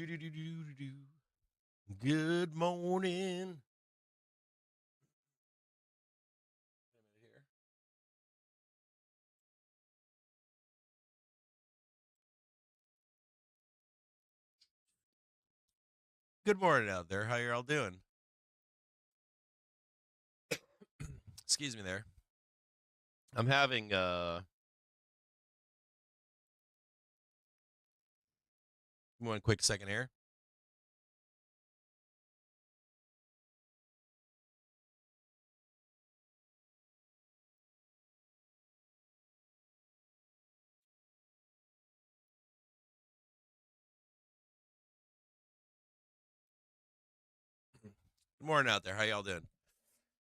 Good morning. Good morning out there. How you all doing? Excuse me there. I'm having one quick second here. Good morning out there. How y'all doing?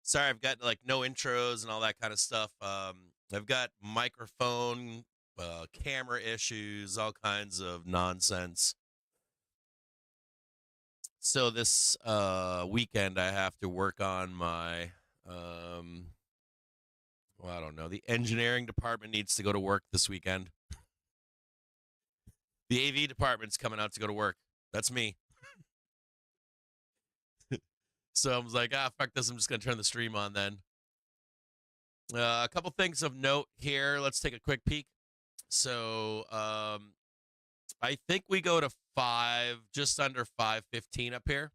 Sorry, I've got like no intros and all that kind of stuff. I've got microphone, camera issues, all kinds of nonsense. So this weekend, I have to work on my, well, I don't know. The engineering department needs to go to work this weekend. The AV department's coming out to go to work. That's me. So I was like, fuck this. I'm just going to turn the stream on then. A couple things of note here. Let's take a quick peek. So I think we go to 5, just under 515 up here.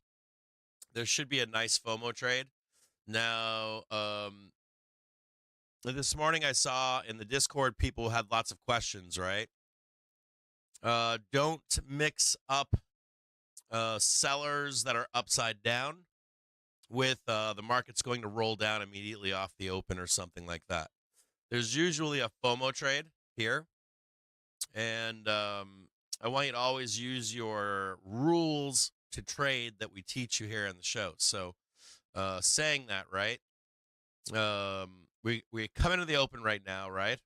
There should be a nice FOMO trade. Now, this morning I saw in the Discord people had lots of questions, right? Don't mix up sellers that are upside down with the market's going to roll down immediately off the open or something like that. There's usually a FOMO trade here. And I want you to always use your rules to trade that we teach you here in the show. So saying that, right, we come into the open right now, right?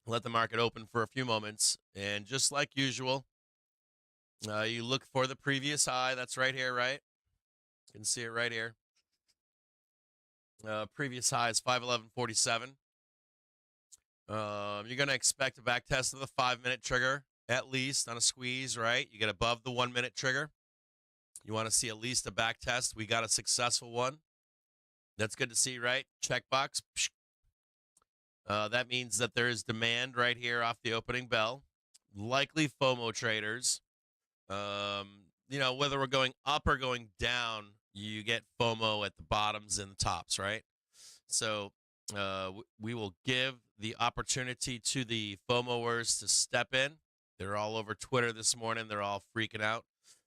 Let the market open for a few moments. And just like usual, you look for the previous high. That's right here, right? You can see it right here. Previous high is 511.47. You're going to expect a back test of the 5-minute trigger, at least on a squeeze, right? You get above the 1-minute trigger. You want to see at least a back test. We got a successful one. That's good to see, right? Checkbox. That means that there is demand right here off the opening bell. Likely FOMO traders. Whether we're going up or going down, you get FOMO at the bottoms and the tops, right? So we will give the opportunity to the FOMOers to step in. They're all over Twitter this morning. They're all freaking out.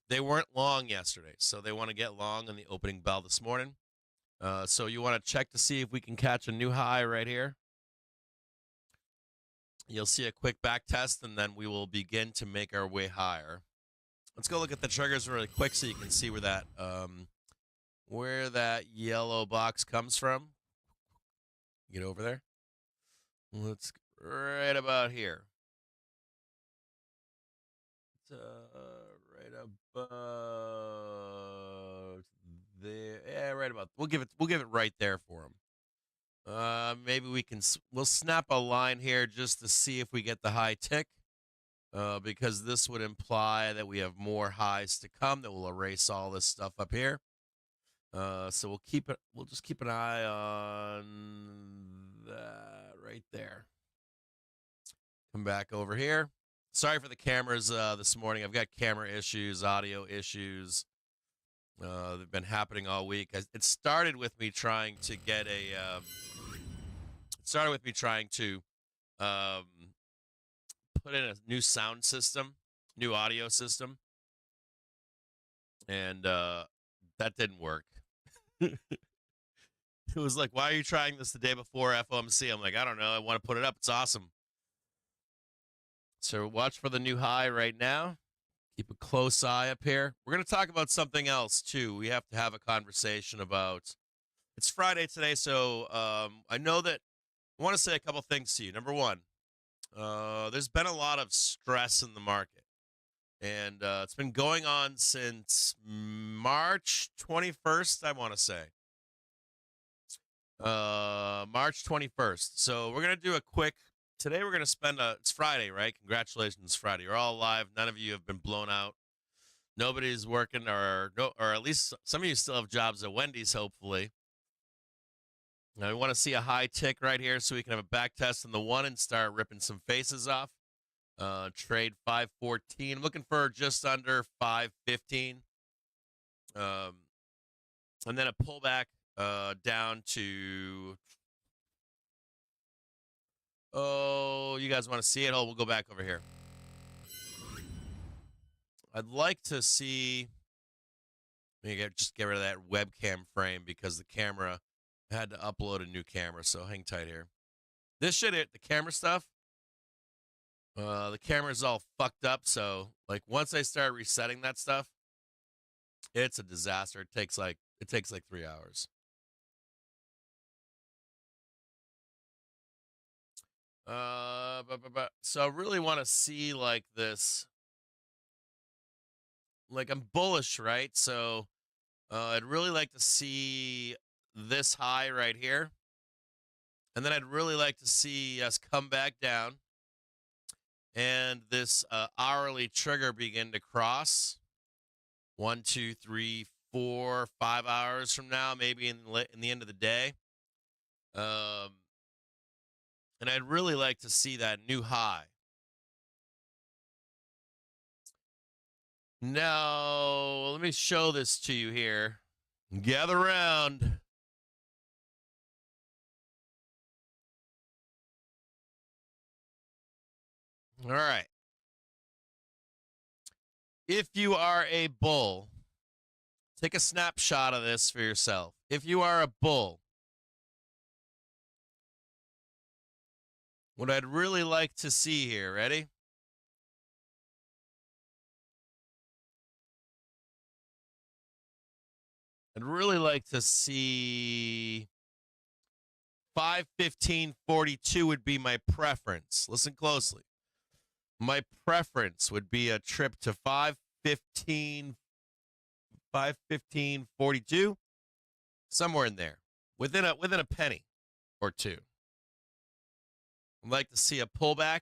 They weren't long yesterday, so they want to get long on the opening bell this morning. So you want to check to see if we can catch a new high right here. You'll see a quick back test, and then we will begin to make our way higher. Let's go look at the triggers really quick so you can see where that yellow box comes from. Get over there. Let's right about here. It's right about there. Yeah, right about. We'll give it right there for him. Maybe we'll snap a line here just to see if we get the high tick. Because this would imply that we have more highs to come that will erase all this stuff up here. So we'll just keep an eye on that right there. Come back over here. Sorry for the cameras this morning. I've got camera issues, audio issues. They've been happening all week. It started with me trying to get put in a new sound system, new audio system, and that didn't work. It was like, why are you trying this the day before FOMC? I'm like, I don't know. I want to put it up. It's awesome. So watch for the new high right now. Keep a close eye up here. We're going to talk about something else, too. We have to have a conversation about, it's Friday today, so I know that I want to say a couple things to you. Number one, there's been a lot of stress in the market, and it's been going on since March 21st, I want to say. March 21st. So we're going to do a quick, today we're going to spend it's Friday, right? Congratulations, Friday. You're all alive. None of you have been blown out. Nobody's working, or at least some of you still have jobs at Wendy's, hopefully. Now we want to see a high tick right here so we can have a back test in the 1 and start ripping some faces off. Trade 514. Looking for just under 515. And then a pullback down to, oh, you guys want to see it? Oh, we'll go back over here. I'd like to see, just get rid of that webcam frame because the camera had to upload a new camera, so hang tight here. This shit, the camera stuff, the camera's all fucked up, so like once I start resetting that stuff, it's a disaster. It takes like 3 hours. So I really want to see like this. Like I'm bullish, right? So I'd really like to see this high right here. And then I'd really like to see us come back down and this hourly trigger begin to cross 1, 2, 3, 4, 5 hours from now, maybe in the end of the day. And I'd really like to see that new high. Now, let me show this to you here. Gather around. All right. If you are a bull, take a snapshot of this for yourself. If you are a bull, what I'd really like to see here, ready? I'd really like to see 515.42 would be my preference. Listen closely. My preference would be a trip to 515.42, somewhere in there, within a penny or two. I'd like to see a pullback.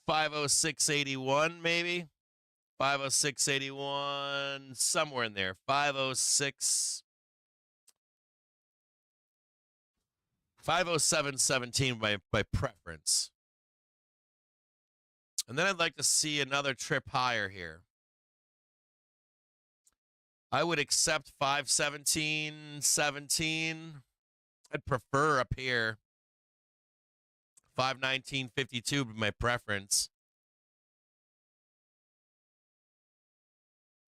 $506.81 maybe. 506.81, somewhere in there. 506. 507.17 by preference. And then I'd like to see another trip higher here. I would accept 517.17. I'd prefer up here 519.52 would be my preference.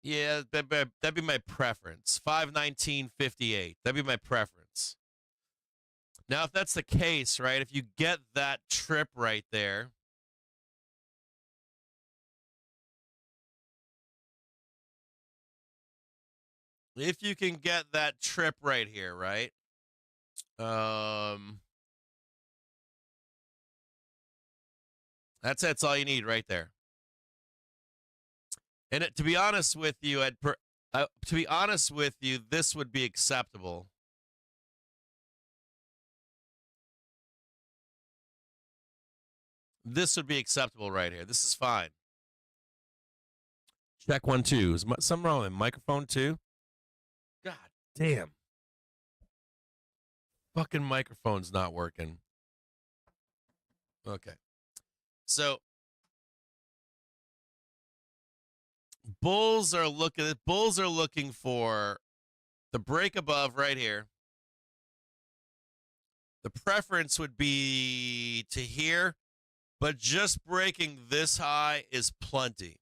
Yeah, that'd be my preference. 519.58. That'd be my preference. Now, if that's the case, right, if you get that trip right there, if you can get that trip right here, right, that's all you need right there. And to be honest with you, this would be acceptable. This would be acceptable right here. This is fine. Check 1, 2. Is something wrong with my microphone too? God damn. Fucking microphone's not working. Okay. So bulls are looking for the break above right here. The preference would be to here, but just breaking this high is plenty.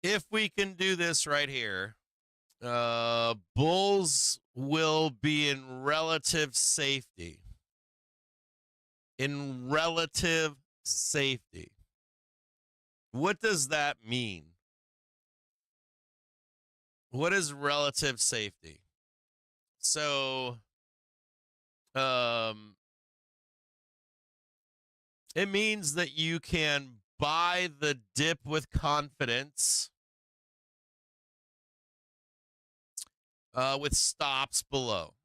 If we can do this right here, bulls will be in relative safety. In relative safety. What does that mean? What is relative safety? So, it means that you can buy the dip with confidence with stops below.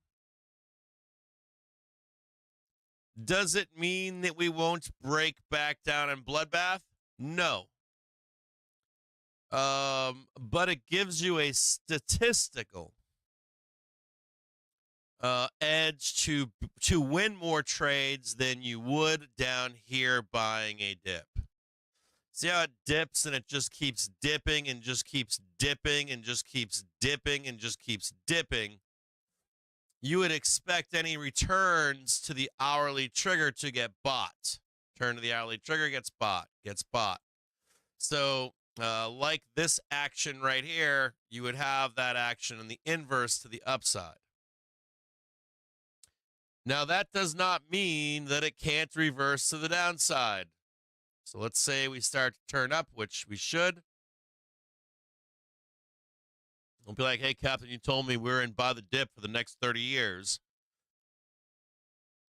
Does it mean that we won't break back down in bloodbath? No. But it gives you a statistical edge to win more trades than you would down here buying a dip. See how it dips and it just keeps dipping and just keeps dipping and just keeps dipping and just keeps dipping. You would expect any returns to the hourly trigger to get bought. Turn to the hourly trigger, gets bought. So like this action right here, you would have that action in the inverse to the upside. Now, that does not mean that it can't reverse to the downside. So let's say we start to turn up, which we should. We'll be like, hey, Captain, you told me we're in buy the dip for the next 30 years.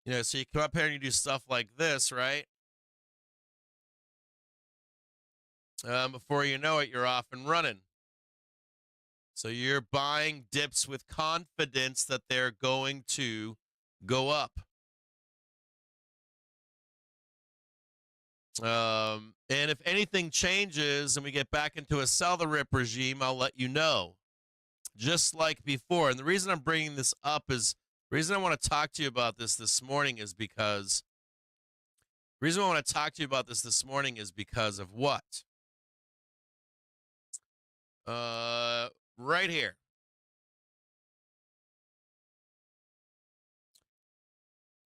You know, so you come up here and you do stuff like this, right? Before you know it, you're off and running. So you're buying dips with confidence that they're going to go up. And if anything changes and we get back into a sell the rip regime, I'll let you know. Just like before. And the reason I'm bringing this up is, the reason I want to talk to you about this morning is because, of what? Right here.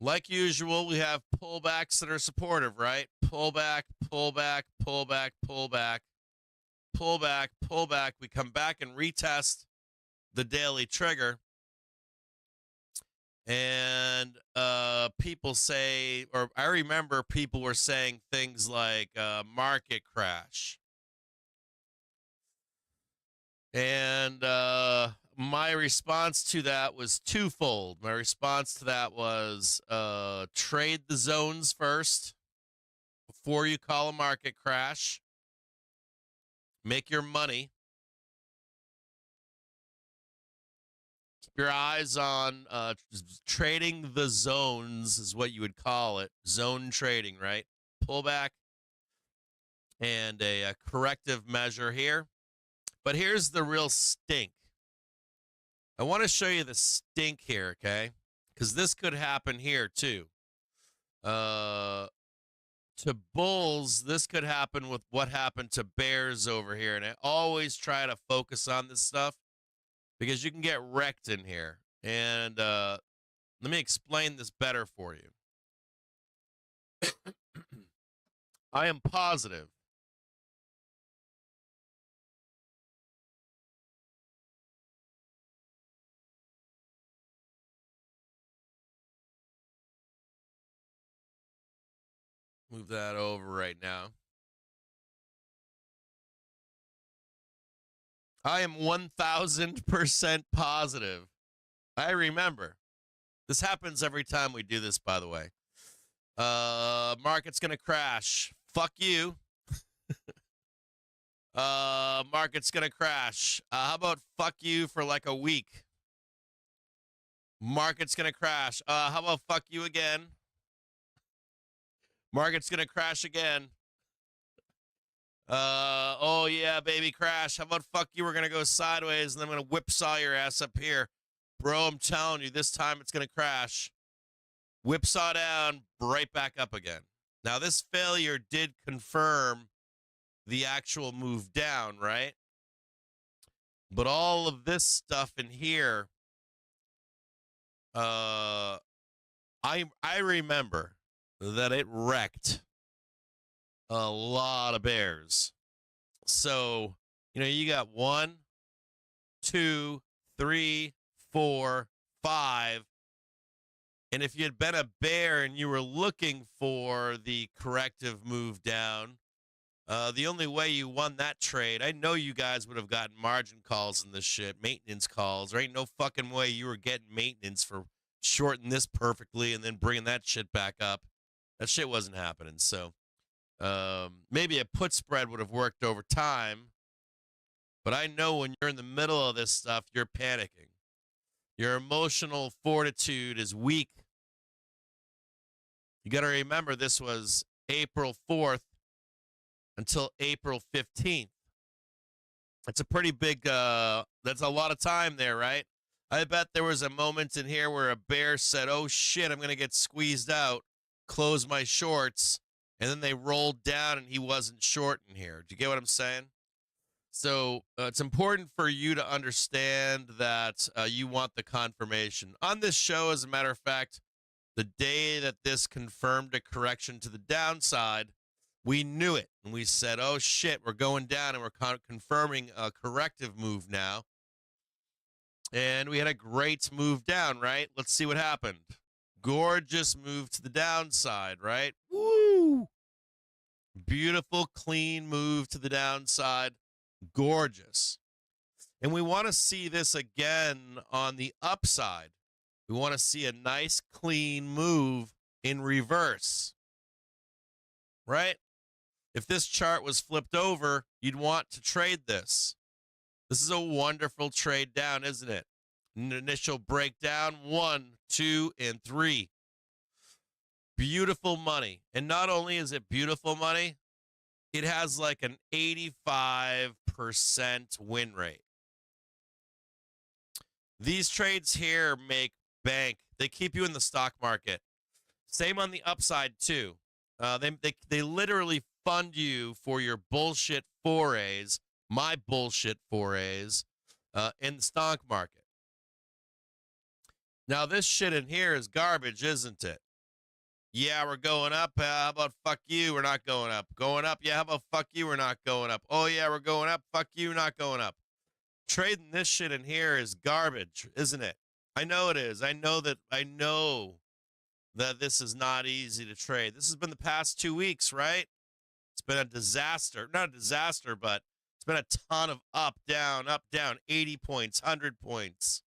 Like usual, we have pullbacks that are supportive, right? Pullback, pullback, pullback, pullback, pullback, pullback. We come back and retest the daily trigger. And people say, or I remember people were saying things like market crash. And my response to that was twofold. My response to that was trade the zones first before you call a market crash. Make your money. Keep your eyes on trading the zones is what you would call it. Zone trading, right? Pullback and a corrective measure here. But here's the real stink. I want to show you the stink here, okay? Because this could happen here too. To bulls, this could happen with what happened to bears over here. And I always try to focus on this stuff because you can get wrecked in here. And let me explain this better for you. I am positive move that over right now. I am 1,000% positive. I remember. This happens every time we do this, by the way. Market's going to crash. Fuck you. Market's going to crash. How about fuck you for like a week? Market's going to crash. How about fuck you again? Market's going to crash again. Oh yeah, baby, crash. How about fuck you? We're going to go sideways and I'm going to whipsaw your ass up here. Bro, I'm telling you, this time it's going to crash. Whipsaw down, right back up again. Now, this failure did confirm the actual move down, right? But all of this stuff in here, I remember that it wrecked a lot of bears. So, you know, you got 1, 2, 3, 4, 5. And if you had been a bear and you were looking for the corrective move down, the only way you won that trade, I know you guys would have gotten margin calls in this shit, maintenance calls. There ain't no fucking way you were getting maintenance for shorting this perfectly and then bringing that shit back up. That shit wasn't happening. So maybe a put spread would have worked over time. But I know when you're in the middle of this stuff, you're panicking. Your emotional fortitude is weak. You got to remember this was April 4th until April 15th. That's a pretty big, that's a lot of time there, right? I bet there was a moment in here where a bear said, oh shit, I'm going to get squeezed out, close my shorts, and then they rolled down and he wasn't short in here. Do you get what I'm saying? So it's important for you to understand that you want the confirmation. On this show, as a matter of fact, the day that this confirmed a correction to the downside, we knew it. And we said, oh, shit, we're going down and we're confirming a corrective move now. And we had a great move down, right? Let's see what happened. Gorgeous move to the downside, right? Woo! Beautiful, clean move to the downside. Gorgeous. And we want to see this again on the upside. We want to see a nice, clean move in reverse, right? If this chart was flipped over, you'd want to trade this. This is a wonderful trade down, isn't it? An initial breakdown, 1, 2, and 3. Beautiful money. And not only is it beautiful money, it has like an 85% win rate. These trades here make bank. They keep you in the stock market. Same on the upside too. They literally fund you for your bullshit forays, my bullshit forays, in the stock market. Now this shit in here is garbage, isn't it? Yeah, we're going up. How about fuck you? We're not going up. Going up. Yeah, how about fuck you? We're not going up. Oh yeah, we're going up. Fuck you, not going up. Trading this shit in here is garbage, isn't it? I know it is. I know that this is not easy to trade. This has been the past 2 weeks, right? It's been a disaster. Not a disaster, but it's been a ton of up, down, 80 points, 100 points.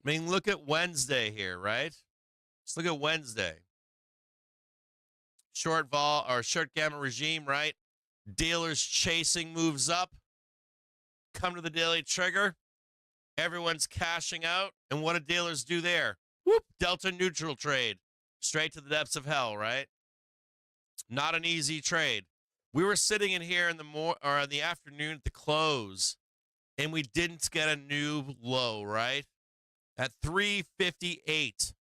I mean, look at Wednesday here, right? Just look at Wednesday. Short gamma regime, right? Dealers chasing moves up. Come to the daily trigger. Everyone's cashing out. And what do dealers do there? Whoop, delta neutral trade. Straight to the depths of hell, right? Not an easy trade. We were sitting in here in the afternoon at the close, and we didn't get a new low, right? At 358.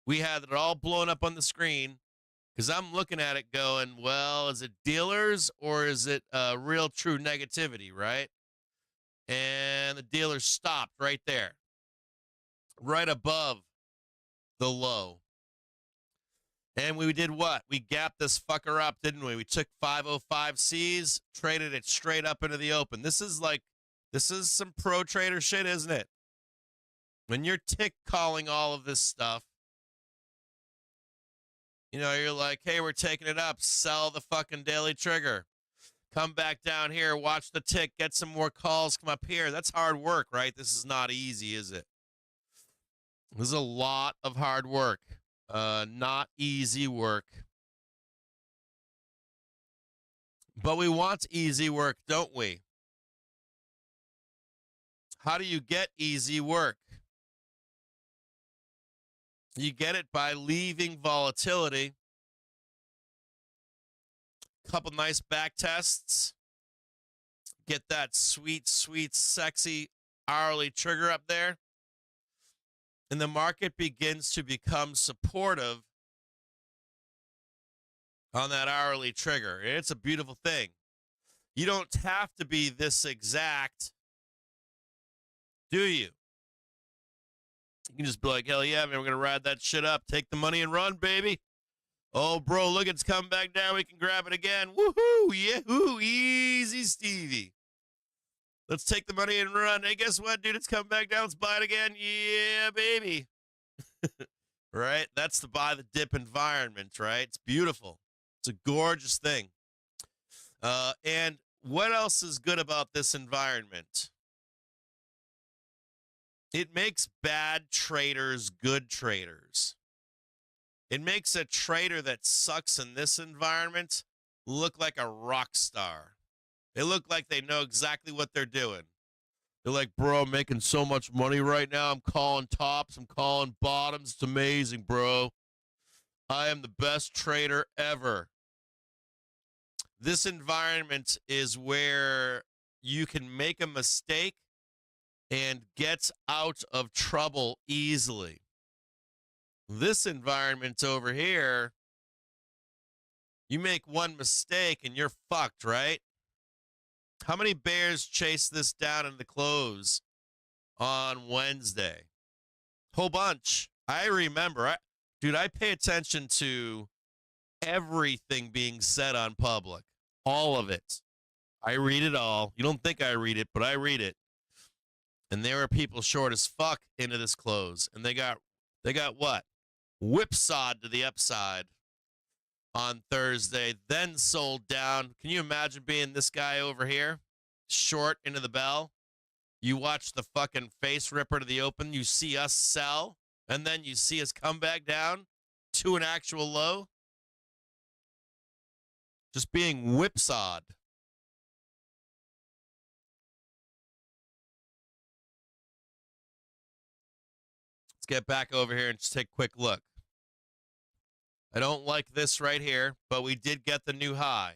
We had it all blown up on the screen because I'm looking at it going, well, is it dealers or is it real true negativity, right? And the dealers stopped right there, right above the low. And we did what? We gapped this fucker up, didn't we? We took 505 Cs, traded it straight up into the open. This is some pro trader shit, isn't it? When you're tick calling all of this stuff, you know, you're like, hey, we're taking it up. Sell the fucking daily trigger. Come back down here, watch the tick, get some more calls, come up here. That's hard work, right? This is not easy, is it? This is a lot of hard work. Not easy work. But we want easy work, don't we? How do you get easy work? You get it by leaving volatility. Couple nice back tests. Get that sweet, sweet, sexy hourly trigger up there. And the market begins to become supportive on that hourly trigger. It's a beautiful thing. You don't have to be this exact, do you? You can just be like, hell yeah, man, we're going to ride that shit up. Take the money and run, baby. Oh, bro, look, it's come back down. We can grab it again. Woohoo, yahoo, easy Stevie. Let's take the money and run. Hey, guess what, dude? It's come back down. Let's buy it again. Yeah, baby. Right? That's the buy the dip environment, right? It's beautiful. It's a gorgeous thing. And what else is good about this environment? It makes bad traders good traders. It makes a trader that sucks in this environment look like a rock star. They look like they know exactly what they're doing. They're like, bro, I'm making so much money right now. I'm calling tops. I'm calling bottoms. It's amazing, bro. I am the best trader ever. This environment is where you can make a mistake and get out of trouble easily. This environment over here, you make one mistake and you're fucked, right? How many bears chased this down in the close on Wednesday? Whole bunch. I remember. Dude, I pay attention to everything being said on public. All of it. I read it all. You don't think I read it, but I read it. And there were people short as fuck into this close. And they got what? Whipsawed to the upside on Thursday, then sold down. Can you imagine being this guy over here? Short into the bell. You watch the fucking face ripper to the open. You see us sell. And then you see us come back down to an actual low. Just being whipsawed. Let's get back over here and just take a quick look. I don't like this right here, but we did get the new high.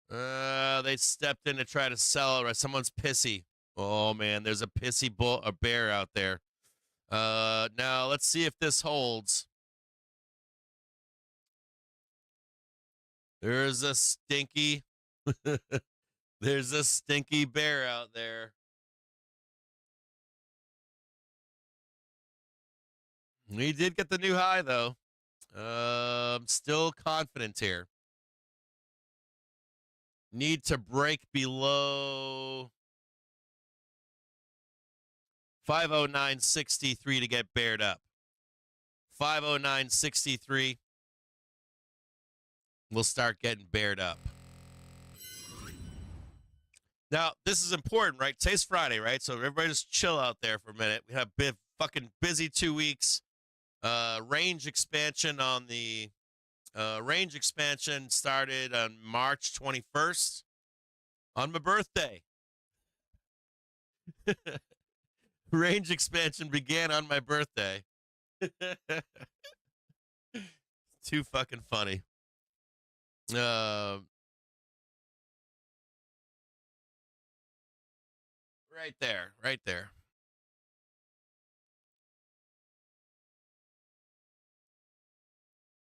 They stepped in to try to sell it. Someone's pissy. Oh, man, there's a pissy a bear out there. Now, let's see if this holds. There's a stinky... There's a stinky bear out there. We did get the new high, though. I'm still confident here. Need to break below 509.63 to get bared up. 509.63. We'll start getting bared up. Now, this is important, right? Today's Friday, right? So everybody just chill out there for a minute. We have been fucking busy 2 weeks. Range expansion on the range expansion started on March 21st on my birthday. Range expansion began on my birthday. Too fucking funny. Right there, right there.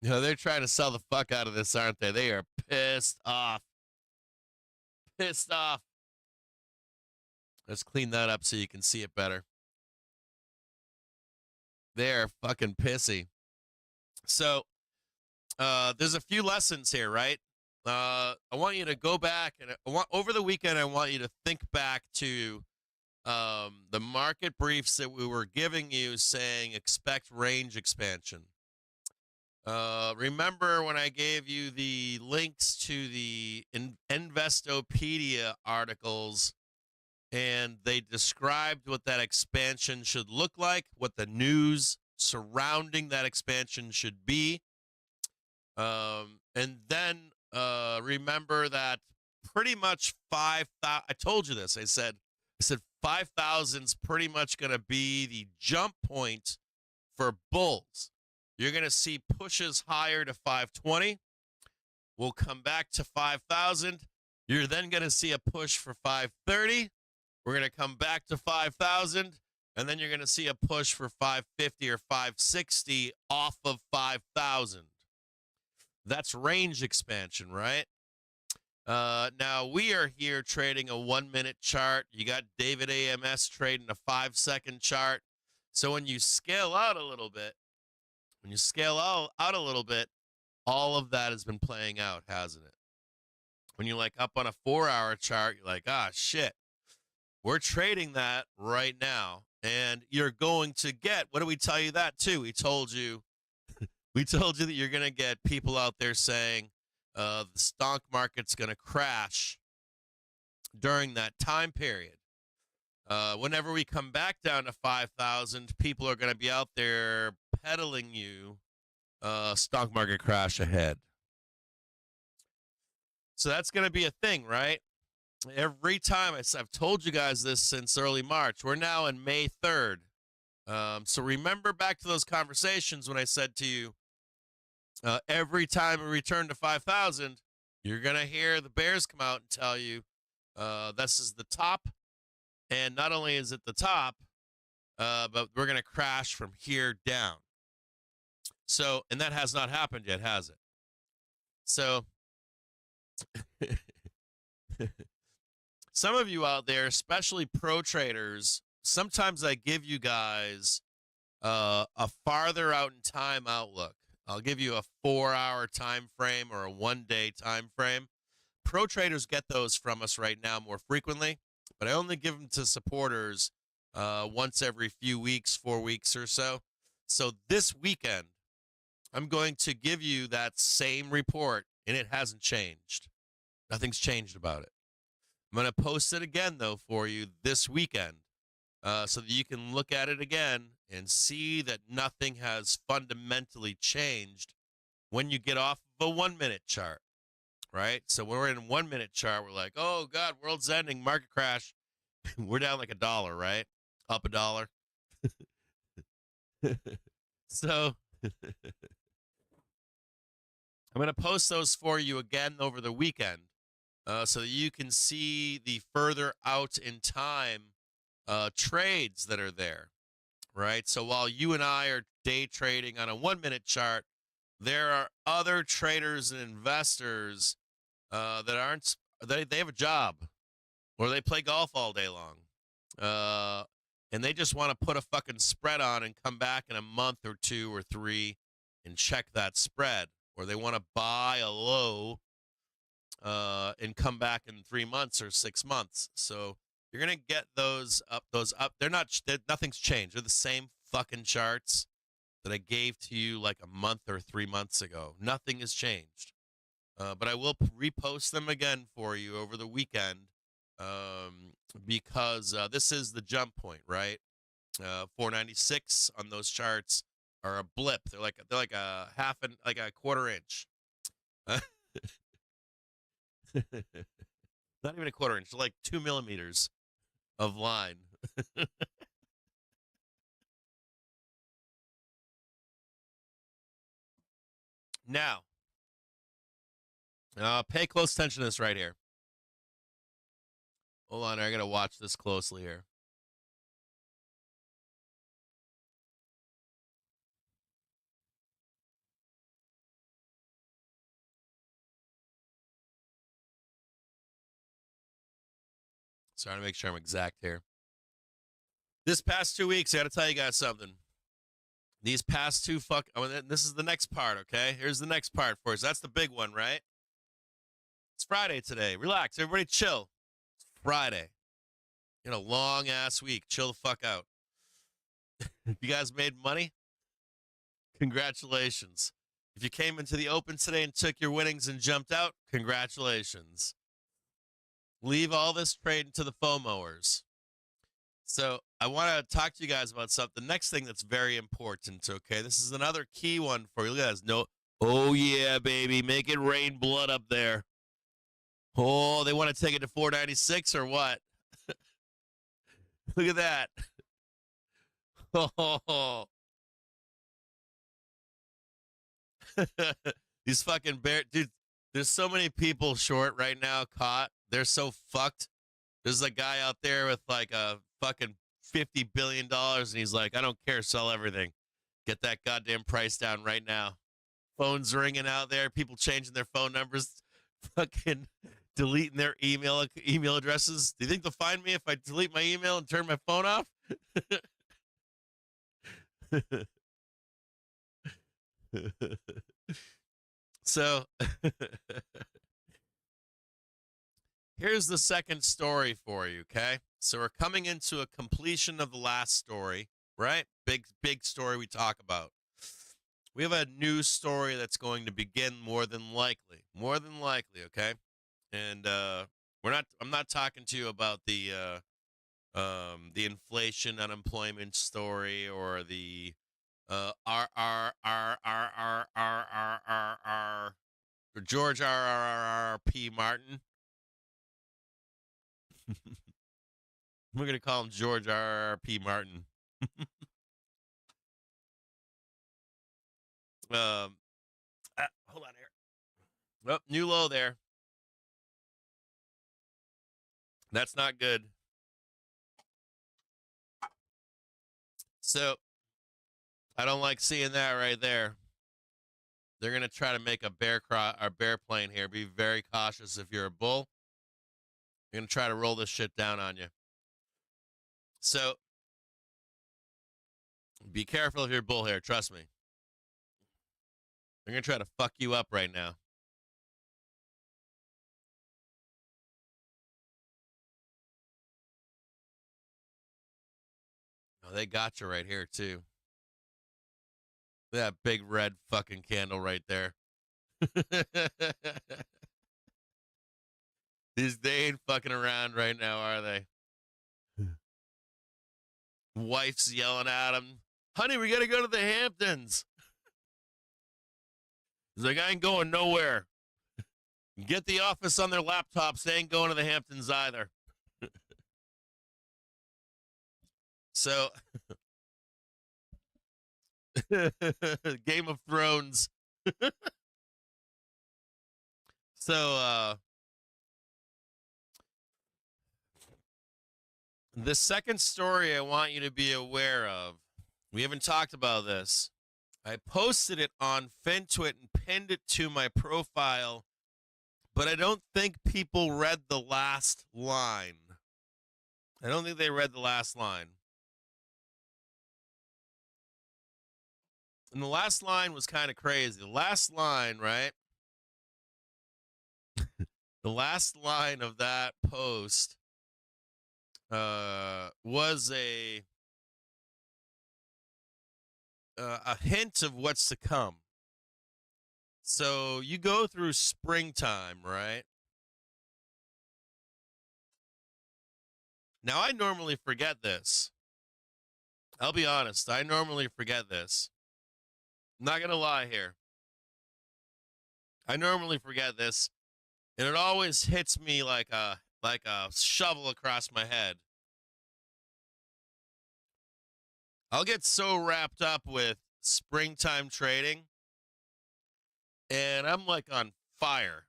You know, they're trying to sell the fuck out of this, aren't they? They are pissed off. Pissed off. Let's clean that up so you can see it better. They're fucking pissy. So, there's a few lessons here, right? I want you to go back and over the weekend, I want you to think back to the market briefs that we were giving you saying expect range expansion. Remember when I gave you the links to the Investopedia articles and they described what that expansion should look like, what the news surrounding that expansion should be. And then remember that pretty much 5,000, I told you this, I said 5,000 is pretty much going to be the jump point for bulls. You're going to see pushes higher to 520. We'll come back to 5,000. You're then going to see a push for 530. We're going to come back to 5,000. And then you're going to see a push for 550 or 560 off of 5,000. That's range expansion, right? Now, we are here trading a 1-minute chart. You got David AMS trading a 5-second chart. So when you scale out a little bit, all of that has been playing out, hasn't it? When you're like up on a 4-hour chart, you're like, ah, shit. We're trading that right now. And you're going to get, what did we tell you that too? We told you that you're going to get people out there saying the stock market's going to crash during that time period. Whenever we come back down to 5,000, people are going to be out there peddling you stock market crash ahead. So that's going to be a thing, right? Every time, I've told you guys this since early March. We're now in May 3rd. So remember back to those conversations when I said to you, Every time we return to 5,000, you're going to hear the bears come out and tell you this is the top. And not only is it the top, but we're going to crash from here down. So, and that has not happened yet, has it? So, some of you out there, especially pro traders, sometimes I give you guys a farther out in time outlook. I'll give you a 4-hour time frame or a 1-day time frame. Pro traders get those from us right now more frequently, but I only give them to supporters once every few weeks, 4 weeks or so. So this weekend, I'm going to give you that same report, and it hasn't changed. Nothing's changed about it. I'm going to post it again, though, for you this weekend so that you can look at it again and see that nothing has fundamentally changed when you get off of a 1-minute chart, right? So when we're in a 1-minute chart, we're like, oh, God, world's ending, market crash. We're down like $1, right? Up $1. So I'm going to post those for you again over the weekend so that you can see the further out in time trades that are there, right? So while you and I are day trading on a 1-minute chart, there are other traders and investors that aren't, they have a job or they play golf all day long. And they just want to put a fucking spread on and come back in a month or 2 or 3 and check that spread. Or they want to buy a low and come back in 3 months or 6 months. So you're going to get those up. Nothing's changed. They're the same fucking charts that I gave to you like a month or 3 months ago. Nothing has changed. But I will repost them again for you over the weekend because this is the jump point, right? 496 on those charts are a blip. They're like a quarter inch. Not even a quarter inch, like 2 millimeters of line. Now, pay close attention to this right here. Hold on, I gotta watch this closely here. Sorry to make sure I'm exact here. This past 2 weeks, I gotta tell you guys something. These past two this is the next part, okay? Here's the next part for us. That's the big one, right? It's Friday today. Relax, everybody chill. It's Friday. In a long ass week. Chill the fuck out. You guys made money? Congratulations. If you came into the open today and took your winnings and jumped out, congratulations. Leave all this trading to the FOMOers. So I want to talk to you guys about something. The next thing that's very important, okay? This is another key one for you guys. Oh, yeah, baby. Make it rain blood up there. Oh, they want to take it to 496 or what? Look at that. Oh. These fucking bear dude, there's so many people short right now caught. They're so fucked. There's a guy out there with like a fucking $50 billion and he's like, I don't care, sell everything. Get that goddamn price down right now. Phones ringing out there, people changing their phone numbers, fucking deleting their email addresses. Do you think they'll find me if I delete my email and turn my phone off? So here's the second story for you, okay? So we're coming into a completion of the last story, right? Big story we talk about. We have a new story that's going to begin more than likely, okay? And I'm not talking to you about the inflation unemployment story or the George R.R.R.P. Martin. We're going to call him George R.R.P. Martin. Oh, new low there. That's not good. So I don't like seeing that right there. They're going to try to make a bear plane here. Be very cautious if you're a bull. They're going to try to roll this shit down on you. So be careful if you're a bull here. Trust me. They're going to try to fuck you up right now. Oh, they got you right here, too. That big red fucking candle right there. They ain't fucking around right now, are they? Wife's yelling at him, honey, we got to go to the Hamptons. He's like, I ain't going nowhere. Get the office on their laptops. They ain't going to the Hamptons either. So, Game of Thrones. So, the second story I want you to be aware of, we haven't talked about this. I posted it on FinTwit and pinned it to my profile, but I don't think people read the last line. I don't think they read the last line. And the last line was kind of crazy. The last line, right? The last line of that post was a hint of what's to come. So you go through springtime, right? Now, I normally forget this. I'll be honest. I normally forget this. I'm not going to lie here. I normally forget this, and it always hits me like a shovel across my head. I'll get so wrapped up with springtime trading, and I'm like on fire.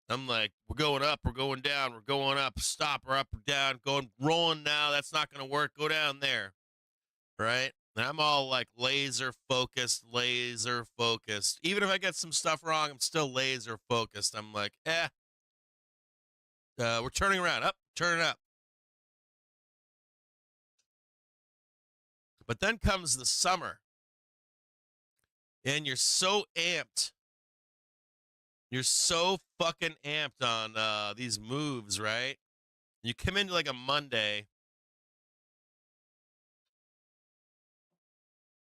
I'm like, we're going up, we're going down, we're going up, stop, we're up or down, rolling now, that's not going to work, go down there, right? And I'm all like laser focused. Even if I get some stuff wrong, I'm still laser focused. I'm like, we're turning around, turning up. But then comes the summer, and you're so amped. You're so fucking amped on these moves, right? You come into like a Monday,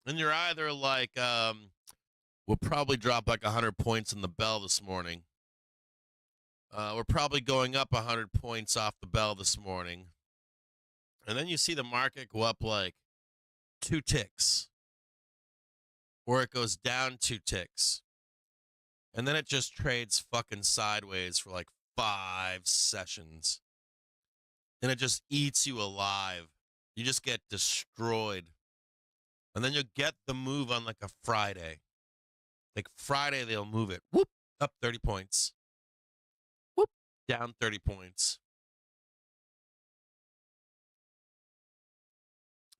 and you're either like, we'll probably drop like 100 points in the bell this morning. We're probably going up 100 points off the bell this morning. And then you see the market go up like 2 ticks, or it goes down 2 ticks. And then it just trades fucking sideways for like 5 sessions. And it just eats you alive. You just get destroyed. And then you'll get the move on like a Friday. Like Friday, they'll move it. Whoop, up 30 points. Whoop, down 30 points.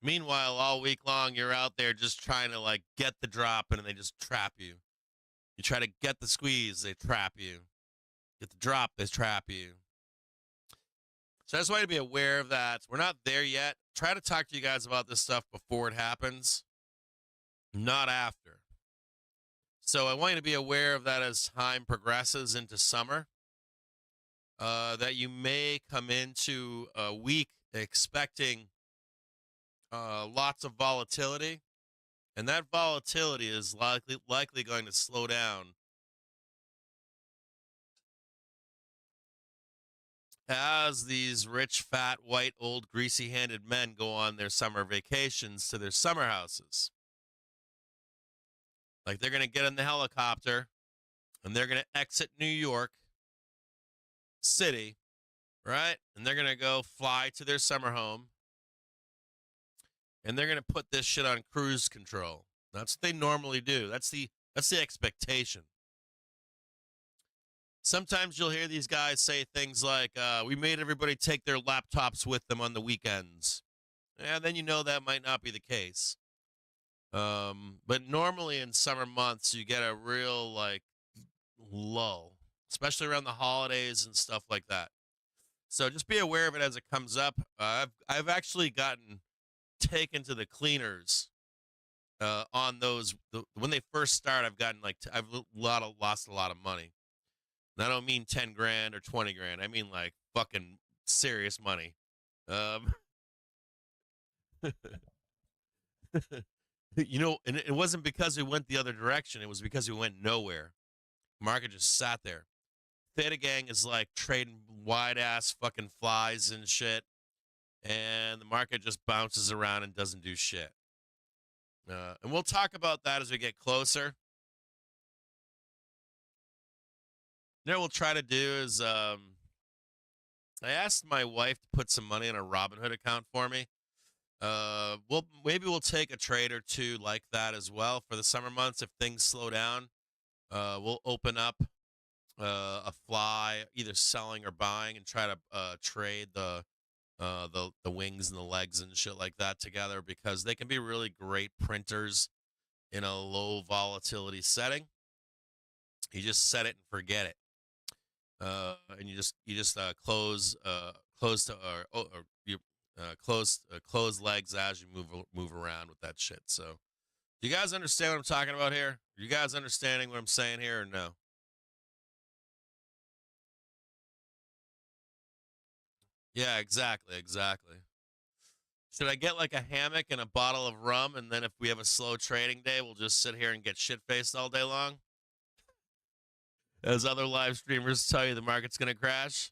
Meanwhile, all week long, you're out there just trying to like get the drop, and they just trap you. You try to get the squeeze, they trap you. Get the drop, they trap you. So I just want you to be aware of that. We're not there yet. Try to talk to you guys about this stuff before it happens, not after. So I want you to be aware of that as time progresses into summer, that you may come into a week expecting lots of volatility, and that volatility is likely going to slow down as these rich, fat, white, old, greasy-handed men go on their summer vacations to their summer houses. Like they're going to get in the helicopter, and they're going to exit New York City, right? And they're going to go fly to their summer home, and they're going to put this shit on cruise control. That's what they normally do. That's the expectation. Sometimes you'll hear these guys say things like, we made everybody take their laptops with them on the weekends. And then you know that might not be the case. But normally in summer months, you get a real like lull, especially around the holidays and stuff like that. So just be aware of it as it comes up. I've actually gotten taken to the cleaners on those when they first start. I've lost a lot of money. And I don't mean 10 grand or 20 grand. I mean like fucking serious money. Um, and it wasn't because we went the other direction. It was because we went nowhere. Market just sat there. Theta Gang is like trading wide ass fucking flies and shit. And the market just bounces around and doesn't do shit. And we'll talk about that as we get closer. What we'll try to do is I asked my wife to put some money in a Robinhood account for me. Maybe we'll take a trade or two like that as well for the summer months if things slow down. We'll open up a fly, either selling or buying, and try to trade the wings and the legs and shit like that together because they can be really great printers in a low volatility setting. You just set it and forget it, and you just close legs as you move around with that shit. So, do you guys understand what I'm talking about here? Are you guys understanding what I'm saying here or no? Yeah, exactly. Should I get like a hammock and a bottle of rum, and then if we have a slow trading day, we'll just sit here and get shit faced all day long? As other live streamers tell you the market's gonna crash.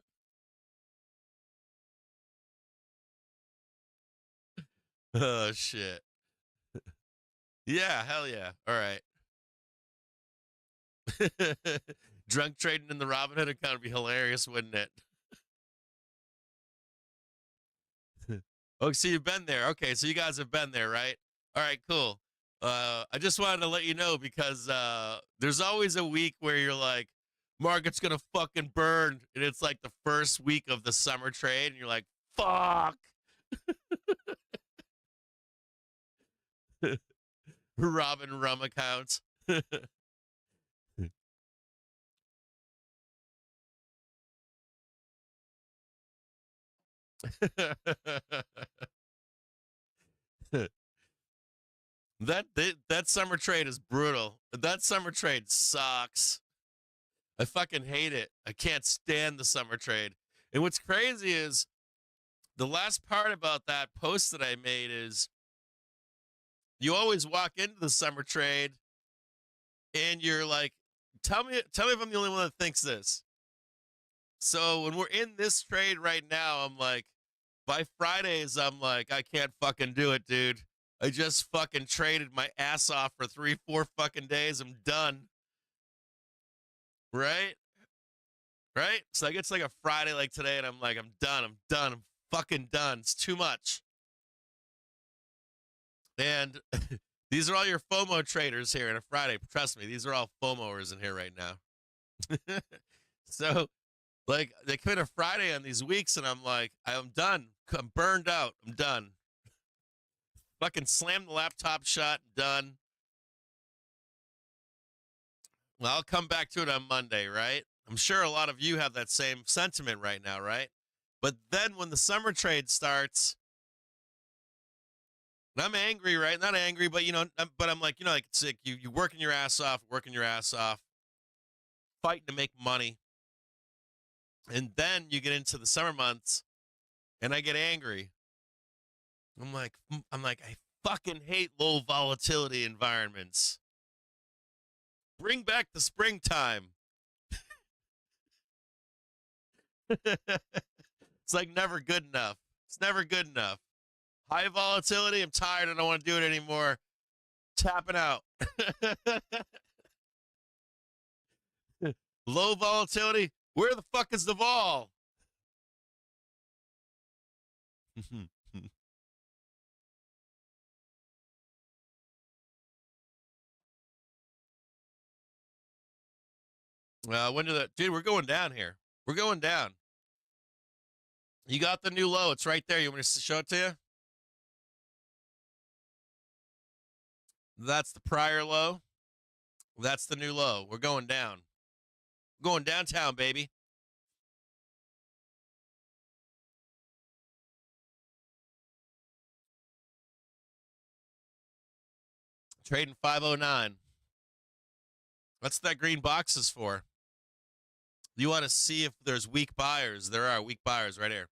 Oh shit. Yeah, hell yeah. All right. Drunk trading in the Robinhood account would be hilarious, wouldn't it? Oh, so you've been there. Okay, so you guys have been there, right? All right, cool. I just wanted to let you know because there's always a week where you're like, market's gonna fucking burn, and it's like the first week of the summer trade, and you're like, fuck. Robin rum accounts. that summer trade is brutal. That summer trade sucks. I fucking hate it. I can't stand the summer trade. And what's crazy is the last part about that post that I made is you always walk into the summer trade and you're like, tell me if I'm the only one that thinks this. So when we're in this trade right now, I'm like, by Fridays, I'm like, I can't fucking do it, dude. I just fucking traded my ass off for 3-4 fucking days. I'm done. Right? Right? So I get to like a Friday like today and I'm like, I'm done. I'm fucking done. It's too much. And these are all your FOMO traders here on a Friday. Trust me, these are all FOMOers in here right now. So, like, they come in a Friday on these weeks, and I'm like, I'm done. I'm burned out. I'm done. Fucking slam the laptop shut. Done. Well, I'll come back to it on Monday, right? I'm sure a lot of you have that same sentiment right now, right? But then when the summer trade starts, and I'm angry, right? Not angry, but but I'm like, like it's like you working your ass off, fighting to make money, and then you get into the summer months, and I get angry. I fucking hate low volatility environments. Bring back the springtime. It's like never good enough. It's never good enough. High volatility, I'm tired. I don't want to do it anymore. Tapping out. Low volatility, where the fuck is the vol? Dude, we're going down here. We're going down. You got the new low. It's right there. You want me to show it to you? That's the prior low. That's the new low. We're going down. We're going downtown, baby. Trading 509. What's that green box is for? You want to see if there's weak buyers. There are weak buyers right here.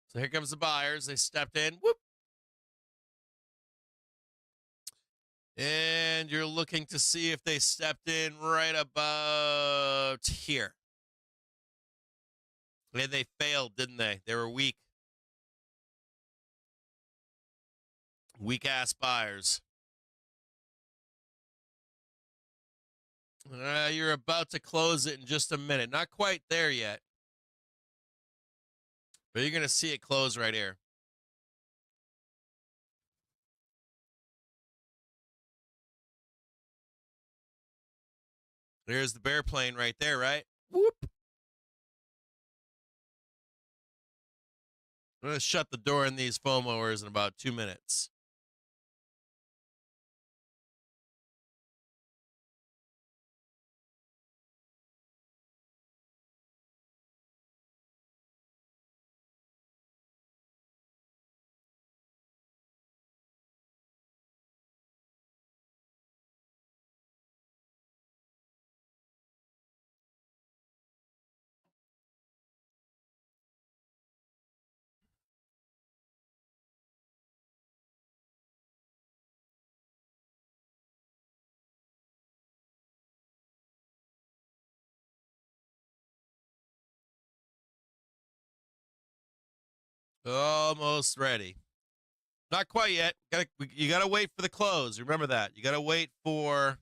So here comes the buyers. They stepped in. Whoop. And you're looking to see if they stepped in right about here. And they failed, didn't they? They were weak. Weak-ass buyers. You're about to close it in just a minute. Not quite there yet. But you're going to see it close right here. There's the bear plane right there, right? Whoop. I'm going to shut the door on these FOMOers in about 2 minutes. Almost ready. Not quite yet. You gotta wait for the close. Remember that. You gotta wait for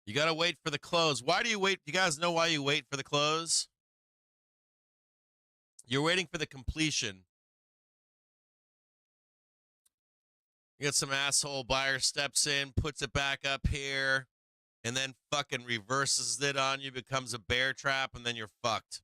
the close. Why do you wait? You guys know why you wait for the close? You're waiting for the completion. You get some asshole buyer steps in, puts it back up here, and then fucking reverses it on you, becomes a bear trap, and then you're fucked.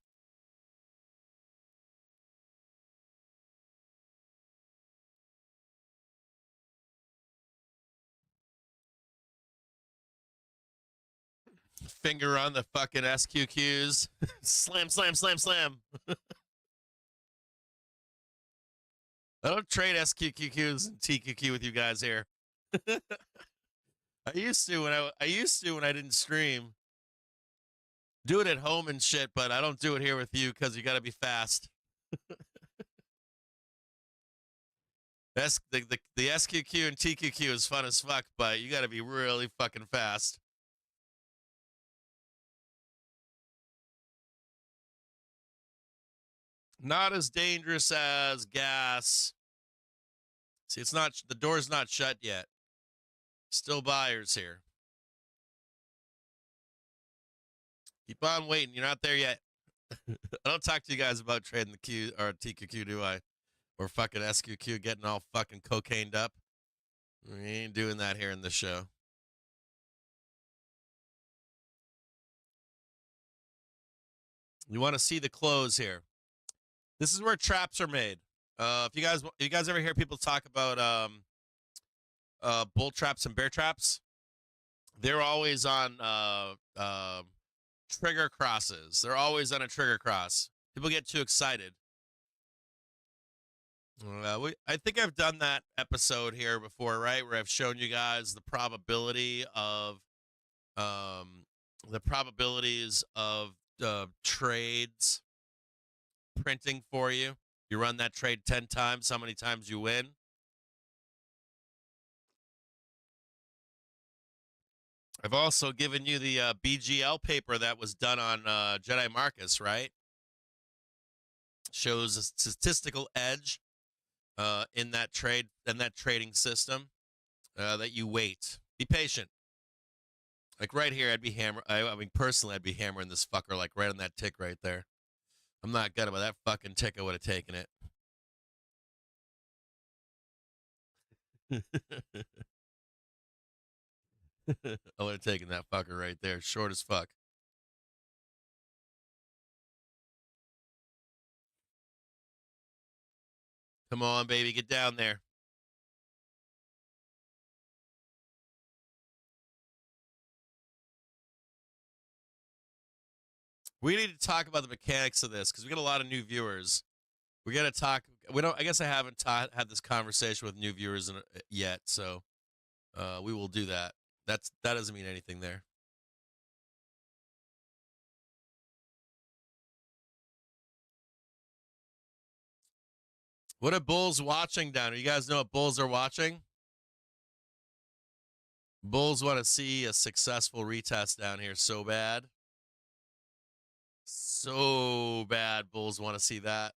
Finger on the fucking SQQs. Slam, slam, slam, slam. I don't trade SQQQs and TQQ with you guys here. I used to when I didn't stream. Do it at home and shit, but I don't do it here with you because you got to be fast. The SQQ and TQQ is fun as fuck, but you got to be really fucking fast. Not as dangerous as gas. See, the door's not shut yet. Still buyers here. Keep on waiting. You're not there yet. I don't talk to you guys about trading the Q or TQQ, do I? Or fucking SQQ getting all fucking cocained up. We ain't doing that here in the show. You want to see the close here. This is where traps are made. If you guys ever hear people talk about bull traps and bear traps, they're always on trigger crosses. They're always on a trigger cross. People get too excited. I think I've done that episode here before, right? Where I've shown you guys the probabilities of trades printing for you. You run that trade 10 times, how many times you win? I've also given you the BGL paper that was done on Jedi Marcus, right? Shows a statistical edge in that trading system that you wait. Be patient. Like right here, I'd be personally, I'd be hammering this fucker like right on that tick right there. I'm not gonna, but that fucking tick, I would have taken it. I would have taken that fucker right there. Short as fuck. Come on, baby. Get down there. We need to talk about the mechanics of this because we got a lot of new viewers. We got to talk. We don't. I guess I haven't had this conversation with new viewers yet, so we will do that. That doesn't mean anything there. What are bulls watching down here? You guys know what bulls are watching? Bulls want to see a successful retest down here so bad. So bad. Bulls want to see that.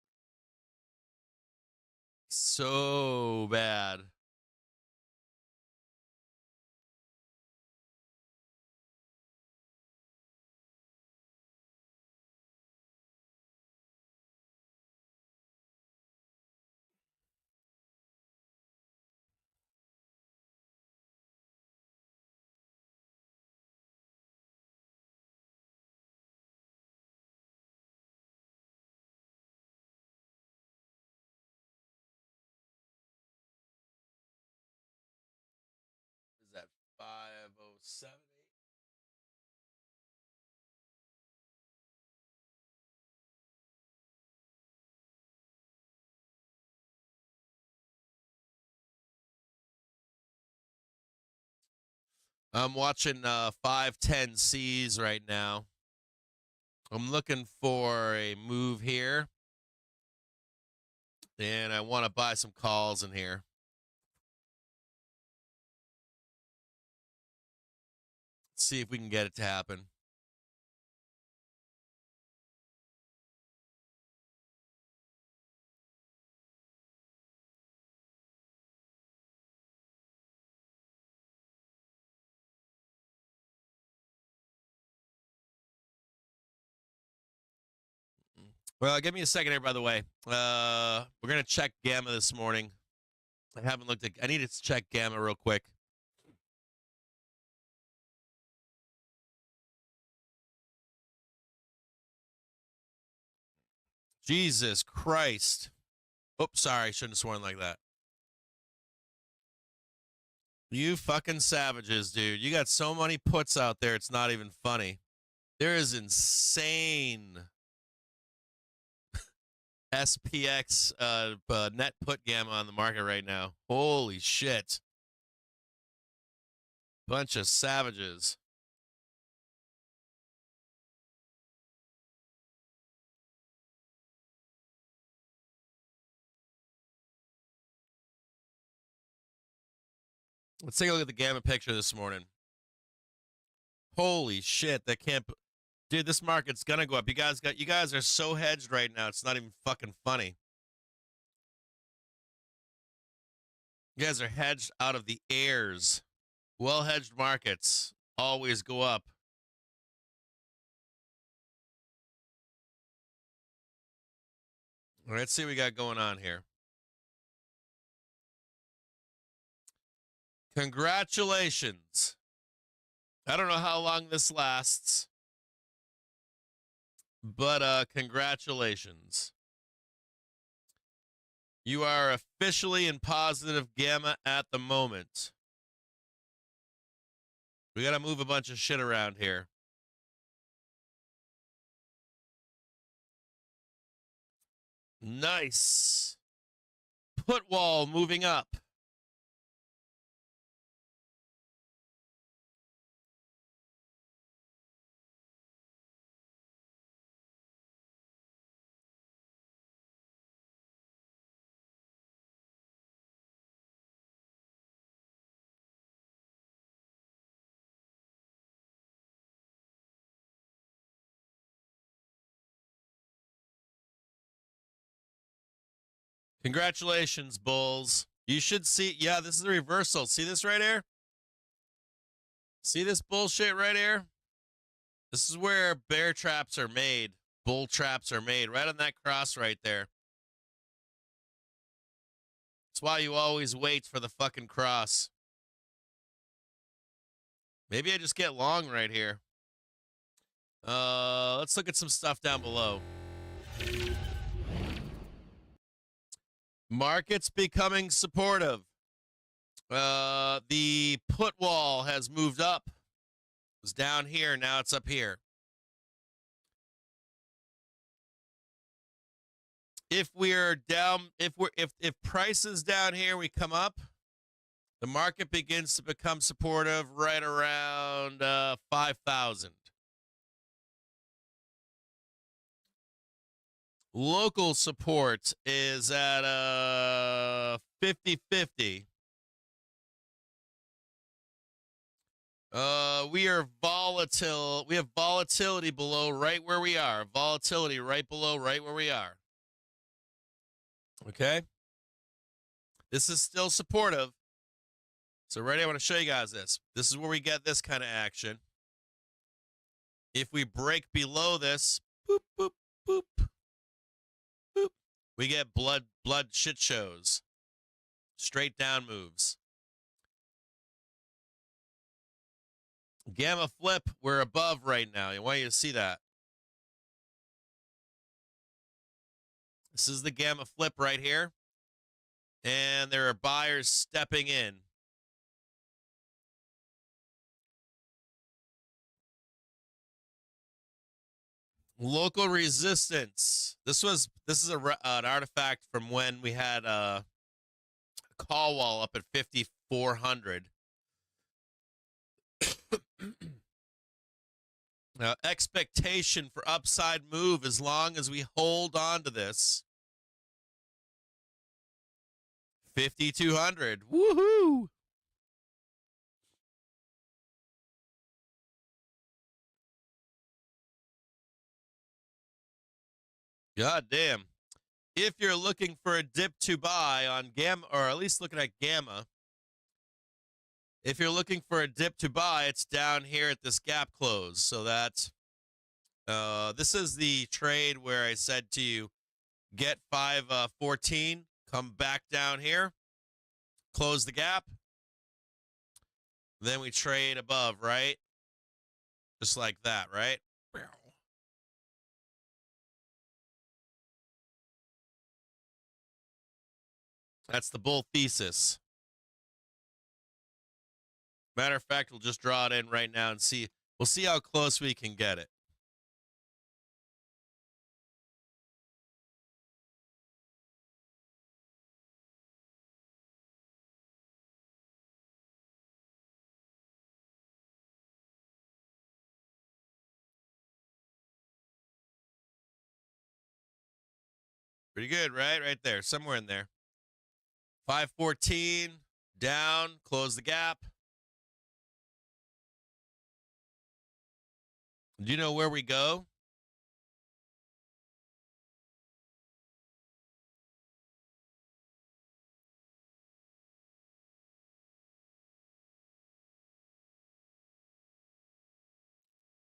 So bad. Is that 507? I'm watching 510Cs right now. I'm looking for a move here. And I want to buy some calls in here. Let's see if we can get it to happen. Well, give me a second here, by the way. We're going to check Gamma this morning. I haven't looked at... I need to check Gamma real quick. Jesus Christ. Oops, sorry. Shouldn't have sworn like that. You fucking savages, dude. You got so many puts out there, it's not even funny. There is insane SPX net put gamma on the market right now. Holy shit. Bunch of savages. Let's take a look at the gamma picture this morning. Holy shit, that can't... Dude, this market's gonna go up. You guys are so hedged right now, it's not even fucking funny. You guys are hedged out of the airs. Well-hedged markets always go up. All right, let's see what we got going on here. Congratulations. I don't know how long this lasts, but congratulations. You are officially in positive gamma at the moment. We got to move a bunch of shit around here. Nice. Put wall moving up. Congratulations, Bulls. You should see, yeah, this is a reversal. See this right here? See this bullshit right here? This is where bear traps are made. Bull traps are made. Right on that cross right there. That's why you always wait for the fucking cross. Maybe I just get long right here. Let's look at some stuff down below. Markets becoming supportive. The put wall has moved up. It was down here, now it's up here. If we're down, if price is down here, we come up. The market begins to become supportive right around 5,000. Local support is at 50-50. We are volatile. We have volatility below right where we are. Volatility right below right where we are. Okay. This is still supportive. So ready, I want to show you guys this. This is where we get this kind of action. If we break below this, boop, boop, boop, boop, we get blood shit shows. Straight down moves. Gamma flip, we're above right now. I want you to see that. This is the gamma flip right here. And there are buyers stepping in. Local resistance. This is an artifact from when we had a call wall up at 5,400. Now, expectation for upside move as long as we hold on to this. 5,200. Woohoo! God damn. If you're looking for a dip to buy on Gamma, or at least looking at Gamma, if you're looking for a dip to buy, it's down here at this gap close. So that this is the trade where I said to you, get 514, come back down here, close the gap. Then we trade above, right? Just like that, right? That's the bull thesis. Matter of fact, we'll just draw it in right now and see. We'll see how close we can get it. Pretty good, right? Right there, somewhere in there. 514, down, close the gap. Do you know where we go?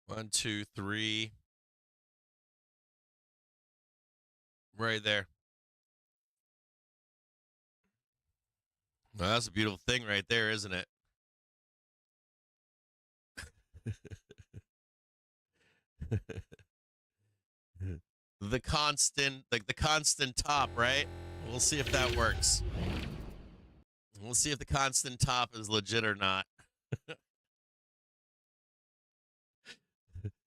One, two, three. Right there. Well, that's a beautiful thing right there, isn't it? The constant top, right? We'll see if that works. We'll see if the constant top is legit or not.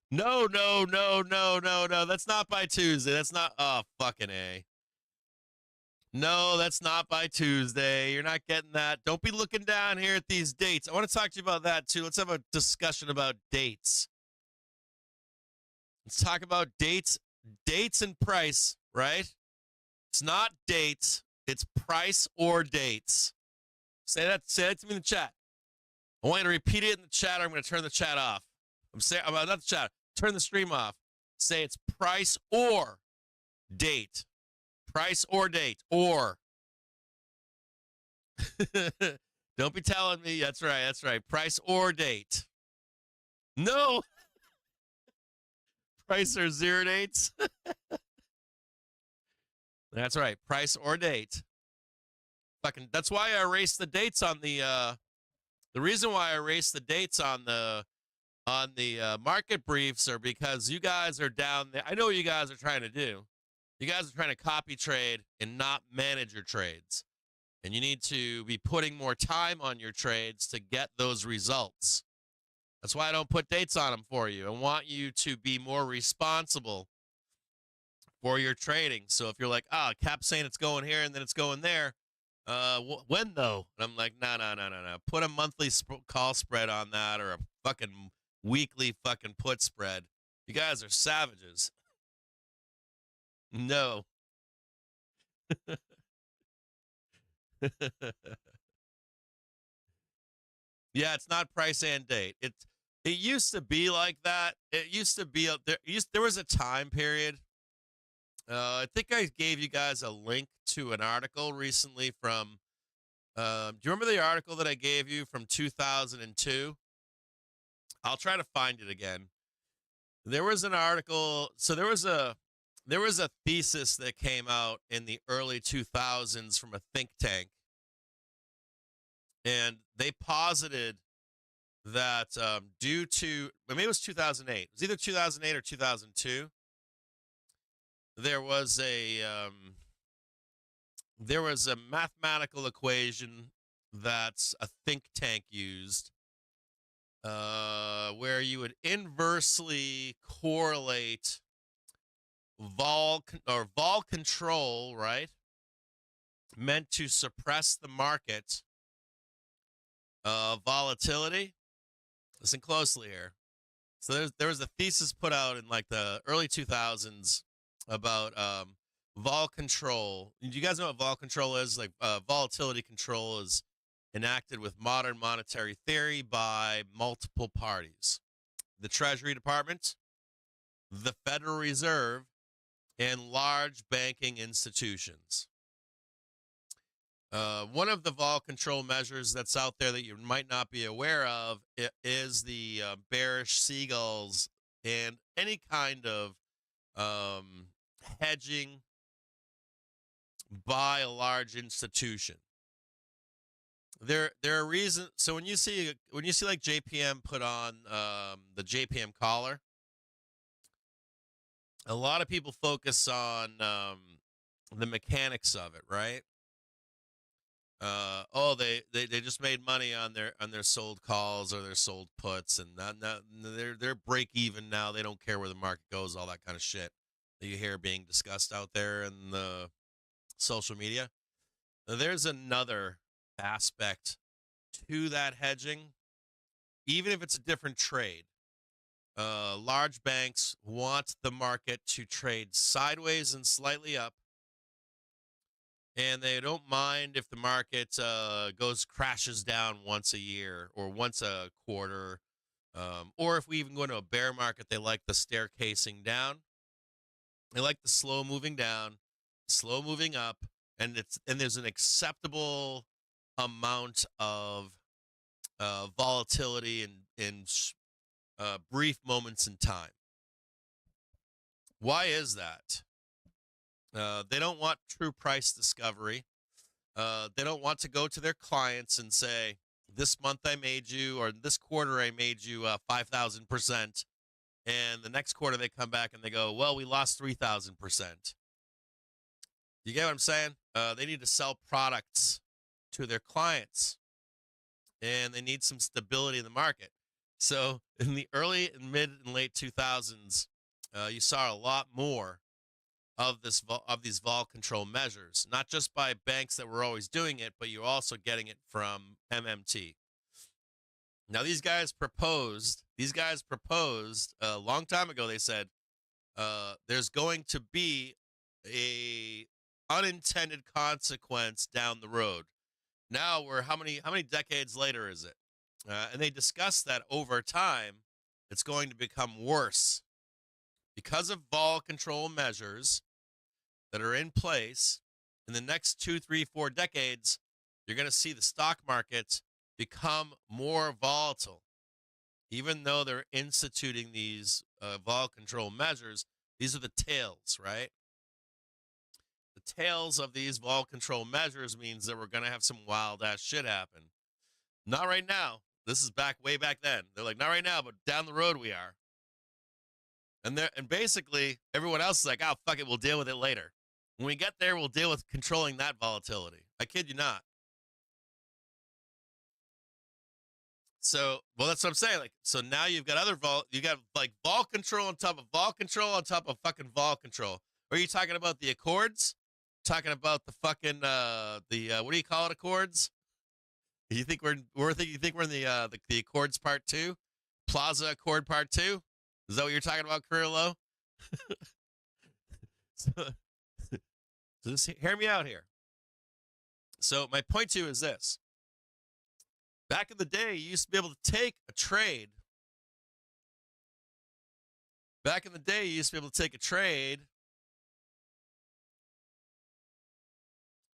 No. That's not by Tuesday. That's not. Oh, fucking A. No, that's not by Tuesday. You're not getting that. Don't be looking down here at these dates. I want to talk to you about that too. Let's have a discussion about dates. Let's talk about dates and price, right? It's not dates. It's price or dates. Say that to me in the chat. I want you to repeat it in the chat or I'm going to turn the chat off. Not the chat. Turn the stream off. Say it's price or date. Price or date. Or. Don't be telling me. That's right. Price or date. No. Price or zero dates. That's right. Price or date. Fucking. That's why I erased the dates on the The reason why I erased the dates on the market briefs are because you guys are down there. I know what you guys are trying to do. You guys are trying to copy trade and not manage your trades. And you need to be putting more time on your trades to get those results. That's why I don't put dates on them for you. I want you to be more responsible for your trading. So if you're like, Cap's saying it's going here and then it's going there, when though? And I'm like, no. Put a monthly call spread on that, or a fucking weekly fucking put spread. You guys are savages. No. Yeah, it's not price and date. It used to be like that. It used to be there was a time period. I think I gave you guys a link to an article recently from. Do you remember the article that I gave you from 2002? I'll try to find it again. There was an article. So there was a thesis that came out in the early 2000s from a think tank, and they posited that due to, maybe it was 2008. It was either 2008 or 2002. There was a mathematical equation that a think tank used, where you would inversely correlate vol control, right? Meant to suppress the market, volatility. Listen closely here. So there was a thesis put out in like the early 2000s about vol control. Do you guys know what vol control is? Like volatility control is enacted with modern monetary theory by multiple parties: the Treasury Department, the Federal Reserve, and large banking institutions. One of the vol control measures that's out there that you might not be aware of is the bearish seagulls and any kind of hedging by a large institution. There are reasons. So when you see like JPM put on the JPM collar, a lot of people focus on the mechanics of it, right? They just made money on their sold calls or their sold puts, and they're break even now. They don't care where the market goes, all that kind of shit that you hear being discussed out there in the social media. Now, there's another aspect to that hedging, even if it's a different trade. Large banks want the market to trade sideways and slightly up, and they don't mind if the market crashes down once a year or once a quarter, or if we even go into a bear market, they like the staircasing down. They like the slow moving down, slow moving up, and there's an acceptable amount of volatility in brief moments in time. Why is that? They don't want true price discovery. They don't want to go to their clients and say, this month I made you, or this quarter I made you 5,000%. And the next quarter they come back and they go, well, we lost 3,000%. You get what I'm saying? They need to sell products to their clients, and they need some stability in the market. So in the early, mid, and late 2000s, you saw a lot more of these vol control measures, not just by banks that were always doing it, but you're also getting it from MMT. Now, these guys proposed a long time ago. They said there's going to be a unintended consequence down the road. Now we're how many decades later is it? And they discussed that over time, it's going to become worse because of vol control measures that are in place. In the next 2, 3, 4 decades, you're going to see the stock market become more volatile. Even though they're instituting these vol control measures, these are the tails, right? The tails of these vol control measures means that we're going to have some wild ass shit happen. Not right now. This is way back then. They're like, not right now, but down the road we are. And basically everyone else is like, oh, fuck it, we'll deal with it later. When we get there, we'll deal with controlling that volatility. I kid you not. So, well, that's what I'm saying. Like, so now you've got you got like vol control on top of vol control on top of fucking vol control. Or are you talking about the accords? Talking about the fucking what do you call it? Accords? You think we're in the Accords Part 2? Plaza Accord Part 2? Is that what you're talking about, Career Low? so, hear me out here. So my point to you is this. Back in the day, you used to be able to take a trade. Back in the day, you used to be able to take a trade,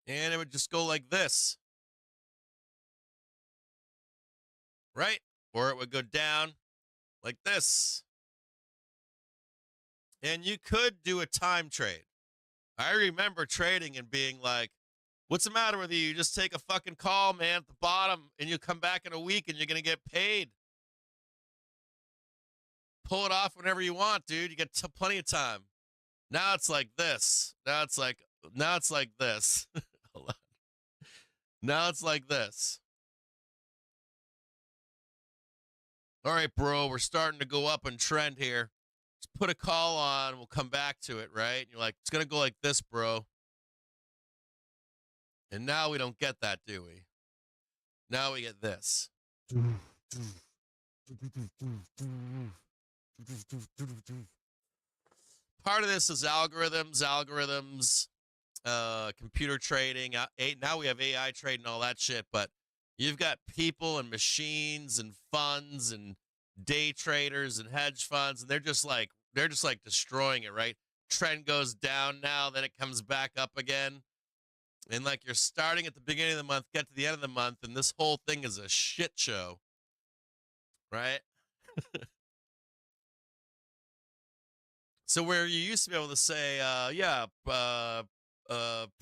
and it would just go like this. Right? Or it would go down like this. And you could do a time trade. I remember trading and being like, what's the matter with you? You just take a fucking call, man, at the bottom, and you come back in a week and you're going to get paid. Pull it off whenever you want, dude. You got plenty of time. Now it's like this. Now it's like this. Hold on. Now it's like this. All right, bro, we're starting to go up and trend here. Let's put a call on. We'll come back to it, right? And you're like, it's going to go like this, bro. And now we don't get that, do we? Now we get this. Part of this is algorithms, computer trading. Now we have AI trade and all that shit, but you've got people and machines and funds and day traders and hedge funds, and they're just like destroying it, right? Trend goes down now, then it comes back up again. And like you're starting at the beginning of the month, get to the end of the month, and this whole thing is a shit show. Right? So where you used to be able to say,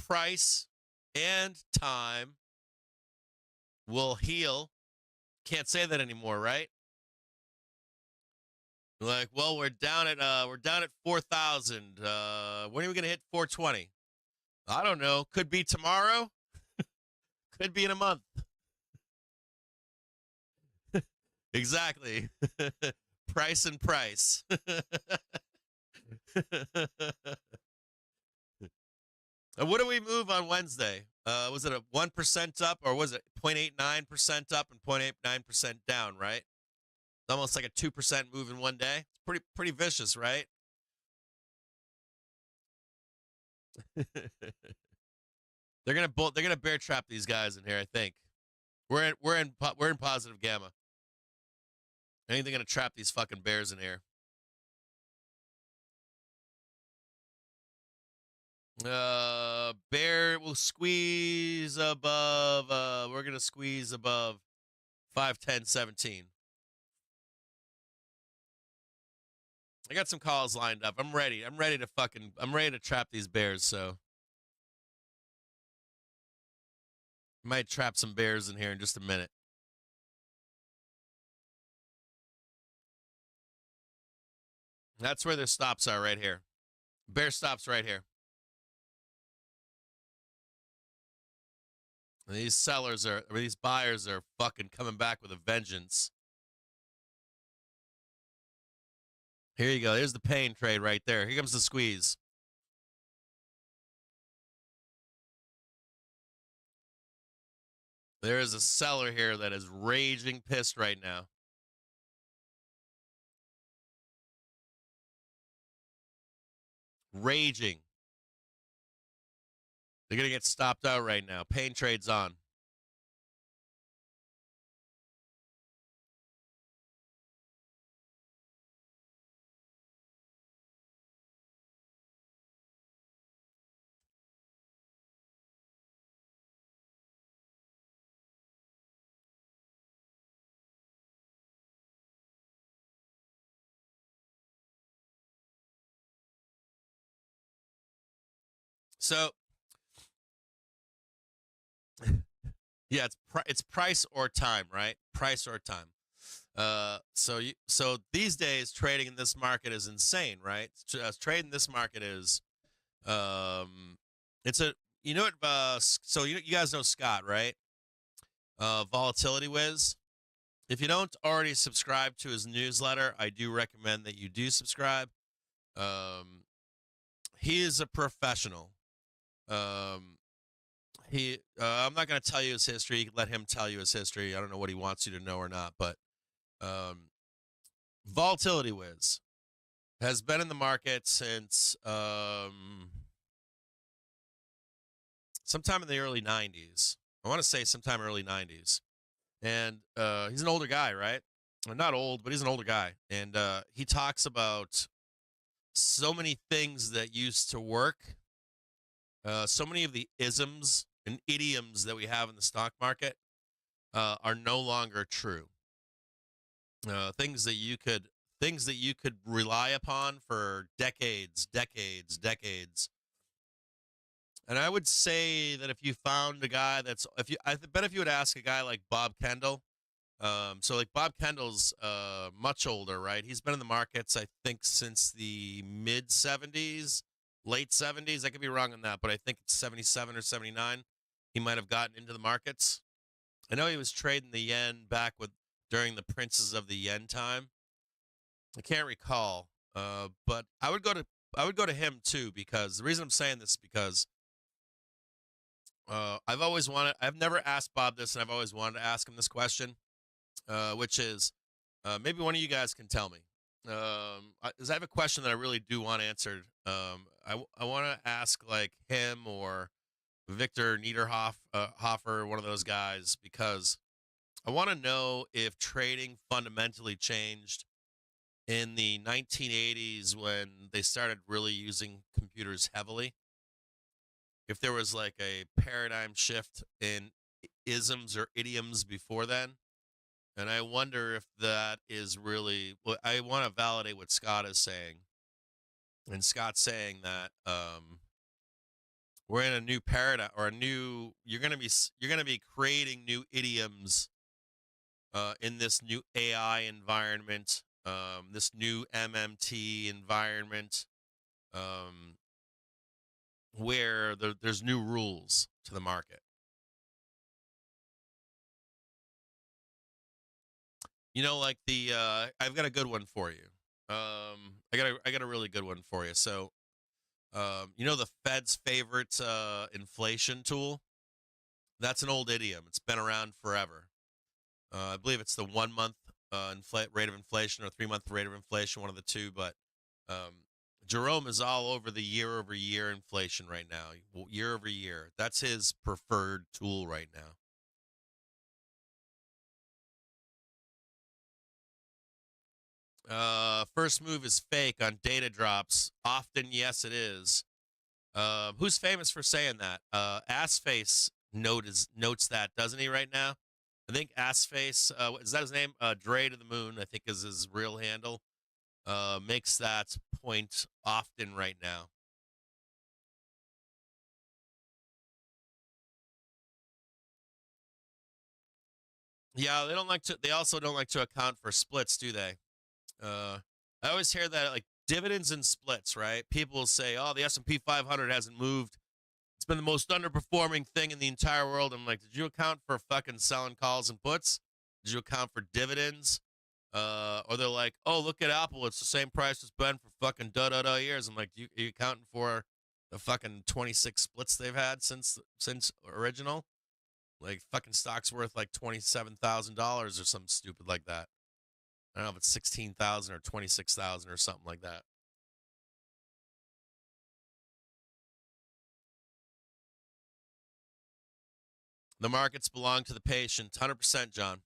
price and time will heal. Can't say that anymore, right? Like, well, we're down at 4,000. When are we gonna hit 420? I don't know. Could be tomorrow. Could be in a month. Exactly. Price and price. What do we move on Wednesday? Was it a 1% up, or was it 0.89% up and 0.89% down, right? Almost like a 2% move in one day. It's pretty vicious, right? They're gonna bear trap these guys in here, I think. We're in positive gamma. I think they're gonna trap these fucking bears in here. Bear will squeeze above. We're gonna squeeze above 510.17. I got some calls lined up. I'm ready. I'm ready to trap these bears. So might trap some bears in here in just a minute. That's where their stops are, right here. Bear stops right here. And these buyers are fucking coming back with a vengeance. Here you go. There's the pain trade right there. Here comes the squeeze. There is a seller here that is raging pissed right now. Raging. They're going to get stopped out right now. Pain trade's on. So Yeah, it's price or time, right? Price or time. So these days trading in this market is insane, right? Trading this market is it's a you know what so you guys know Scott, right? Volatility Wiz. If you don't already subscribe to his newsletter, I do recommend that you do subscribe. Um, he is a professional. Um, I'm not going to tell you his history. Let him tell you his history. I don't know what he wants you to know or not, but um, Volatility Wiz has been in the market since sometime in the early 90s. I want to say sometime early 90s. And he's an older guy, right? Not old, but he's an older guy. And he talks about so many things that used to work, so many of the isms and idioms that we have in the stock market are no longer true. Things that you could rely upon for decades. And I would say that if you found a guy I bet if you would ask a guy like Bob Kendall, so like Bob Kendall's much older, right? He's been in the markets, I think, since the mid 70s, late 70s. I could be wrong on that, but I think it's 77 or 79. He might have gotten into the markets. I know he was trading the yen during the princes of the yen time. I can't recall, but I would go to him too, because the reason I'm saying this is because I've never asked Bob this, and I've always wanted to ask him this question, which is maybe one of you guys can tell me. I have a question that I really do want answered. I want to ask like him or Victor Hoffer, one of those guys, because I want to know if trading fundamentally changed in the 1980s when they started really using computers heavily. If there was like a paradigm shift in isms or idioms before then. And I wonder if that is really well, I want to validate what Scott is saying. And Scott's saying that we're in a new paradigm or you're going to be creating new idioms in this new AI environment, this new MMT environment, um, where there's new rules to the market. You know, like I've got a good one for you. I got a really good one for you. So, you know, the Fed's favorite inflation tool. That's an old idiom. It's been around forever. I believe it's the 1 month rate of inflation or 3 month rate of inflation, one of the two. But Jerome is all over the year over year inflation right now. Year over year. That's his preferred tool right now. First move is fake on data drops. Often, yes, it is. Who's famous for saying that? Assface notes that, doesn't he, right now? I think Assface, is that his name? Dre to the Moon, I think is his real handle. Makes that point often right now. Yeah, they also don't like to account for splits, do they? Uh, I always hear that like dividends and splits, right? People will say, "Oh, the S&P 500 hasn't moved. It's been the most underperforming thing in the entire world." I'm like, did you account for fucking selling calls and puts? Did you account for dividends? Or they're like, oh, look at Apple. It's the same price it's been for fucking years. I'm like, are you accounting for the fucking 26 splits they've had since original? Like fucking stock's worth like $27,000 or something stupid like that. I don't know if it's 16,000 or 26,000 or something like that. The markets belong to the patient. 100%, John.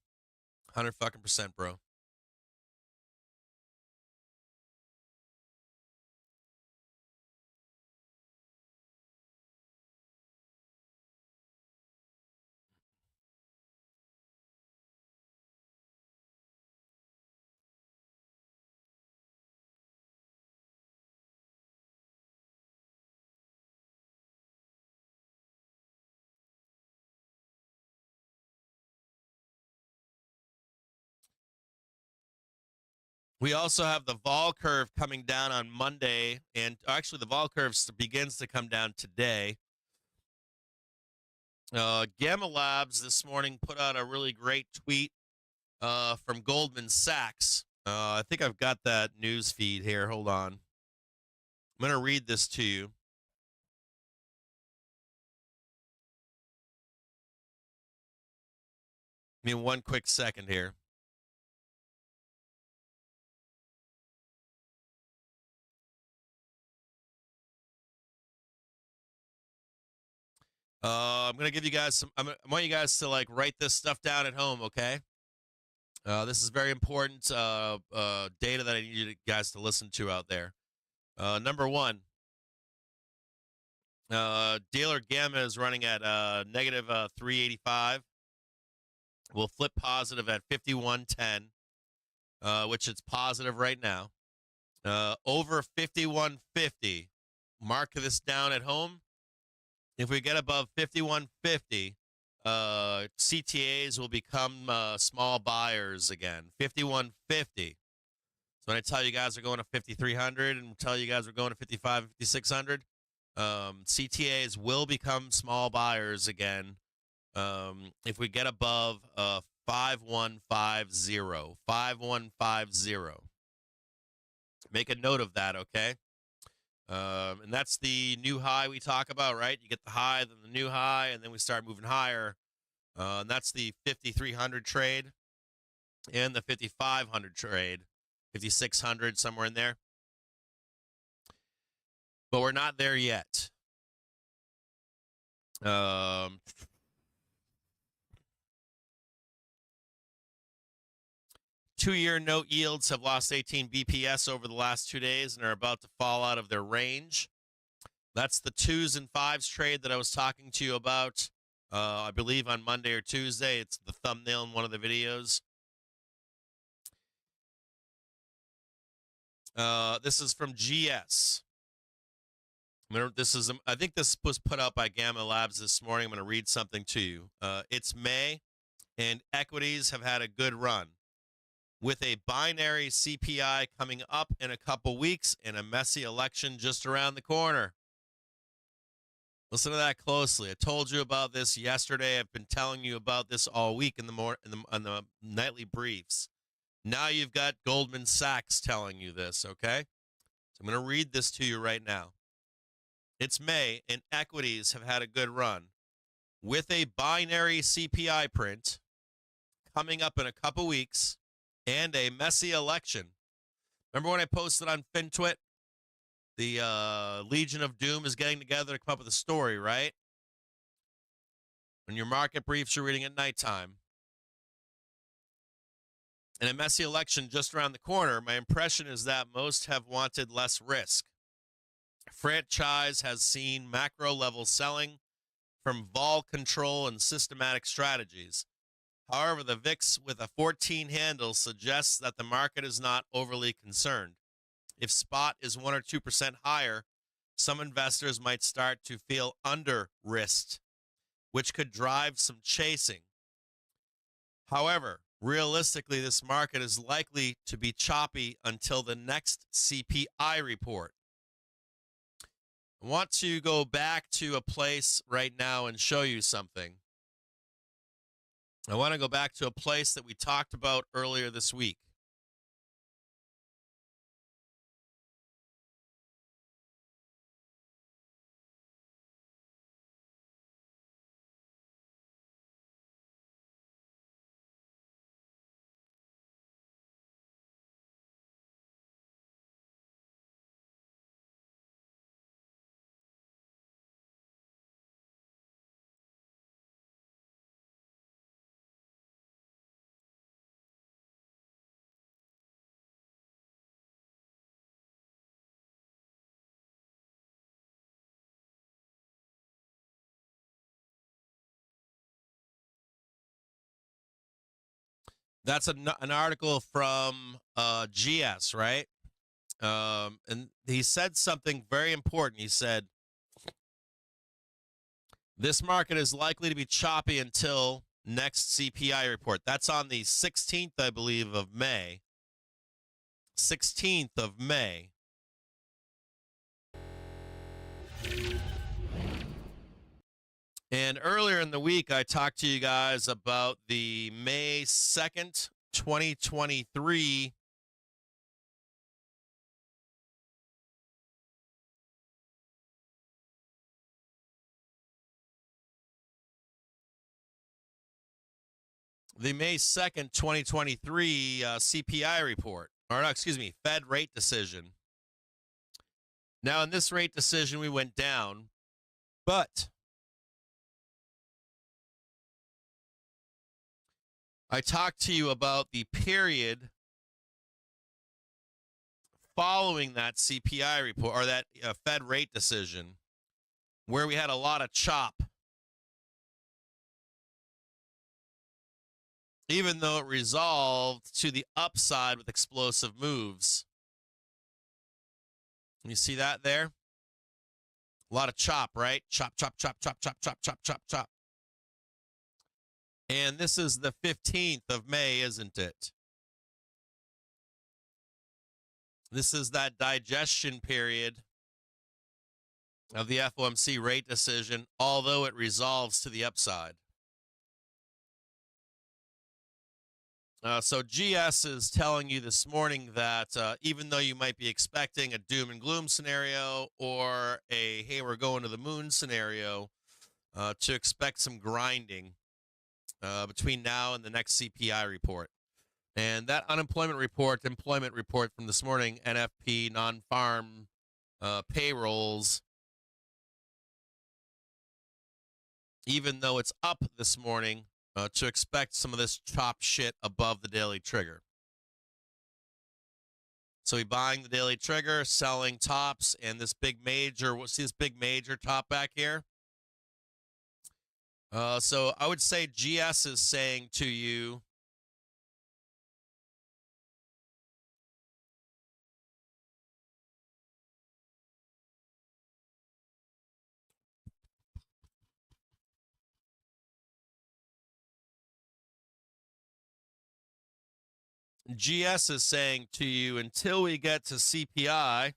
100 fucking percent, bro. We also have the vol curve coming down on Monday, and actually the vol curve begins to come down today. Gamma Labs this morning put out a really great tweet from Goldman Sachs. I think I've got that news feed here. Hold on. I'm going to read this to you. Give me one quick second here. I'm going to give you guys some, I want you guys to like write this stuff down at home, okay? This is very important data that I need you guys to listen to out there. Number one, dealer gamma is running at negative 385. We'll flip positive at 5110, which it's positive right now. Over 5150, mark this down at home. If we get above 5150, CTAs will become small buyers again. 5150. So when I tell you guys are going to 5300 and tell you guys are going to 55, 5600, CTAs will become small buyers again if we get above 5150. 5150. Make a note of that, okay? And that's the new high we talk about, right? You get the high, then the new high, and then we start moving higher. And that's the 5,300 trade and the 5,500 trade, 5,600, somewhere in there. But we're not there yet. 2-year note yields have lost 18 BPS over the last 2 days and are about to fall out of their range. That's the 2s and 5s trade that I was talking to you about, I believe on Monday or Tuesday. It's the thumbnail in one of the videos. This is from GS. I think this was put out by Gamma Labs this morning. I'm going to read something to you. It's May, and equities have had a good run, with a binary CPI coming up in a couple weeks and a messy election just around the corner. Listen to that closely. I told you about this yesterday. I've been telling you about this all week on the nightly briefs. Now you've got Goldman Sachs telling you this, okay? So I'm going to read this to you right now. It's May, and equities have had a good run, with a binary CPI print coming up in a couple weeks and a messy election. Remember when I posted on FinTwit? The Legion of Doom is getting together to come up with a story, right? When your market briefs you're reading at nighttime. And a messy election just around the corner, my impression is that most have wanted less risk. Franchise has seen macro-level selling from vol control and systematic strategies. However, the VIX with a 14 handle suggests that the market is not overly concerned. If spot is 1 or 2% higher, some investors might start to feel under-risked, which could drive some chasing. However, realistically, this market is likely to be choppy until the next CPI report. I want to go back to a place right now and show you something. I want to go back to a place that we talked about earlier this week. That's an article from GS, right? And he said something very important. He said, this market is likely to be choppy until next CPI report. That's on the 16th, I believe, of May. 16th of May. And earlier in the week, I talked to you guys about the May 2nd, 2023 CPI report, or no, excuse me, Fed rate decision. Now, in this rate decision, we went down, but I talked to you about the period following that CPI report, or that Fed rate decision, where we had a lot of chop, even though it resolved to the upside with explosive moves. You see that there? A lot of chop, right? Chop, chop, chop, chop, chop, chop, chop, chop, chop. And this is the 15th of May, isn't it? This is that digestion period of the FOMC rate decision, although it resolves to the upside. So GS is telling you this morning that even though you might be expecting a doom and gloom scenario or a, hey, we're going to the moon scenario, to expect some grinding between now and the next CPI report. And that employment report from this morning, NFP, non-farm payrolls, even though it's up this morning, to expect some of this chop shit above the daily trigger. So we buying the daily trigger, selling tops, and this big major, what's this big major top back here? So I would say GS is saying to you, GS is saying to you, until we get to CPI,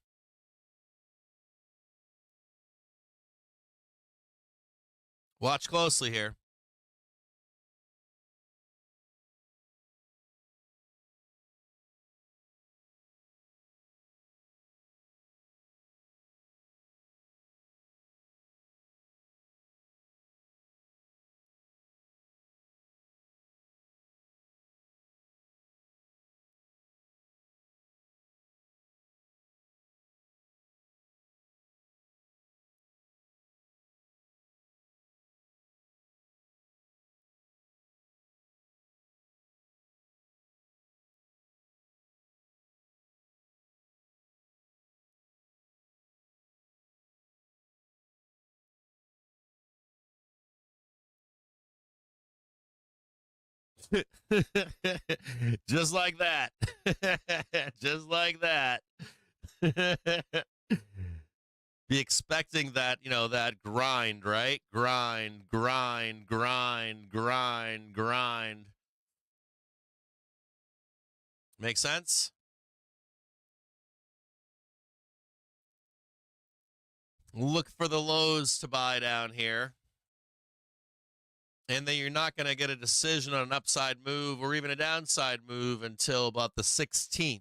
watch closely here. Just like that. Just like that. Be expecting that, that grind, right? Grind, grind, grind, grind, grind. Make sense? Look for the lows to buy down here. And then you're not going to get a decision on an upside move or even a downside move until about the 16th.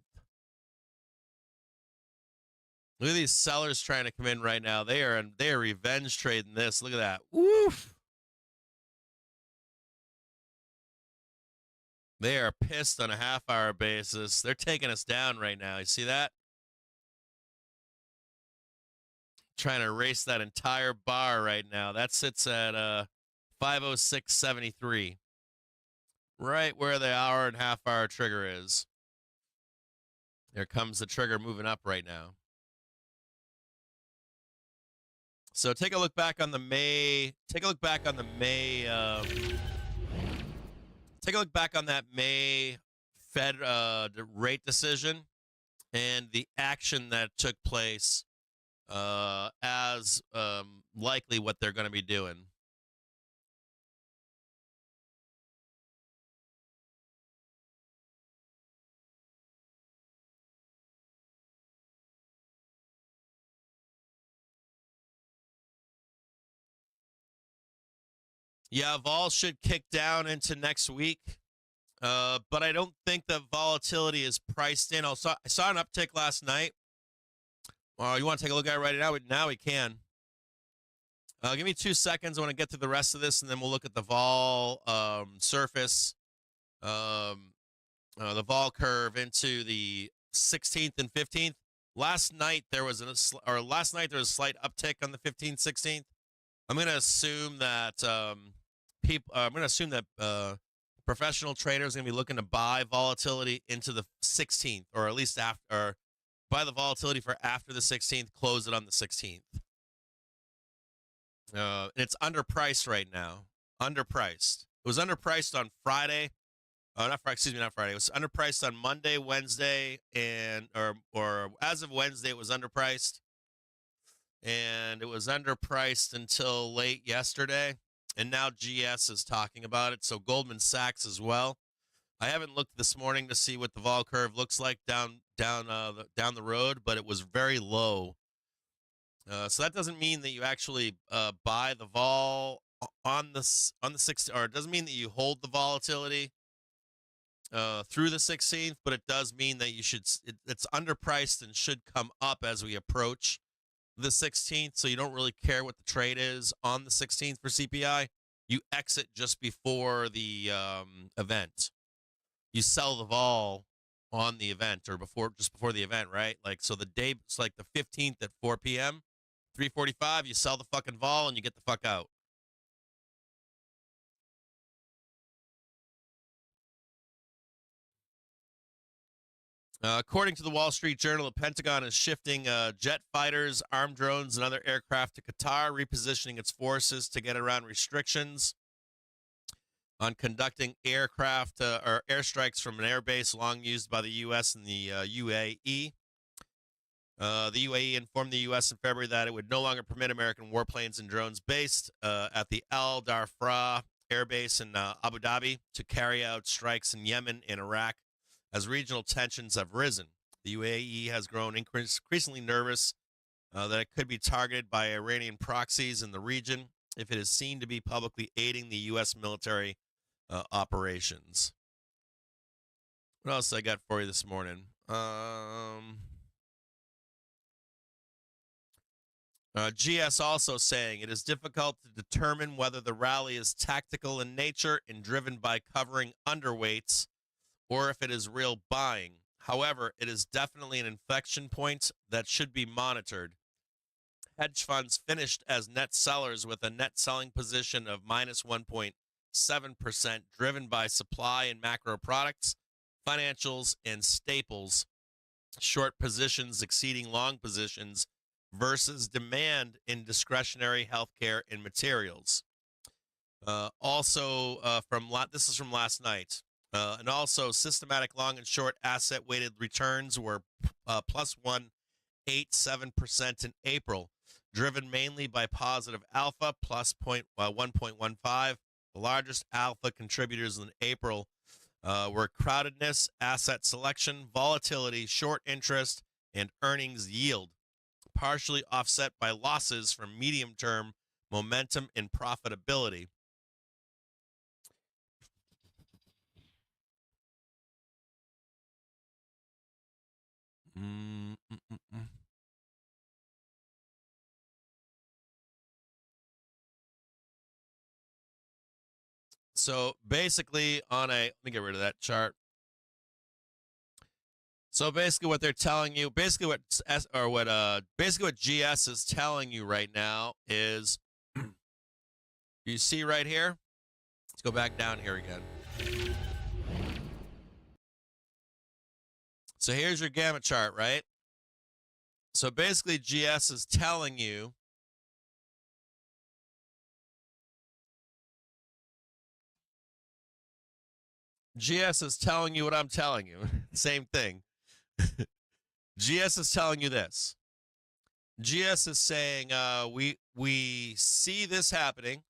Look at these sellers trying to come in right now. They are revenge trading this. Look at that. Woof. They are pissed on a half-hour basis. They're taking us down right now. You see that? Trying to erase that entire bar right now. That sits at 506.73. Right where the hour and half-hour trigger is. There comes the trigger moving up right now. So take a look back on the May. Take a look back on the May. Take a look back on that May Fed rate decision and the action that took place as likely what they're going to be doing. Yeah, vol should kick down into next week. But I don't think the volatility is priced in. I saw an uptick last night. You want to take a look at it right now? Now we can. Give me 2 seconds. I want to get through the rest of this, and then we'll look at the vol surface, the vol curve into the 16th and 15th. Last night there was a slight uptick on the 15th, 16th. I'm going to assume that professional traders are going to be looking to buy volatility into the 16th, or at least or buy the volatility for after the 16th, close it on the 16th. It's underpriced right now. Underpriced. It was underpriced on Friday. Not Friday. It was underpriced on Monday, Wednesday, or as of Wednesday, it was underpriced. And it was underpriced until late yesterday. And now GS is talking about it. So Goldman Sachs as well. I haven't looked this morning to see what the vol curve looks like down the road, but it was very low. So that doesn't mean that you actually buy the vol on the 16th, or it doesn't mean that you hold the volatility through the 16th, but it does mean that you should. It's underpriced and should come up as we approach the 16th. So you don't really care what the trade is on the 16th for CPI. You exit just before the event. You sell the vol on the event, or just before the event, right? Like, so the day, it's like the 15th at 4 p.m., 3:45, you sell the fucking vol and you get the fuck out. According to the Wall Street Journal, the Pentagon is shifting jet fighters, armed drones, and other aircraft to Qatar, repositioning its forces to get around restrictions on conducting aircraft or airstrikes from an airbase long used by the U.S. and the UAE. The UAE informed the U.S. in February that it would no longer permit American warplanes and drones based at the Al Darfra airbase in Abu Dhabi to carry out strikes in Yemen and Iraq as regional tensions have risen. The UAE has grown increasingly nervous that it could be targeted by Iranian proxies in the region if it is seen to be publicly aiding the U.S. military operations. What else I got for you this morning? GS also saying it is difficult to determine whether the rally is tactical in nature and driven by covering underweights, or if it is real buying. However, it is definitely an inflection point that should be monitored. Hedge funds finished as net sellers with a net selling position of minus 1.7%, driven by supply and macro products, financials, and staples. Short positions exceeding long positions versus demand in discretionary healthcare and materials. This is from last night. And also, systematic long and short asset-weighted returns were plus 1.87% in April, driven mainly by positive alpha, plus 1.15. The largest alpha contributors in April were crowdedness, asset selection, volatility, short interest, and earnings yield, partially offset by losses from medium-term momentum and profitability. So basically, let me get rid of that chart. So basically, what they're telling you, basically what GS is telling you right now is, you see right here. Let's go back down here again. So here's your gamma chart, right? So basically, GS is telling you what I'm telling you. Same thing. GS is telling you this. GS is saying we see this happening.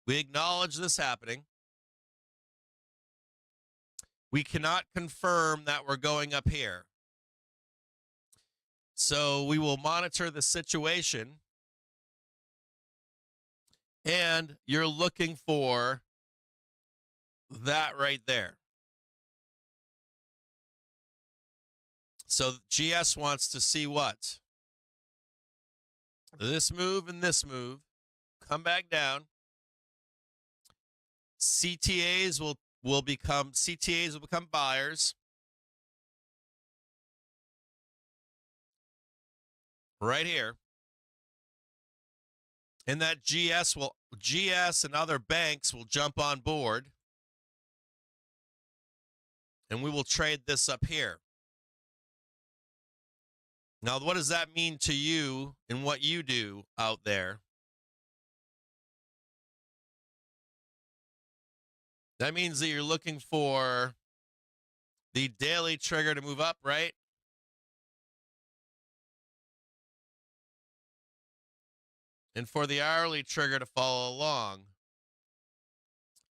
We acknowledge this happening. We cannot confirm that we're going up here. So we will monitor the situation And you're looking for that right there. So GS wants to see what? This move and this move. Come back down. CTAs will become buyers. Right here. And that GS and other banks will jump on board. And we will trade this up here. Now, what does that mean to you and what you do out there? That means that you're looking for the daily trigger to move up, right? And for the hourly trigger to follow along.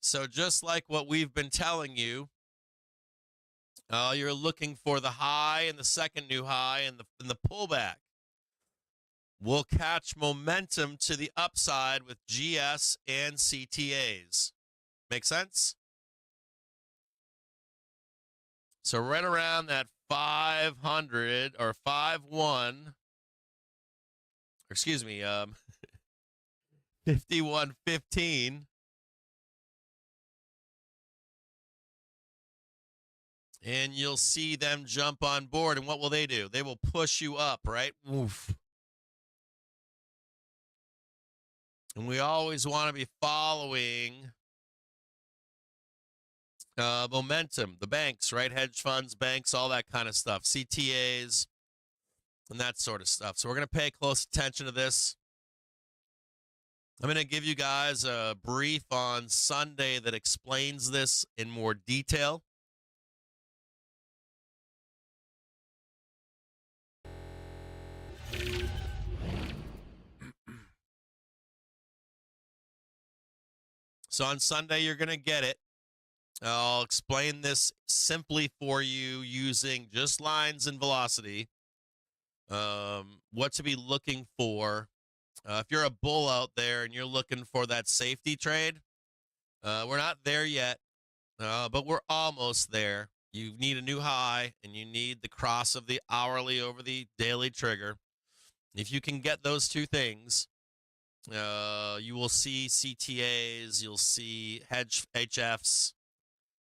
So just like what we've been telling you, you're looking for the high and the second new high and the pullback. We'll catch momentum to the upside with GS and CTAs. Make sense? So right around that 500 or 5-1, excuse me, 51.15. And you'll see them jump on board. And what will they do? They will push you up, right? Oof. And we always want to be following momentum. The banks, right? Hedge funds, banks, all that kind of stuff. CTAs and that sort of stuff. So we're going to pay close attention to this. I'm going to give you guys a brief on Sunday that explains this in more detail. So on Sunday, you're going to get it. I'll explain this simply for you using just lines and velocity. What to be looking for. If you're a bull out there and you're looking for that safety trade, we're not there yet, but we're almost there. You need a new high, and you need the cross of the hourly over the daily trigger. If you can get those two things, you will see CTAs, you'll see HFs,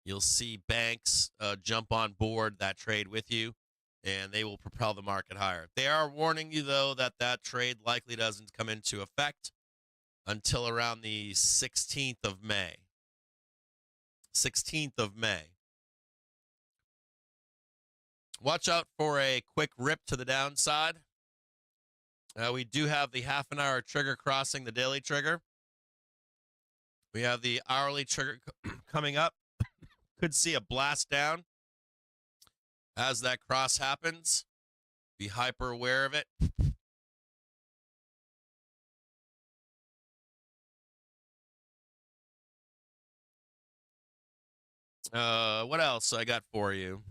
you'll see banks jump on board that trade with you, and they will propel the market higher. They are warning you, though, that that trade likely doesn't come into effect until around the 16th of May. 16th of May. Watch out for a quick rip to the downside. We do have the half-an-hour trigger crossing the daily trigger. We have the hourly trigger coming up. Could see a blast down as that cross happens. Be hyper aware of it. What else I got for you?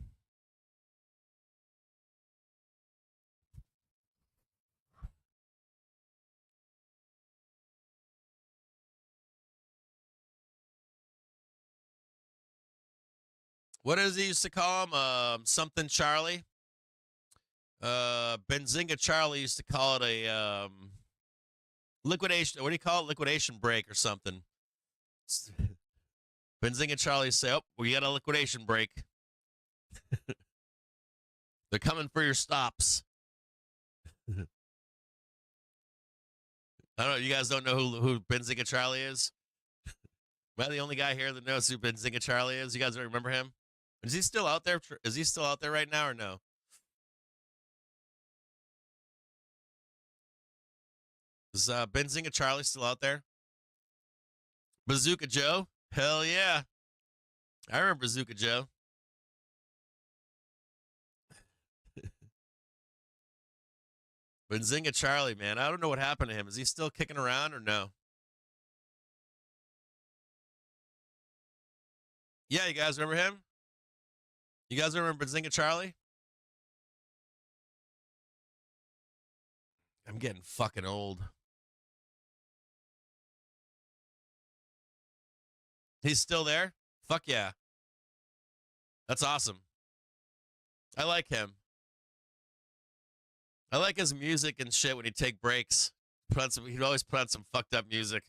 What does he used to call him? Something Charlie. Benzinga Charlie used to call it a liquidation. What do you call it? Liquidation break or something. Benzinga Charlie say, "Oh, we got a liquidation break. They're coming for your stops." I don't know. You guys don't know who Benzinga Charlie is? Am I the only guy here that knows who Benzinga Charlie is? You guys don't remember him? Is he still out there? Is he still out there right now or no? Is Benzinga Charlie still out there? Bazooka Joe? Hell yeah. I remember Bazooka Joe. Benzinga Charlie, man. I don't know what happened to him. Is he still kicking around or no? Yeah, you guys remember him? You guys remember Benzinga Charlie? I'm getting fucking old. He's still there? Fuck yeah. That's awesome. I like him. I like his music and shit when he'd take breaks. He'd always put on some fucked up music.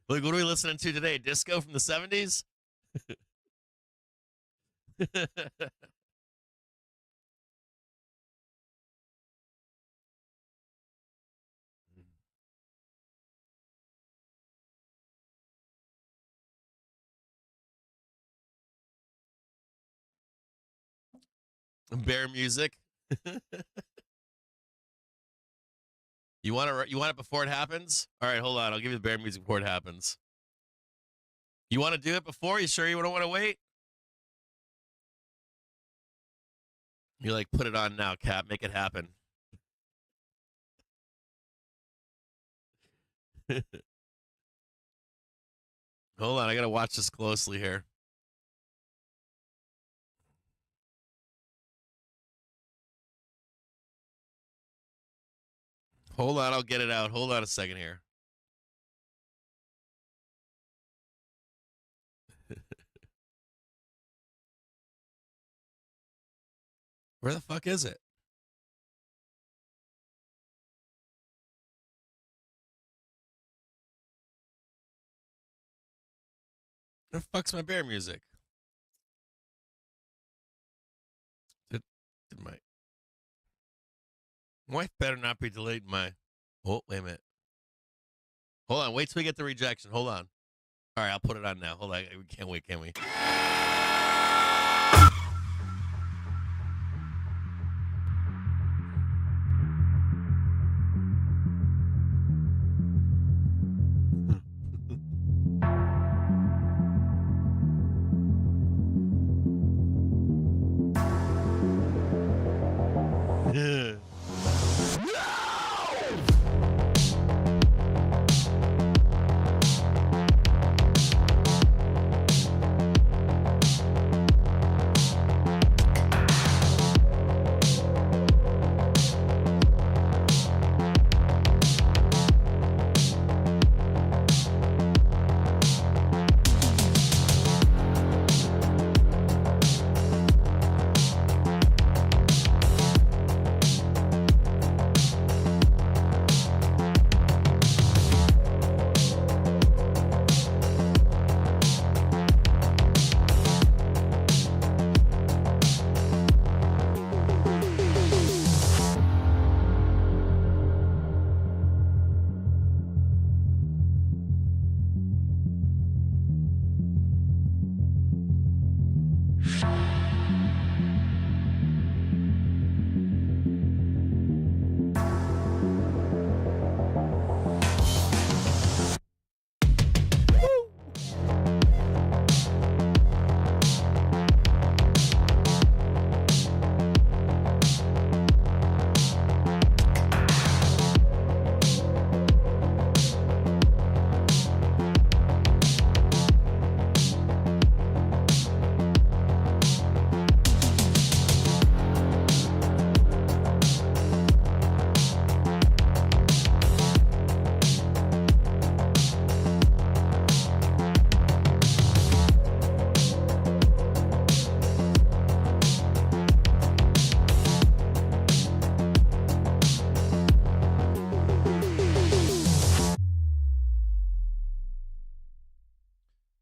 Like, what are we listening to today? Disco from the 70s? Bear music. You want it before it happens? All right, hold on. I'll give you the bear music before it happens. You want to do it before? You sure you don't want to wait? You like put it on now, Cap. Make it happen. Hold on, I gotta watch this closely here. Hold on, I'll get it out. Hold on a second here. Where the fuck is it? Where the fuck's my bear music? Did my wife better not be deleting my... Oh, wait a minute. Hold on, wait till we get the rejection. Hold on. All right, I'll put it on now. Hold on, we can't wait, can we?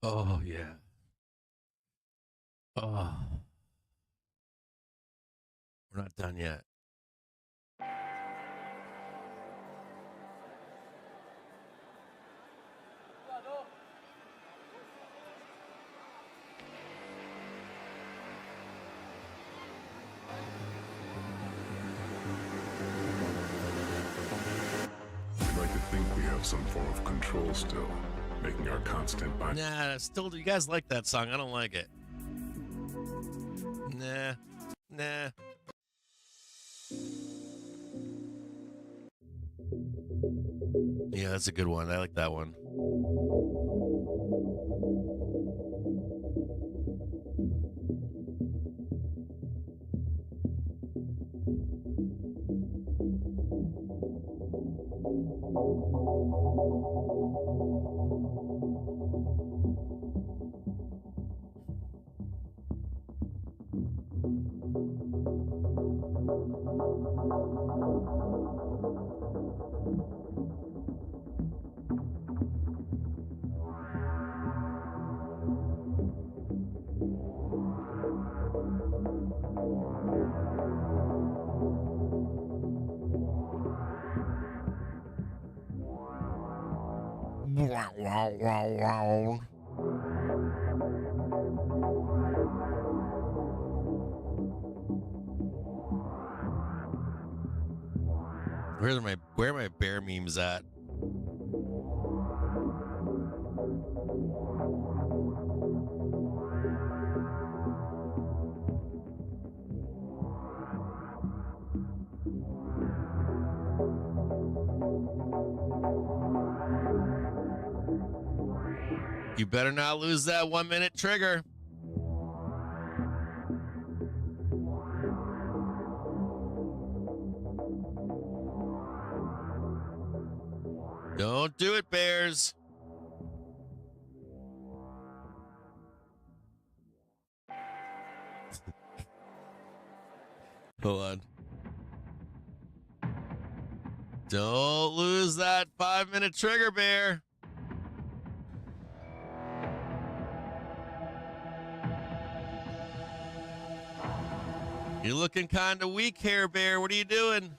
Oh, yeah. Oh. We're not done yet. We'd like to think we have some form of control still, making our constant bind. Nah, still, you guys like that song. I don't like it. Nah. Yeah, that's a good one. I like that one. Where are my bear memes at? You better not lose that 1 minute trigger. Don't do it, bears. Hold on. Don't lose that 5 minute trigger, bear. You're looking kind of weak here, bear. What are you doing?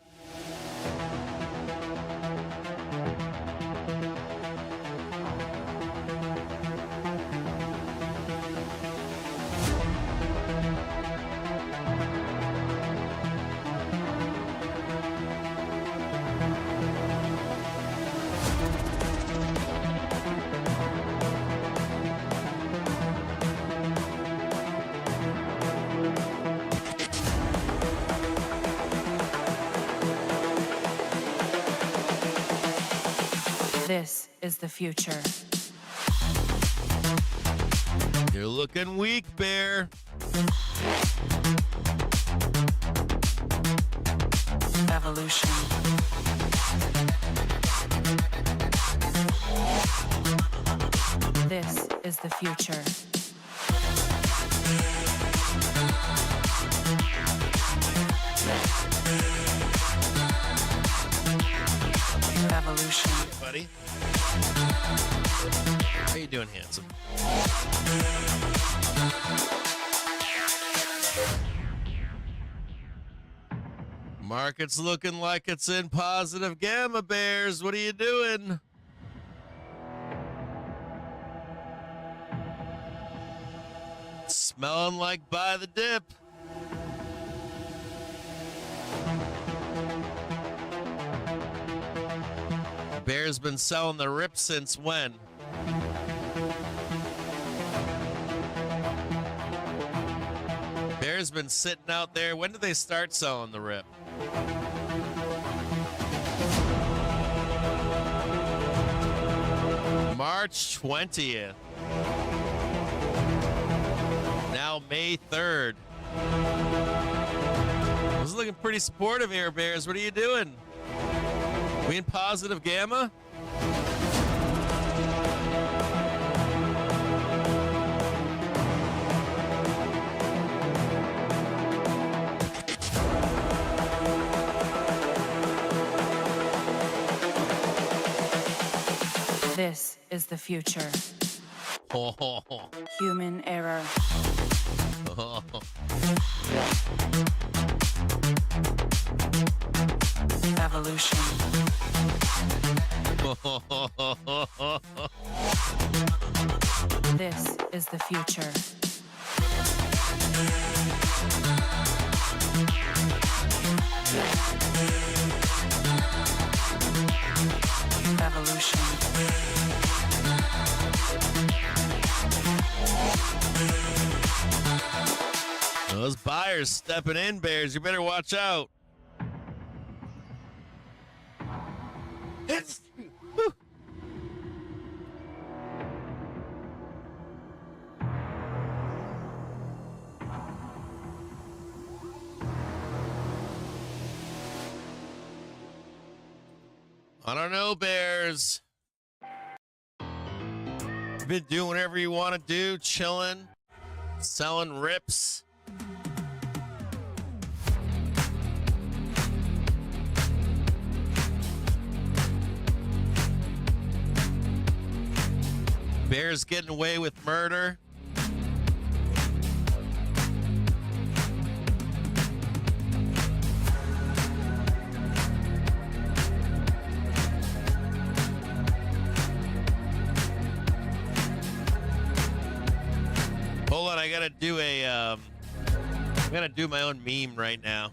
This is the future. You're looking weak, bear. Evolution. This is the future. Evolution. Hey, buddy. How you doing, handsome? Market's looking like it's in positive gamma, bears. What are you doing? Smelling like buy the dip. Bear's been selling the rip since when? Bear's been sitting out there. When did they start selling the rip? March 20th. Now May 3rd. I was looking pretty supportive here, bears. What are you doing? We in positive gamma? This is the future. Oh. Human error. Evolution. This is the future. Evolution. Those buyers stepping in, bears. You better watch out. It's I don't know, bears. You've been doing whatever you want to do, chilling, selling rips. Bears getting away with murder. I gotta do a. I'm gonna do my own meme right now.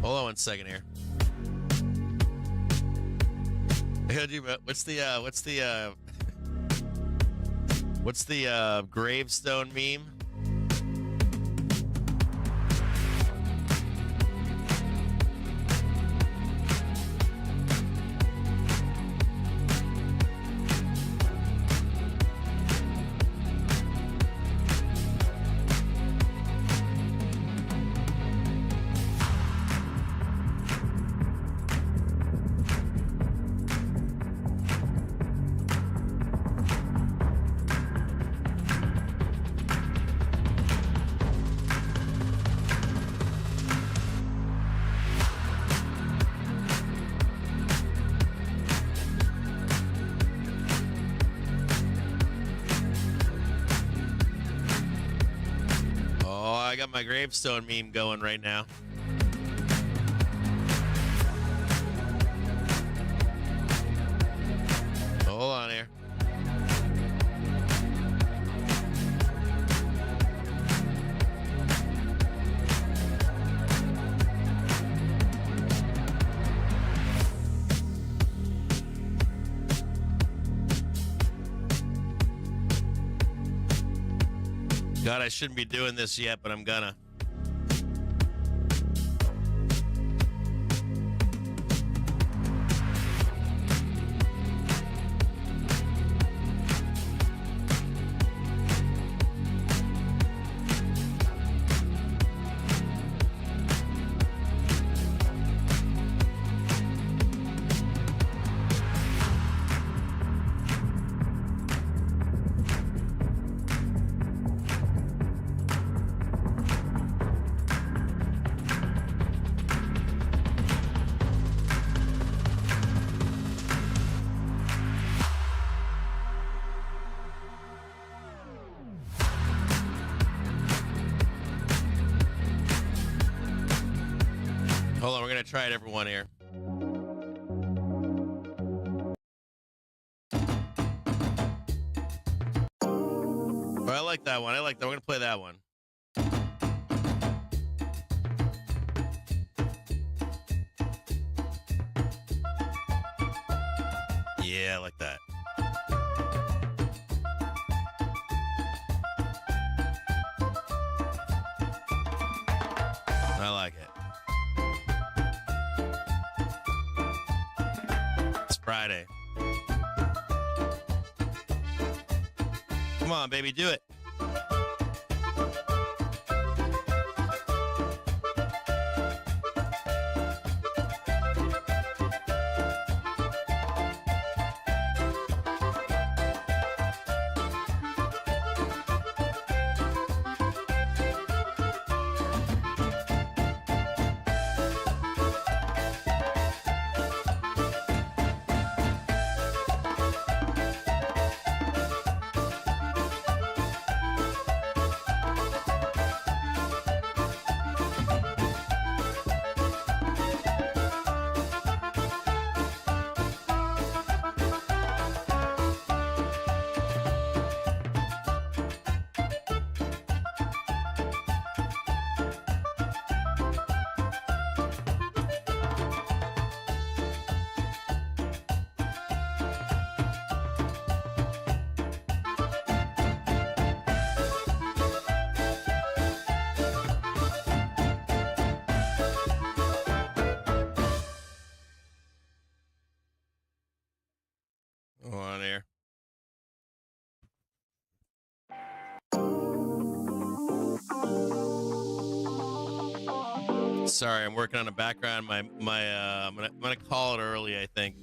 Hold on 1 second here. I gotta do. What's the gravestone meme? I got my gravestone meme going right now. Hold on here. God, I shouldn't be doing this yet, but I'm gonna. Hold on, we're gonna try it, everyone here. Oh, I like that one. I like that. We're gonna play that one. Yeah, I like that. I like it. It's Friday. Come on, baby, do it. On air. Sorry, I'm working on the background. I'm gonna call it early, I think.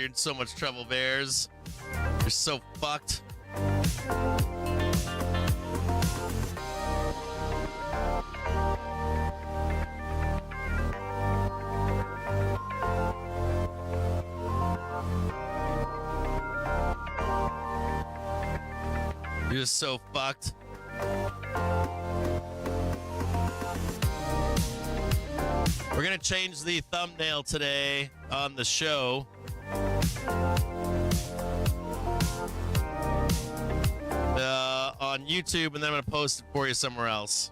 in so much trouble, Bears. You're so fucked. You're just so fucked. We're gonna change the thumbnail today on the show. On YouTube, and then I'm gonna post it for you somewhere else.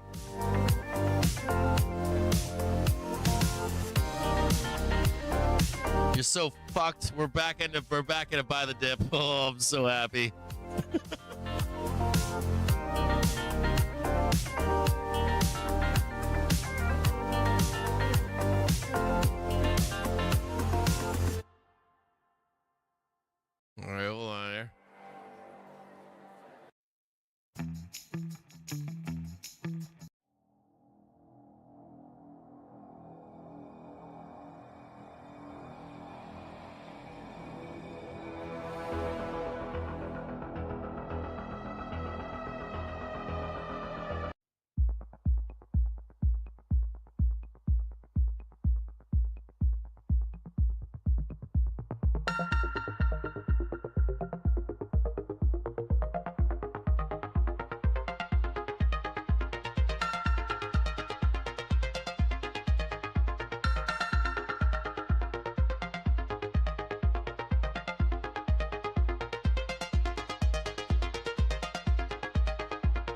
You're so fucked. We're back into buy the dip. Oh, I'm so happy. All right, hold on here.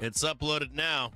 It's uploaded now.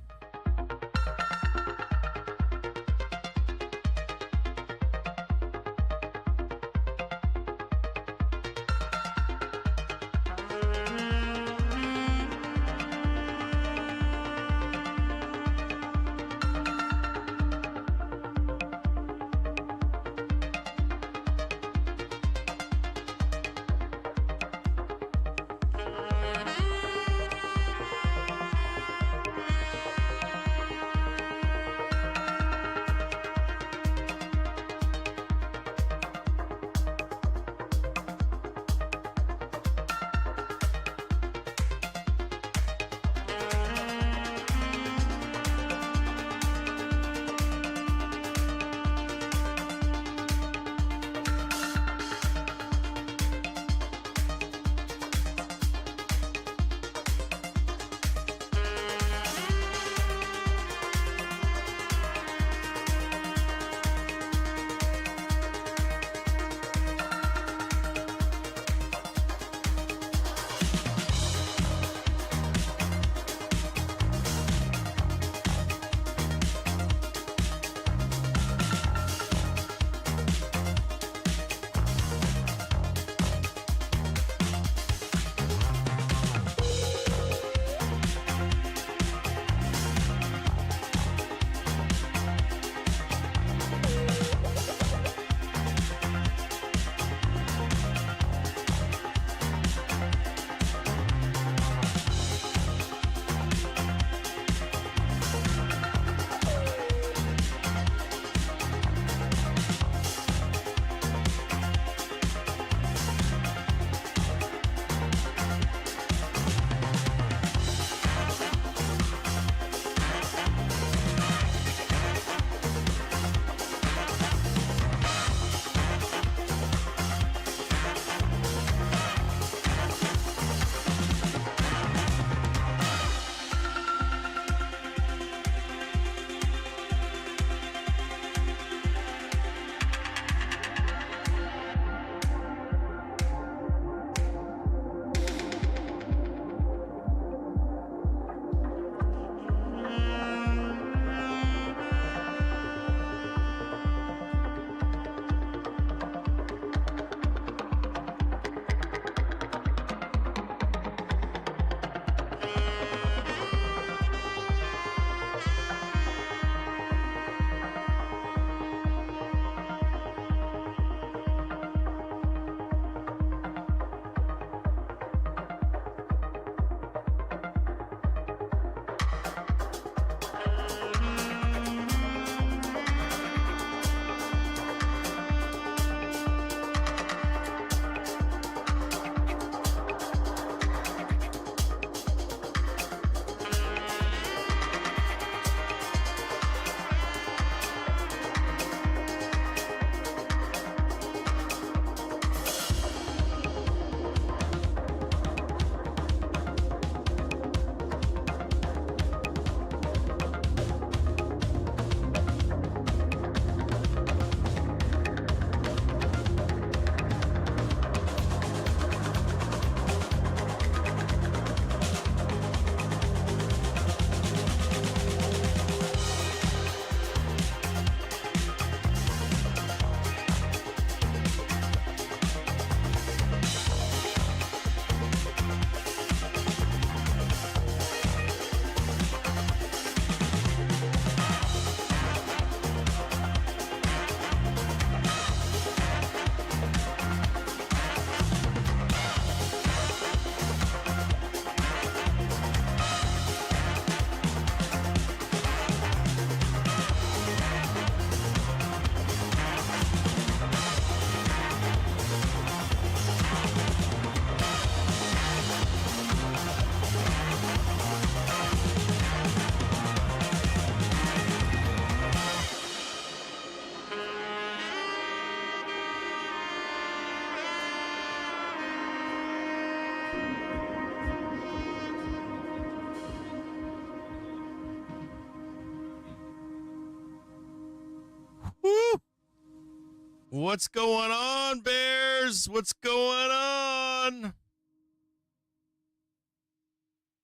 What's going on, Bears? What's going on?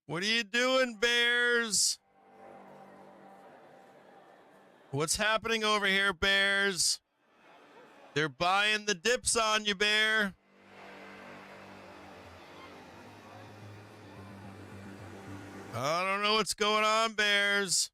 What are you doing, Bears? What's happening over here, Bears? They're buying the dips on you, Bear. I don't know what's going on, Bears.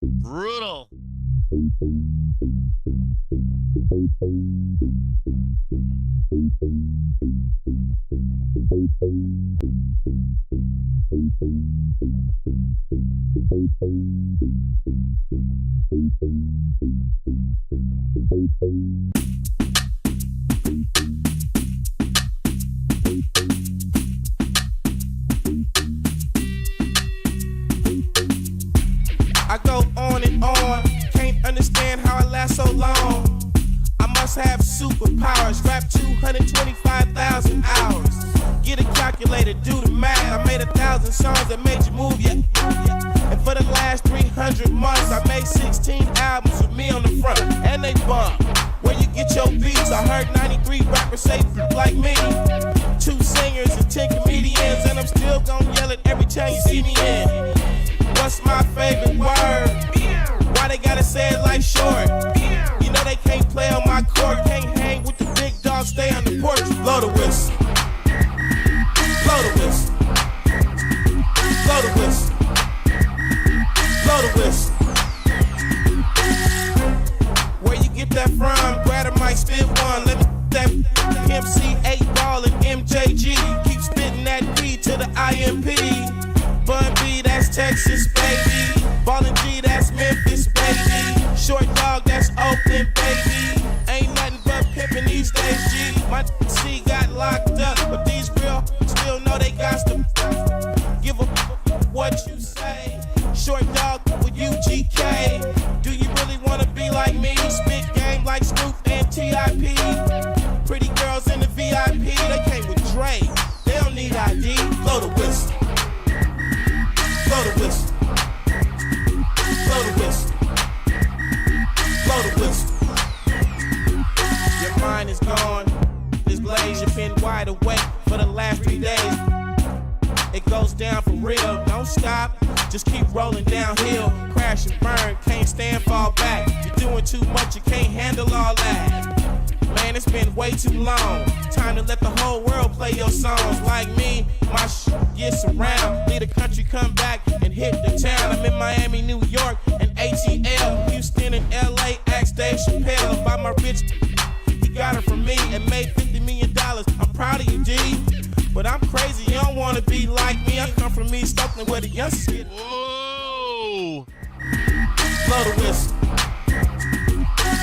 Brutal. I go on and on, can't understand how I last so long. I'm must have superpowers. Rap 225,000 hours. Get a calculator, do the math. I made 1,000 songs that made you move, yeah. And for the last 300 months, I made 16 albums with me on the front, and they bump. Where you get your beats? I heard 93 rappers say like me. 2 singers and 10 comedians, and I'm still gon' yell it every time you see me in. What's my favorite word? Why they gotta say it like short? You know they can't play on my court, can't hang with the big dogs, stay on the porch. Blow the whistle. Blow the whistle. Blow the whistle. Blow the whistle. Where you get that from? Grab a mic, spit one. Let me that MC 8-ball and MJG. Keep spitting that B to the IMP. Bun B, that's Texas, baby. Ballin' G, that's Memphis, baby. Short dog, that's Oakland, baby. Ain't nothing but pimpin' these days, G. My C got locked up, but these real still know they got to give a what you say. Short dog with UGK. Do you really wanna be like me? Spit game like Snoop and TIP. Pretty girls in the VIP, they came with Dre. They don't need ID. Blow the whistle. Blow the whistle. Blow the whistle. Blow the whistle. Your mind is gone. This blaze, you've been wide awake for the last 3 days. It goes down for real. Don't stop. Just keep rolling downhill. Crash and burn. Can't stand, fall back. You're doing too much. You can't handle all that. Man, it's been way too long. Time to let the whole world play your songs. Like me, my gets around. Leave the country, come back and hit the town. I'm in Miami, New York, and ATL. Houston and LA, ask Dave Chappelle about my rich. He got it from me and made $50 million. I'm proud of you, D. But I'm crazy, you don't wanna be like me. I come from East Oakland where the youngsters get. Whoa! Blow the whistle.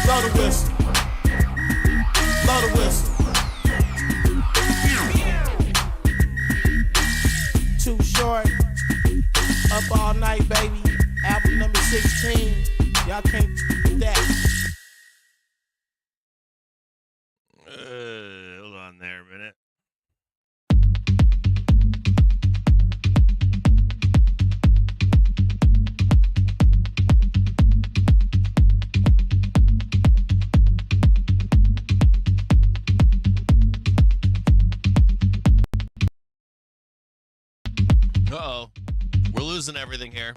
Blow the whistle. Blow the whistle. Too short. Up all night, baby. Album number 16. Y'all can't do that. Hold on there a minute. Uh-oh. We're losing everything here.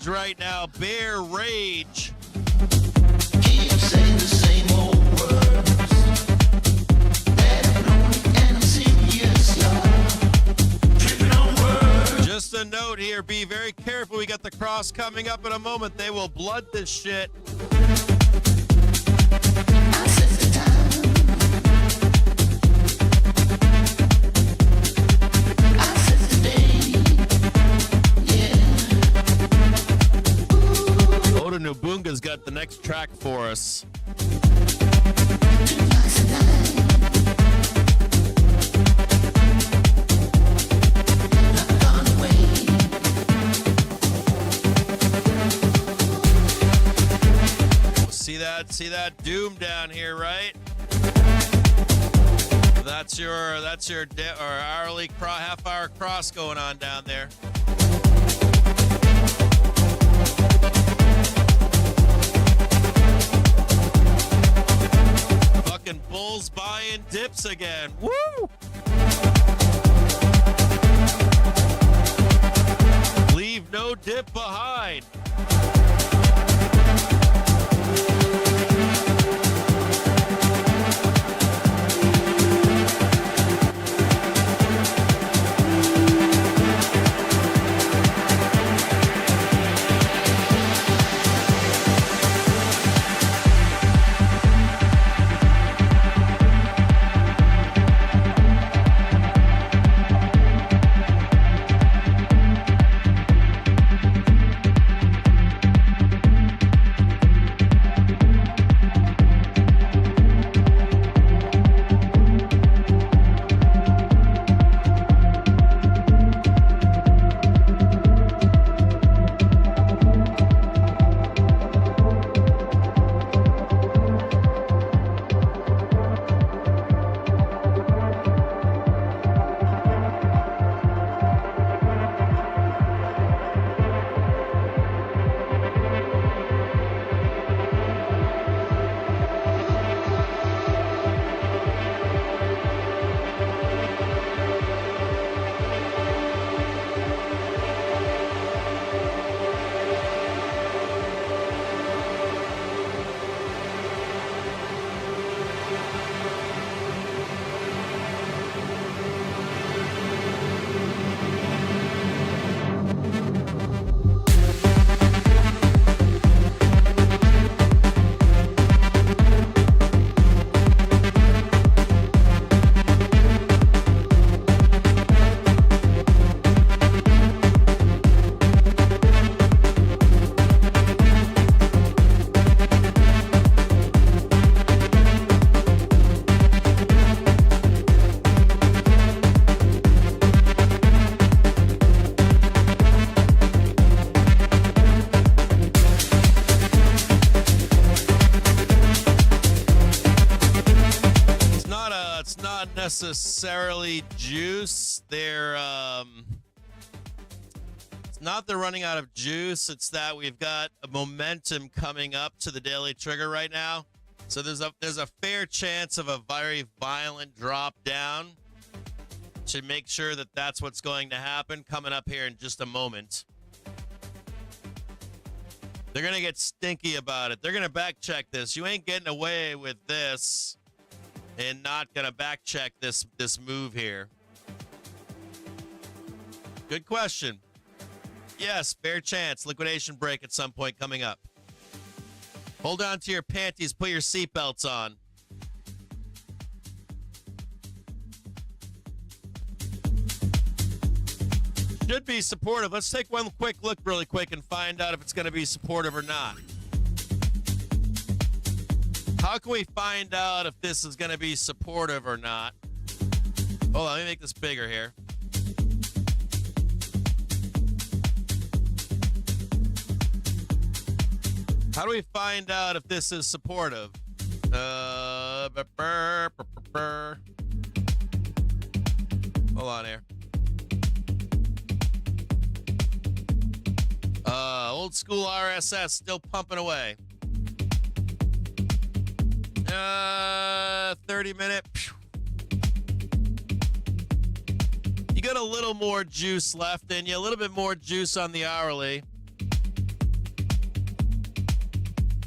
Right now, bear rage. Keep saying the same old words that I've known and I've seen years, tripping on words. Just a note here, be very careful. We got the cross coming up in a moment. They will blood this shit. got the next track for us? See that doom down here, right? That's your hourly half hour cross going on down there. Fucking bulls buying dips again. Woo! Leave no dip behind. Necessarily juice. It's not they're running out of juice. It's that we've got a momentum coming up to the daily trigger right now. So there's a fair chance of a very violent drop down. To make sure that that's what's going to happen coming up here in just a moment. They're gonna get stinky about it. They're gonna back check this. You ain't getting away with this. And not going to back check this move here. Good question. Yes, fair chance. Liquidation break at some point coming up. Hold on to your panties. Put your seatbelts on. Should be supportive. Let's take one quick look really quick and find out if it's going to be supportive or not. How can we find out if this is going to be supportive or not? Hold on, let me make this bigger here. How do we find out if this is supportive? Hold on here. Old school RSS still pumping away. 30-minute. You got a little more juice left in you, a little bit more juice on the hourly.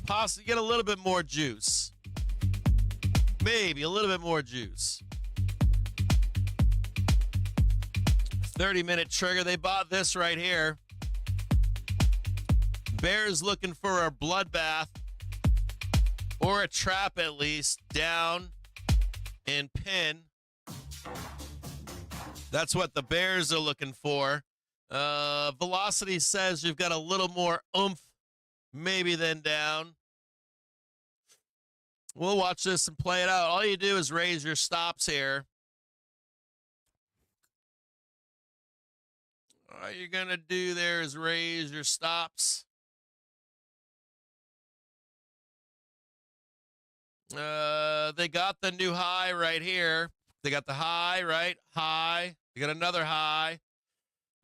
Possibly get a little bit more juice. Maybe a little bit more juice. 30-minute trigger. They bought this right here. Bears looking for a bloodbath. Or a trap at least, down and pin. That's what the Bears are looking for. Velocity says you've got a little more oomph maybe then down. We'll watch this and play it out. All you do is raise your stops here. All you're going to do there is raise your stops. They got the new high right here. They got the high, right? High. They got another high.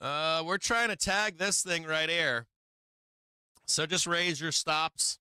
We're trying to tag this thing right here. So just raise your stops.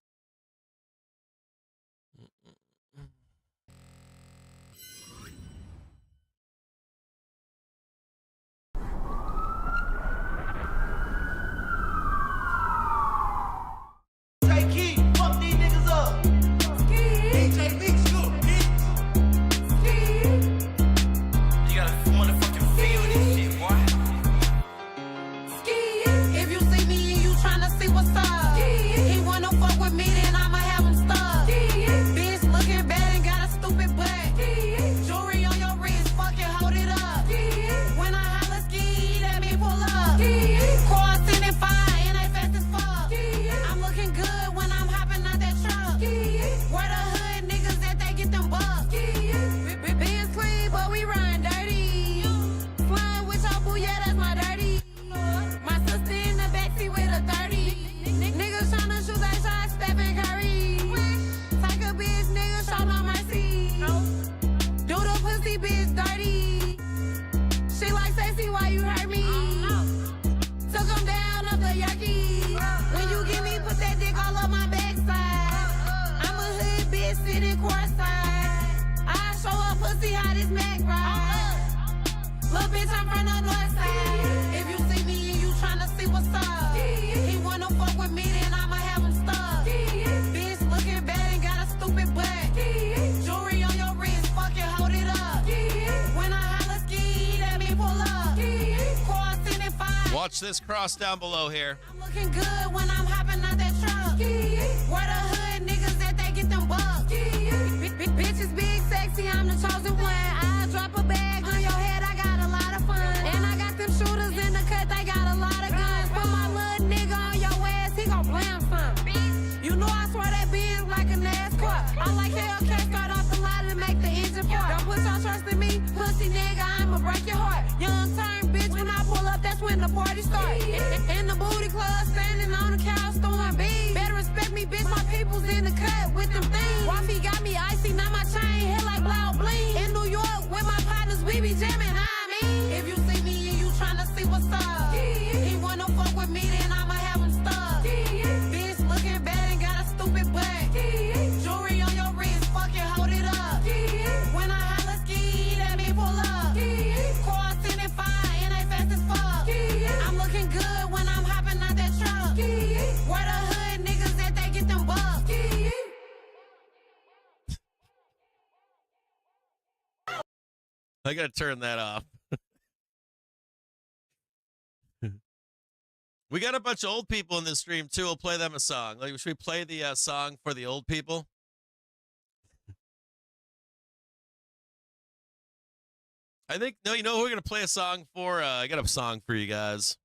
Watch this cross down below here. I'm looking good when I'm hopping out that truck. Where the hood niggas that they get them bucks. Bitches big, sexy, I'm the chosen one. I drop a bag on your head, I got a lot of fun. And I got them shooters in the cut, they got a lot of guns. Put my little nigga on your ass, he gon' blam some. You know I swear that bitch like a NASCAR. I like Hellcat, start off the line to make the engine part. Don't put your trust in me, pussy nigga, I'ma break your heart. Young turn bitch, when I pull up, that's when the party start. In the booty club, standing on the couch, throwing beats. Better respect me, bitch, my people's in the cut with them things. Wifey got me icy, now my chain hit like blau bling. In New York, with my partners, we be jamming, I mean. If you see me and you tryna see what's up, he wanna fuck with me, then I'ma have him stuck. Bitch looking bad and got a stupid butt. Jewelry on your wrist, fucking hold it up. When I holla ski, that mean pull up. Car sitting fire and they fast as fuck. I'm looking good when I'm hopping out that truck. Where the hood niggas that they get them bucks. I gotta turn that off. We got a bunch of old people in this stream too. We'll play them a song. Like, should we play the song for the old people? I think, no, you know who we're gonna play a song for? I got a song for you guys.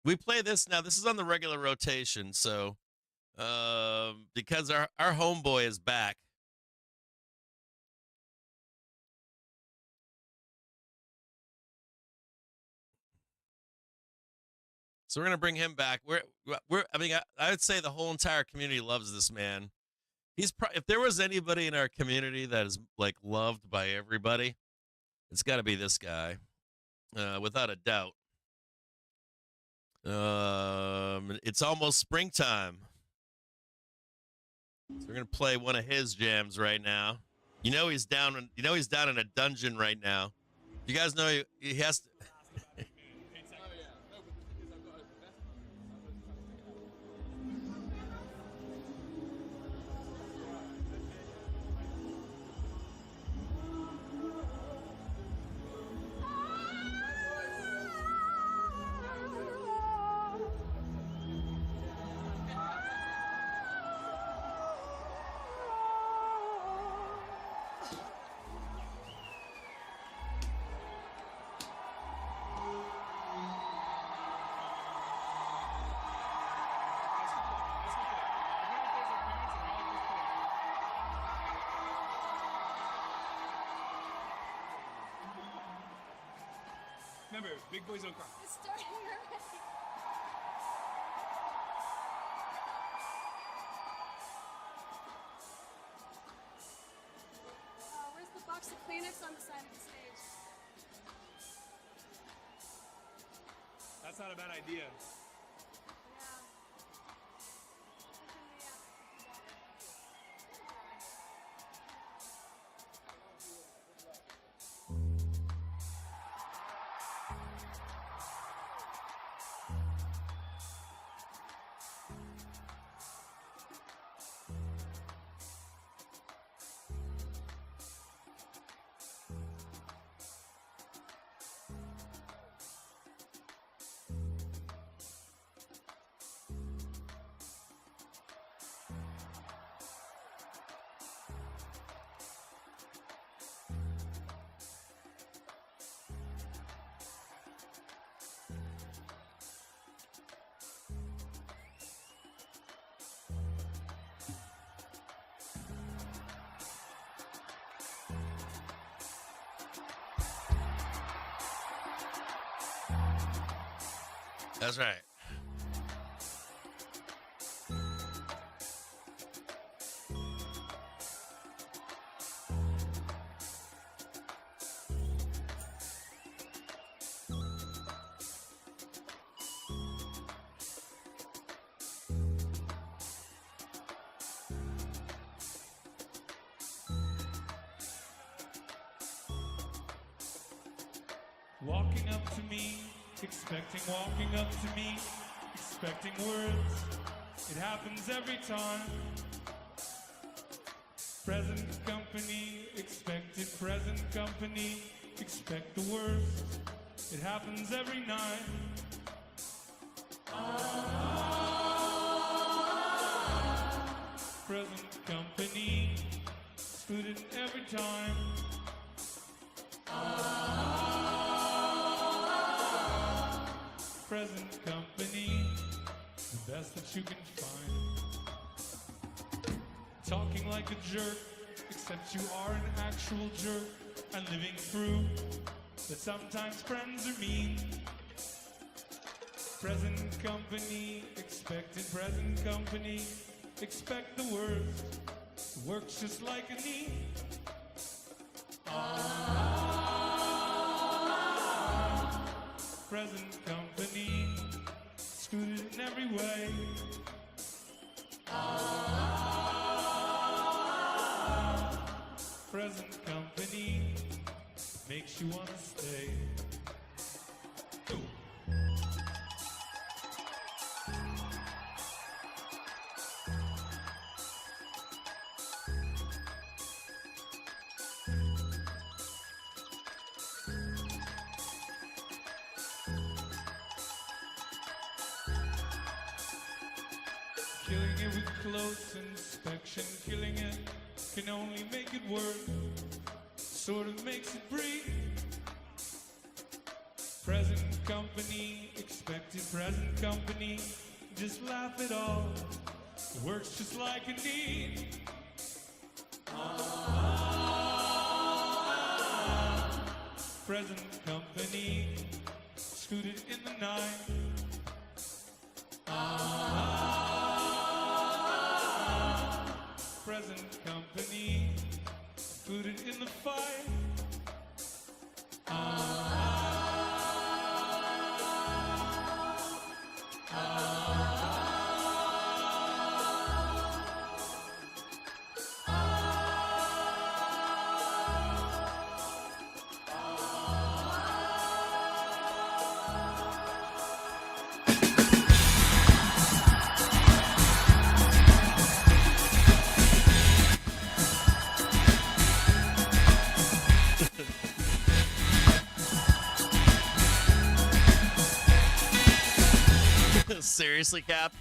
We play this now. This is on the regular rotation, so because our homeboy is back. So we're gonna bring him back. I mean, I would say the whole entire community loves this man. He's if there was anybody in our community that is like loved by everybody, it's got to be this guy, without a doubt. It's almost springtime, so we're gonna play one of his jams right now. You know he's down. You know he's down in a dungeon right now. You guys know he has to. Remember, big boys don't cry. It's starting already. Where's the box of Kleenex on the side of the stage? That's not a bad idea. Yeah. That's right. Walking up to me, expecting walking up to me, expecting words. It happens every time. Present company, expected present company, expect the worst. It happens every night. Present company, student every time. Present company, the best that you can find. Talking like a jerk, except you are an actual jerk. And living through that sometimes friends are mean. Present company, expected present company, expect the worst. Works just like a knee. Present company, screwed in every way. Present company makes you want to stay. Ooh. Killing it with close inspection, killing it can only make it work, sort of makes it breathe. Present company, expected present company, just laugh it off, it works just like a need. Present company, scooted in the night. Present company, put it in the fight. Seriously, Cap?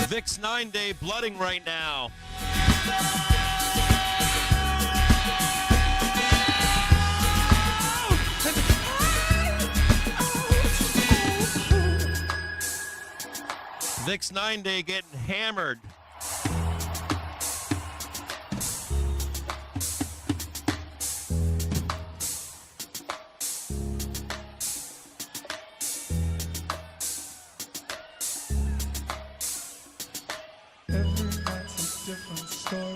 VIX 9-day blooding right now. VIX 9-day getting hammered. Every night's a different story.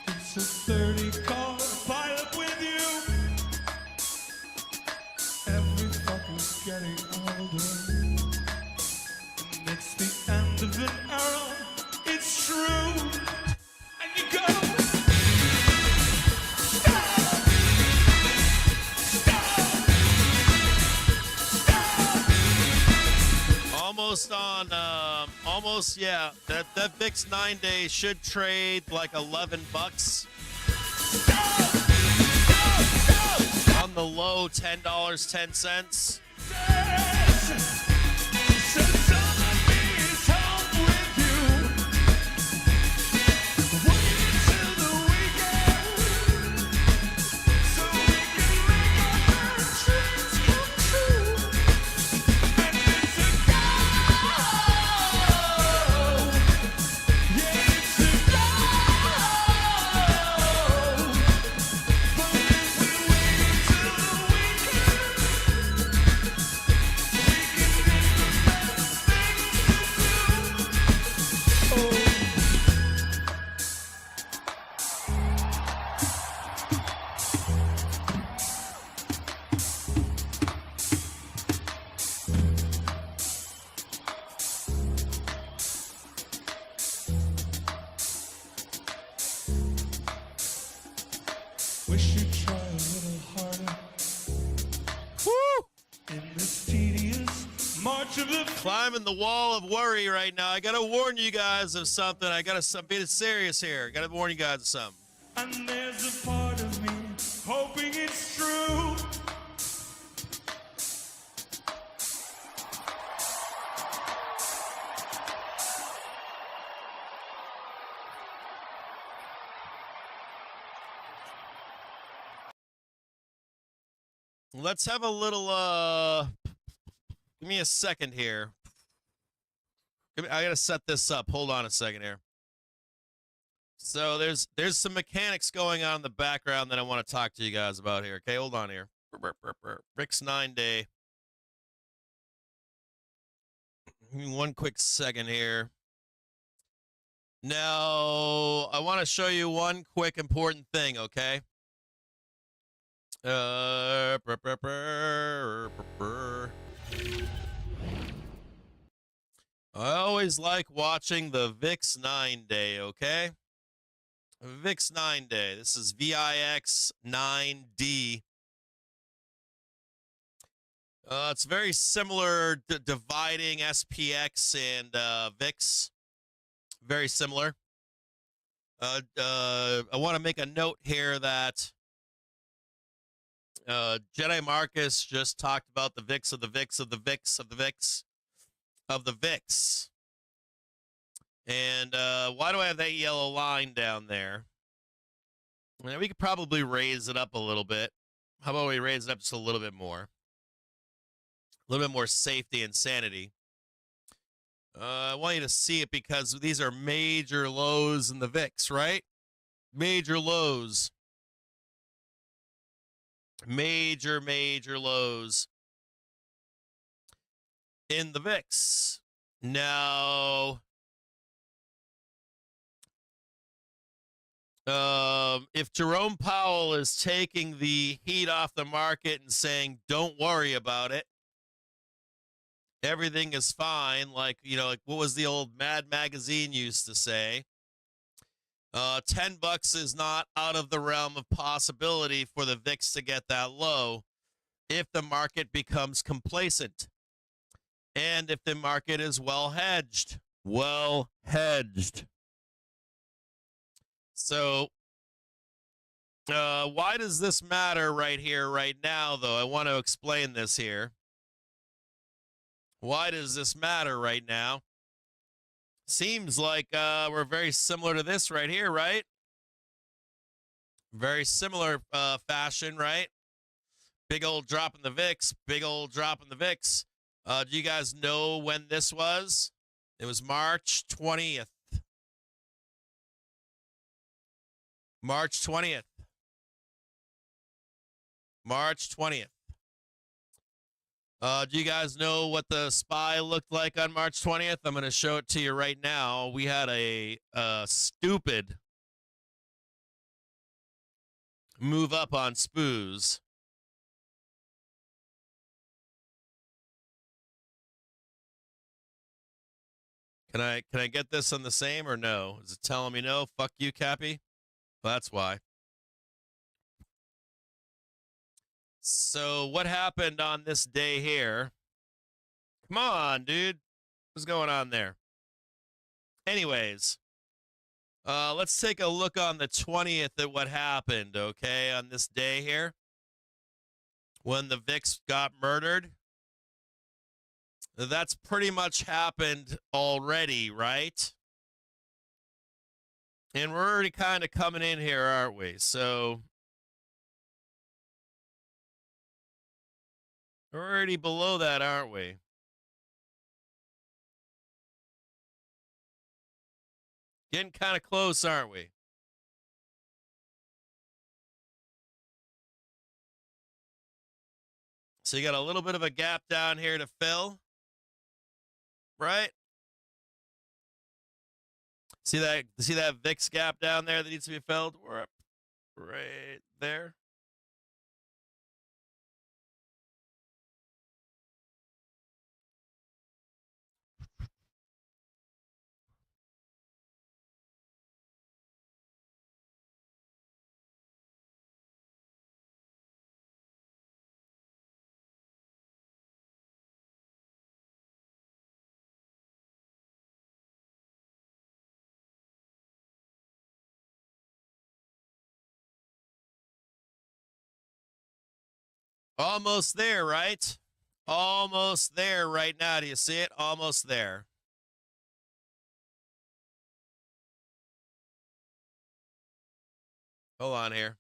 It's a 30-car pilot with you. Every fucker's getting older. And it's the end of an era. It's true. And you go. Almost, yeah. That VIX 9-day should trade like $11. On the low, $10.10. Wish you'd try a little harder. Woo! In this tedious march of the Climbing the wall of worry right now. I gotta warn you guys of something. I gotta be serious here. Gotta warn you guys of something. and there's a part of me hoping it's true. Let's have a little, give me a second here. I gotta set this up. Hold on a second here. So there's some mechanics going on in the background that I want to talk to you guys about here. Okay, hold on here. VIX 9-day. Give me one quick second here. Now, I want to show you one quick important thing, okay? I always like watching the VIX 9-day, okay? VIX 9-day. This is VIX 9D. It's very similar, dividing SPX and VIX. Very similar. I want to make a note here that Jedi Marcus just talked about the VIX of the VIX of the VIX of the VIX of the VIX. And why do I have that yellow line down there? Well, we could probably raise it up a little bit. How about we raise it up just a little bit more? A little bit more safety and sanity. I want you to see it because these are major lows in the VIX, right? Major lows. Major lows in the VIX. Now, if Jerome Powell is taking the heat off the market and saying, don't worry about it, everything is fine, like what was the old Mad Magazine used to say, $10 is not out of the realm of possibility for the VIX to get that low if the market becomes complacent and if the market is well hedged. Well hedged. So why does this matter right here, right now, though? I want to explain this here. Why does this matter right now? Seems like we're very similar to this right here, right? Very similar fashion, right? Big old drop in the VIX, big old drop in the VIX. Do you guys know when this was? It was March 20th. March 20th. March 20th. Do you guys know what the SPY looked like on March 20th? I'm going to show it to you right now. We had a stupid move up on SPOOs. Can I get this on the same or no? Is it telling me no? Fuck you, Cappy. Well, that's why. So what happened on this day here? Come on, dude. What's going on there? Anyways, let's take a look on the 20th at what happened, okay, on this day here when the VIX got murdered. That's pretty much happened already, right? And we're already kind of coming in here, aren't we? So we're already below that, aren't we? Getting kind of close, aren't we? So you got a little bit of a gap down here to fill, right? See that VIX gap down there that needs to be filled? We're up right there. Almost there, right? Almost there right now. Do you see it? Almost there. Hold on here.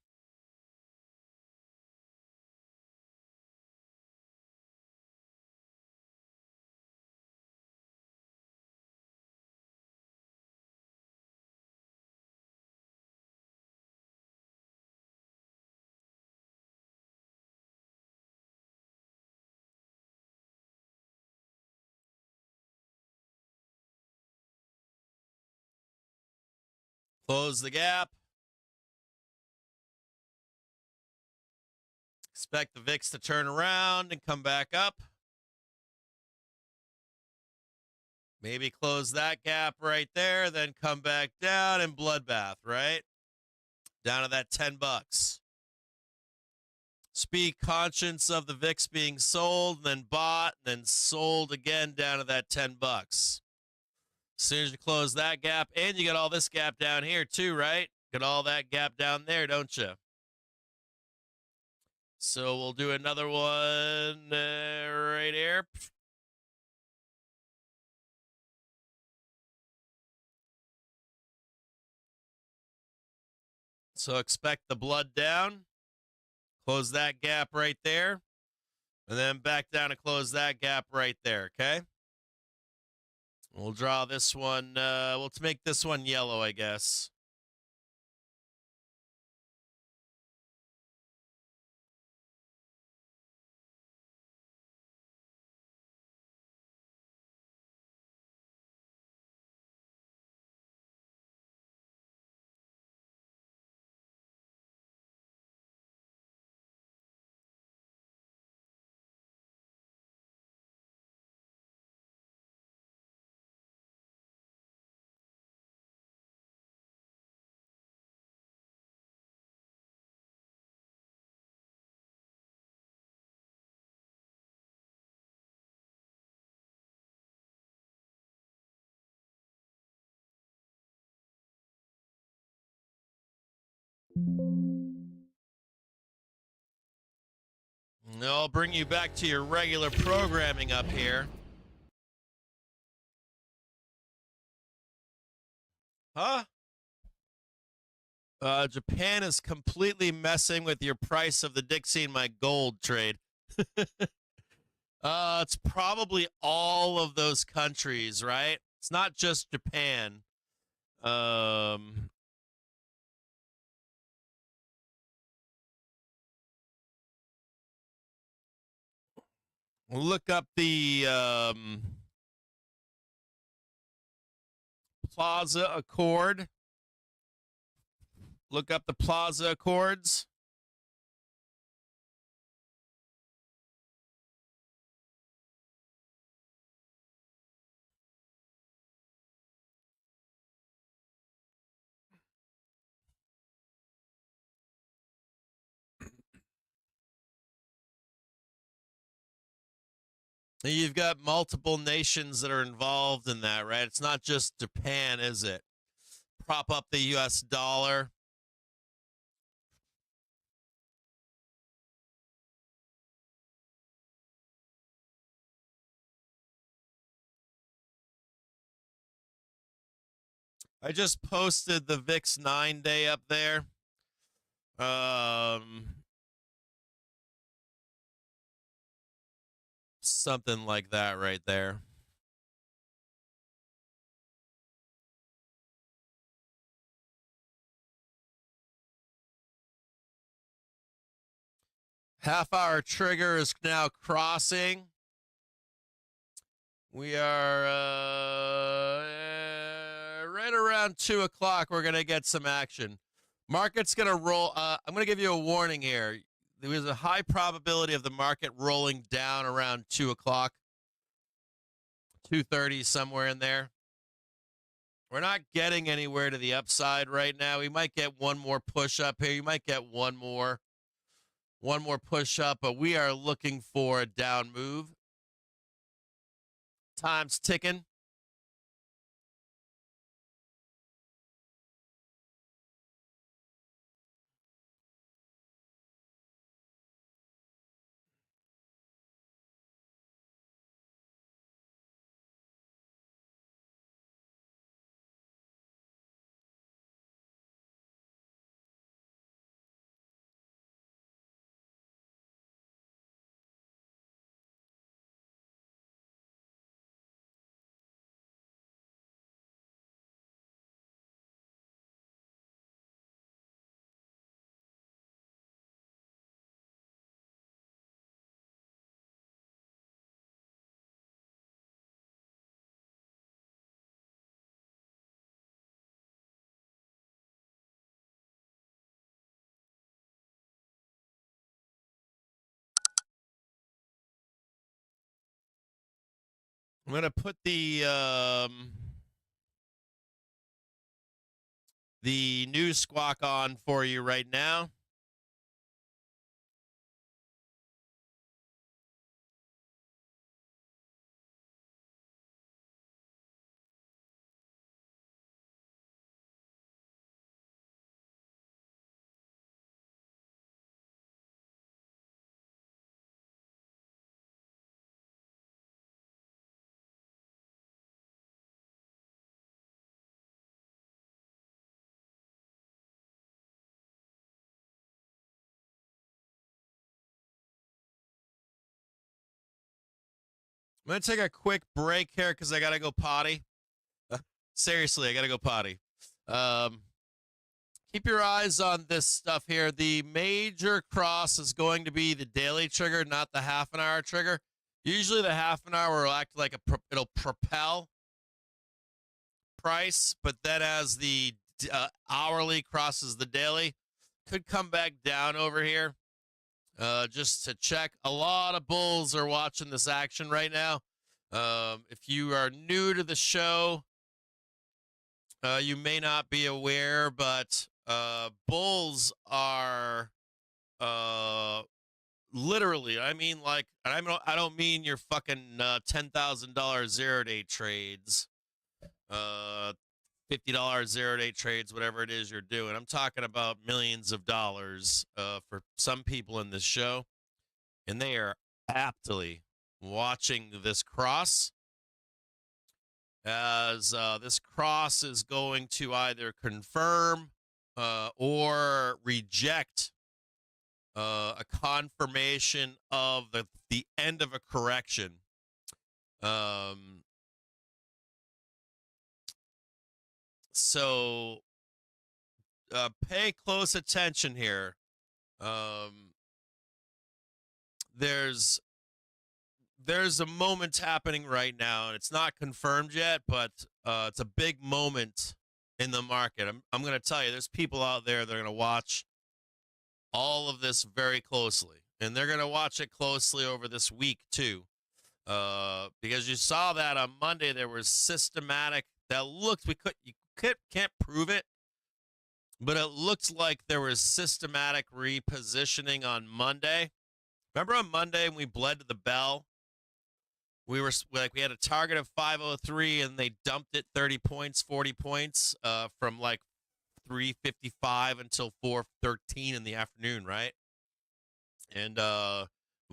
Close the gap. Expect the VIX to turn around and come back up. Maybe close that gap right there, then come back down and bloodbath, right? Down to that 10 bucks. Speak conscious of the VIX being sold, then bought, then sold again down to that 10 bucks. As soon as you close that gap, and you got all this gap down here too, right? Got all that gap down there, don't you? So we'll do another one right here. So expect the blood down. Close that gap right there. And then back down and close that gap right there, okay? We'll draw this one. We'll make this one yellow, I guess. I'll bring you back to your regular programming up here. Huh? Japan is completely messing with your price of the Dixie in my gold trade. It's probably all of those countries, right? It's not just Japan. Look up the Plaza Accord. Look up the Plaza Accords. You've got multiple nations that are involved in that, right? It's not just Japan, is it? Prop up the US dollar. I just posted the VIX 9-day up there. Something like that right there. Half-hour trigger is now crossing. We are right around 2 o'clock. We're going to get some action. Market's going to roll. I'm going to give you a warning here. There is a high probability of the market rolling down around 2 o'clock, 2:30, somewhere in there. We're not getting anywhere to the upside right now. We might get one more push up here. You might get one more push up, but we are looking for a down move. Time's ticking. I'm going to put the news squawk on for you right now. I'm going to take a quick break here because I got to go potty. Seriously, I got to go potty. Keep your eyes on this stuff here. The major cross is going to be the daily trigger, not the half-an-hour trigger. Usually the half-an-hour will act like it'll propel price, but then as the hourly crosses the daily, could come back down over here. Just to check, a lot of bulls are watching this action right now. If you are new to the show, you may not be aware, but bulls are literally, I mean, like, I don't mean your fucking $10,000 0-day trades, $50 0-day trades, whatever it is you're doing. I'm talking about millions of dollars for some people in this show, and they are aptly watching this cross as this cross is going to either confirm or reject a confirmation of the end of a correction. So pay close attention here. There's a moment happening right now, and it's not confirmed yet, but it's a big moment in the market. I'm going to tell you, there's people out there that are going to watch all of this very closely, and they're going to watch it closely over this week too, because you saw that on Monday there was systematic that looked can't prove it, but it looked like there was systematic repositioning on Monday. Remember on Monday when we bled to the bell? We had a target of 503 and they dumped it 30 points, 40 points from like 3:55 until 4:13 in the afternoon, right? And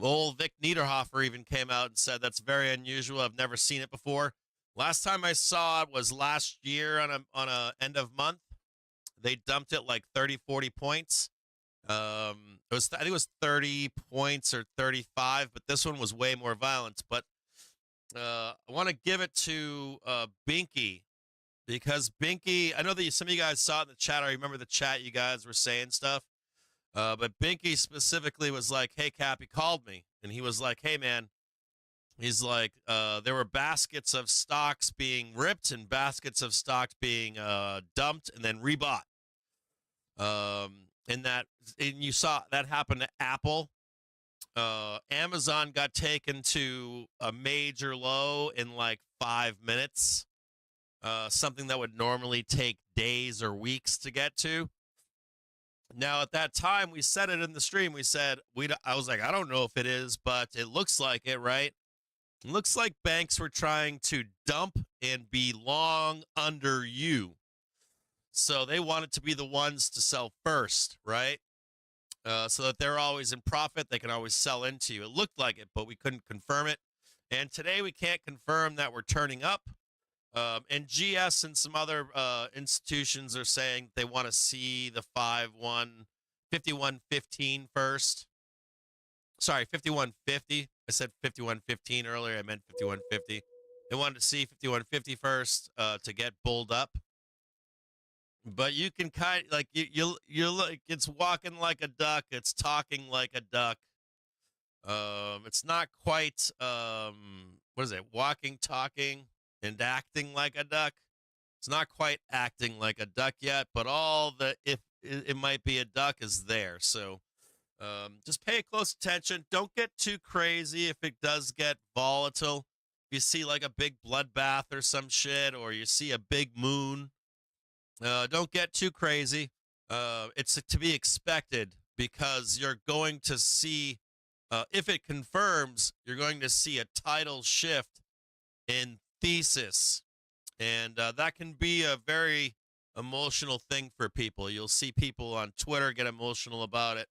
old Vic Niederhofer even came out and said that's very unusual. I've never seen it before. Last time I saw it was last year on a end of month. They dumped it like 30, 40 points. I think it was 30 points or 35, but this one was way more violent. But I want to give it to Binky, because Binky, I know that some of you guys saw it in the chat. I remember the chat, you guys were saying stuff. But Binky specifically was like, hey, Cap, he called me. And he was like, hey, man, he's like, there were baskets of stocks being ripped and baskets of stocks being dumped and then rebought. And you saw that happen to Apple. Amazon got taken to a major low in like 5 minutes, something that would normally take days or weeks to get to. Now, at that time, we said it in the stream. We said, I was like, I don't know if it is, but it looks like it, right? It looks like banks were trying to dump and be long under you. So they wanted to be the ones to sell first, right? So that they're always in profit. They can always sell into you. It looked like it, but we couldn't confirm it. And today we can't confirm that we're turning up. And GS and some other institutions are saying they want to see the 5115 first. Sorry, 5150. I said 5115 earlier. I meant 5150. They wanted to see 5150 first to get bulled up. But you can kind of, like, you're like, it's walking like a duck. It's talking like a duck. It's not quite, what is it? Walking, talking, and acting like a duck. It's not quite acting like a duck yet, but all the, if it might be a duck is there. So just pay close attention. Don't get too crazy if it does get volatile. If you see like a big bloodbath or some shit, or you see a big moon, don't get too crazy. It's to be expected, because you're going to see, if it confirms, you're going to see a tidal shift in thesis. And that can be a very emotional thing for people. You'll see people on Twitter get emotional about it.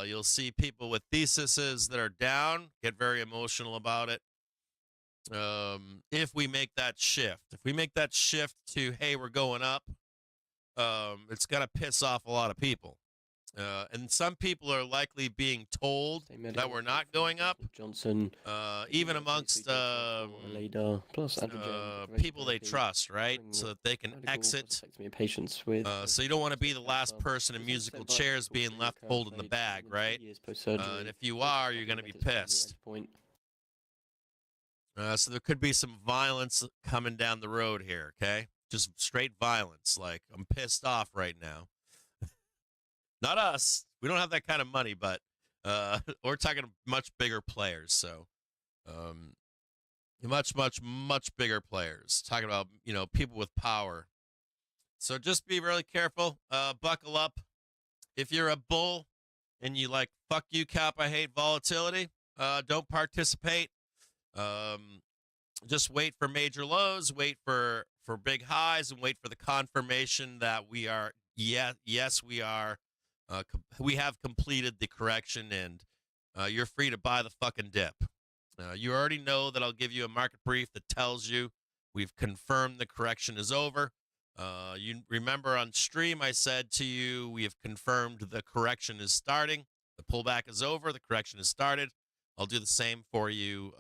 You'll see people with theses that are down get very emotional about it. If we make that shift, to, hey, we're going up, it's going to piss off a lot of people. And some people are likely being told that we're not going up. Johnson, even amongst people they trust, right? So that they can exit. So you don't want to be the last person in musical chairs being left holding the bag, right? And if you are, you're going to be pissed. So there could be some violence coming down the road here, okay? Just straight violence. Like, I'm pissed off right now. Not us. We don't have that kind of money, but we're talking much bigger players. So much bigger players. Talking about, people with power. So just be really careful. Buckle up. If you're a bull and you like, fuck you, Cap, I hate volatility, don't participate. Just wait for major lows, wait for big highs, and wait for the confirmation that we are, yes, we are. We have completed the correction, and you're free to buy the fucking dip. You already know that I'll give you a market brief that tells you We've confirmed the correction is over. You remember on stream, I said to you, we have confirmed the correction is starting. The pullback is over. The correction is started. I'll do the same for you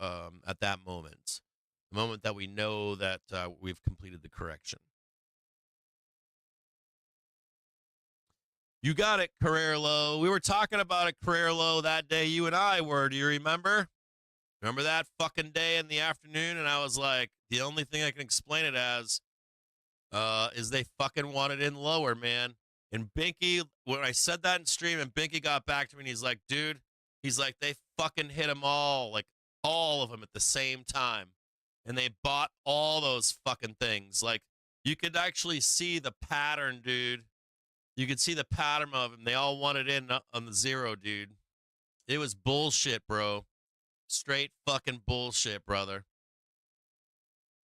at that moment, the moment that we know that we've completed the correction. You got it, career low. We were talking about a career low that day, you and I were. Do you remember? Remember that fucking day in the afternoon? And I was like, the only thing I can explain it as is they fucking wanted in lower, man. And Binky, when I said that in stream, and Binky got back to me, and he's like, dude, he's like, they fucking hit them all, like all of them at the same time. And they bought all those fucking things. Like, you could actually see the pattern, dude. You could see the pattern of them. They all wanted in on the zero, dude. It was bullshit, bro. Straight fucking bullshit, brother.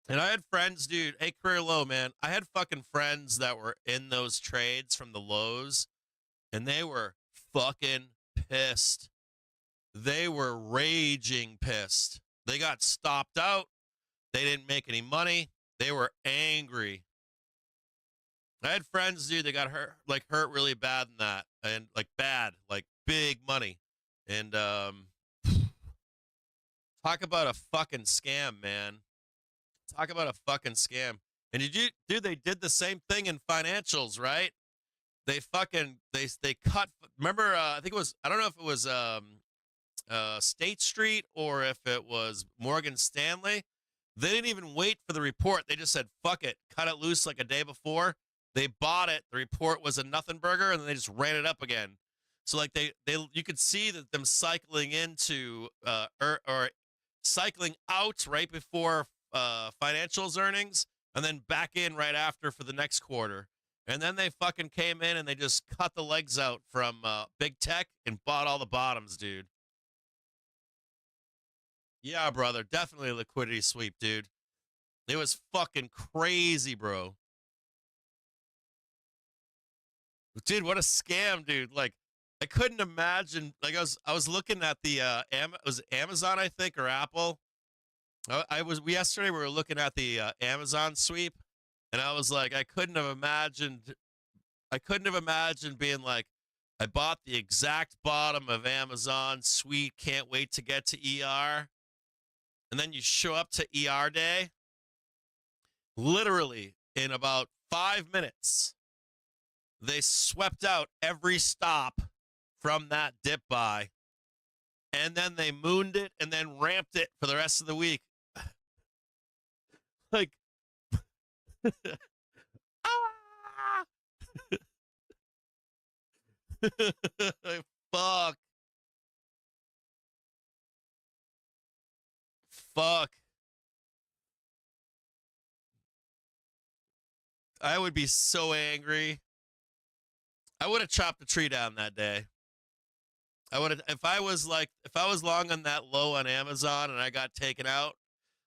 And I had friends, dude. Hey, career low, man. I had fucking friends that were in those trades from the lows, and they were fucking pissed. They were raging pissed. They got stopped out. They didn't make any money. They were angry. I had friends, dude, that got hurt really bad in that, and like big money. And talk about a fucking scam, man. Talk about a fucking scam. And dude, they did the same thing in financials, right? They fucking they cut. Remember, I think it was, I don't know if it was State Street or if it was Morgan Stanley. They didn't even wait for the report. They just said, fuck it, cut it loose like a day before. They bought it. The report was a nothing burger, and then they just ran it up again. So like you could see that them cycling into or cycling out right before financials earnings, and then back in right after for the next quarter. And then they fucking came in and they just cut the legs out from big tech and bought all the bottoms, dude. Yeah, brother, definitely a liquidity sweep, dude. It was fucking crazy, bro. Dude, what a scam, dude. Like, I couldn't imagine. Like, I was looking at the was it Amazon, I think, or Apple. Yesterday we were looking at the Amazon sweep, and I was like, I couldn't have imagined being like, I bought the exact bottom of Amazon, sweet, can't wait to get to ER. And then you show up to ER day, literally in about 5 minutes, they swept out every stop from that dip buy, and then they mooned it and then ramped it for the rest of the week. Like, fuck. I would be so angry. I would have chopped the tree down that day. I would have, if I was long on that low on Amazon and I got taken out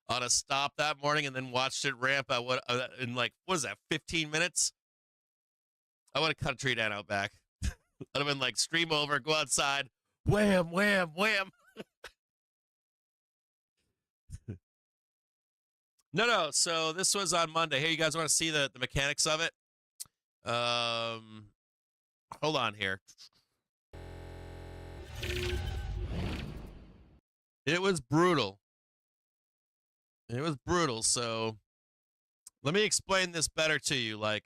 on a stop that morning and then watched it ramp, I would in like, what is that, 15 minutes? I would have cut a tree down out back. I'd have been like, stream over, go outside, wham, wham, wham. No. So this was on Monday. Hey, you guys want to see the mechanics of it? Hold on here. It was brutal. It was brutal. So let me explain this better to you. Like,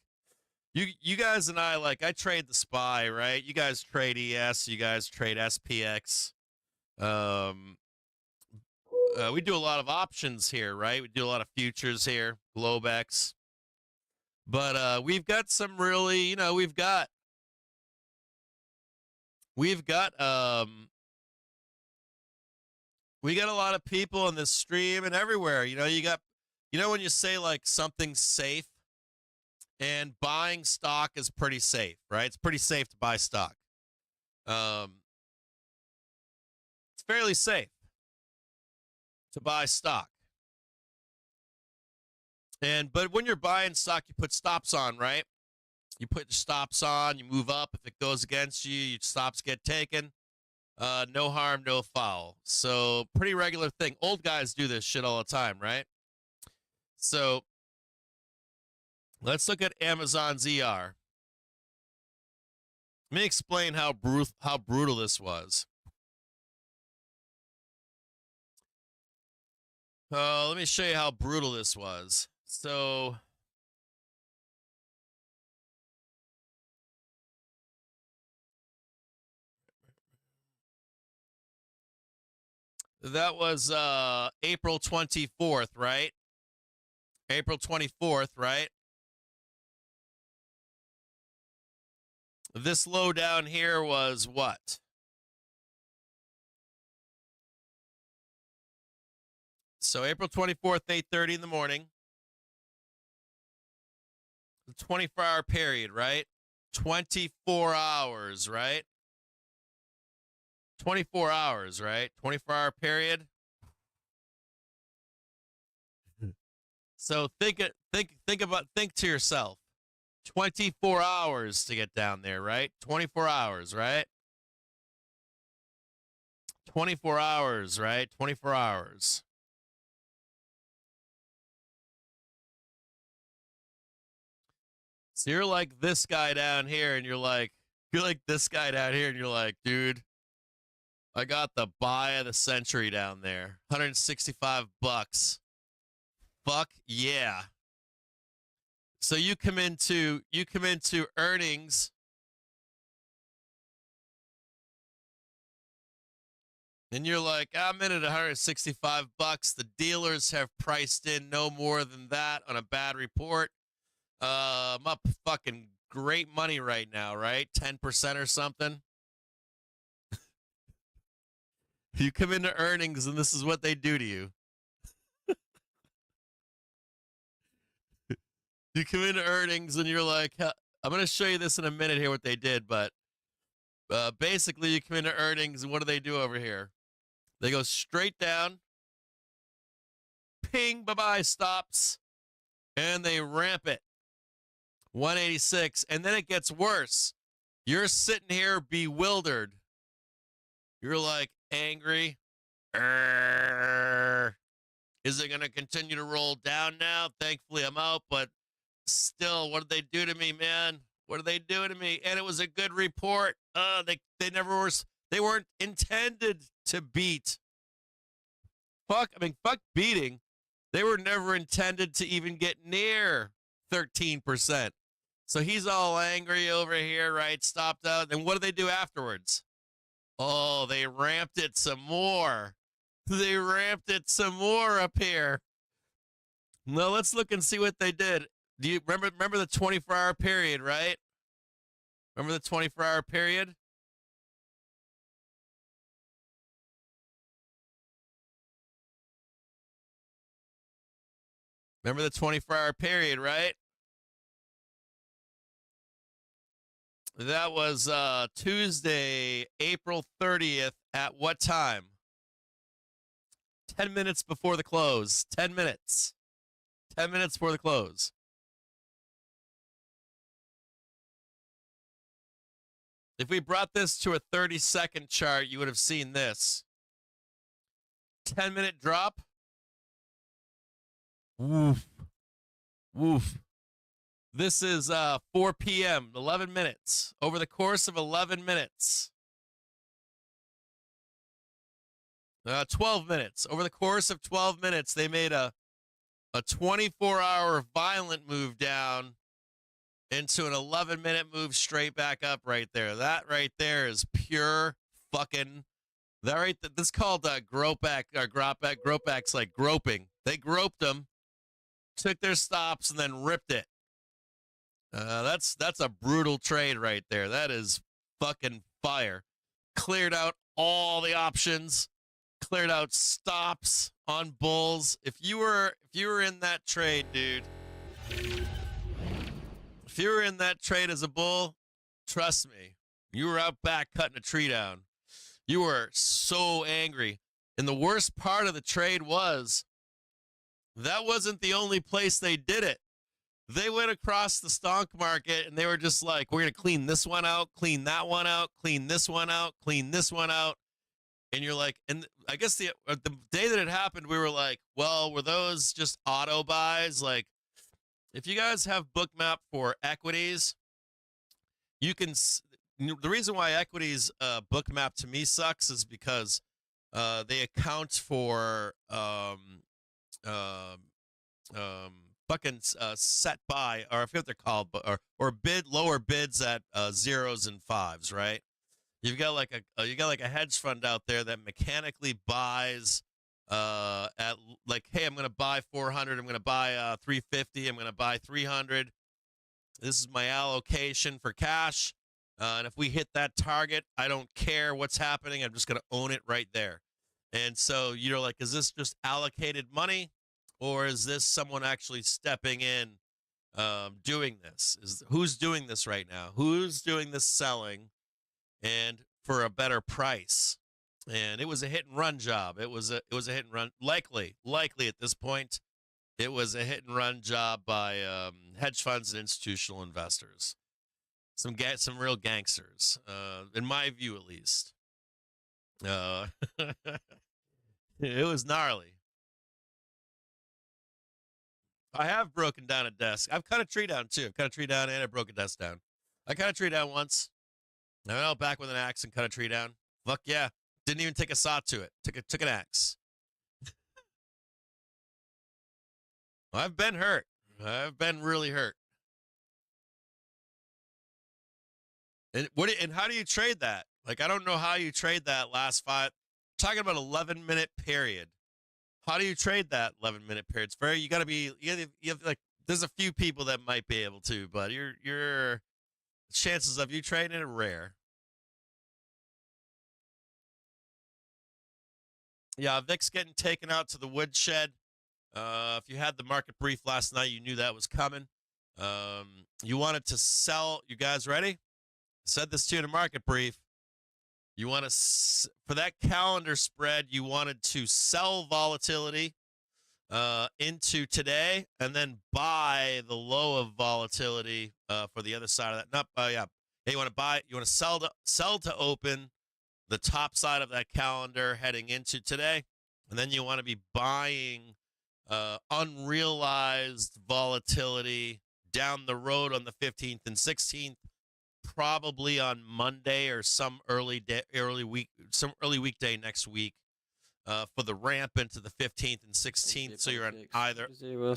you guys and I, like, I trade the SPY, right? You guys trade ES. You guys trade SPX. We do a lot of options here, right? We do a lot of futures here, Globex. But we've got some really, you know, we've got a lot of people in this stream and everywhere. You know, when you say like something's safe, and buying stock is pretty safe, right? It's pretty safe to buy stock. It's fairly safe to buy stock. But when you're buying stock, you put stops on, right? You put your stops on, you move up. If it goes against you, your stops get taken. No harm, no foul. So pretty regular thing. Old guys do this shit all the time, right? So let's look at Amazon ZR. Let me explain how brutal this was. Let me show you how brutal this was. So that was April 24th, right? April 24th, right? This low down here was what? So April 24th, 8:30 in the morning. The 24-hour period, right? 24 hours, right? 24 hours, right? 24-hour period. So think to yourself. 24 hours to get down there, right? 24 hours, right? 24 hours, right? 24 hours. So you're like this guy down here, and you're like this guy down here, and you're like, dude, I got the buy of the century down there. $165. Fuck yeah. So you come into earnings, and you're like, I'm in at $165. The dealers have priced in no more than that on a bad report. I'm up fucking great money right now, right? 10% or something. You come into earnings, and this is what they do to you. You come into earnings, and you're like, I'm going to show you this in a minute here, what they did, but basically you come into earnings, and what do they do over here? They go straight down, ping, bye-bye, stops, and they ramp it. 186, and then it gets worse. You're sitting here bewildered. You're like angry. Is it going to continue to roll down now? Thankfully, I'm out, but still, what did they do to me, man? What did they do to me? And it was a good report. They never were. They weren't intended to beat. Fuck beating. They were never intended to even get near 13%. So he's all angry over here, right? Stopped out. And what do they do afterwards? Oh, they ramped it some more. They ramped it some more up here. Now let's look and see what they did. Do you remember the 24-hour period, right? Remember the 24-hour period? Remember the 24-hour period, right? That was Tuesday, April 30th at what time? 10 minutes before the close. 10 minutes. 10 minutes before the close. If we brought this to a 30-second chart, you would have seen this. 10-minute drop. Woof. Woof. This is 4 p.m., 11 minutes. Over the course of 11 minutes. 12 minutes. Over the course of 12 minutes, they made a 24-hour violent move down into an 11-minute move straight back up right there. That right there is pure fucking... That right, this is called gropbacks, like groping. They groped them, took their stops, and then ripped it. That's a brutal trade right there. That is fucking fire. Cleared out all the options, cleared out stops on bulls. If you were in that trade, dude, if you were in that trade as a bull, trust me, you were out back cutting a tree down. You were so angry. And the worst part of the trade was that wasn't the only place they did it. They went across the stock market, and they were just like, we're going to clean this one out, clean that one out, clean this one out, clean this one out. And you're like, and I guess the day that it happened, we were like, well, were those just auto buys? Like, if you guys have Bookmap for equities, you can. The reason why equities Bookmap to me sucks is because they account for fucking set buy, or I forget what they're called, but or bid lower bids at zeros and fives, right? You've got like a hedge fund out there that mechanically buys at like, hey, I'm going to buy 400, I'm going to buy 350, I'm going to buy 300. This is my allocation for cash, and if we hit that target, I don't care what's happening. I'm just going to own it right there. And so you're like, is this just allocated money, or is this someone actually stepping in, doing this? Who's doing this right now? Who's doing this selling? And for a better price. And it was a hit and run job. It was a hit and run. Likely at this point, it was a hit and run job by hedge funds and institutional investors. Some real gangsters, in my view at least. It was gnarly. I have broken down a desk. I've cut a tree down too. I've cut a tree down and I broke a desk down. I cut a tree down once. I went out back with an axe and cut a tree down. Fuck yeah. Didn't even take a saw to it. Took an axe. I've been hurt. I've been really hurt. And how do you trade that? Like, I don't know how you trade that last five. Talking about 11-minute period. How do you trade that 11-minute period? It's very, you have like, there's a few people that might be able to, but your chances of you trading it are rare. Yeah, Vic's getting taken out to the woodshed. If you had the market brief last night, you knew that was coming. You wanted to sell. You guys ready? I said this to you in a market brief. You want to, for that calendar spread, you wanted to sell volatility into today and then buy the low of volatility for the other side of that. Hey, you want to sell to open the top side of that calendar heading into today, and then you want to be buying unrealized volatility down the road on the 15th and 16th, probably on Monday or some early weekday next week for the ramp into the 15th and 16th. So you're on either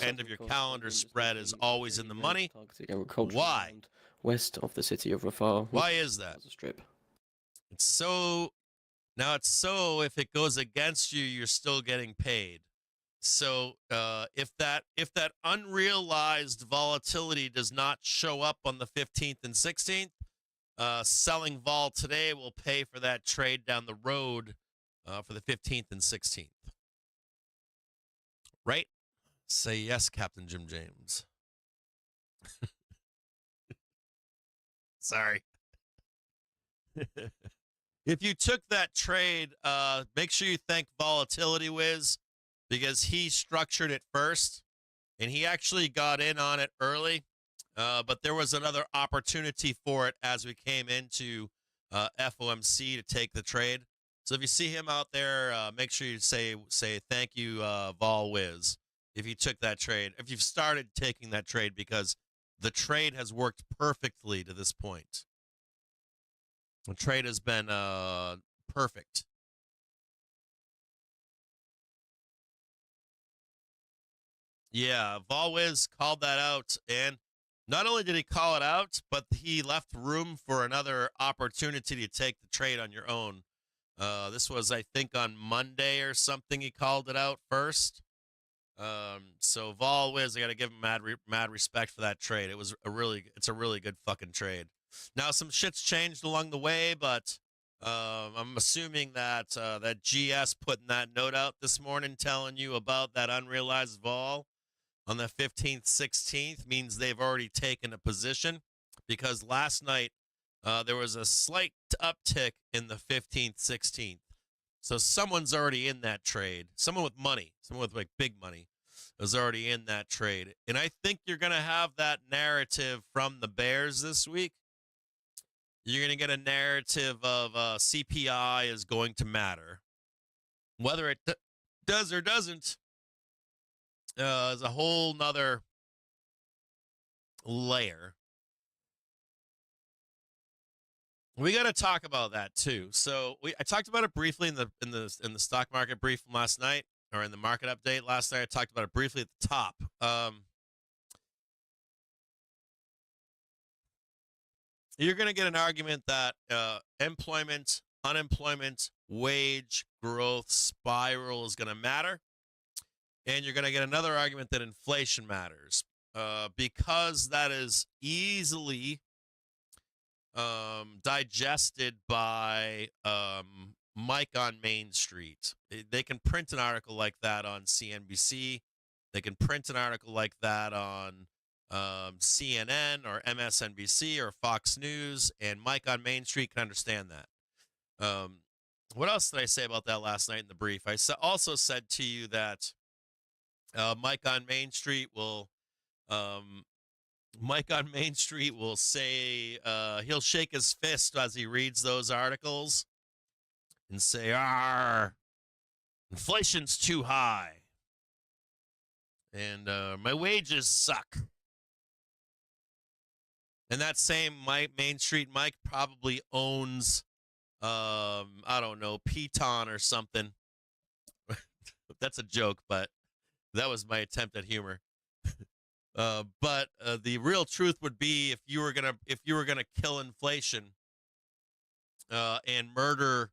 end of your calendar spread is always in the money. Why? West of the city of Rafah. Why is that? Strip. It's so if it goes against you, you're still getting paid. So if that unrealized volatility does not show up on the 15th and 16th, selling vol today will pay for that trade down the road for the 15th and 16th. Right? Say yes, CaptainJimJames. Sorry. If you took that trade, make sure you thank Volatility Wiz, because he structured it first and he actually got in on it early. But there was another opportunity for it as we came into FOMC to take the trade. So if you see him out there, make sure you say thank you, Vol Wiz, if you took that trade, if you've started taking that trade, because the trade has worked perfectly to this point. The trade has been perfect. Yeah, Volwiz called that out, and not only did he call it out, but he left room for another opportunity to take the trade on your own. This was, I think, on Monday or something. He called it out first. So Volwiz, I got to give him mad respect for that trade. It's a really good fucking trade. Now some shit's changed along the way, but I'm assuming that that GS putting that note out this morning telling you about that unrealized vol on the 15th, 16th means they've already taken a position, because last night there was a slight uptick in the 15th, 16th. So someone's already in that trade. Someone with money, someone with like big money is already in that trade. And I think you're going to have that narrative from the Bears this week. you're going to get a narrative of CPI is going to matter. Whether it does or doesn't is a whole nother layer. We got to talk about that too. So I talked about it briefly in the stock market brief from last night, or in the market update last night. I talked about it briefly at the top. You're going to get an argument that employment, unemployment, wage growth spiral is going to matter. And you're going to get another argument that inflation matters because that is easily digested by Mike on Main Street. They can print an article like that on CNBC. They can print an article like that on CNN or MSNBC or Fox News, and Mike on Main Street can understand that. What else did I say about that last night in the brief? I also said to you that Mike on Main Street will say he'll shake his fist as he reads those articles and say, inflation's too high. And my wages suck. And that same Main Street Mike probably owns, I don't know, Piton or something. That's a joke, but that was my attempt at humor. But the real truth would be if you were gonna kill inflation and murder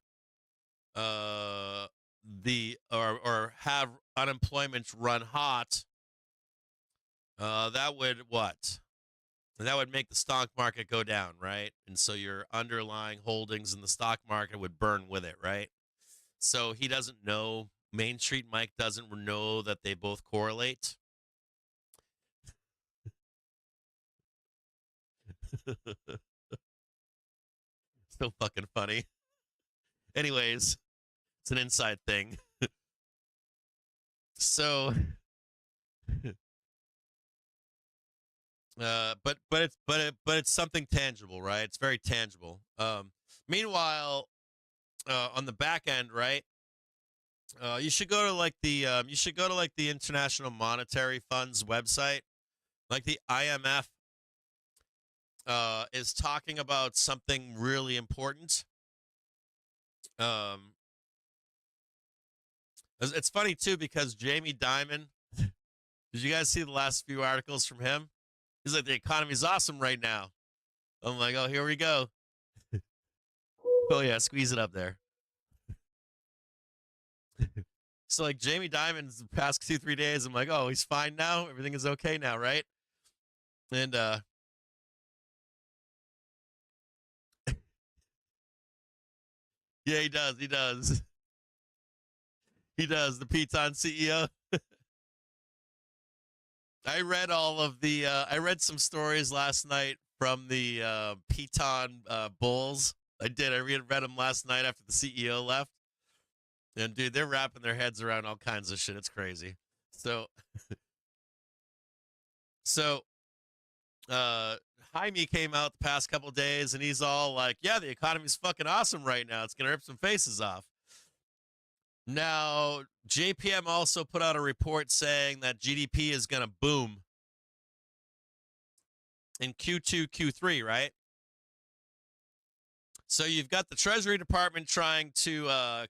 or have unemployment run hot, that would what? That would make the stock market go down, right? And so your underlying holdings in the stock market would burn with it, right? So he doesn't know, Main Street Mike doesn't know that they both correlate. So fucking funny. Anyways, it's an inside thing. So but it's something tangible, right? It's very tangible. Meanwhile, on the back end, right? You should go to the International Monetary Fund's website. Like the IMF is talking about something really important. It's funny too because Jamie Dimon, did you guys see the last few articles from him? He's like, the economy's awesome right now. I'm like, oh, here we go. Oh yeah, squeeze it up there. So like Jamie Dimon's the past 2-3 days, I'm like, oh, he's fine now. Everything is okay now, right? And yeah, he does. He does. He does. The Piton CEO. I read I read some stories last night from the Piton bulls. I did. I read them last night after the CEO left. And dude, they're wrapping their heads around all kinds of shit. It's crazy. So, Jaime came out the past couple of days and he's all like, yeah, the economy's fucking awesome right now. It's going to rip some faces off. Now, JPM also put out a report saying that GDP is going to boom in Q2, Q3, right? So you've got the Treasury Department trying to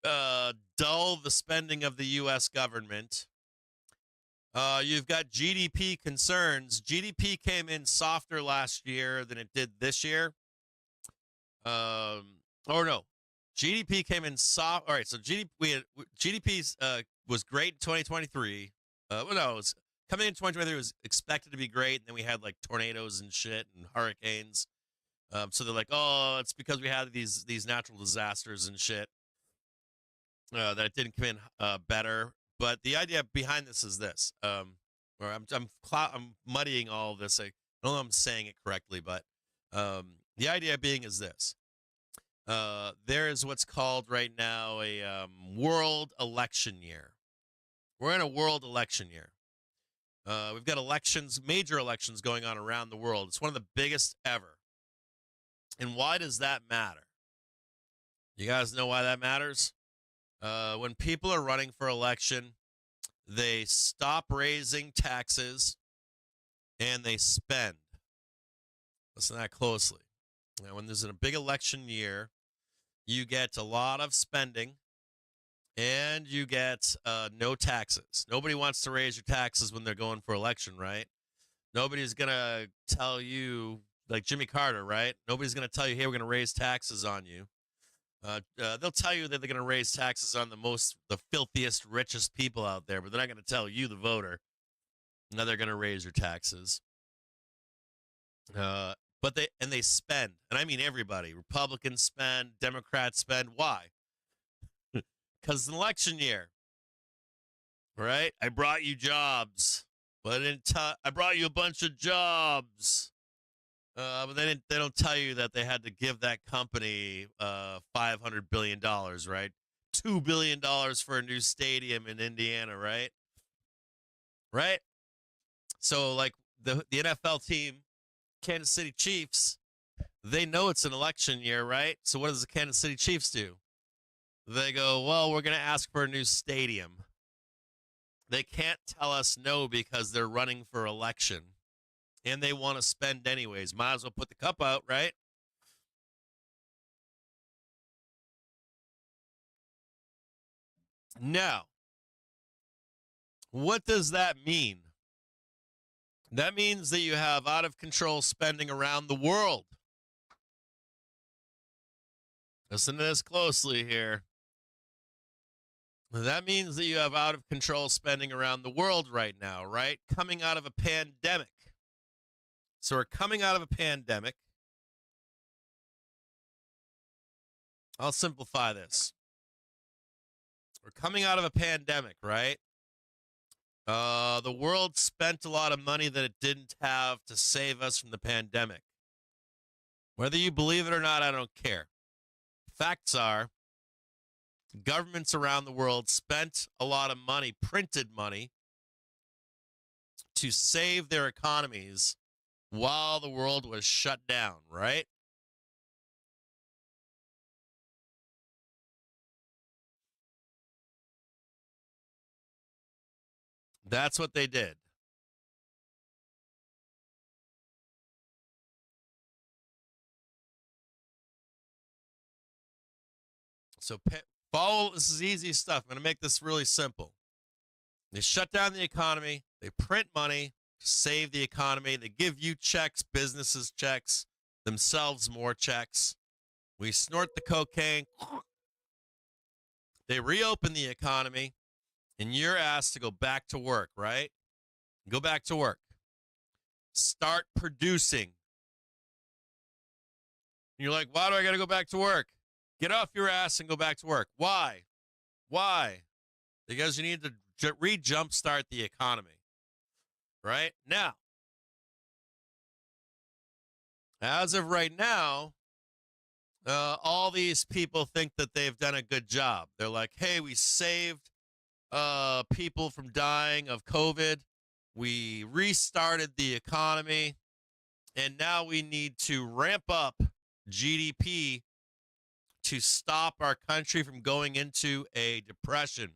dull the spending of the U.S. government. You've got GDP concerns. GDP came in softer last year than it did this year. GDP came in soft. All right, so GDP was great in 2023. It was coming in 2023 was expected to be great, and then we had like tornadoes and shit and hurricanes. So they're like, oh, it's because we had these natural disasters and shit that it didn't come in better. But the idea behind this is this. I'm muddying all of this. I don't know if I'm saying it correctly, but the idea being is this. There is what's called right now a world election year. We're in a world election year. We've got elections, major elections going on around the world. It's one of the biggest ever. And why does that matter? You guys know why that matters? When people are running for election, they stop raising taxes and they spend. Listen to that closely. Now, when there's a big election year, you get a lot of spending and you get no taxes. Nobody wants to raise your taxes when they're going for election, right? Nobody's going to tell you, like Jimmy Carter, right? Nobody's going to tell you, hey, we're going to raise taxes on you. They'll tell you that they're going to raise taxes on the filthiest, richest people out there, but they're not going to tell you, the voter, that they're going to raise your taxes. But they spend, and I mean everybody. Republicans spend, Democrats spend. Why? Because it's an election year, right? I brought you jobs, but I brought you a bunch of jobs. But they don't tell you that they had to give that company $500 billion, right? $2 billion for a new stadium in Indiana, right? Right? So, like, the NFL team, Kansas City Chiefs, they know it's an election year, right? So what does the Kansas City Chiefs do? They go, well, we're going to ask for a new stadium. They can't tell us no because they're running for election. And they want to spend anyways. Might as well put the cup out, right? Now, what does that mean? That means that you have out of control spending around the world. Listen to this closely here. That means that you have out of control spending around the world right now, right? Coming out of a pandemic. So we're coming out of a pandemic. I'll simplify this. We're coming out of a pandemic, right? The world spent a lot of money that it didn't have to save us from the pandemic. Whether you believe it or not, I don't care. Facts are, governments around the world spent a lot of money, printed money, to save their economies while the world was shut down, right? That's what they did. So follow, this is easy stuff. I'm going to make this really simple. They shut down the economy. They print money to save the economy. They give you checks, businesses checks, themselves more checks. We snort the cocaine. They reopen the economy, and you're asked to go back to work, right? Go back to work. Start producing. And you're like, why do I got to go back to work? Get off your ass and go back to work. Why? Why? Because you need to re-jumpstart the economy, right? Now, as of right now, all these people think that they've done a good job. They're like, hey, we saved people from dying of COVID. We restarted the economy, and now we need to ramp up GDP to stop our country from going into a depression.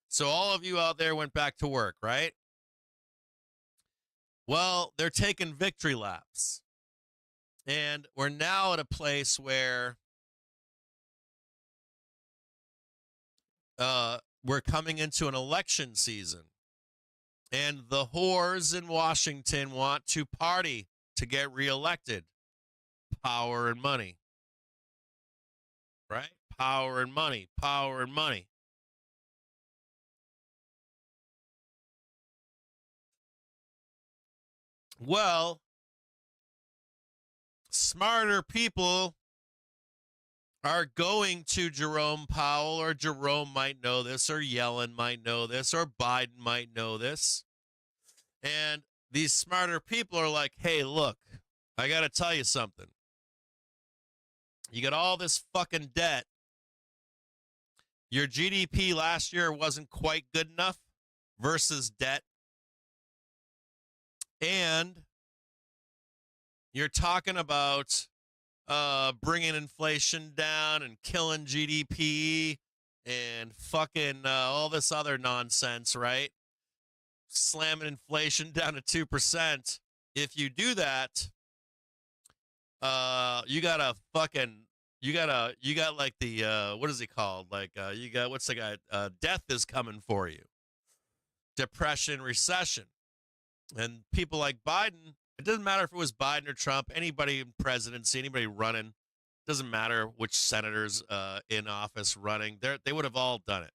So all of you out there went back to work, right? Well, they're taking victory laps. And we're now at a place where we're coming into an election season. And the whores in Washington want to party to get reelected. Power and money. Right? Power and money. Power and money. Well, smarter people are going to Jerome Powell, or Jerome might know this, or Yellen might know this, or Biden might know this. And these smarter people are like, hey, look, I got to tell you something. You got all this fucking debt. Your GDP last year wasn't quite good enough versus debt. And you're talking about bringing inflation down and killing GDP and fucking all this other nonsense, right? Slamming inflation down to 2%. If you do that, you got like the, what is he called? Like, you got, what's the guy? Death is coming for you. Depression, recession. And people like Biden, it doesn't matter if it was Biden or Trump, anybody in presidency, anybody running, doesn't matter which senators in office running, they would have all done it.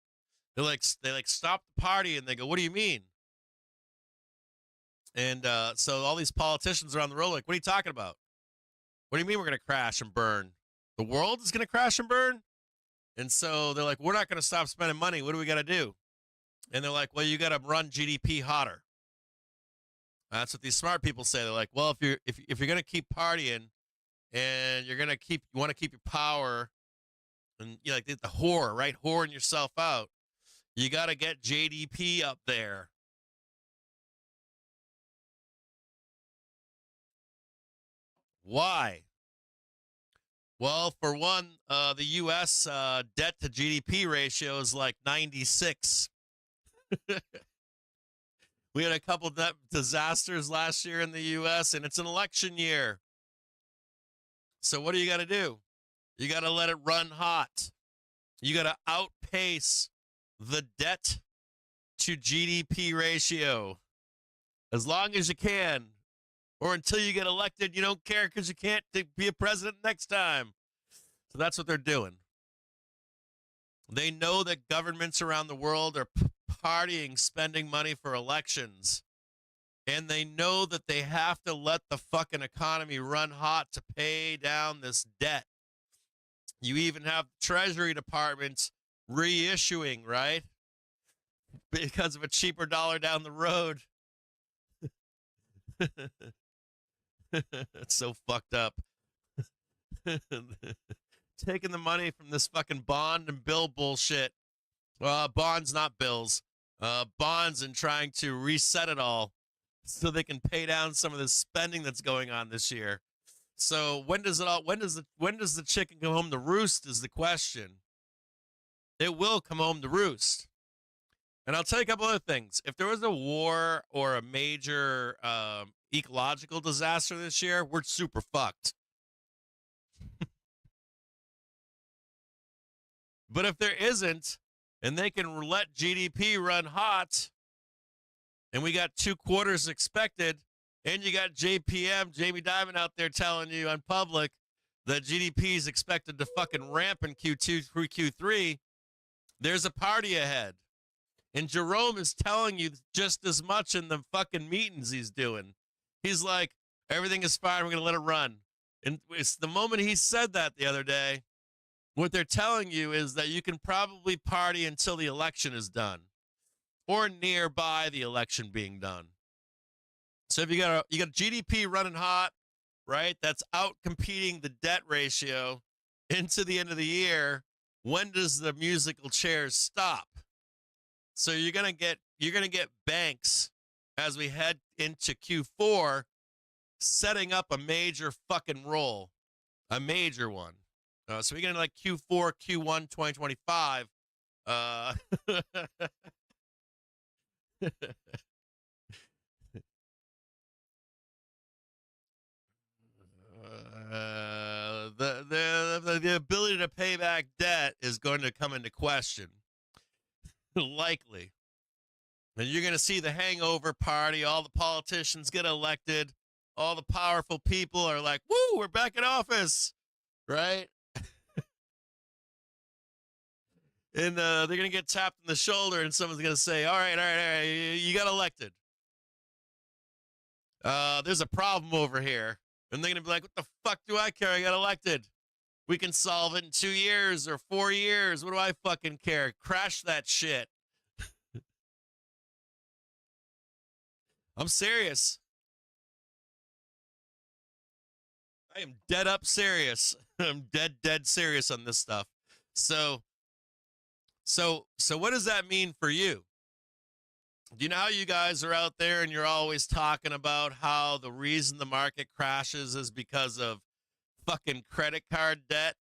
They stop the party and they go, what do you mean? And so all these politicians around the world are like, what are you talking about? What do you mean we're going to crash and burn? The world is going to crash and burn? And so they're like, we're not going to stop spending money. What do we got to do? And they're like, well, you got to run GDP hotter. That's what these smart people say. They're like, well, if you're going to keep partying and you want to keep your power and you like the whore, right? Whoring yourself out. You got to get GDP up there. Why? Well, for one, the U.S. Debt to GDP ratio is like 96. We had a couple of disasters last year in the U.S., and it's an election year. So what do you got to do? You got to let it run hot. You got to outpace the debt to GDP ratio as long as you can. Or until you get elected, you don't care because you can't be a president next time. So that's what they're doing. They know that governments around the world are partying, spending money for elections. And they know that they have to let the fucking economy run hot to pay down this debt. You even have Treasury departments reissuing, right? Because of a cheaper dollar down the road. It's so fucked up. Taking the money from this fucking bond and bill bullshit. Bonds, not bills. Bonds, and trying to reset it all so they can pay down some of the spending that's going on this year. So when does the chicken come home to roost is the question. It will come home to roost. And I'll tell you a couple other things. If there was a war or a major ecological disaster this year, we're super fucked. But if there isn't, and they can let GDP run hot, and we got 2 quarters expected, and you got JPM, Jamie Dimon out there telling you on public that GDP is expected to fucking ramp in Q2 through Q3, there's a party ahead. And Jerome is telling you just as much in the fucking meetings he's doing. He's like, everything is fine, we're going to let it run. And it's the moment he said that the other day, what they're telling you is that you can probably party until the election is done or nearby the election being done. So if you got GDP running hot, right? That's out competing the debt ratio into the end of the year. When does the musical chairs stop? So you're going to get banks as we head into Q4 setting up a major fucking roll, a major one. So we're getting like Q4, Q1, 2025. The ability to pay back debt is going to come into question. Likely. And you're going to see the hangover party. All the politicians get elected. All the powerful people are like, woo, we're back in office. Right? And they're going to get tapped in the shoulder and someone's going to say, all right, you got elected. There's a problem over here. And they're going to be like, what the fuck do I care? I got elected. We can solve it in 2 years or 4 years. What do I fucking care? Crash that shit. I'm serious. I am dead up serious. I'm dead serious on this stuff. So what does that mean for you? Do you know how you guys are out there and you're always talking about how the reason the market crashes is because of fucking credit card debt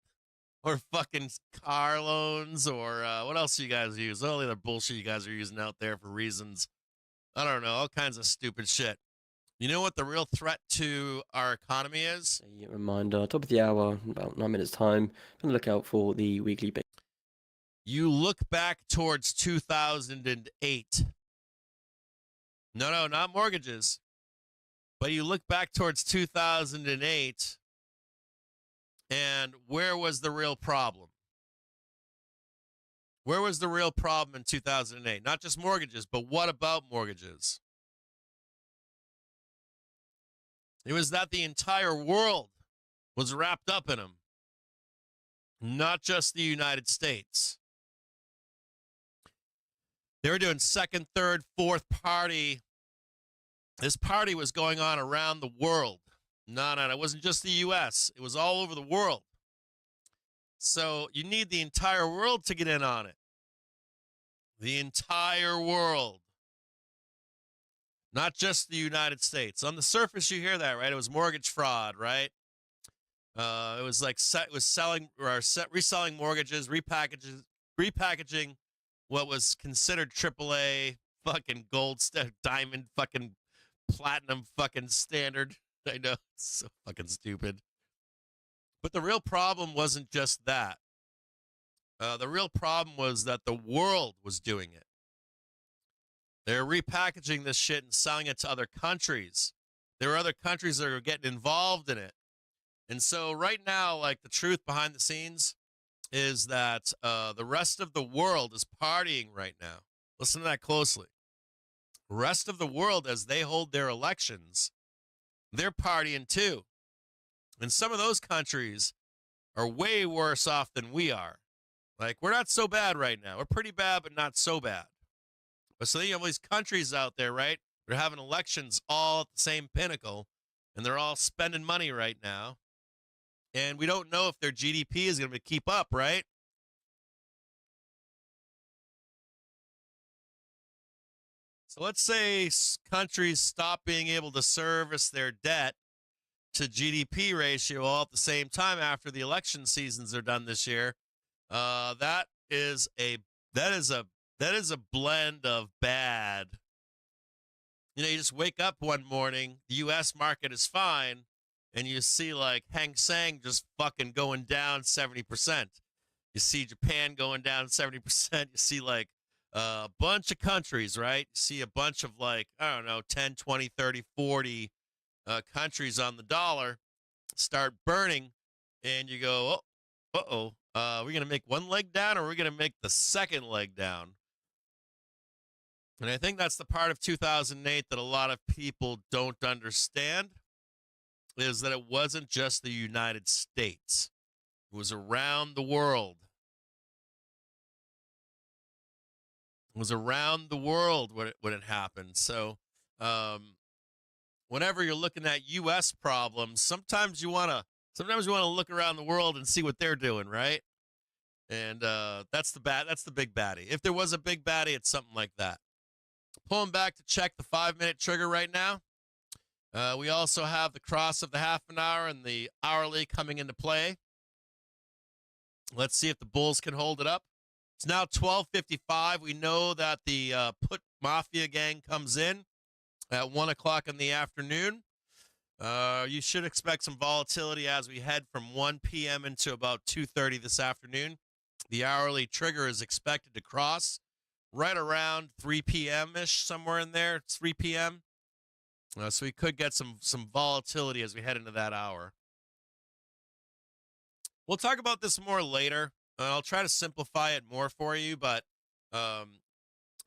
or fucking car loans or what else do you guys use? All the other bullshit you guys are using out there for reasons. I don't know, all kinds of stupid shit. You know what the real threat to our economy is? A reminder, top of the hour, in about 9 minutes time. On the lookout for the weekly You look back towards 2008. No, not mortgages. But you look back towards 2008, and where was the real problem? Where was the real problem in 2008? Not just mortgages, but what about mortgages? It was that the entire world was wrapped up in them, not just the United States. They were doing second, third, fourth party. This party was going on around the world. No, it wasn't just the U.S. It was all over the world. So you need the entire world to get in on it. The entire world. Not just the United States. On the surface, you hear that, right? It was mortgage fraud, right? It was like reselling mortgages, repackaging what was considered AAA, fucking gold, diamond, fucking platinum, fucking standard. I know, it's so fucking stupid. But the real problem wasn't just that. The real problem was that the world was doing it. They're repackaging this shit and selling it to other countries. There were other countries that are getting involved in it. And so right now, like the truth behind the scenes is that the rest of the world is partying right now. Listen to that closely. The rest of the world, as they hold their elections, they're partying too. And some of those countries are way worse off than we are. Like, we're not so bad right now. We're pretty bad, but not so bad. But so you have all these countries out there, right? They're having elections all at the same pinnacle, and they're all spending money right now. And we don't know if their GDP is going to keep up, right? So let's say countries stop being able to service their debt to GDP ratio all at the same time after the election seasons are done this year. That is a blend of bad. You know, you just wake up one morning, the U.S. market is fine, and you see like Hang Seng just fucking going down 70%. You see Japan going down 70%. You see like a bunch of countries, right? You see a bunch of like, I don't know, 10, 20, 30, 40 countries on the dollar start burning, and you go, we're going to make one leg down, or we're going to make the second leg down. And I think that's the part of 2008 that a lot of people don't understand, is that it wasn't just the United States. It was around the world. It was around the world when it happened. So whenever you're looking at U.S. problems, sometimes you want to look around the world and see what they're doing, right? And that's the big baddie. If there was a big baddie, it's something like that. Pulling back to check the 5-minute trigger right now. We also have the cross of the half an hour and the hourly coming into play. Let's see if the bulls can hold it up. It's now 12:55. We know that the put mafia gang comes in at 1 o'clock in the afternoon. You should expect some volatility as we head from 1 p.m. into about 2:30 this afternoon. The hourly trigger is expected to cross right around 3 p.m.-ish, somewhere in there. It's 3 p.m. So we could get some volatility as we head into that hour. We'll talk about this more later. I'll try to simplify it more for you, but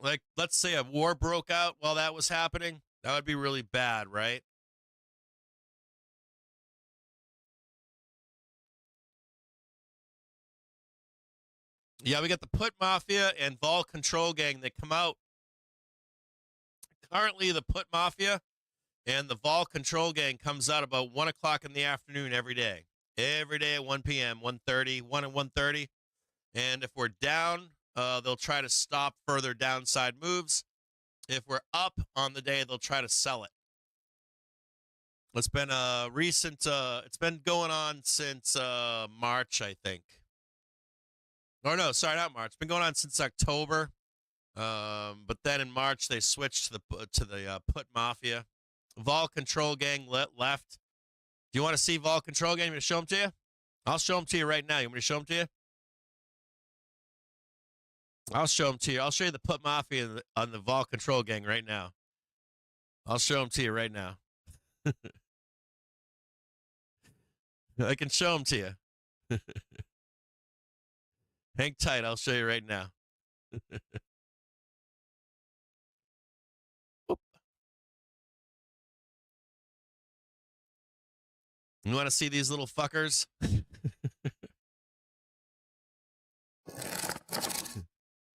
like, let's say a war broke out while that was happening. That would be really bad, right? Yeah, we got the put mafia and vol control gang that come out. Currently, the put mafia and the vol control gang comes out about 1 o'clock in the afternoon every day. Every day at 1 p.m., 1:30, 1 and 1:30. And if we're down, they'll try to stop further downside moves. If we're up on the day, they'll try to sell it. It's been a recent, it's been going on since March, I think. Or no, sorry, not March. It's been going on since October. But then in March they switched to the put mafia. Vol control gang left. Do you want to see vol control gang? You want me to show them to you? I'll show them to you right now. You want me to show them to you? I'll show them to you. I'll show you the put mafia on the vol control gang right now. I'll show them to you right now. I can show them to you. Hang tight. I'll show you right now. You want to see these little fuckers?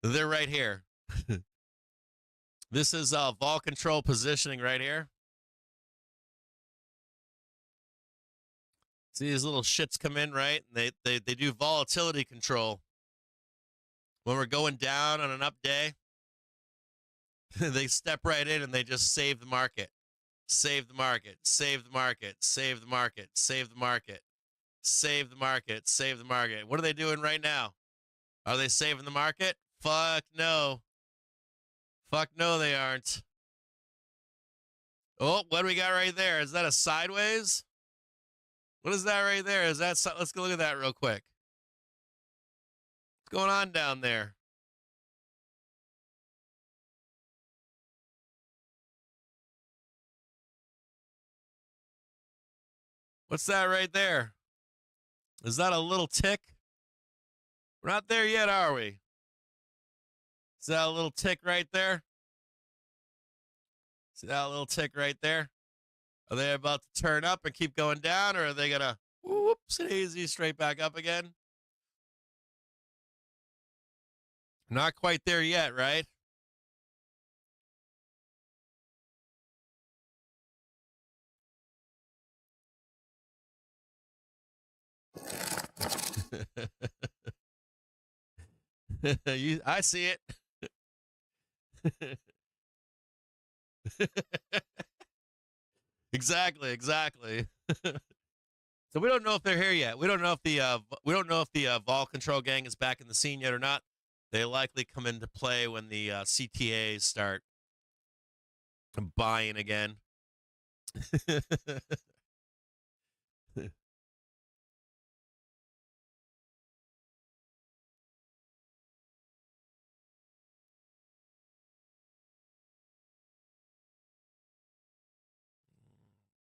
They're right here. This is vol control positioning right here. See these little shits come in, right? And they do volatility control. When we're going down on an up day, they step right in and they just save the market. Save the market, save the market, save the market, save the market, save the market, save the market. What are they doing right now? Are they saving the market? Fuck no. Fuck no, they aren't. Oh, what do we got right there? Is that a sideways? What is that right there? Is that, let's go look at that real quick. What's going on down there? What's that right there? Is that a little tick? We're not there yet, are we? Is that a little tick right there? See that little tick right there? Are they about to turn up and keep going down, or are they gonna whoops easy straight back up again? Not quite there yet, right? I see it. Exactly. So we don't know if they're here yet. We don't know if the vol control gang is back in the scene yet or not. They likely come into play when the CTAs start buying again.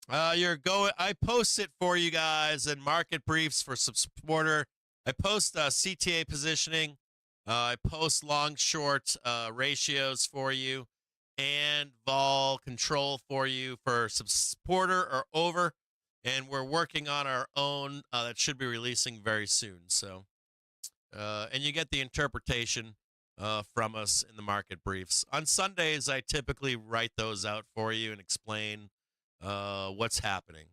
I post it for you guys in market briefs for supporter. I post CTA positioning. I post long short ratios for you and vol control for you for supporter or over. And we're working on our own that should be releasing very soon. So, and you get the interpretation from us in the market briefs. On Sundays, I typically write those out for you and explain what's happening.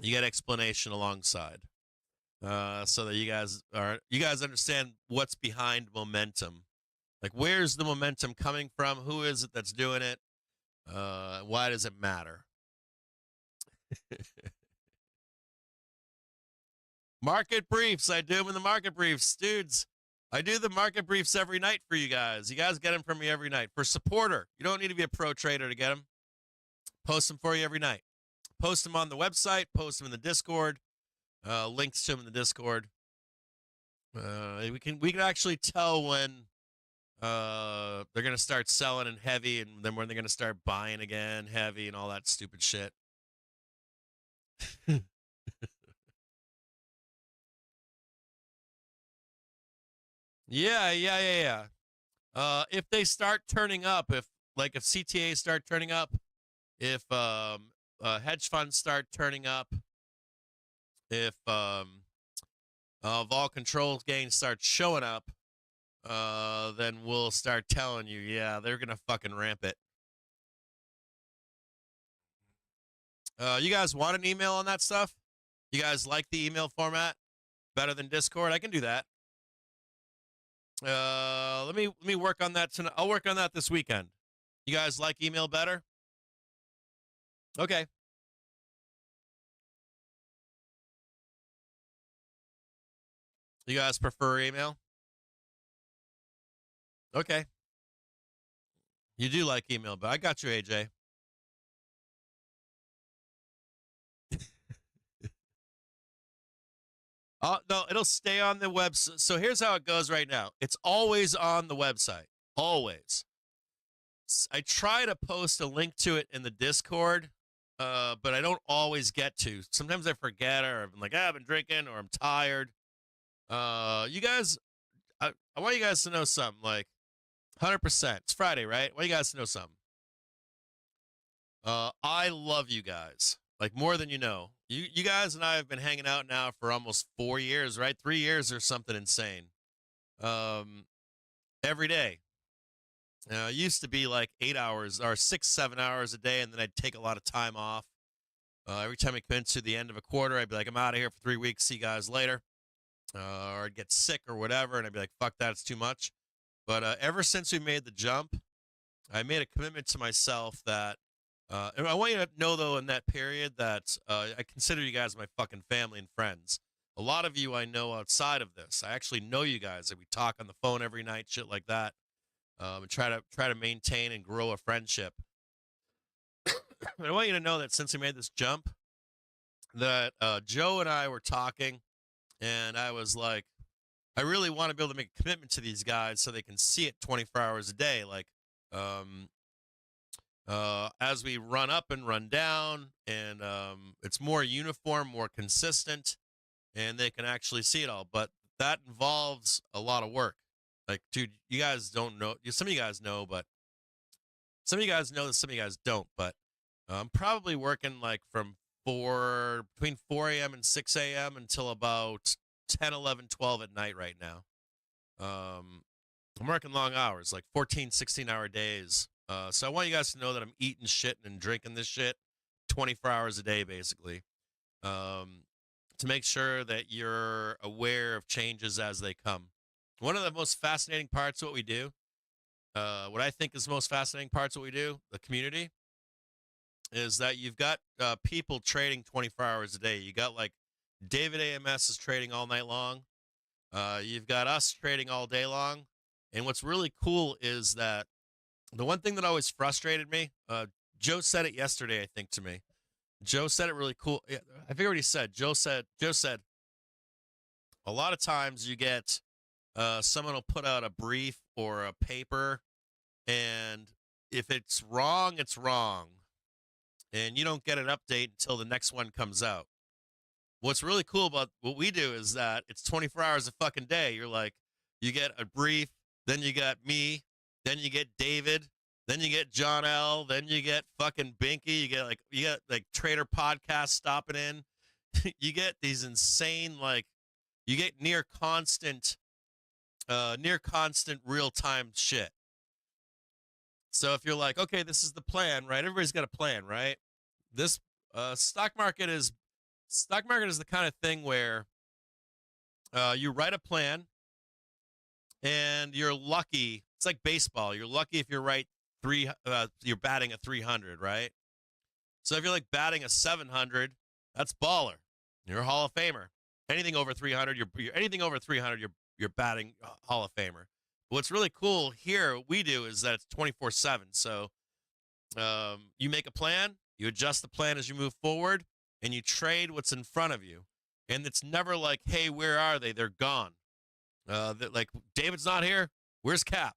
You get explanation alongside, so that you guys understand what's behind momentum. Like, where's the momentum coming from? Who is it that's doing it? Why does it matter? Market briefs. I do them in the market briefs, dudes. I do the market briefs every night for you guys. You guys get them from me every night. For supporter, you don't need to be a pro trader to get them. Post them for you every night. Post them on the website. Post them in the Discord. Links to them in the Discord. We can actually tell when they're gonna start selling in heavy, and then when they're gonna start buying again heavy, and all that stupid shit. Yeah. If they start turning up, if CTAs start turning up, if hedge funds start turning up, if vol control gains start showing up, then we'll start telling you, yeah, they're gonna fucking ramp it. You guys want an email on that stuff? You guys like the email format better than Discord? I can do that. Let me work on that tonight. I'll work on that this weekend. You guys like email better? Okay. You guys prefer email? Okay. You do like email, but I got you, AJ. No, it'll stay on the website. So here's how it goes right now. It's always on the website. Always. I try to post a link to it in the Discord, but I don't always get to. Sometimes I forget, or I'm like, I've been drinking, or I'm tired. You guys, I want you guys to know something. Like, 100%. It's Friday, right? I want you guys to know something. I love you guys, like more than you know. You guys and I have been hanging out now for almost 4 years, right? 3 years or something insane. Every day. It used to be like 8 hours or 6, 7 hours a day, and then I'd take a lot of time off. Every time I come into the end of a quarter, I'd be like, I'm out of here for 3 weeks. See you guys later. Or I'd get sick or whatever, and I'd be like, fuck that, it's too much. But ever since we made the jump, I made a commitment to myself that, and I want you to know, though, in that period that I consider you guys my fucking family and friends. A lot of you I know outside of this. I actually know you guys. We talk on the phone every night, shit like that, and try to maintain and grow a friendship. But I want you to know that since we made this jump, that Joe and I were talking, and I was like, I really want to be able to make a commitment to these guys so they can see it 24 hours a day. Like, as we run up and run down, and it's more uniform, more consistent, and they can actually see it all. But that involves a lot of work. Like, dude, you guys don't know. Some of you guys know, but some of you guys know that some of you guys don't. But I'm probably working like from between 4 a.m. and 6 a.m. until about 10, 11, 12 at night right now. I'm working long hours, like 14, 16-hour days. So I want you guys to know that I'm eating shit and drinking this shit 24 hours a day, basically, to make sure that you're aware of changes as they come. One of the most fascinating parts of what we do, what I think is the most fascinating parts of what we do, the community, is that you've got people trading 24 hours a day. You got like David AMS is trading all night long. You've got us trading all day long. And what's really cool is that the one thing that always frustrated me, Joe said it yesterday, I think, to me. Joe said it really cool. I forget what he said. Joe said, a lot of times you get someone will put out a brief or a paper, and if it's wrong, it's wrong. And you don't get an update until the next one comes out. What's really cool about what we do is that it's 24 hours a fucking day. You're like, you get a brief, then you got me, then you get David, then you get John L, then you get fucking Binky, you get like Trader Podcast stopping in. You get these insane, like, you get near constant real-time shit. So if you're like, okay, this is the plan, right? Everybody's got a plan, right? This stock market is the kind of thing where you write a plan, and you're lucky. It's like baseball. You're lucky if you're right. You're batting a 300, right? So if you're like batting a 700, that's baller. You're a Hall of Famer. Anything over 300, you're batting Hall of Famer. What's really cool here, what we do, is that it's 24/7. So you make a plan, you adjust the plan as you move forward, and you trade what's in front of you. And it's never like, hey, where are they? They're gone. Like, David's not here. Where's Cap?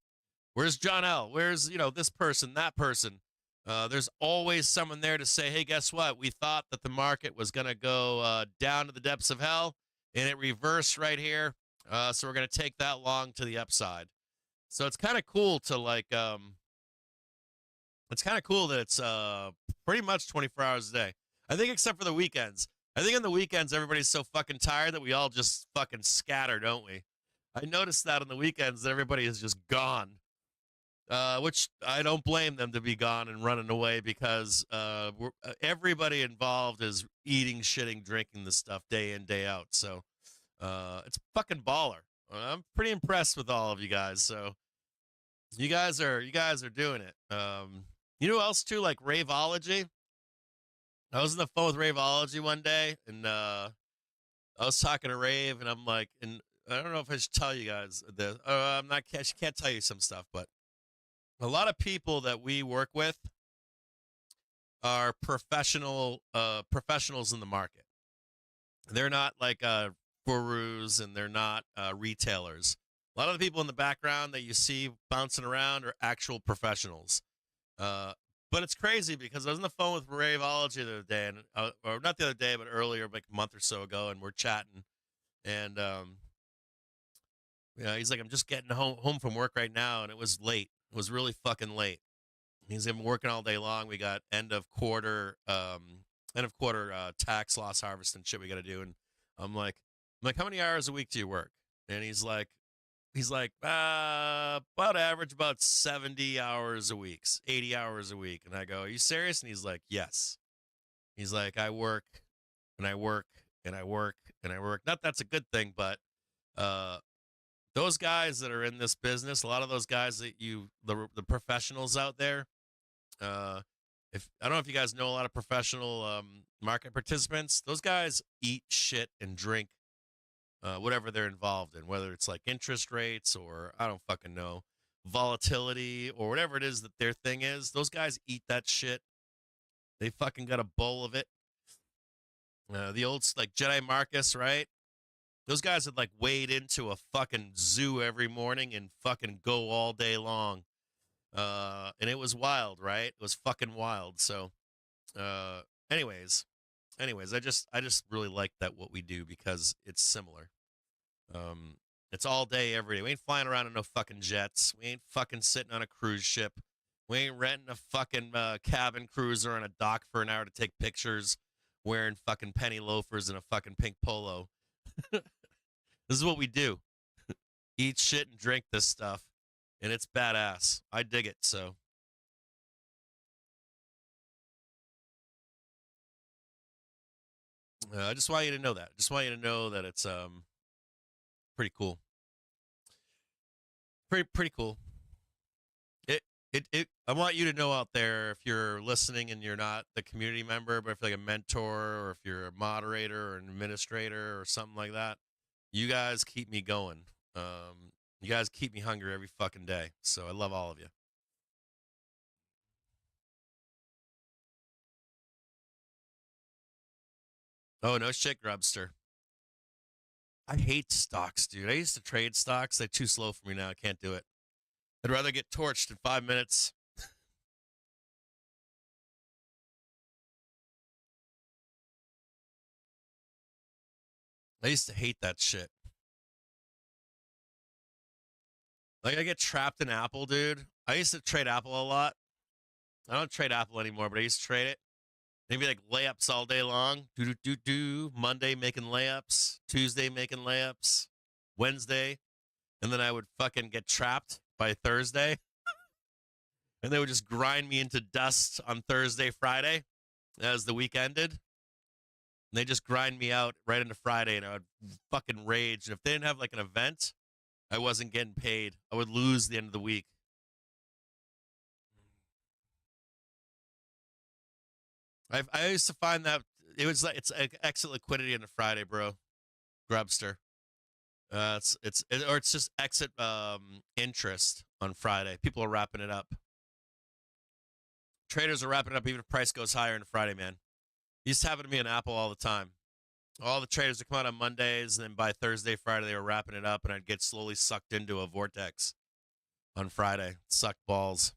Where's John L? Where's, this person, that person? There's always someone there to say, hey, guess what? We thought that the market was going to go down to the depths of hell, and it reversed right here. So we're going to take that long to the upside. So it's kind of cool to it's kind of cool that it's pretty much 24 hours a day. I think except for the weekends. I think on the weekends, everybody's so fucking tired that we all just fucking scatter, don't we? I noticed that on the weekends that everybody is just gone, which I don't blame them to be gone and running away, because everybody involved is eating, shitting, drinking this stuff day in, day out. So it's fucking baller. I'm pretty impressed with all of you guys. So you guys are doing it. You know who else too? Like Raveology. I was on the phone with Raveology one day, and I was talking to Rave, and I'm like, and I don't know if I should tell you guys this. I'm not. I can't tell you some stuff, but a lot of people that we work with are professionals in the market. They're not like gurus, and they're not retailers. A lot of the people in the background that you see bouncing around are actual professionals. But it's crazy because I was on the phone with Ravology the other day, and or not the other day, but earlier, like a month or so ago, and we're chatting, and he's like, I'm just getting home from work right now, and it was late. It was really fucking late. He's been working all day long. We got end of quarter tax loss harvest and shit we got to do, and I'm like, how many hours a week do you work? And he's like, about average about 70 hours a week, 80 hours a week. And I go, are you serious? And he's like, yes. He's like, I work and I work and I work and I work. Not that's a good thing, but those guys that are in this business, a lot of those guys that the professionals out there, if I don't know if you guys know a lot of professional market participants, those guys eat shit and drink whatever they're involved in, whether it's like interest rates or I don't fucking know, volatility or whatever it is that their thing is. Those guys eat that shit. They fucking got a bowl of it. The old like Jedi Marcus, right? Those guys would like wade into a fucking zoo every morning and fucking go all day long. And it was wild, right? It was fucking wild. So, anyways, I just really like that what we do because it's similar. It's all day, every day. We ain't flying around in no fucking jets. We ain't fucking sitting on a cruise ship. We ain't renting a fucking cabin cruiser on a dock for an hour to take pictures, wearing fucking penny loafers and a fucking pink polo. This is what we do. Eat shit and drink this stuff, and it's badass. I dig it. So. I just want you to know that. Just want you to know that it's pretty cool. Pretty cool. I want you to know out there, if you're listening and you're not the community member, but if you're like a mentor or if you're a moderator or an administrator or something like that, you guys keep me going. You guys keep me hungry every fucking day. So I love all of you. Oh, no shit, Grubster. I hate stocks, dude. I used to trade stocks. They're too slow for me now. I can't do it. I'd rather get torched in 5 minutes. I used to hate that shit. Like, I get trapped in Apple, dude. I used to trade Apple a lot. I don't trade Apple anymore, but I used to trade it. Maybe like layups all day long. Monday making layups. Tuesday making layups. Wednesday. And then I would fucking get trapped by Thursday. And they would just grind me into dust on Thursday, Friday as the week ended. And they just grind me out right into Friday, and I would fucking rage. And if they didn't have like an event, I wasn't getting paid. I would lose the end of the week. I used to find that it was like it's exit liquidity on a Friday, bro. Grubster. It's just exit interest on Friday. People are wrapping it up. Traders are wrapping it up even if price goes higher on Friday, man. It used to happen to me in Apple all the time. All the traders would come out on Mondays, and then by Thursday, Friday, they were wrapping it up, and I'd get slowly sucked into a vortex on Friday. Sucked balls.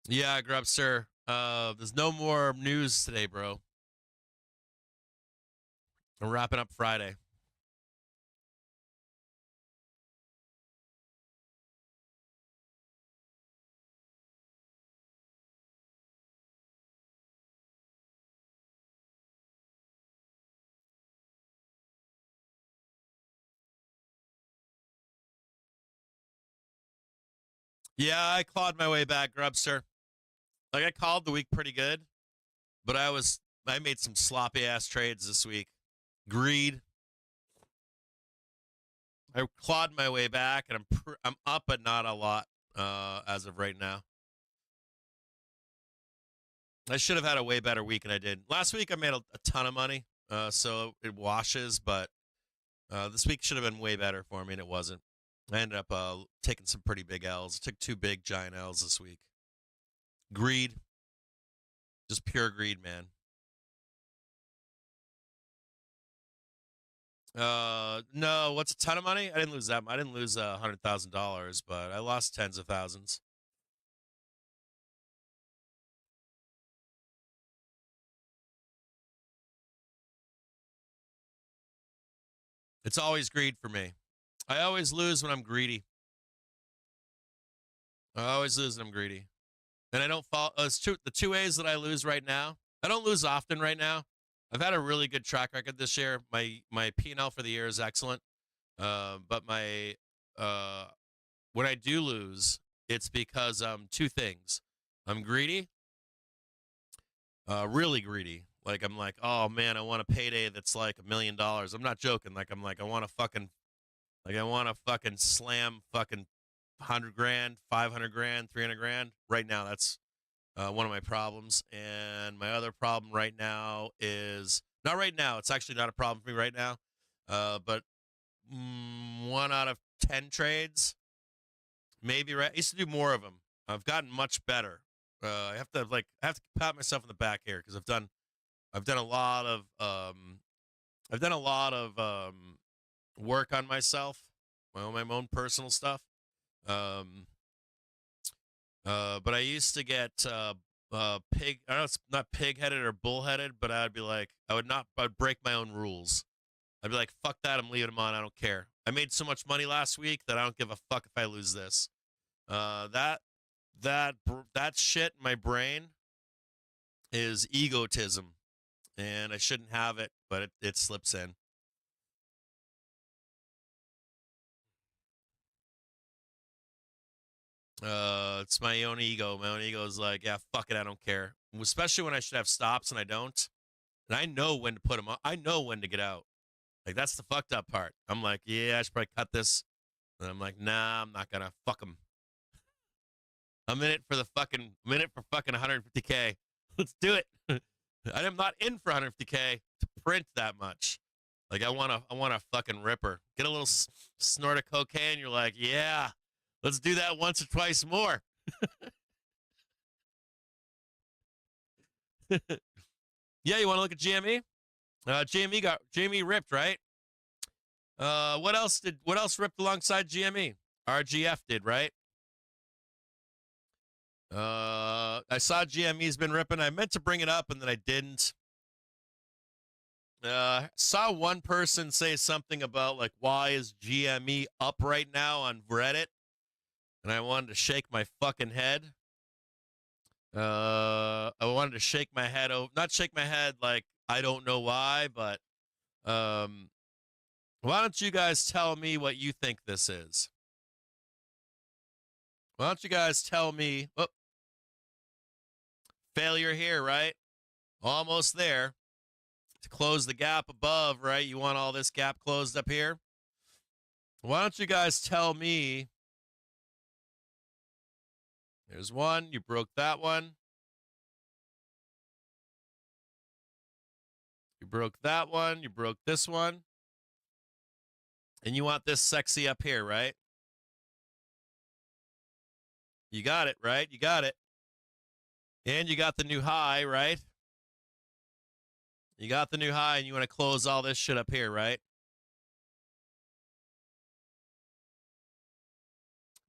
Yeah, Grubster. There's no more news today, bro. I'm wrapping up Friday. Yeah, I clawed my way back, Grubster. Like, I called the week pretty good, but I made some sloppy ass trades this week. Greed. I clawed my way back, and I'm up, but not a lot. as of right now. I should have had a way better week, and I did. Last week I made a ton of money, so it washes, but this week should have been way better for me, and it wasn't. I ended up taking some pretty big L's. I took 2 big giant L's this week. Greed. Just pure greed, man. No, what's a ton of money? I didn't lose that much. I didn't lose $100,000, but I lost tens of thousands. It's always greed for me. I always lose when I'm greedy. I always lose when I'm greedy. And I don't fall. The 2 ways that I lose right now, I don't lose often right now. I've had a really good track record this year. My P&L for the year is excellent. But my when I do lose, it's because 2 things. I'm greedy. Really greedy. Like I'm like, oh man, I want a payday that's like $1 million. I'm not joking. Like I'm like, I want to fucking slam fucking 100 grand, 500 grand, 300 grand. Right now, that's one of my problems. And my other problem right now is not right now. It's actually not a problem for me right now. But 1 out of 10 trades, maybe. Right. I used to do more of them. I've gotten much better. I have to pat myself on the back here because I've done a lot of work on myself, my own personal stuff. But I used to get I don't know, it's not pig-headed or bull-headed, but I'd break my own rules. I'd be like, fuck that, I'm leaving them on, I don't care. I made so much money last week that I don't give a fuck if I lose this. That shit in my brain is egotism, and I shouldn't have it, but it slips in. It's my own ego. My own ego is like, yeah, fuck it, I don't care. Especially when I should have stops and I don't. And I know when to put them on. I know when to get out. Like, that's the fucked up part. I'm like, yeah, I should probably cut this. And I'm like, nah, I'm not gonna. Fuck them. I'm in it for fucking 150K. Let's do it. I'm not in for 150K to print that much. Like, I want a fucking ripper. Get a little snort of cocaine. You're like, yeah, let's do that once or twice more. Yeah, you want to look at GME? GME ripped, right? What else ripped alongside GME? RGF did, right? I saw GME's been ripping. I meant to bring it up and then I didn't. Saw one person say something about like, why is GME up right now on Reddit? And I wanted to shake my fucking head. I wanted to shake my head not shake my head like I don't know why, but why don't you guys tell me what you think this is? Why don't you guys tell me? Oh, failure here, right? Almost there. To close the gap above, right? You want all this gap closed up here? Why don't you guys tell me? There's one. You broke that one. You broke that one. You broke this one. And you want this sexy up here, right? You got it, right? You got it. And you got the new high, right? You got the new high, and you want to close all this shit up here, right?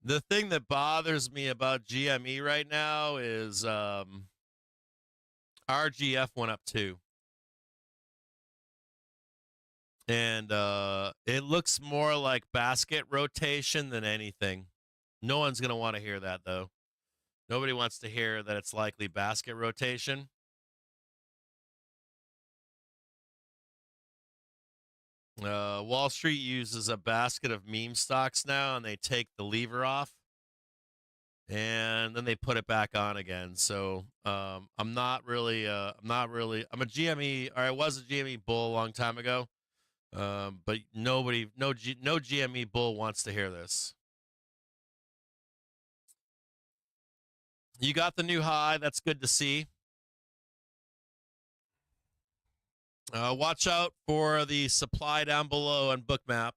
The thing that bothers me about GME right now is RGF went up too. And it looks more like basket rotation than anything. No one's going to want to hear that, though. Nobody wants to hear that it's likely basket rotation. Wall Street uses a basket of meme stocks now, and they take the lever off, and then they put it back on again. So I'm a GME, or I was a GME bull a long time ago, but no GME bull wants to hear this. You got the new high. That's good to see. Watch out for the supply down below on Bookmap.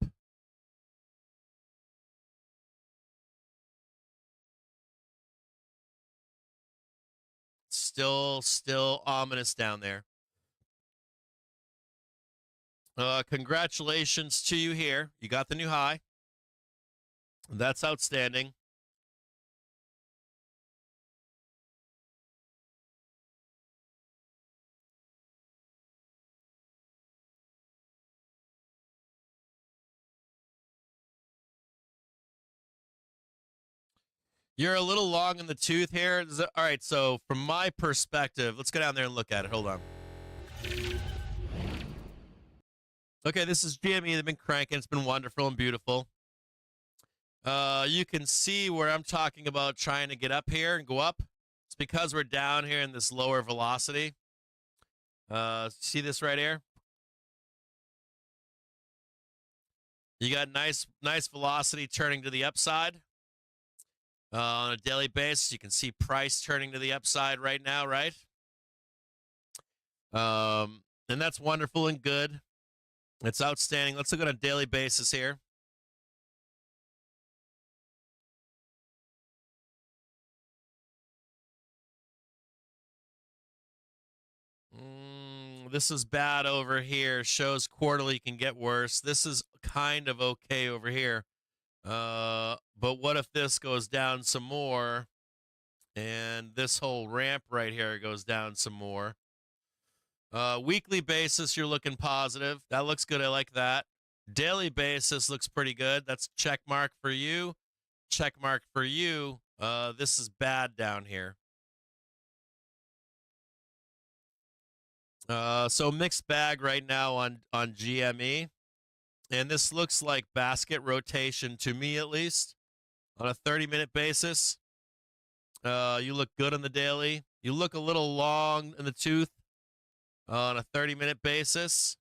Still ominous down there. Congratulations to you here. You got the new high. That's outstanding. You're a little long in the tooth here. All right, so from my perspective, let's go down there and look at it. Hold on. Okay, this is GME. They've been cranking. It's been wonderful and beautiful. You can see where I'm talking about trying to get up here and go up. It's because we're down here in this lower velocity. See this right here? You got nice velocity turning to the upside. On a daily basis, you can see price turning to the upside right now, right? And that's wonderful and good. It's outstanding. Let's look on a daily basis here. This is bad over here. Shows quarterly can get worse. This is kind of okay over here. But what if this goes down some more and this whole ramp right here goes down some more? Weekly basis, you're looking positive. That looks good. I like that. Daily basis looks pretty good. That's check mark for you. Check mark for you. This is bad down here. So mixed bag right now on GME. And this looks like basket rotation to me, at least, on a 30-minute basis. You look good on the daily. You look a little long in the tooth on a 30-minute basis.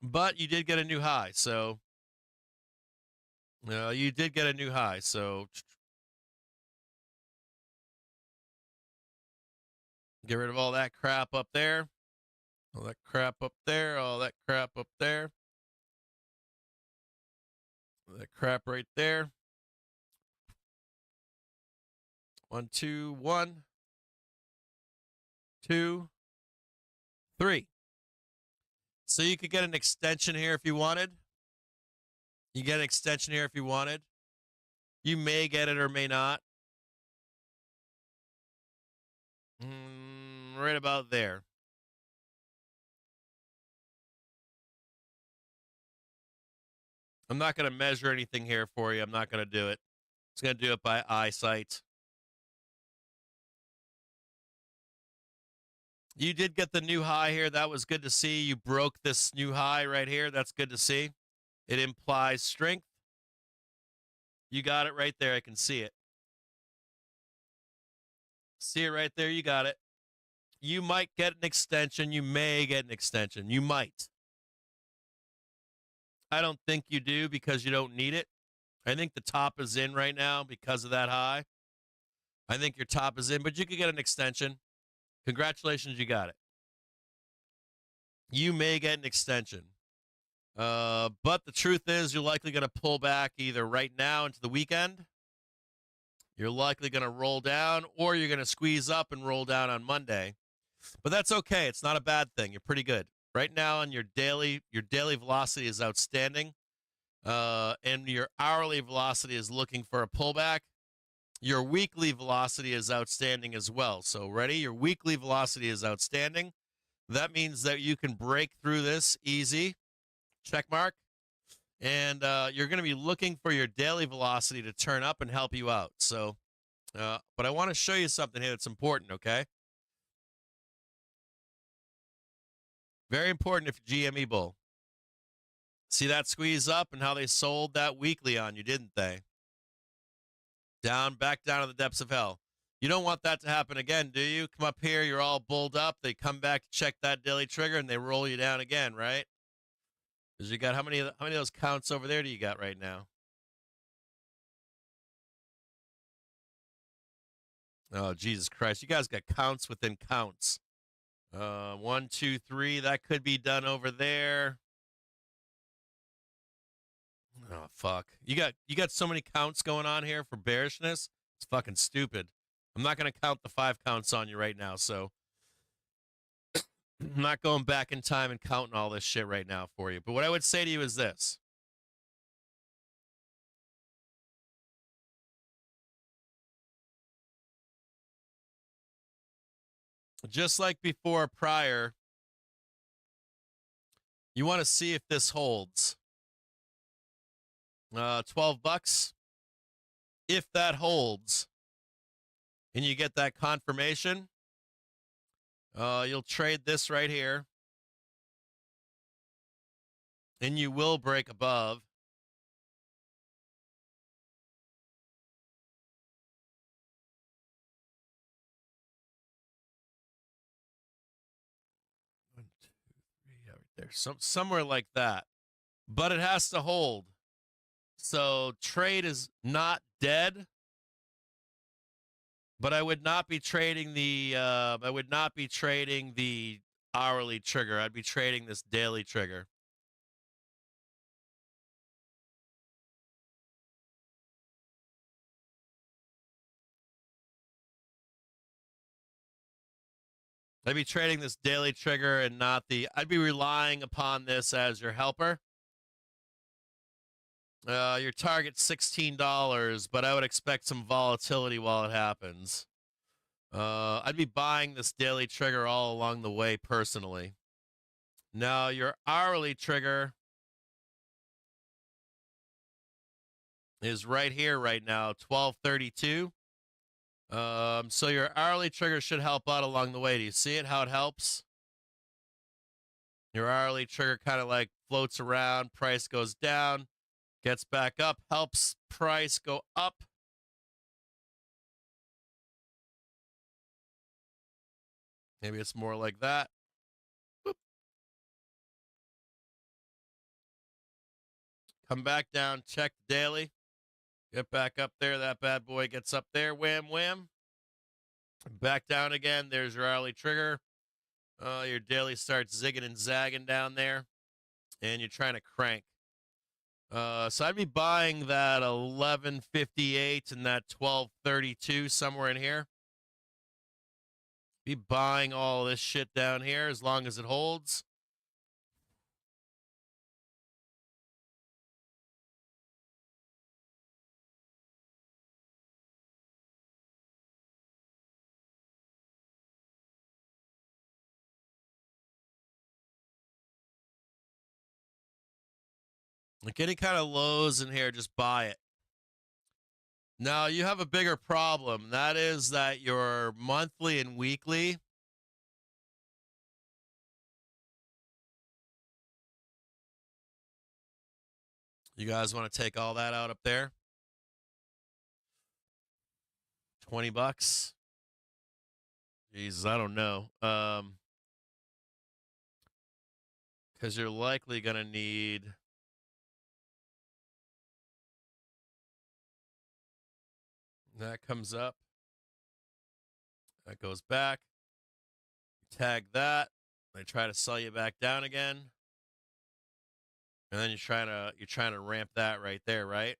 But you did get a new high, so you did get a new high. So get rid of all that crap up there. All that crap up there. All that crap up there. That crap right there. 1, 2, 1, 2, 3. So you could get an extension here if you wanted. You get an extension here if you wanted. You may get it or may not. Right about there. I'm not going to measure anything here for you. I'm not going to do it. It's going to do it by eyesight. You did get the new high here. That was good to see. You broke this new high right here. That's good to see. It implies strength. You got it right there. I can see it. See it right there. You got it. You might get an extension. You may get an extension. You might. I don't think you do because you don't need it. I think the top is in right now because of that high. I think your top is in, but you could get an extension. Congratulations, you got it. You may get an extension. But the truth is you're likely going to pull back either right now into the weekend. You're likely going to roll down, or you're going to squeeze up and roll down on Monday. But that's okay. It's not a bad thing. You're pretty good. Right now on your daily velocity is outstanding. And your hourly velocity is looking for a pullback. Your weekly velocity is outstanding as well. So ready? Your weekly velocity is outstanding. That means that you can break through this easy. Check mark. And you're going to be looking for your daily velocity to turn up and help you out. So, but I want to show you something here that's important, okay? Very important if you're GME bull. See that squeeze up and how they sold that weekly on you, didn't they? Back down to the depths of hell. You don't want that to happen again, do you? Come up here, you're all bulled up. They come back to check that daily trigger and they roll you down again, right? Because you got how many of those counts over there do you got right now? Oh, Jesus Christ. You guys got counts within counts. 1, 2, 3. That could be done over there. Oh, fuck. You got so many counts going on here for bearishness. It's fucking stupid. I'm not going to count the 5 counts on you right now, so I'm not going back in time and counting all this shit right now for you. But what I would say to you is this. Just like before prior, you want to see if this holds. 12 bucks. If that holds and you get that confirmation, you'll trade this right here. And you will break above. One, 2, 3, yeah, right there. Somewhere like that. But it has to hold. So trade is not dead. But I would not be trading the hourly trigger. I'd be trading this daily trigger. I'd be trading this daily trigger and not I'd be relying upon this as your helper. Your target's $16, but I would expect some volatility while it happens. I'd be buying this daily trigger all along the way personally. Now, your hourly trigger is right here right now, 1232. So your hourly trigger should help out along the way. Do you see it, how it helps? Your hourly trigger kind of like floats around, price goes down, gets back up, helps price go up. Maybe it's more like that. Boop. Come back down, check the daily. Get back up there. That bad boy gets up there. Wham, wham. Back down again. There's your hourly trigger. Your daily starts zigging and zagging down there. And you're trying to crank. So I'd be buying that 1158 and that 1232 somewhere in here. Be buying all this shit down here as long as it holds. Like any kind of lows in here, just buy it. Now, you have a bigger problem. That is that your monthly and weekly you guys want to take all that out up there? 20 bucks? Jesus, I don't know. Because you're likely going to need... That comes up. That goes back. Tag that. They try to sell you back down again. And then you're trying to ramp that right there, right?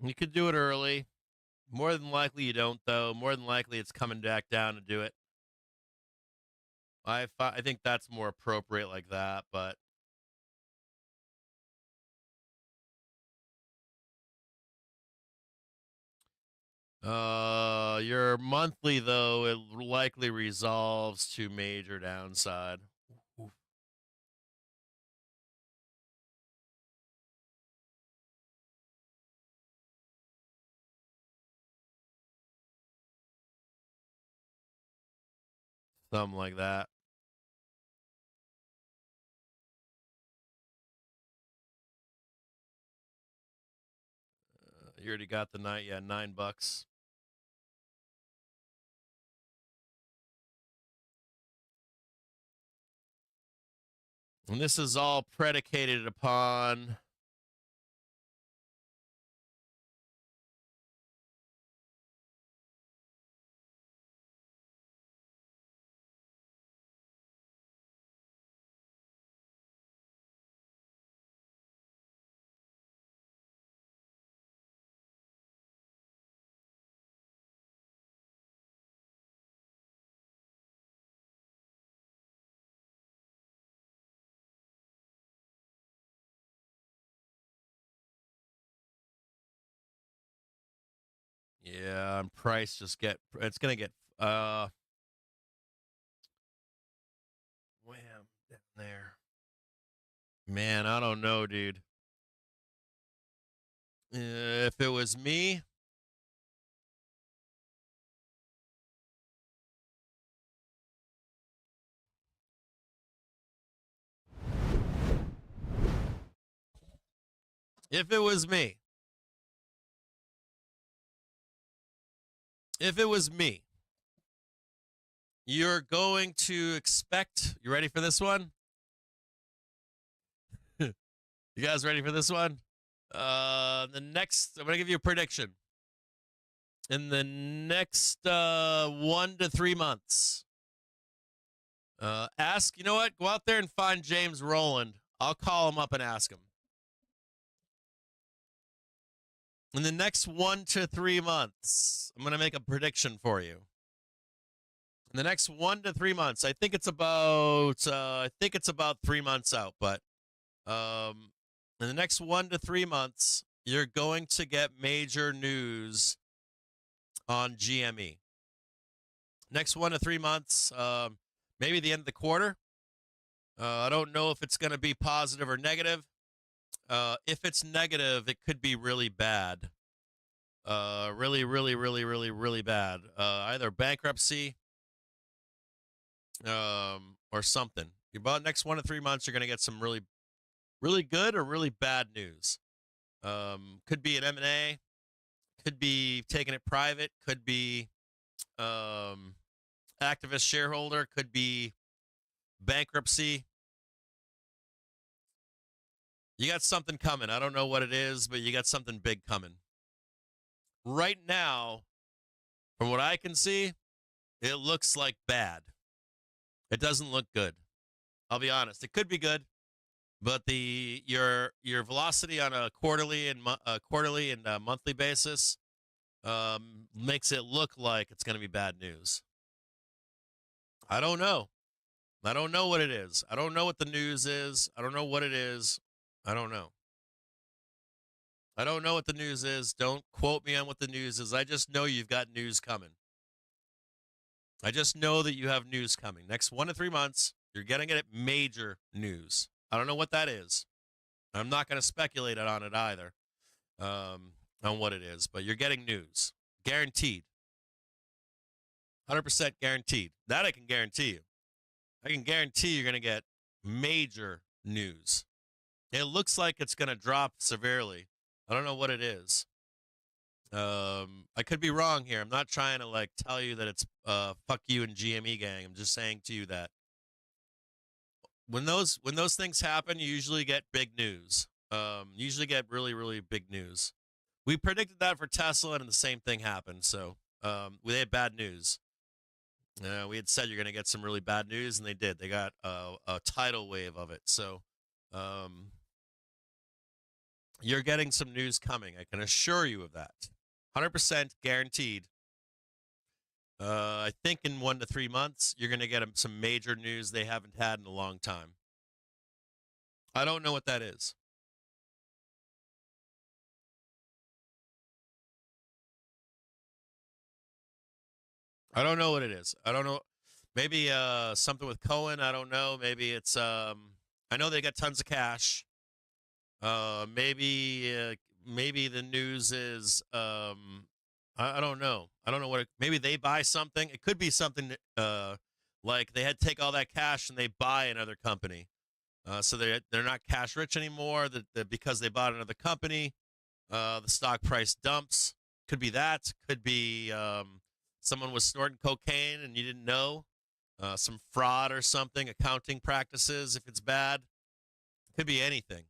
You could do it early. More than likely you don't, though. More than likely it's coming back down to do it. I think that's more appropriate like that, but... Your monthly, though, it likely resolves to major downside. Something like that. You already got the night, yeah, $9. And this is all predicated upon yeah, and price just it's gonna get wham down there. Man, I don't know, dude. If it was me, if it was me, you're going to expect, you ready for this one? You guys ready for this one? I'm going to give you a prediction. In the next 1 to 3 months, you know what? Go out there and find James Rowland. I'll call him up and ask him. In the next 1 to 3 months, I'm going to make a prediction for you. In the next 1 to 3 months, I think it's about 3 months out, but in the next 1 to 3 months, you're going to get major news on GME. Next 1 to 3 months, maybe the end of the quarter. I don't know if it's going to be positive or negative. If it's negative, it could be really bad. Really, really, really, really, really bad. Either bankruptcy or something. About next 1 to 3 months, you're going to get some really, really good or really bad news. Could be an M&A. Could be taking it private. Could be activist shareholder. Could be bankruptcy. You got something coming. I don't know what it is, but you got something big coming. Right now, from what I can see, it looks like bad. It doesn't look good. I'll be honest. It could be good, but your velocity on a quarterly and monthly basis makes it look like it's going to be bad news. I don't know. I don't know what it is. I don't know what the news is. I don't know what it is. I don't know. I don't know what the news is. Don't quote me on what the news is. I just know you've got news coming. I just know that you have news coming. Next 1 to 3 months, you're getting it at major news. I don't know what that is. I'm not going to speculate on it either, on what it is, but you're getting news. Guaranteed. 100% guaranteed. That I can guarantee you. I can guarantee you're going to get major news. It looks like it's going to drop severely. I don't know what it is. I could be wrong here. I'm not trying to tell you that it's fuck you and GME gang. I'm just saying to you that when those things happen, you usually get big news. Usually get really, really big news. We predicted that for Tesla, and the same thing happened. So they had bad news. We had said you're going to get some really bad news, and they did. They got a tidal wave of it. So you're getting some news coming. I can assure you of that. 100% guaranteed. I think in 1 to 3 months, you're going to get some major news they haven't had in a long time. I don't know what that is. I don't know what it is. I don't know. Maybe something with Cohen. I don't know. Maybe it's I know they got tons of cash. Maybe the news is I don't know. I don't know what. Maybe they buy something. It could be something like they had to take all that cash and they buy another company. So they're not cash rich anymore. That because they bought another company, the stock price dumps. Could be that. Could be someone was snorting cocaine and you didn't know. Some fraud or something. Accounting practices. If it's bad, could be anything.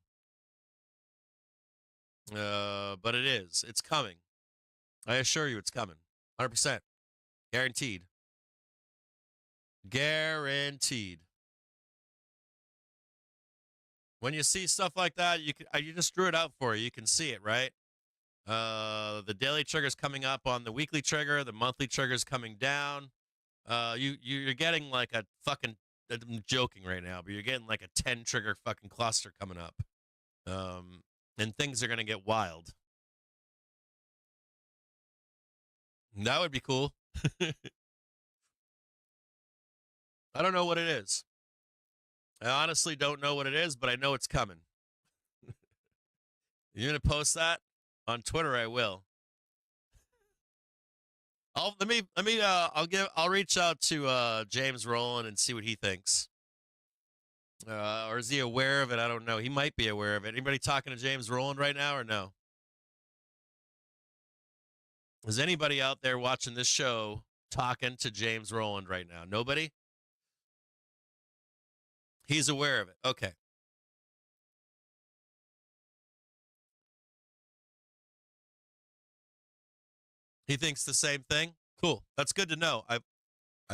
But it is. It's coming. I assure you, it's coming. 100%. Guaranteed. Guaranteed. When you see stuff like that, you just drew it out for you. You can see it, right? The daily trigger's coming up on the weekly trigger. The monthly trigger's coming down. You're getting like a fucking. I'm joking right now, but you're getting like a 10 trigger fucking cluster coming up. And things are gonna get wild. That would be cool. I don't know what it is. I honestly don't know what it is, but I know it's coming. You gonna post that on Twitter? I will. I'll reach out to James Rowland and see what he thinks. Or is he aware of it? I don't know. He might be aware of it. Anybody talking to James Rowland right now or no? Is anybody out there watching this show talking to James Rowland right now? Nobody? He's aware of it. Okay. He thinks the same thing? Cool. That's good to know. I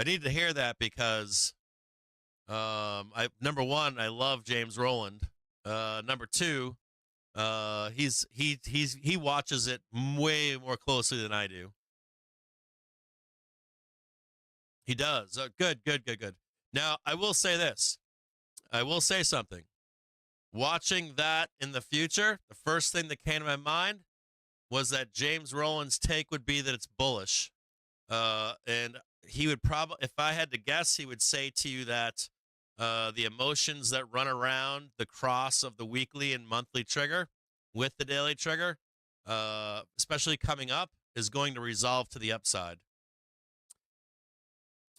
need to hear that because number one, I love James Rowland. Number two, he watches it way more closely than I do. He does. Good. Now, I will say this. I will say something. Watching that in the future, the first thing that came to my mind was that James Rowland's take would be that it's bullish. And he would probably, if I had to guess, he would say to you that the emotions that run around the cross of the weekly and monthly trigger with the daily trigger, especially coming up, is going to resolve to the upside.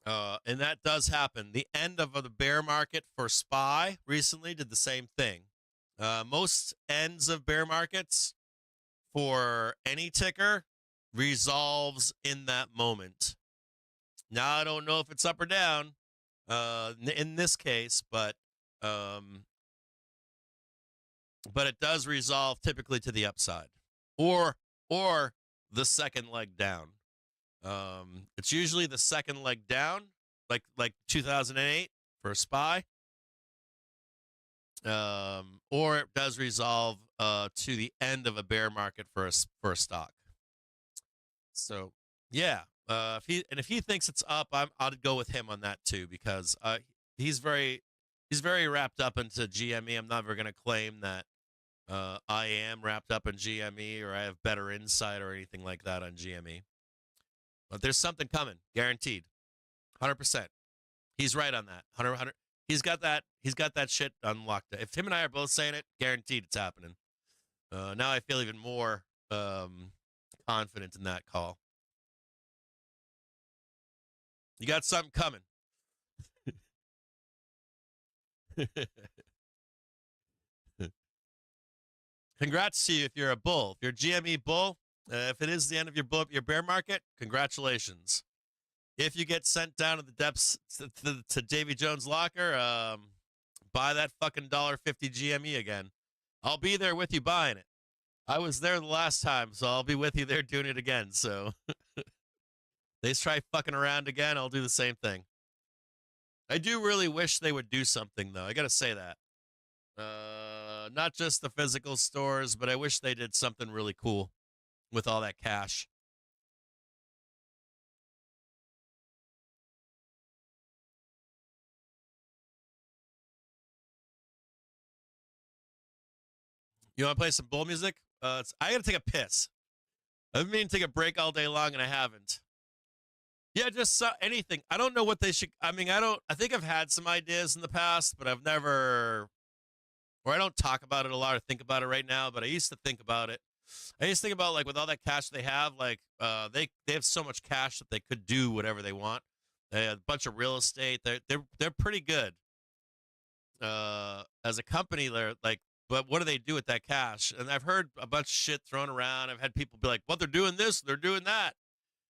And that does happen. The end of the bear market for SPY recently did the same thing. Most ends of bear markets for any ticker resolves in that moment. Now, I don't know if it's up or down in this case, but it does resolve typically to the upside or the second leg down. It's usually the second leg down, like 2008 for a SPY, or it does resolve to the end of a bear market for a stock. So yeah, if he thinks it's up, I'd go with him on that too because he's very wrapped up into GME. I'm never going to claim that I am wrapped up in GME or I have better insight or anything like that on GME. But there's something coming, guaranteed, 100%. He's right on that, 100. He's got that shit unlocked. If him and I are both saying it, guaranteed it's happening. Now I feel even more confident in that call. You got something coming. Congrats to you if you're a bull. If you're a GME bull, if it is the end of your bear market, congratulations. If you get sent down to the depths to Davy Jones' locker, buy that fucking $1.50 GME again. I'll be there with you buying it. I was there the last time, so I'll be with you there doing it again. So they try fucking around again, I'll do the same thing. I do really wish they would do something, though. I got to say that. Not just the physical stores, but I wish they did something really cool with all that cash. You want to play some bull music? I got to take a piss. I've been meaning to take a break all day long, and I haven't. Yeah, just anything. I don't know what they should. I mean, I think I've had some ideas in the past, but I've never, or I don't talk about it a lot or think about it right now. But I used to think about it. I used to think about like with all that cash they have, like they have so much cash that they could do whatever they want. They have a bunch of real estate. They're pretty good. As a company, they're like, but what do they do with that cash? And I've heard a bunch of shit thrown around. I've had people be like, well, they're doing this, they're doing that.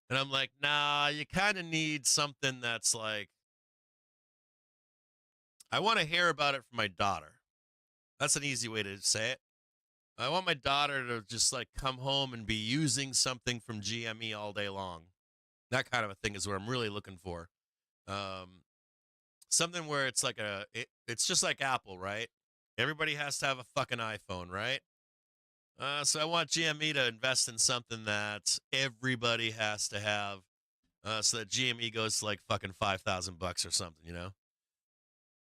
And I'm like, nah, you kind of need something that's like, I want to hear about it from my daughter. That's an easy way to say it. I want my daughter to just like come home and be using something from GME all day long. That kind of a thing is what I'm really looking for. Something where it's like it's just like Apple, right? Everybody has to have a fucking iPhone, right? So I want GME to invest in something that everybody has to have, so that GME goes to like fucking $5,000 or something, you know?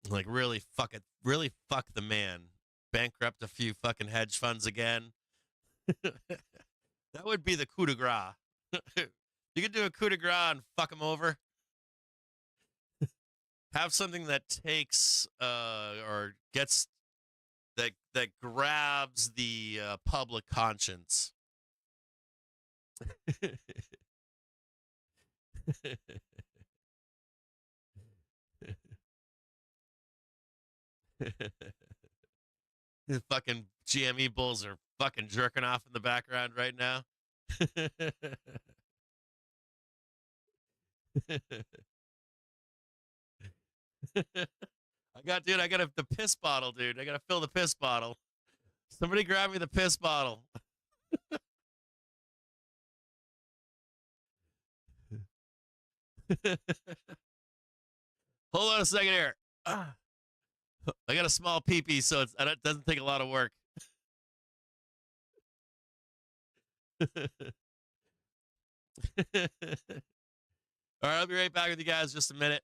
Like really fuck it, really fuck the man. Bankrupt a few fucking hedge funds again. That would be the coup de grace. You could do a coup de grace and fuck them over. Have something that takes or gets that grabs the public conscience. The fucking GME bulls are fucking jerking off in the background right now. I got the piss bottle, dude. I gotta fill the piss bottle. Somebody grab me the piss bottle. Hold on a second here. I got a small pee-pee, so it doesn't take a lot of work. All right, I'll be right back with you guys in just a minute.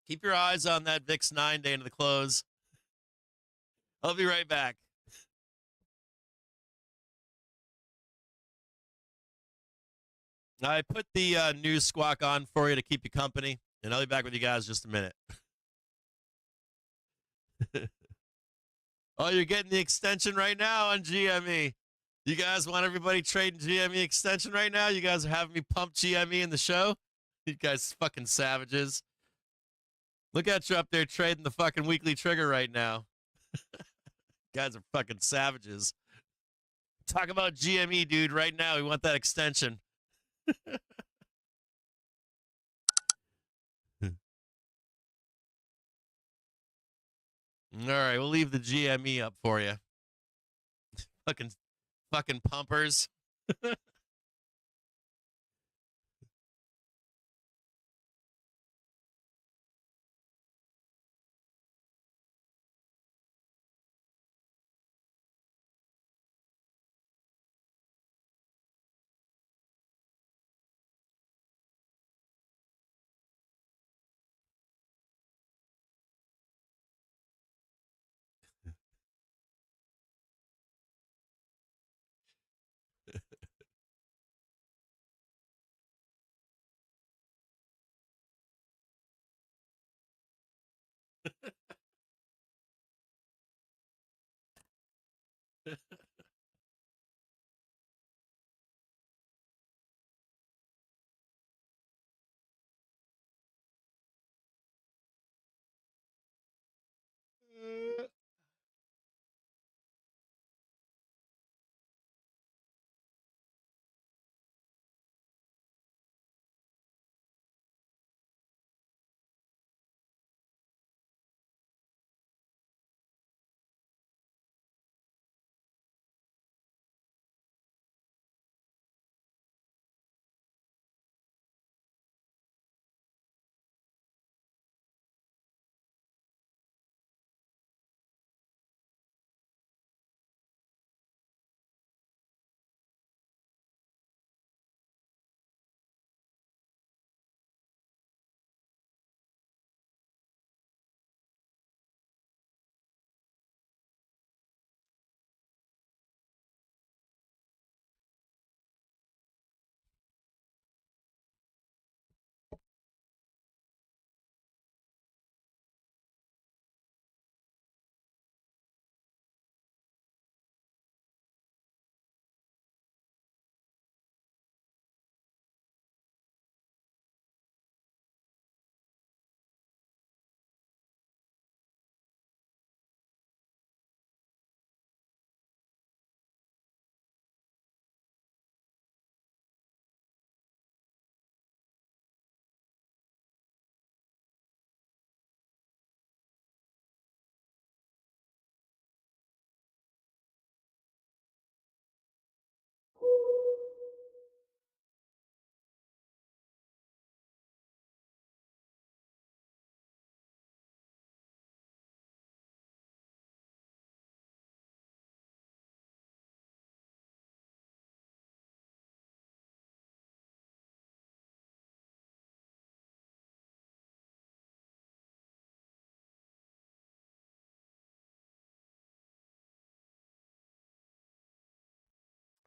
Keep your eyes on that VIX 9-day into the close. I'll be right back. I put the news squawk on for you to keep you company, and I'll be back with you guys in just a minute. Oh, you're getting the extension right now on GME. You guys want everybody trading GME extension right now? You guys are having me pump GME in the show? You guys fucking savages. Look at you up there trading the fucking weekly trigger right now. Guys are fucking savages. Talk about GME, dude, right now. We want that extension. All right, we'll leave the GME up for you. Fucking pumpers.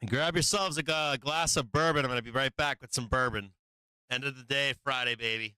Grab yourselves a glass of bourbon. I'm going to be right back with some bourbon. End of the day, Friday, baby.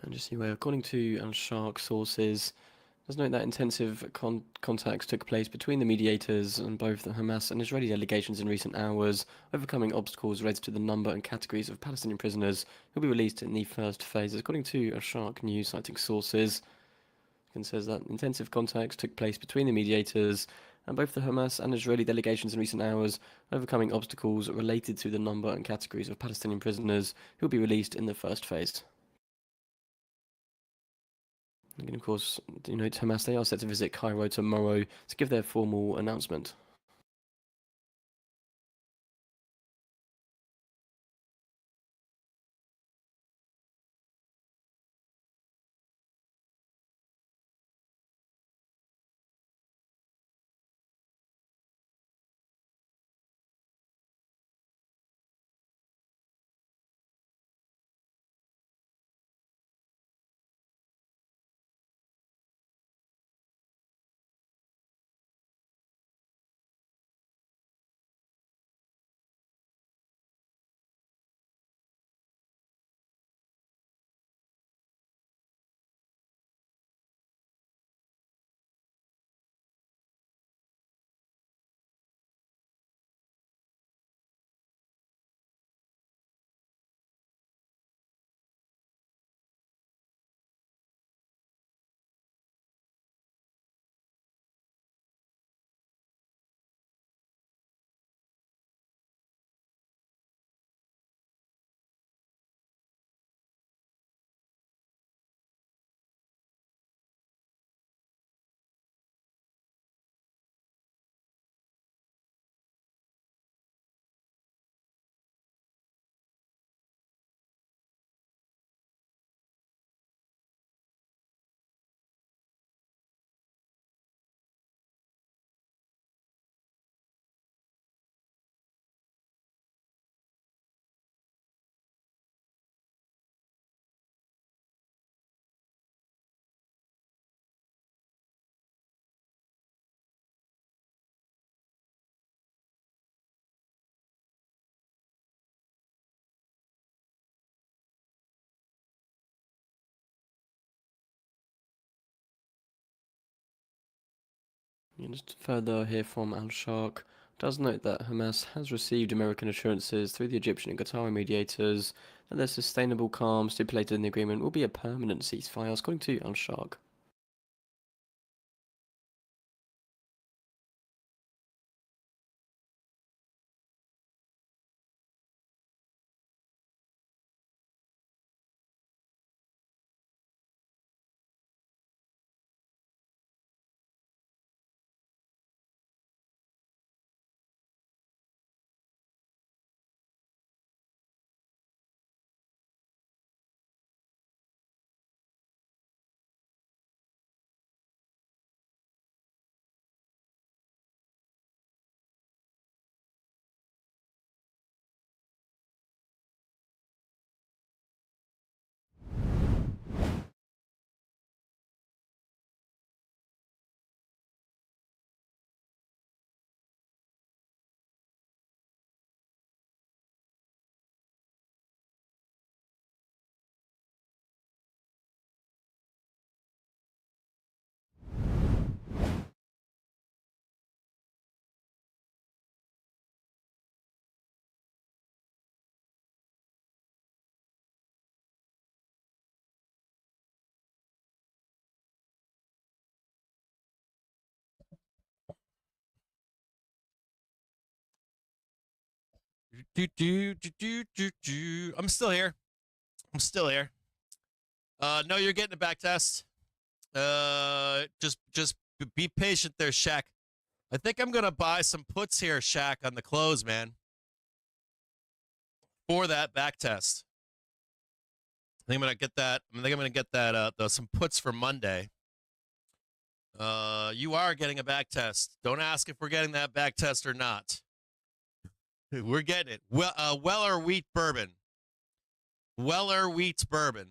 And just anyway, according to Shark sources, let's note that intensive contacts took place between the mediators and both the Hamas and Israeli delegations in recent hours, overcoming obstacles related to the number and categories of Palestinian prisoners who will be released in the first phase. According to Shark News, citing sources, it says that intensive contacts took place between the mediators and both the Hamas and Israeli delegations in recent hours, overcoming obstacles related to the number and categories of Palestinian prisoners who will be released in the first phase. And of course, Hamas, they are set to visit Cairo tomorrow to give their formal announcement. And just further here from Al Shark, does note that Hamas has received American assurances through the Egyptian and Qatari mediators that their sustainable calm stipulated in the agreement will be a permanent ceasefire, according to Al Shark. I'm still here. I'm still here. No, you're getting a back test. Just be patient there, Shaq. I think I'm gonna buy some puts here, Shaq, on the close, man. For that back test. I think I'm gonna get that. I think I'm gonna get that. Some puts for Monday. You are getting a back test. Don't ask if we're getting that back test or not. We're getting it. Weller Wheat Bourbon. Weller Wheat Bourbon.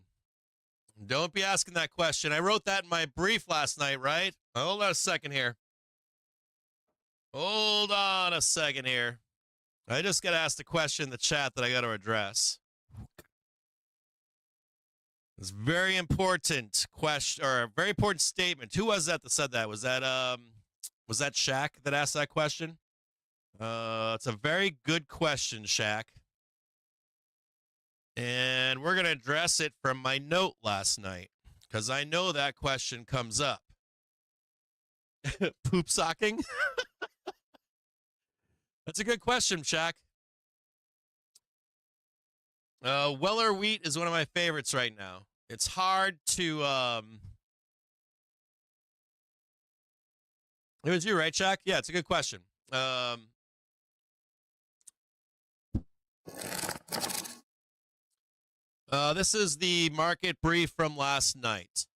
Don't be asking that question. I wrote that in my brief last night, right? Hold on a second here. Hold on a second here. I just got to ask the question in the chat that I got to address. It's very important question, or a very important statement. Who was that said that? Was that Shaq that asked that question? It's a very good question, Shaq. And we're going to address it from my note last night, because I know that question comes up. Poop socking? That's a good question, Shaq. Weller Wheat is one of my favorites right now. It's hard to... It was you, right, Shaq? Yeah, it's a good question. This is the market brief from last night.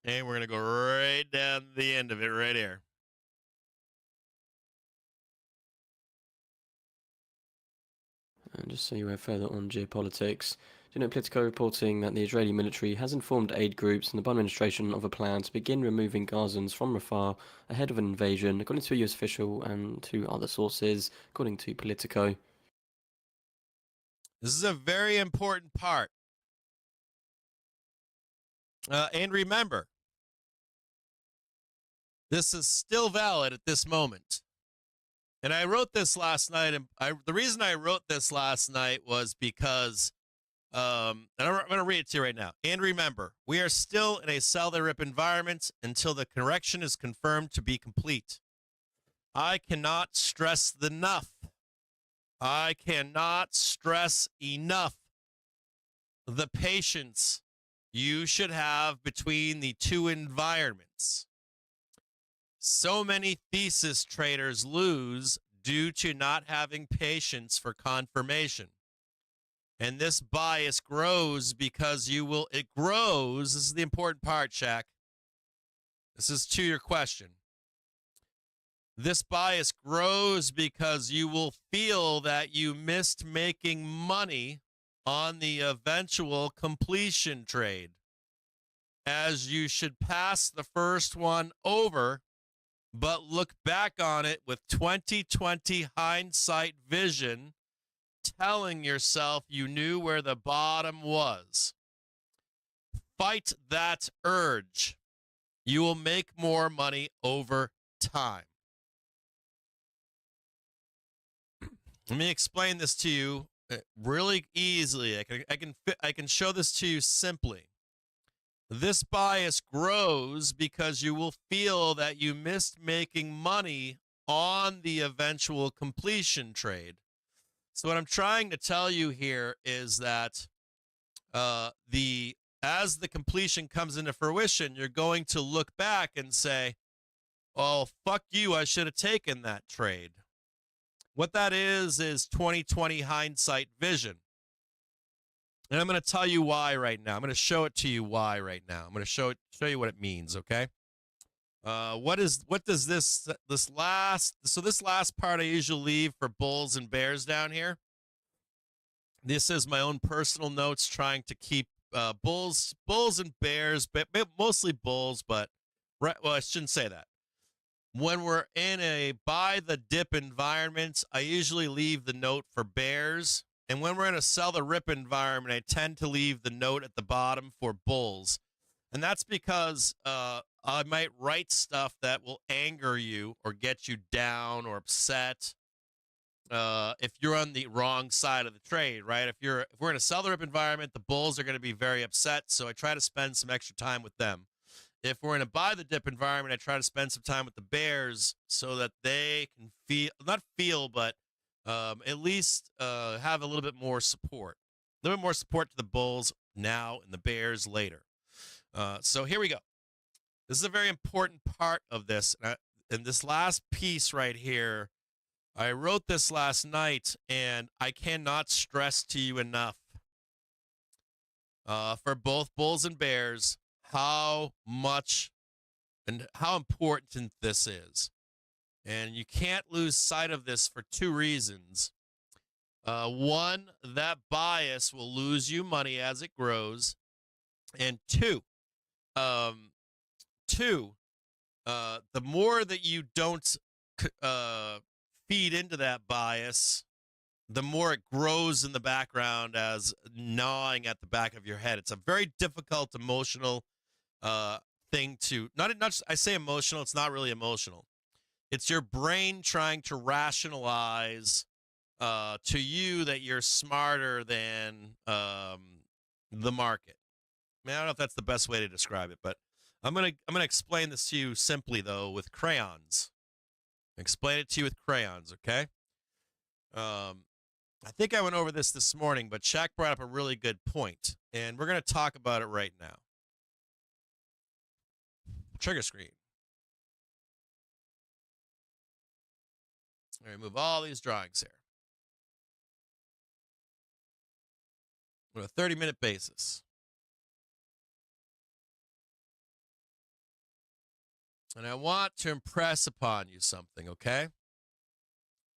And we're going to go right down the end of it right here. And just so you are further on geopolitics, Politico reporting that the Israeli military has informed aid groups and the Biden administration of a plan to begin removing Gazans from Rafah ahead of an invasion, according to a US official and to other sources, according to Politico. This is a very important part. And remember, this is still valid at this moment. And I wrote this last night, and the reason I wrote this last night was because, and I'm going to read it to you right now. And remember, we are still in a sell the rip environment until the correction is confirmed to be complete. I cannot stress enough. I cannot stress enough the patience you should have between the two environments. So many thesis traders lose due to not having patience for confirmation. And this bias grows because it grows. This is the important part, Shaq. This is to your question. This bias grows because you will feel that you missed making money on the eventual completion trade, as you should pass the first one over, but look back on it with 2020 hindsight vision, telling yourself you knew where the bottom was. Fight that urge. You will make more money over time. Let me explain this to you really easily. I can show this to you simply. This bias grows because you will feel that you missed making money on the eventual completion trade. So what I'm trying to tell you here is that as the completion comes into fruition, you're going to look back and say, "Oh, fuck you, I should have taken that trade." What that is 2020 hindsight vision. And I'm going to tell you why right now. I'm going to show it to you why right now. I'm going to show you what it means, okay? What does this last part I usually leave for bulls and bears down here. This is my own personal notes trying to keep bulls and bears, but mostly bulls, but well, I shouldn't say that. When we're in a buy the dip environment, I usually leave the note for bears. And when we're in a sell the rip environment, I tend to leave the note at the bottom for bulls. And that's because I might write stuff that will anger you or get you down or upset if you're on the wrong side of the trade, right? If we're in a sell the rip environment, the bulls are going to be very upset. So I try to spend some extra time with them. If we're in a buy the dip environment, I try to spend some time with the bears so that they can but at least have a little bit more support. A little bit more support to the bulls now and the bears later. So here we go. This is a very important part of this. And this last piece right here, I wrote this last night, and I cannot stress to you enough for both bulls and bears how much and how important this is. And you can't lose sight of this for two reasons. One, that bias will lose you money as it grows. And two, the more that you don't feed into that bias, the more it grows in the background as gnawing at the back of your head. It's a very difficult emotional thing to not I say emotional, it's not really emotional. It's your brain trying to rationalize to you that you're smarter than the market. I mean, I don't know if that's the best way to describe it, but I'm gonna explain this to you simply though with crayons. Explain it to you with crayons, okay? I think I went over this morning, but Shaq brought up a really good point, and we're gonna talk about it right now. Trigger screen. Remove all these drawings here. On a 30-minute basis. And I want to impress upon you something, okay?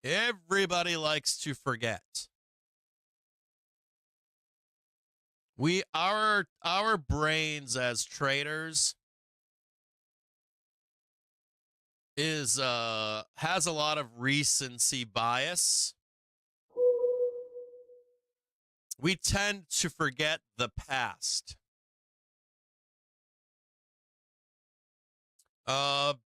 Everybody likes to forget. Our brains as traders has a lot of recency bias. We tend to forget the past.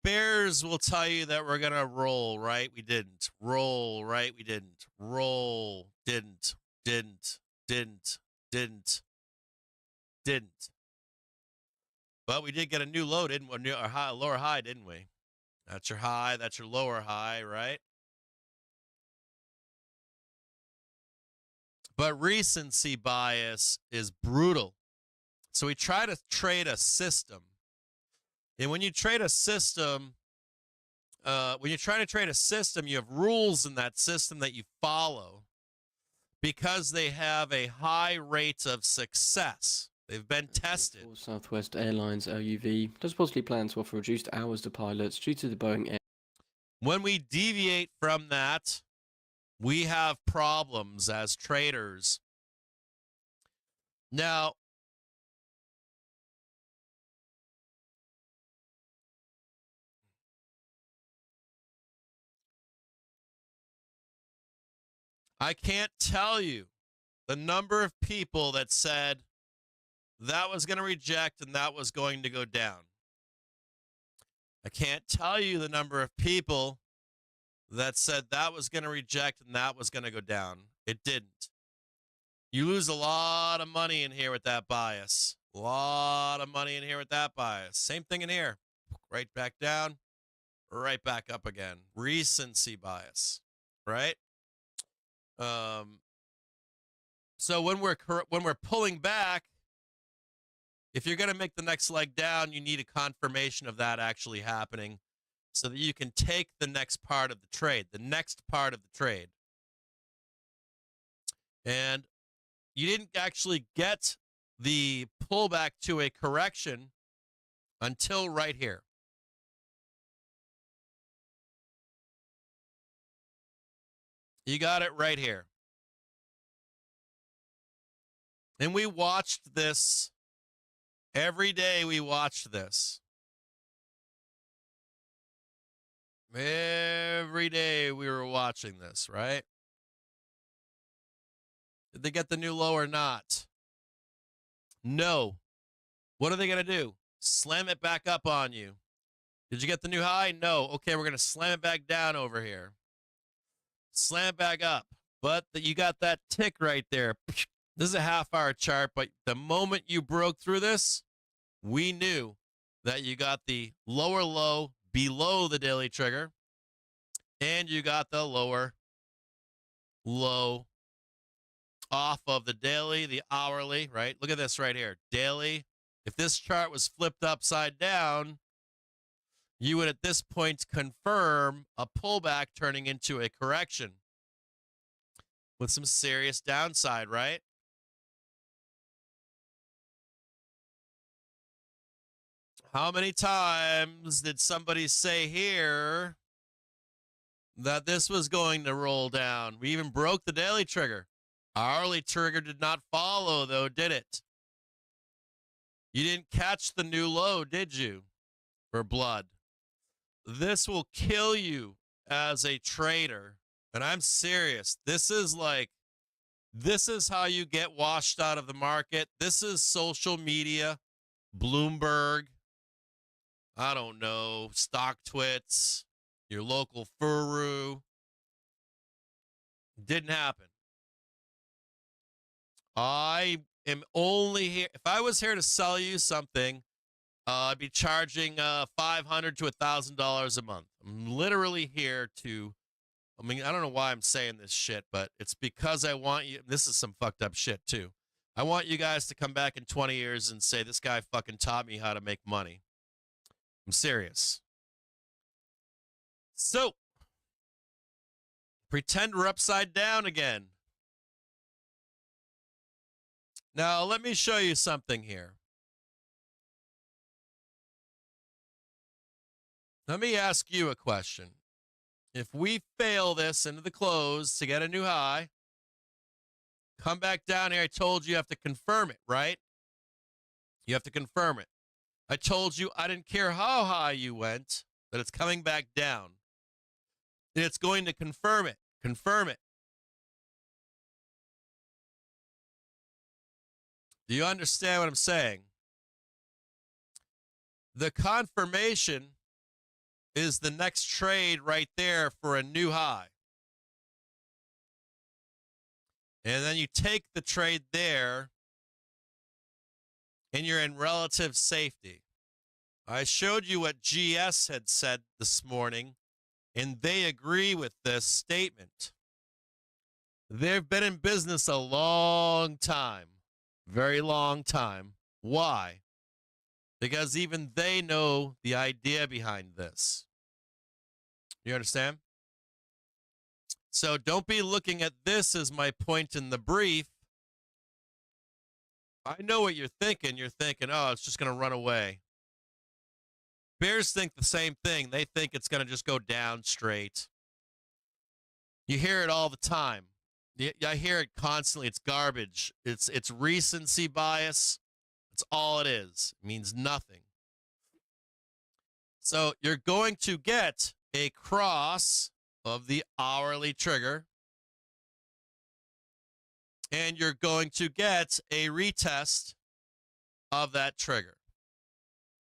Bears will tell you that we're gonna roll, right? We didn't. Roll, right? We didn't. Roll, didn't. But we did get a new low, didn't we? A lower high, didn't we? That's your high, that's your lower high, right? But recency bias is brutal. So we try to trade a system. And when you trade a system, when you're trying to trade a system, you have rules in that system that you follow because they have a high rate of success. They've been tested. Southwest Airlines LUV does possibly plan to offer reduced hours to pilots due to the Boeing Air. When we deviate from that, we have problems as traders. Now, I can't tell you the number of people that said that was going to reject and that was going to go down. I can't tell you the number of people that said that was going to reject and that was going to go down. It didn't. You lose a lot of money in here with that bias. A lot of money in here with that bias. Same thing in here. Right back down, right back up again. Recency bias, right? So when we're pulling back, if you're going to make the next leg down, you need a confirmation of that actually happening so that you can take the next part of the trade, And you didn't actually get the pullback to a correction until right here. You got it right here. And we watched this. Every day we watched this. Every day we were watching this, right? Did they get the new low or not? No. What are they going to do? Slam it back up on you. Did you get the new high? No. Okay, we're going to slam it back down over here. Slam it back up. But you got that tick right there. This is a half-hour chart, but the moment you broke through this, we knew that you got the lower low below the daily trigger, and you got the lower low off of the daily, the hourly, right? Look at this right here. Daily. If this chart was flipped upside down, you would at this point confirm a pullback turning into a correction with some serious downside, right? How many times did somebody say here that this was going to roll down? We even broke the daily trigger. Hourly trigger did not follow, though, did it? You didn't catch the new low, did you? For blood. This will kill you as a trader. And I'm serious. This is how you get washed out of the market. This is social media, Bloomberg, I don't know, stock twits, your local Furu. Didn't happen. I am only here. If I was here to sell you something, I'd be charging $500 to $1,000 a month. I'm literally here to, I mean, I don't know why I'm saying this shit, but it's because I want you, this is some fucked up shit too. I want you guys to come back in 20 years and say, this guy fucking taught me how to make money. I'm serious. So, pretend we're upside down again. Now, let me show you something here. Let me ask you a question. If we fail this into the close to get a new high, come back down here. I told you have to confirm it, right? You have to confirm it. I told you I didn't care how high you went, that it's coming back down. It's going to confirm it. Confirm it. Do you understand what I'm saying? The confirmation is the next trade right there for a new high. And then you take the trade there, and you're in relative safety. I showed you what GS had said this morning, and they agree with this statement. They've been in business a long time, very long time. Why? Because even they know the idea behind this. You understand? So don't be looking at this as my point in the brief. I know what you're thinking. You're thinking, oh, it's just going to run away. Bears think the same thing. They think it's going to just go down straight. You hear it all the time. I hear it constantly. It's garbage. It's recency bias. That's all it is. It means nothing. So you're going to get a cross of the hourly trigger, and you're going to get a retest of that trigger.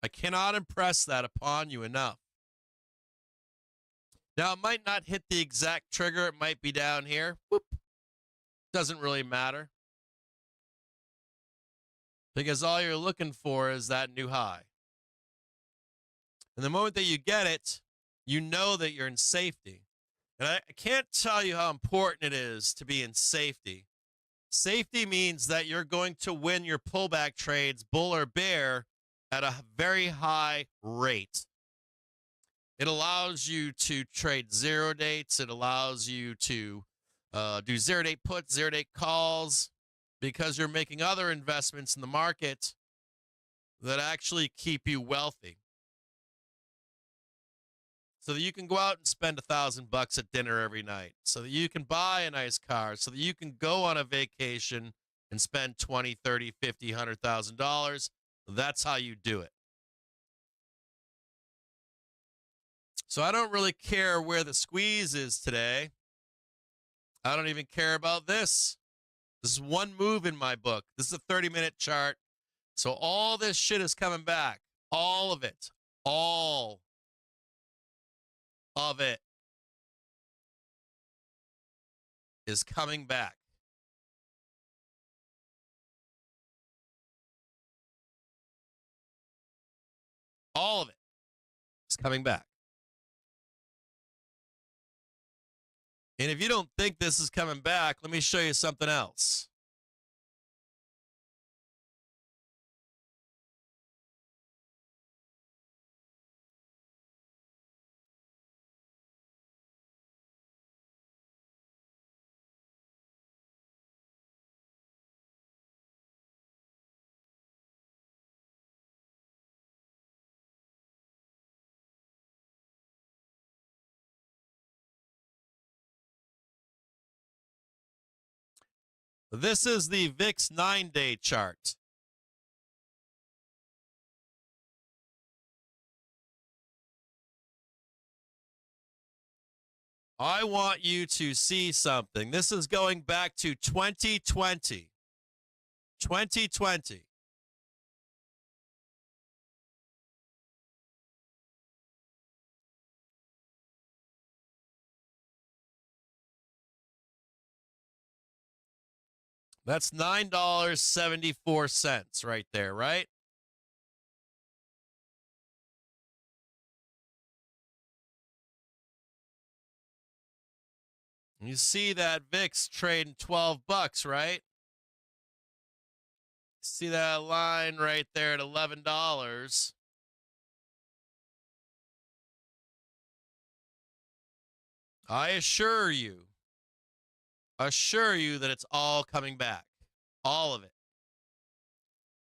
I cannot impress that upon you enough. Now, it might not hit the exact trigger. It might be down here. Whoop. Doesn't really matter. Because all you're looking for is that new high. And the moment that you get it, you know that you're in safety. And I can't tell you how important it is to be in safety. Safety means that you're going to win your pullback trades, bull or bear, at a very high rate. It allows you to trade zero dates. It allows you to do zero date puts, zero date calls, because you're making other investments in the market that actually keep you wealthy. So that you can go out and spend $1,000 at dinner every night, so that you can buy a nice car, so that you can go on a vacation and spend $20, $30, $50, $100,000. That's how you do it. So I don't really care where the squeeze is today. I don't even care about this. This is one move in my book. This is a 30-minute chart. So all this shit is coming back. All of it. All of it is coming back. All of it is coming back. And if you don't think this is coming back, let me show you something else. This is the VIX 9-day chart. I want you to see something. This is going back to 2020. 2020. That's $9.74 right there, right? You see that VIX trading $12, right? See that line right there at $11. I assure you that it's all coming back. All of it.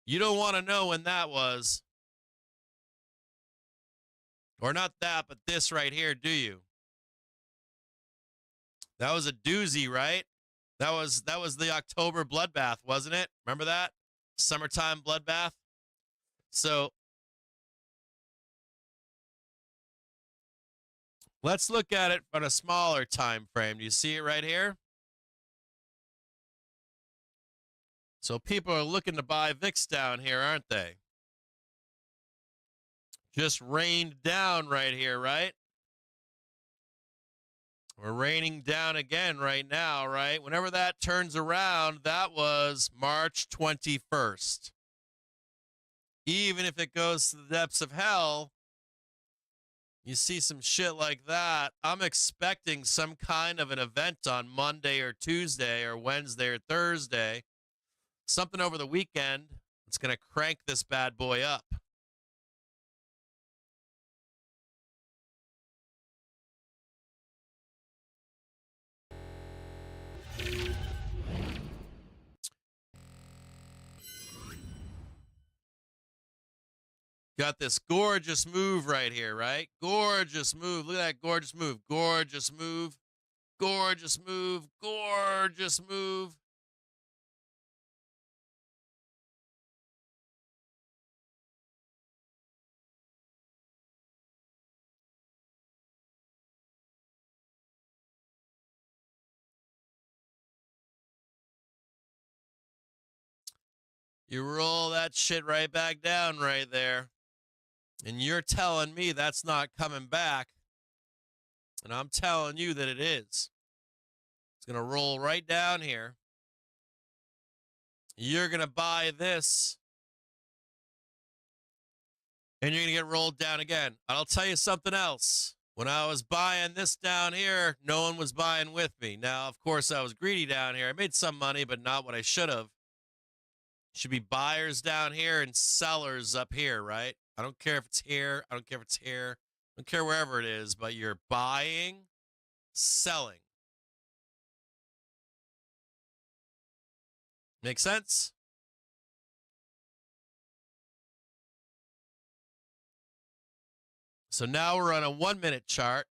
You don't want to know when that was. Or not that, but this right here, do you? That was a doozy, right? That was the October bloodbath, wasn't it? Remember that? Summertime bloodbath. So let's look at it on a smaller time frame. Do you see it right here? So people are looking to buy VIX down here, aren't they? Just rained down right here, right? We're raining down again right now, right? Whenever that turns around, that was March 21st. Even if it goes to the depths of hell, you see some shit like that, I'm expecting some kind of an event on Monday or Tuesday or Wednesday or Thursday, something over the weekend that's going to crank this bad boy up. Got this gorgeous move right here, right? Gorgeous move. Look at that gorgeous move. Gorgeous move. Gorgeous move. Gorgeous move. You roll that shit right back down right there. And you're telling me that's not coming back. And I'm telling you that it is. It's going to roll right down here. You're going to buy this. And you're going to get rolled down again. I'll tell you something else. When I was buying this down here, no one was buying with me. Now, of course, I was greedy down here. I made some money, but not what I should have. Should be buyers down here and sellers up here, right? I don't care if it's here. I don't care if it's here. I don't care wherever it is, but you're buying, selling. Make sense? So now we're on a 1 minute chart.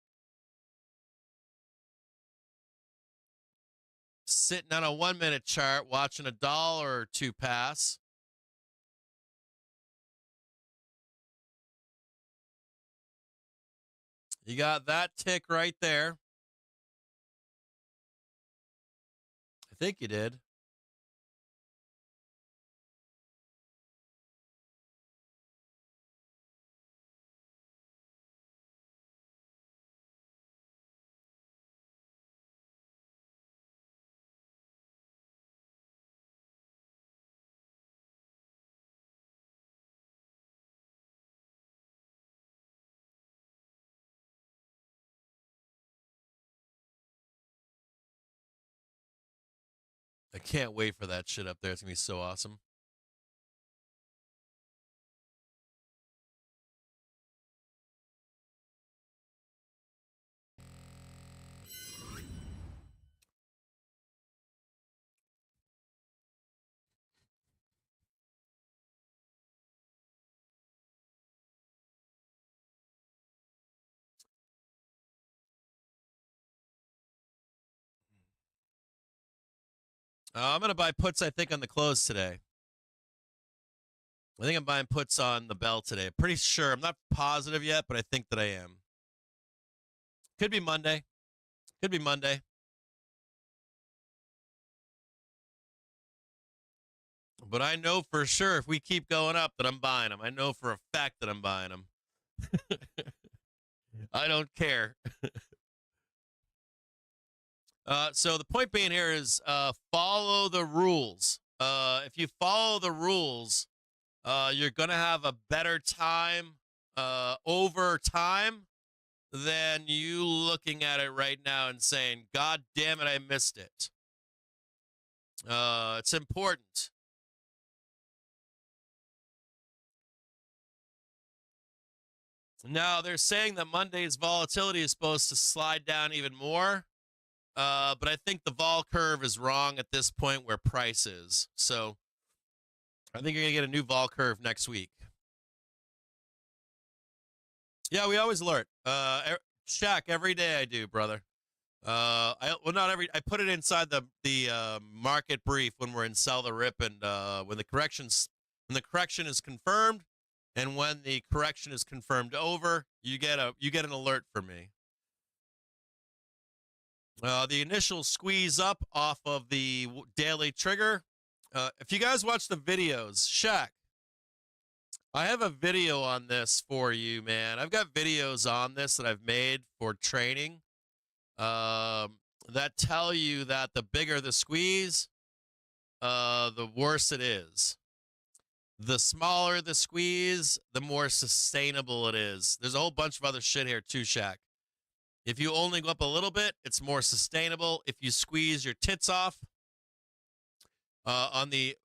Sitting on a 1 minute chart, watching a dollar or two pass. You got that tick right there. I think you did. I can't wait for that shit up there. It's going to be so awesome. I'm going to buy puts, I think, on the close today. I think I'm buying puts on the bell today. Pretty sure. I'm not positive yet, but I think that I am. Could be Monday. Could be Monday. But I know for sure if we keep going up that I'm buying them. I know for a fact that I'm buying them. I don't care. So the point being here is follow the rules. If you follow the rules, you're going to have a better time over time than you looking at it right now and saying, God damn it, I missed it. It's important. Now, they're saying that Monday's volatility is supposed to slide down even more. But I think the vol curve is wrong at this point where price is. So I think you're going to get a new vol curve next week. Yeah, we always alert. Shaq, every day I do, brother. Not every. I put it inside the market brief when we're in sell the rip and when the correction is confirmed and when the correction is confirmed over, you get an alert from me. The initial squeeze up off of the daily trigger. If you guys watch the videos, Shaq, I have a video on this for you, man. I've got videos on this that I've made for training that tell you that the bigger the squeeze, the worse it is. The smaller the squeeze, the more sustainable it is. There's a whole bunch of other shit here too, Shaq. If you only go up a little bit, it's more sustainable. If you squeeze your tits off on the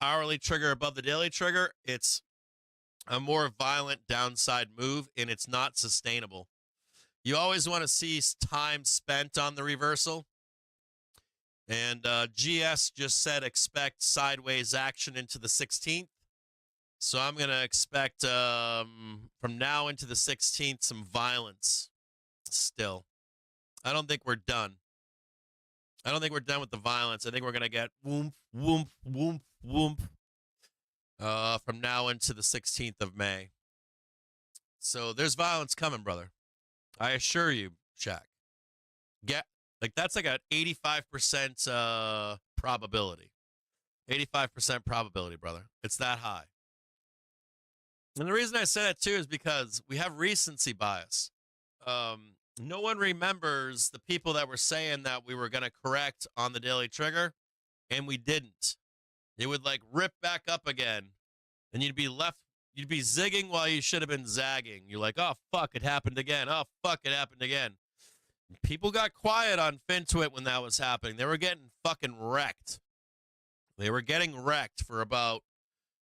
hourly trigger above the daily trigger, it's a more violent downside move, and it's not sustainable. You always want to see time spent on the reversal. And GS just said expect sideways action into the 16th. So I'm going to expect from now into the 16th some violence. Still, I don't think we're done. I don't think we're done with the violence. I think we're going to get whoomp, whoomp, whoomp, whoomp from now into the 16th of May. So there's violence coming, brother. I assure you, Shaq. That's like an 85% probability. 85% probability, brother. It's that high. And the reason I say that, too, is because we have recency bias. No one remembers the people that were saying that we were going to correct on the daily trigger, and we didn't. It would like rip back up again, and you'd be zigging while you should have been zagging. You're like, oh, fuck, it happened again. Oh, fuck, it happened again. People got quiet on FinTwit when that was happening. They were getting fucking wrecked. They were getting wrecked for about,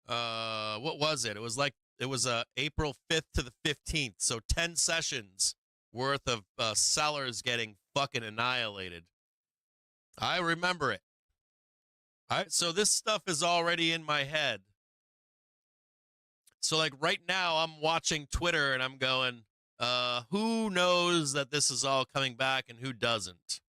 what was it? It was April 5th to the 15th. So 10 sessions worth of sellers getting fucking annihilated. I remember it. All right, so this stuff is already in my head. So like right now I'm watching Twitter and I'm going, who knows that this is all coming back and who doesn't?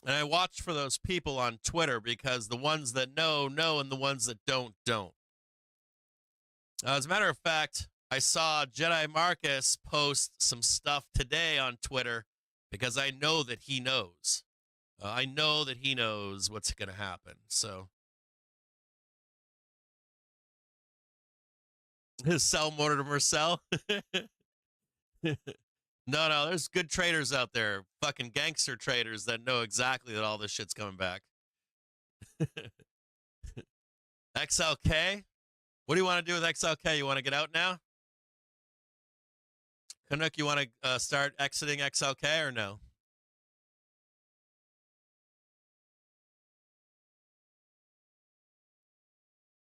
And I watch for those people on Twitter because the ones that know, and the ones that don't. As a matter of fact, I saw Jedi Marcus post some stuff today on Twitter because I know that he knows. I know that he knows what's going to happen. So sell Mortimer sell. No, there's good traders out there, fucking gangster traders that know exactly that all this shit's coming back. XLK? What do you want to do with XLK? You want to get out now? Canuck, you want to start exiting XLK or no?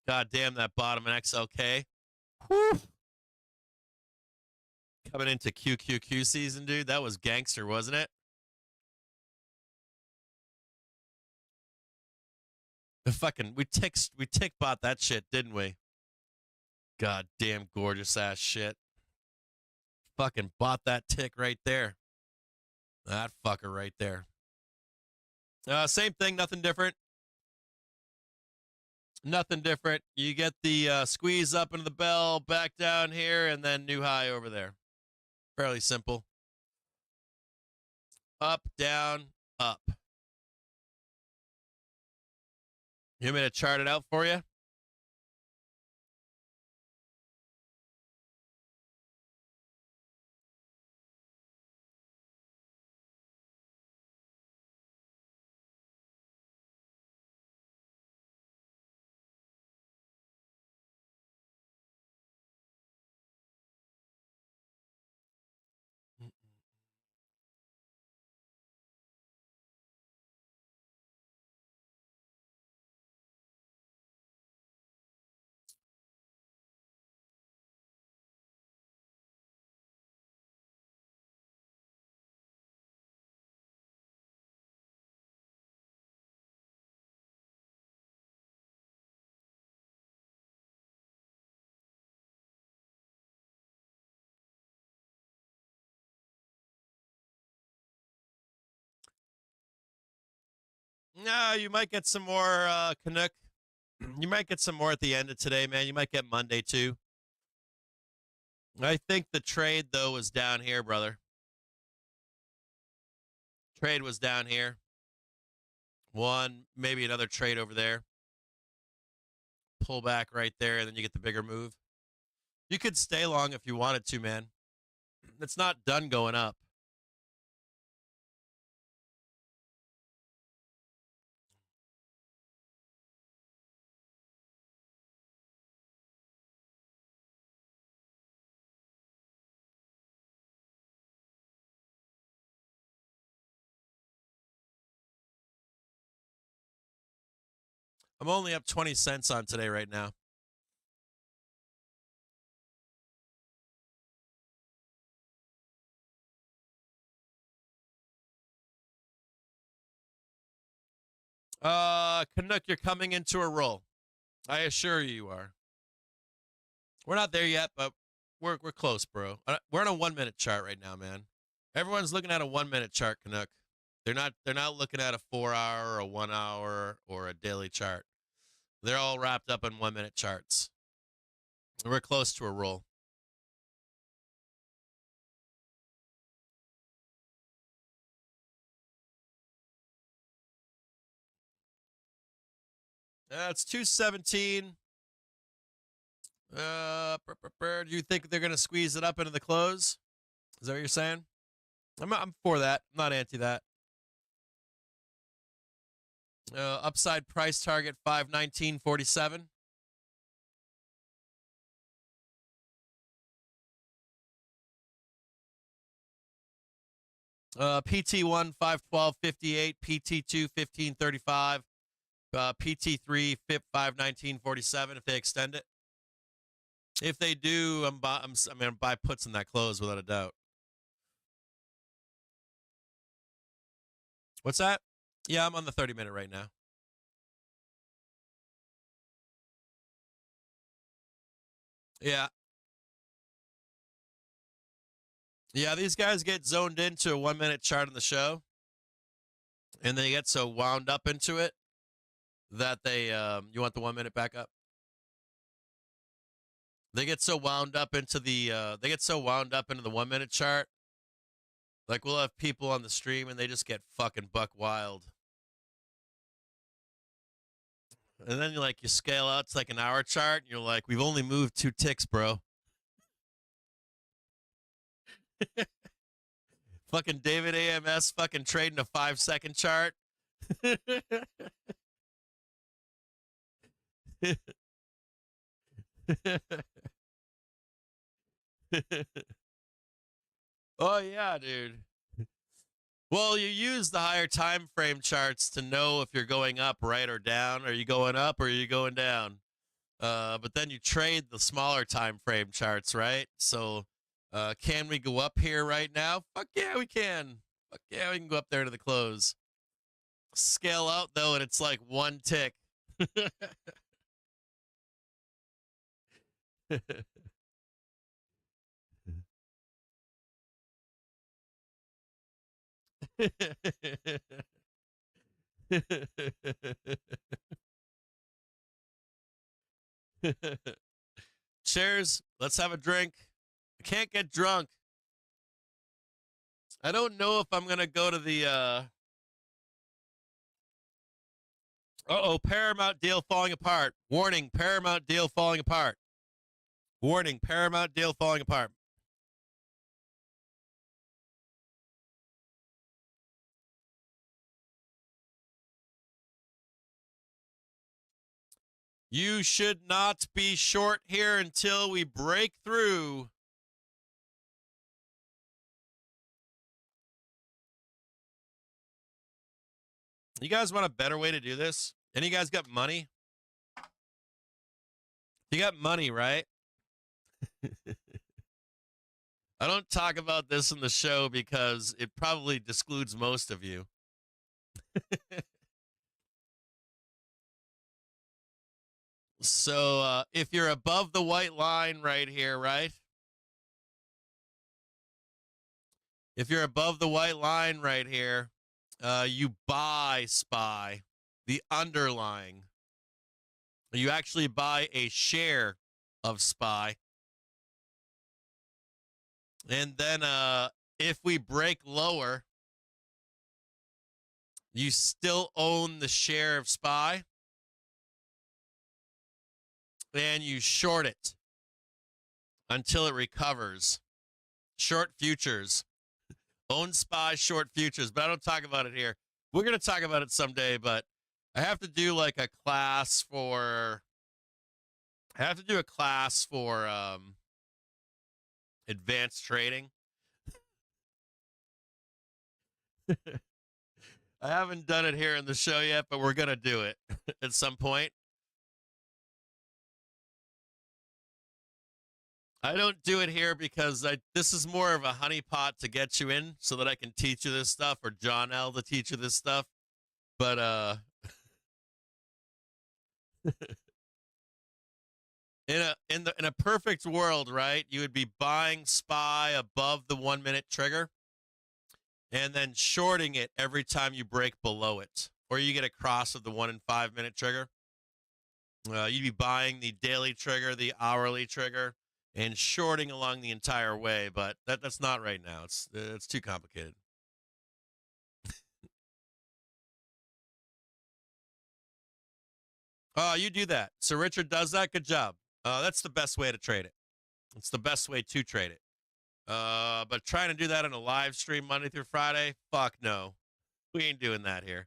God damn that bottom in XLK. Whew. Coming into QQQ season, dude. That was gangster, wasn't it? We tick bought that shit, didn't we? God damn gorgeous ass shit. Fucking bought that tick right there. That fucker right there. Same thing, nothing different. Nothing different. You get the squeeze up into the bell, back down here, and then new high over there. Fairly simple. Up, down, up. You want me to chart it out for you? No, you might get some more Canuck. You might get some more at the end of today, man. You might get Monday too. I think the trade though was down here, brother. Trade was down here. One, maybe another trade over there. Pull back right there, and then you get the bigger move. You could stay long if you wanted to, man. It's not done going up. I'm only up 20 cents on today right now. Canuck, you're coming into a roll. I assure you are. We're not there yet, but we're close, bro. We're on a 1 minute chart right now, man. Everyone's looking at a 1 minute chart, Canuck. They're not looking at a 4 hour or a 1 hour or a daily chart. They're all wrapped up in 1 minute charts. We're close to a roll. It's 217. Do you think they're going to squeeze it up into the close? Is that what you're saying? I'm for that. I'm not anti that. Upside price target 519.47. PT1 512.58, PT2 15.35, PT3 FIP 519.47 if they extend it. If they do, I'm gonna buy puts in that close without a doubt. What's that? Yeah, I'm on the 30-minute right now. Yeah. Yeah, these guys get zoned into a 1-minute chart on the show, and they get so wound up into it that they, you want the 1 minute back up? They get so wound up into the 1-minute chart. Like, we'll have people on the stream, and they just get fucking buck wild. And then you scale out to like an hour chart, and you're like, we've only moved 2 ticks, bro. Fucking David AMS fucking trading a 5-second chart. Oh yeah, dude. Well, you use the higher time frame charts to know if you're going up, right, or down. Are you going up or are you going down? But then you trade the smaller time frame charts, right? So can we go up here right now? Fuck yeah, we can. Fuck yeah, we can go up there to the close. Scale out though, and it's like 1 tick. Cheers. Let's have a drink. I can't get drunk. I don't know if I'm going to go to the uh-oh, Paramount deal falling apart. Warning, Paramount deal falling apart. Warning, Paramount deal falling apart. You should not be short here until we break through. You guys want a better way to do this? Any of you guys got money? You got money, right? I don't talk about this in the show because it probably excludes most of you. So if you're above the white line right here, right? If you're above the white line right here, you buy SPY, the underlying. You actually buy a share of SPY. And then if we break lower, you still own the share of SPY. And you short it until it recovers. Short futures. Own SPY, short futures. But I don't talk about it here. We're going to talk about it someday, but I have to do like a class for... advanced trading. I haven't done it here in the show yet, but we're going to do it at some point. I don't do it here because this is more of a honeypot to get you in so that I can teach you this stuff, or John L. to teach you this stuff. But in a perfect world, right, you would be buying SPY above the 1 minute trigger and then shorting it every time you break below it, or you get a cross of the 1 and 5 minute trigger. You'd be buying the daily trigger, the hourly trigger, and shorting along the entire way, but that's not right now. It's too complicated. Oh, you do that. So Richard does that. Good job. That's the best way to trade it. It's the best way to trade it. But trying to do that on a live stream Monday through Friday, fuck no. We ain't doing that here.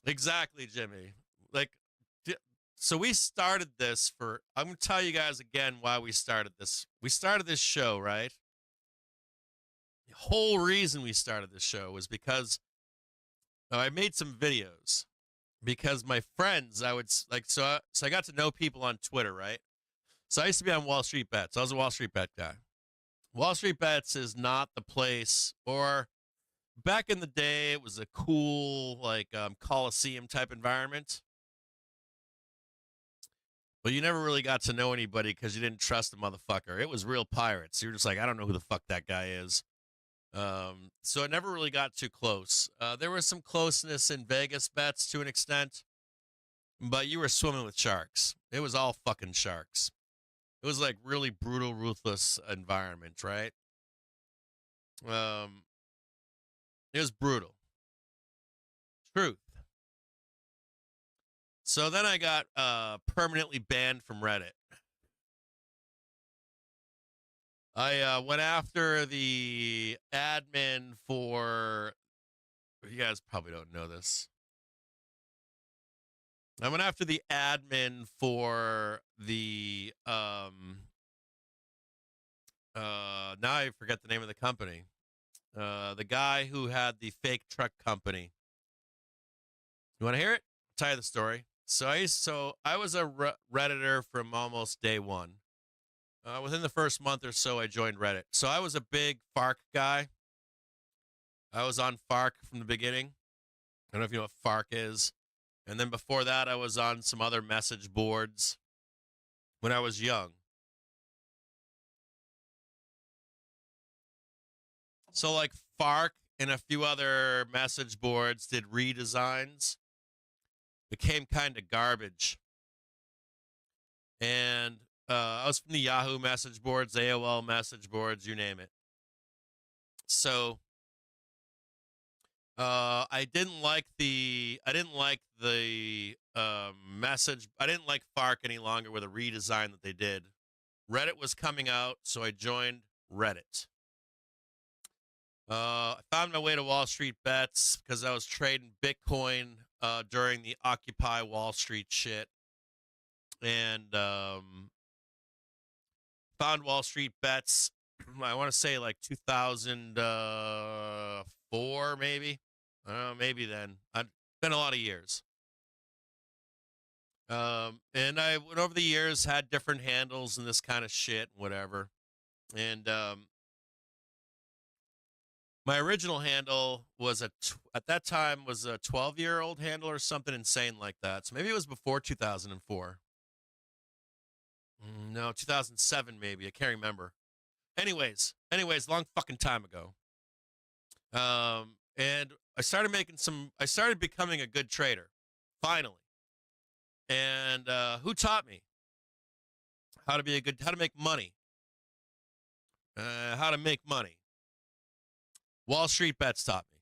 Exactly, Jimmy. Like, so we started this for, I'm going to tell you guys again why we started this. We started this show, right? The whole reason we started this show was because I made some videos because my friends, I would like, so I got to know people on Twitter, right? So I used to be on Wall Street Bets. I was a Wall Street Bet guy. Wall Street Bets is not the place, or back in the day, it was a cool, like, Coliseum type environment. But you never really got to know anybody because you didn't trust the motherfucker. It was real pirates. You're just like, I don't know who the fuck that guy is. So it never really got too close. There was some closeness in Vegas bets to an extent, but you were swimming with sharks. It was all fucking sharks. It was like really brutal, ruthless environment, right? It was brutal. Truth. So then I got permanently banned from Reddit. I went after the admin for, you guys probably don't know this. I went after the admin for the, now I forget the name of the company. The guy who had the fake truck company. You want to hear it? I'll tell you the story. So I was a Redditor from almost day one. Within the first month or so, I joined Reddit. So I was a big FARC guy. I was on FARC from the beginning. I don't know if you know what FARC is. And then before that, I was on some other message boards when I was young. So like FARC and a few other message boards did redesigns. Became kind of garbage. And I was from the Yahoo message boards, AOL message boards, you name it. So I didn't like the message. I didn't like FARC any longer with a redesign that they did. Reddit was coming out, so I joined Reddit. I found my way to Wall Street Bets because I was trading Bitcoin during the Occupy Wall Street shit. And found Wall Street Bets, I want to say like 2004, maybe. I don't know, maybe then. It's been a lot of years. And I went over the years, had different handles and this kind of shit, whatever. And my original handle was at that time was a 12-year-old handle or something insane like that. So maybe it was before 2004. No, 2007 maybe. I can't remember. Anyways, long fucking time ago. And I started becoming a good trader, finally. And who taught me how to make money? How to make money. Wall Street Bets taught me.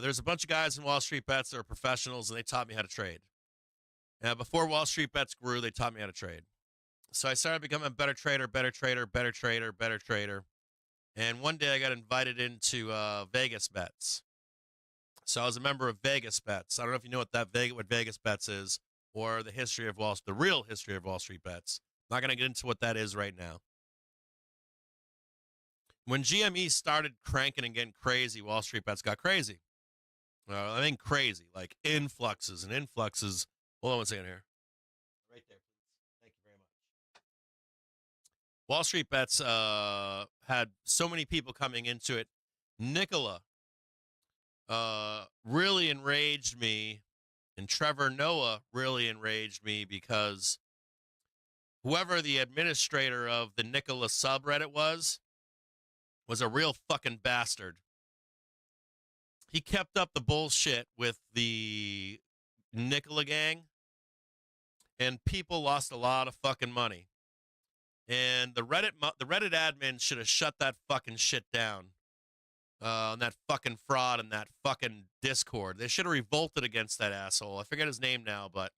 There's a bunch of guys in Wall Street Bets that are professionals, and they taught me how to trade. Before Wall Street Bets grew, they taught me how to trade. So I started becoming a better trader. And one day I got invited into Vegas Bets. So I was a member of Vegas Bets. I don't know if you know what Vegas Bets is, or the real history of Wall Street Bets. I'm not going to get into what that is right now. When GME started cranking and getting crazy, Wall Street Bets got crazy. I mean crazy, like influxes and influxes. Hold on one second here. Right there, please. Thank you very much. Wall Street Bets had so many people coming into it. Nicola really enraged me, and Trevor Noah really enraged me because whoever the administrator of the Nicola subreddit was a real fucking bastard. He kept up the bullshit with the Nicola gang, and people lost a lot of fucking money. And the Reddit admin should have shut that fucking shit down. On that fucking fraud and that fucking Discord. They should have revolted against that asshole. I forget his name now, but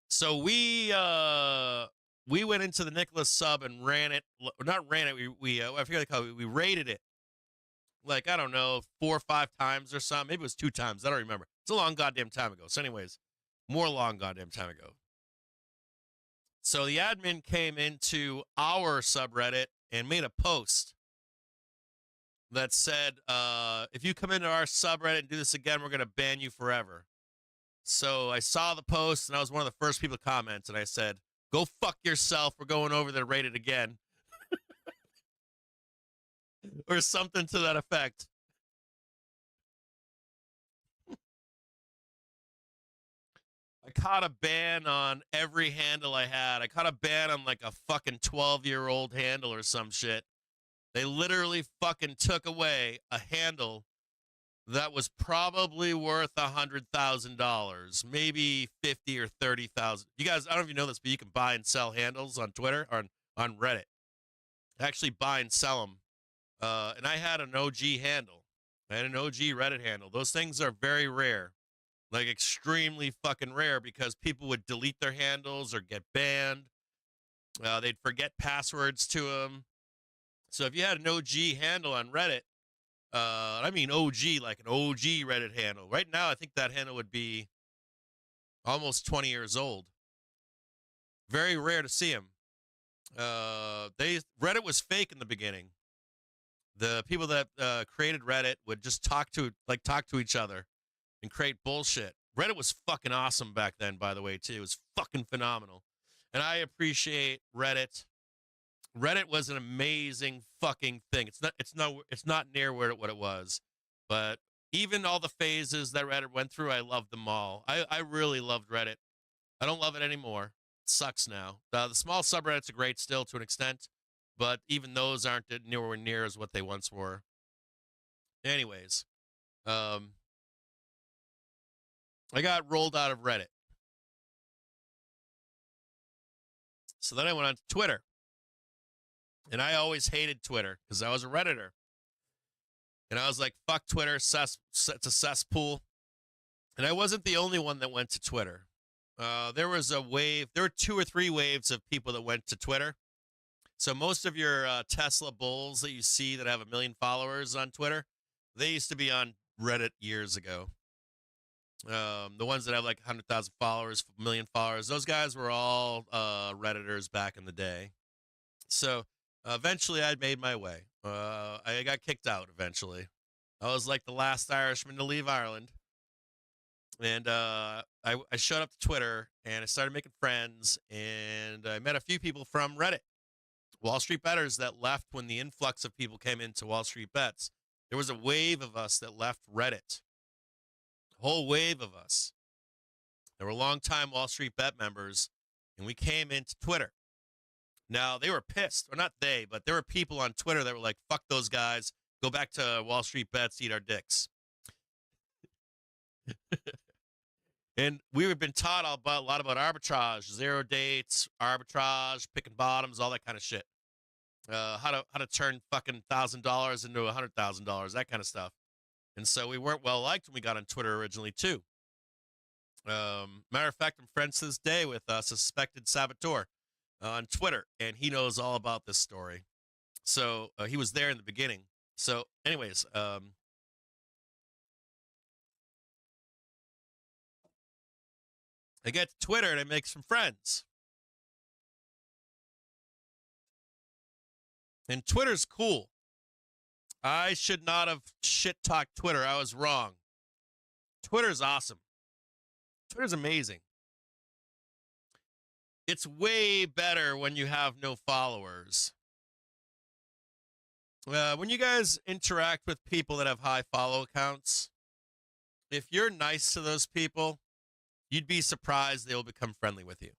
So we went into the Nicholas sub and ran it. Not ran it. I forget what they call it. We rated it. Like, I don't know, 4 or 5 times or something. Maybe it was 2 times. I don't remember. It's a long goddamn time ago. So anyways, more long goddamn time ago. So the admin came into our subreddit and made a post that said, if you come into our subreddit and do this again, we're going to ban you forever. So I saw the post, and I was one of the first people to comment, and I said, go fuck yourself. We're going over there to rate it again. Or something to that effect. I caught a ban on every handle I had. I caught a ban on like a fucking 12-year-old handle or some shit. They literally fucking took away a handle that was probably worth $100,000, maybe 50 or 30,000. You guys, I don't know if you know this, but you can buy and sell handles on Twitter or on Reddit. Actually buy and sell them. And I had an OG handle. I had an OG Reddit handle. Those things are very rare. Like extremely fucking rare because people would delete their handles or get banned. They'd forget passwords to them. So if you had an OG handle on Reddit, I mean OG, like an OG Reddit handle. Right now, I think that handle would be almost 20 years old. Very rare to see them. Reddit was fake in the beginning. The people that created Reddit would just talk to each other and create bullshit. Reddit was fucking awesome back then, by the way, too. It was fucking phenomenal. And I appreciate Reddit. Reddit was an amazing fucking thing. It's not near what it was. But even all the phases that Reddit went through, I loved them all. I really loved Reddit. I don't love it anymore. It sucks now. The small subreddits are great still to an extent, but even those aren't nowhere near as what they once were. Anyways, I got rolled out of Reddit. So then I went on to Twitter. And I always hated Twitter because I was a Redditor. And I was like, fuck Twitter, it's a cesspool. And I wasn't the only one that went to Twitter. There was a wave. There were 2 or 3 waves of people that went to Twitter. So most of your Tesla bulls that you see that have 1 million followers on Twitter, they used to be on Reddit years ago. The ones that have like 100,000 followers, 1 million followers, those guys were all Redditors back in the day. So eventually I made my way. I got kicked out eventually. I was like the last Irishman to leave Ireland. And I showed up to Twitter and I started making friends. And I met a few people from Reddit. Wall Street bettors that left when the influx of people came into Wall Street bets. There was a wave of us that left Reddit. A whole wave of us. There were longtime Wall Street bet members. And we came into Twitter. Now, they were pissed, or not they, but there were people on Twitter that were like, fuck those guys, go back to Wall Street bets, eat our dicks. And we've been taught a lot about arbitrage, zero dates, arbitrage, picking bottoms, all that kind of shit. How to turn fucking $1,000 into $100,000, that kind of stuff. And so we weren't well liked when we got on Twitter originally, too. Matter of fact, I'm friends to this day with a suspected saboteur on Twitter, and he knows all about this story. So he was there in the beginning. So anyways, I get to Twitter and I make some friends. And Twitter's cool. I should not have shit-talked Twitter. I was wrong. Twitter's awesome. Twitter's amazing. It's way better when you have no followers. When you guys interact with people that have high follow counts, if you're nice to those people, you'd be surprised they will become friendly with you.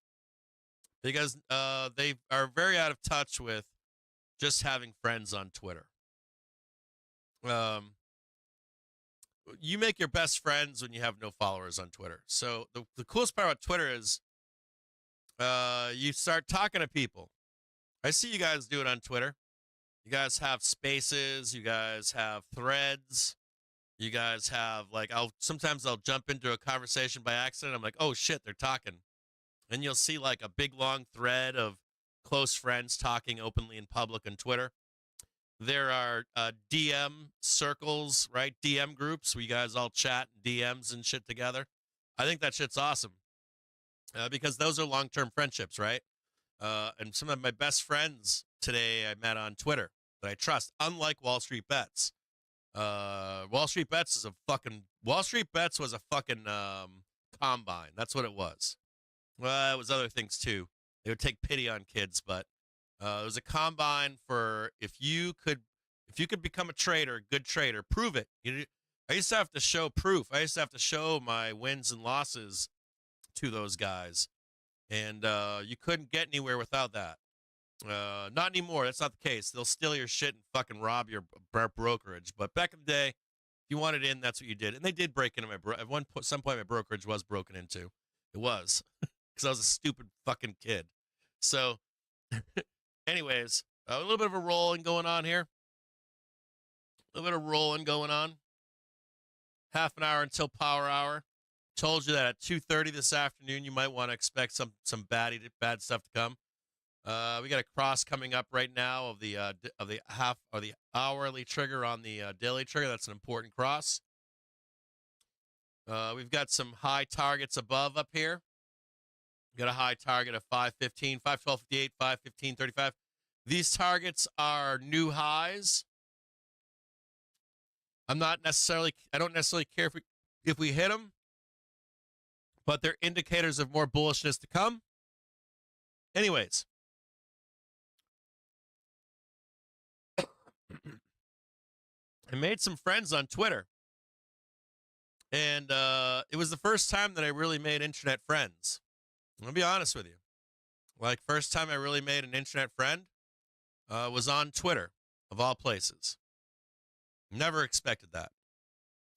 Because they are very out of touch with just having friends on Twitter. You make your best friends when you have no followers on Twitter. So the coolest part about Twitter is you start talking to people. I see you guys do it on Twitter. You guys have spaces. You guys have threads. You guys have, like, sometimes I'll jump into a conversation by accident. I'm like, oh shit, they're talking. and you'll see like a big long thread of close friends talking openly in public on Twitter. There are DM circles, right? DM groups where you guys all chat DMs and shit together. I think that shit's awesome because those are long-term friendships, right? And some of my best friends today I met on Twitter that I trust, unlike Wall Street Bets. Wall Street Bets was a fucking combine. That's what it was. Well, it was other things too. They would take pity on kids, but it was a combine for if you could become a trader, good trader, prove it. I used to have to show proof. I used to have to show my wins and losses to those guys, and you couldn't get anywhere without that. Not anymore. That's not the case. They'll steal your shit and fucking rob your brokerage. But back in the day, if you wanted in, that's what you did. And they did break into at some point, my brokerage was broken into. It was because I was a stupid fucking kid. So, anyways, a little bit of a rolling going on here. A little bit of rolling going on. Half an hour until power hour. Told you that at 2:30 this afternoon, you might want to expect some bad stuff to come. We got a cross coming up right now of the hourly trigger on the daily trigger. That's an important cross. We've got some high targets above up here. We got a high target of 515, 512.58, 515.35. These targets are new highs. I don't necessarily care if we hit them, but they're indicators of more bullishness to come. Anyways. I made some friends on Twitter, and it was the first time that I really made internet friends. I'll be honest with you. Like, first time I really made an internet friend was on Twitter, of all places. Never expected that.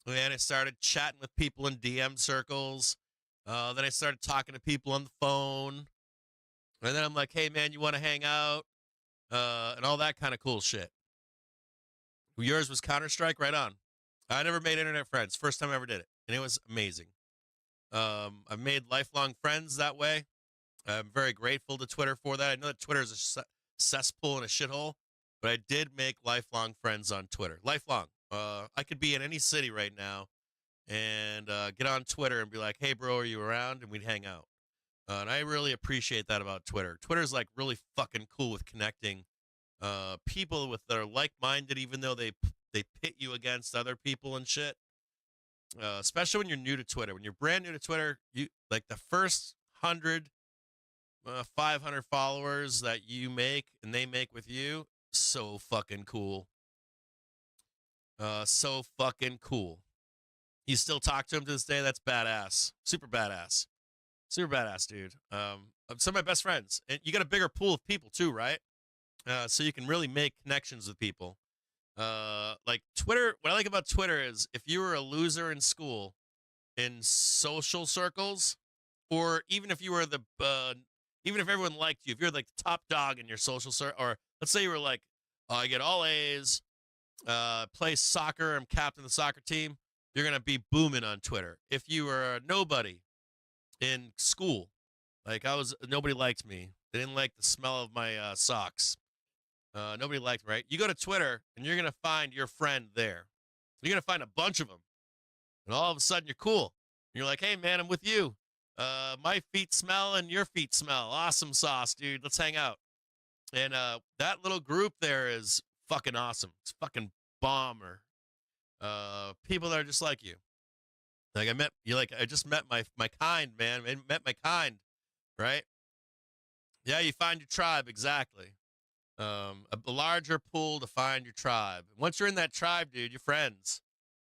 And I started chatting with people in DM circles. Then I started talking to people on the phone. And then I'm like, hey, man, you want to hang out? And all that kind of cool shit. Yours was Counter-Strike? Right on. I never made internet friends. First time I ever did it. And it was amazing. I've made lifelong friends that way. I'm very grateful to Twitter for that. I know that Twitter is a cesspool and a shithole, but I did make lifelong friends on Twitter. Lifelong. I could be in any city right now and get on Twitter and be like, hey, bro, are you around? And we'd hang out. And I really appreciate that about Twitter. Twitter's like really fucking cool with connecting people that are like-minded, even though they pit you against other people and shit. Especially when you're new to Twitter. When you're brand new to Twitter, you like the first 100, 500 followers that you make and they make with you, so fucking cool. So fucking cool. You still talk to them to this day? That's badass. Super badass. Super badass, dude. Some of my best friends. And you got a bigger pool of people too, right? So you can really make connections with people. Like Twitter, what I like about Twitter is if you were a loser in school, in social circles, or even if you were even if everyone liked you, if you're like the top dog in your social circle, or let's say you were like, I get all A's, play soccer, I'm captain of the soccer team, you're going to be booming on Twitter. If you were a nobody in school, like nobody liked me. They didn't like the smell of my socks. Nobody liked me, right? You go to Twitter, and you're going to find your friend there. You're going to find a bunch of them. And all of a sudden, you're cool. You're like, hey, man, I'm with you. My feet smell and your feet smell. Awesome sauce, dude. Let's hang out. And that little group there is fucking awesome. It's fucking bomber. People that are just like you. Like I just met my kind, man. I met my kind, right? Yeah, you find your tribe, exactly. A larger pool to find your tribe. Once you're in that tribe, dude, you're friends.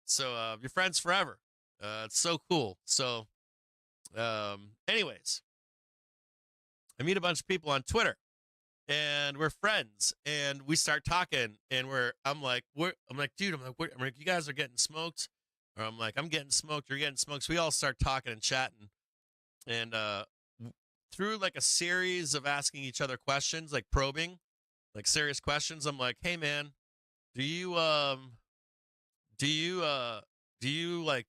So you're friends forever. It's so cool. So, anyways, I meet a bunch of people on Twitter, and we're friends, and we start talking, and I'm like, dude, you guys are getting smoked, or I'm like, I'm getting smoked, you're getting smoked. So we all start talking and chatting, and through like a series of asking each other questions, like probing. Like serious questions. I'm like, hey man, do you like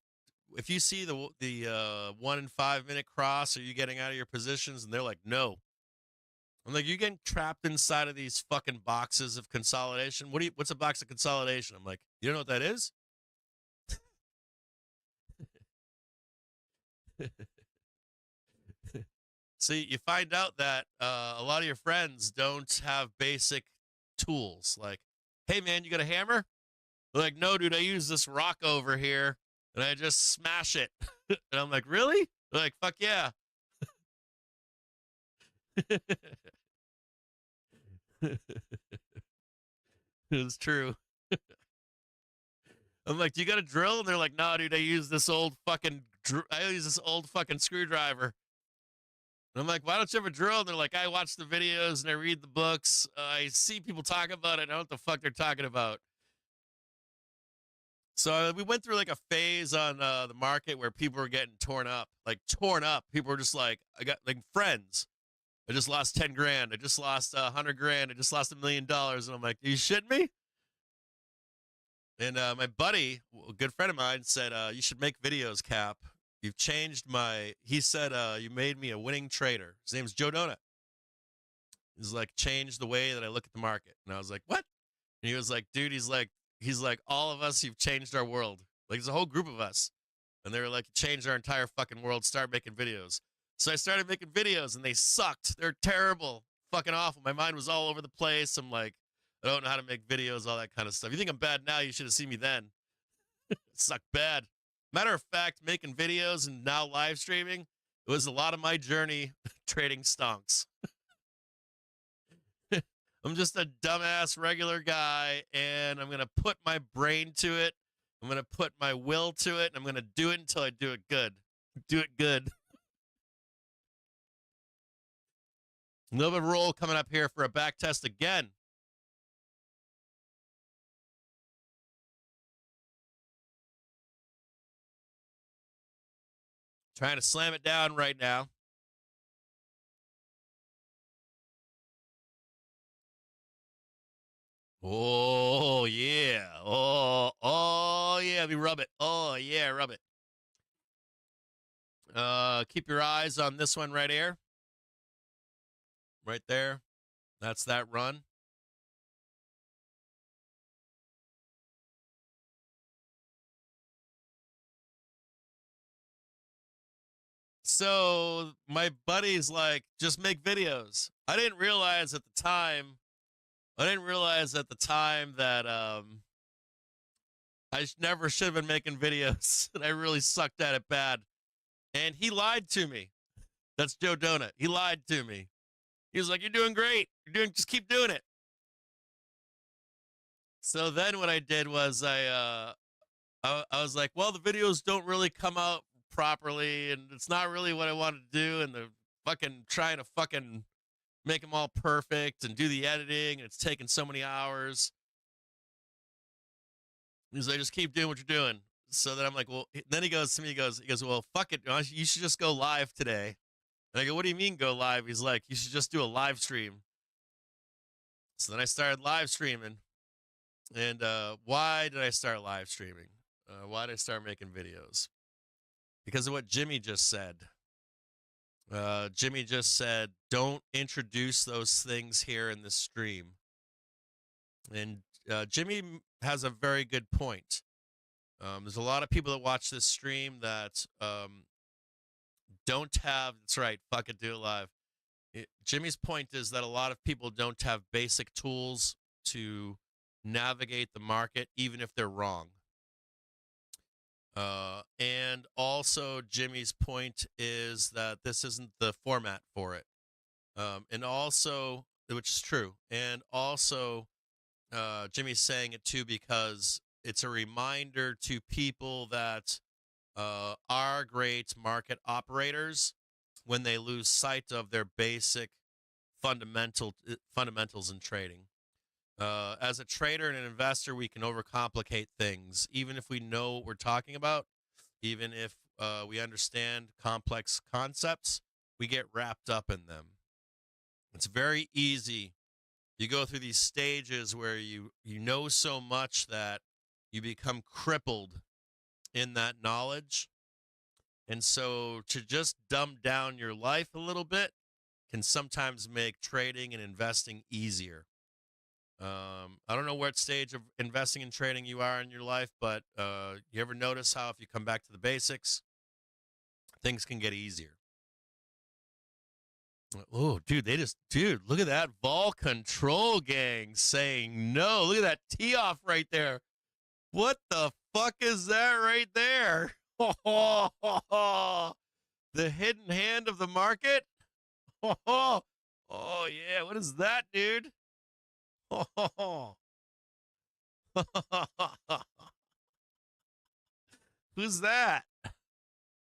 if you see the 1 in 5 minute cross, are you getting out of your positions? And they're like, no. I'm like, you're getting trapped inside of these fucking boxes of consolidation. What's a box of consolidation? I'm like, you don't know what that is? See, you find out that a lot of your friends don't have basic tools. Like, hey man, you got a hammer? They're like, no, dude, I use this rock over here and I just smash it. And I'm like, really? They're like, fuck yeah. It's true. I'm like, do you got a drill? And they're like, no, dude, I use this old fucking screwdriver. And I'm like, why don't you have a drill? And they're like, I watch the videos and I read the books. I see people talk about it. I don't know what the fuck they're talking about. So we went through like a phase on the market where people were getting torn up. People were just like, I got like friends. I just lost 10 grand. I just lost 100 grand. I just lost $1 million. And I'm like, are you shitting me? And my buddy, a good friend of mine, said, you should make videos, Cap. You've changed he said, you made me a winning trader. His name's Joe Donut. He's like, changed the way that I look at the market. And I was like, what? And he was like, dude, he's like, all of us, you've changed our world. Like, there's a whole group of us. And they were like, changed our entire fucking world. Start making videos. So I started making videos and they sucked. They're terrible. Fucking awful. My mind was all over the place. I'm like, I don't know how to make videos, all that kind of stuff. You think I'm bad now, you should have seen me then. It sucked bad. Matter of fact, making videos and now live streaming, it was a lot of my journey trading stonks. I'm just a dumbass regular guy, and I'm going to put my brain to it. I'm going to put my will to it, and I'm going to do it until I do it good. Do it good. A little bit of roll coming up here for a back test again. Trying to slam it down right now. Oh, yeah. Oh, yeah. Let me rub it. Oh, yeah, rub it. Keep your eyes on this one right here. Right there. That's that run. So my buddy's like, just make videos. I didn't realize at the time that I never should have been making videos. And I really sucked at it bad. And he lied to me. That's Joe Donut. He lied to me. He was like, you're doing great. Just keep doing it. So then what I did was I was like, well, the videos don't really come out properly, and it's not really what I wanted to do, and they're fucking trying to fucking make them all perfect and do the editing, and it's taking so many hours. He's like, just keep doing what you're doing. So then I'm like, well, then he goes to me, he goes, well, fuck it, you should just go live today. And I go, what do you mean go live? He's like, you should just do a live stream. So then I started live streaming. And why did I start live streaming? Why did I start making videos? Because of what Jimmy just said. Jimmy just said, don't introduce those things here in this stream. And Jimmy has a very good point. There's a lot of people that watch this stream that don't have, that's right, fuck it, do it live. Jimmy's point is that a lot of people don't have basic tools to navigate the market, even if they're wrong. And also Jimmy's point is that this isn't the format for it. And also, which is true. And also, Jimmy's saying it too because it's a reminder to people that are great market operators when they lose sight of their basic fundamentals in trading. As a trader and an investor, we can overcomplicate things, even if we know what we're talking about, even if we understand complex concepts, we get wrapped up in them. It's very easy. You go through these stages where you know so much that you become crippled in that knowledge, And so to just dumb down your life a little bit can sometimes make trading and investing easier. I don't know what stage of investing and trading you are in your life, but you ever notice how if you come back to the basics, things can get easier? Oh, dude, look at that vol control gang saying no. Look at that tee off right there. What the fuck is that right there? The hidden hand of the market? Oh, yeah. What is that, dude? Who's that?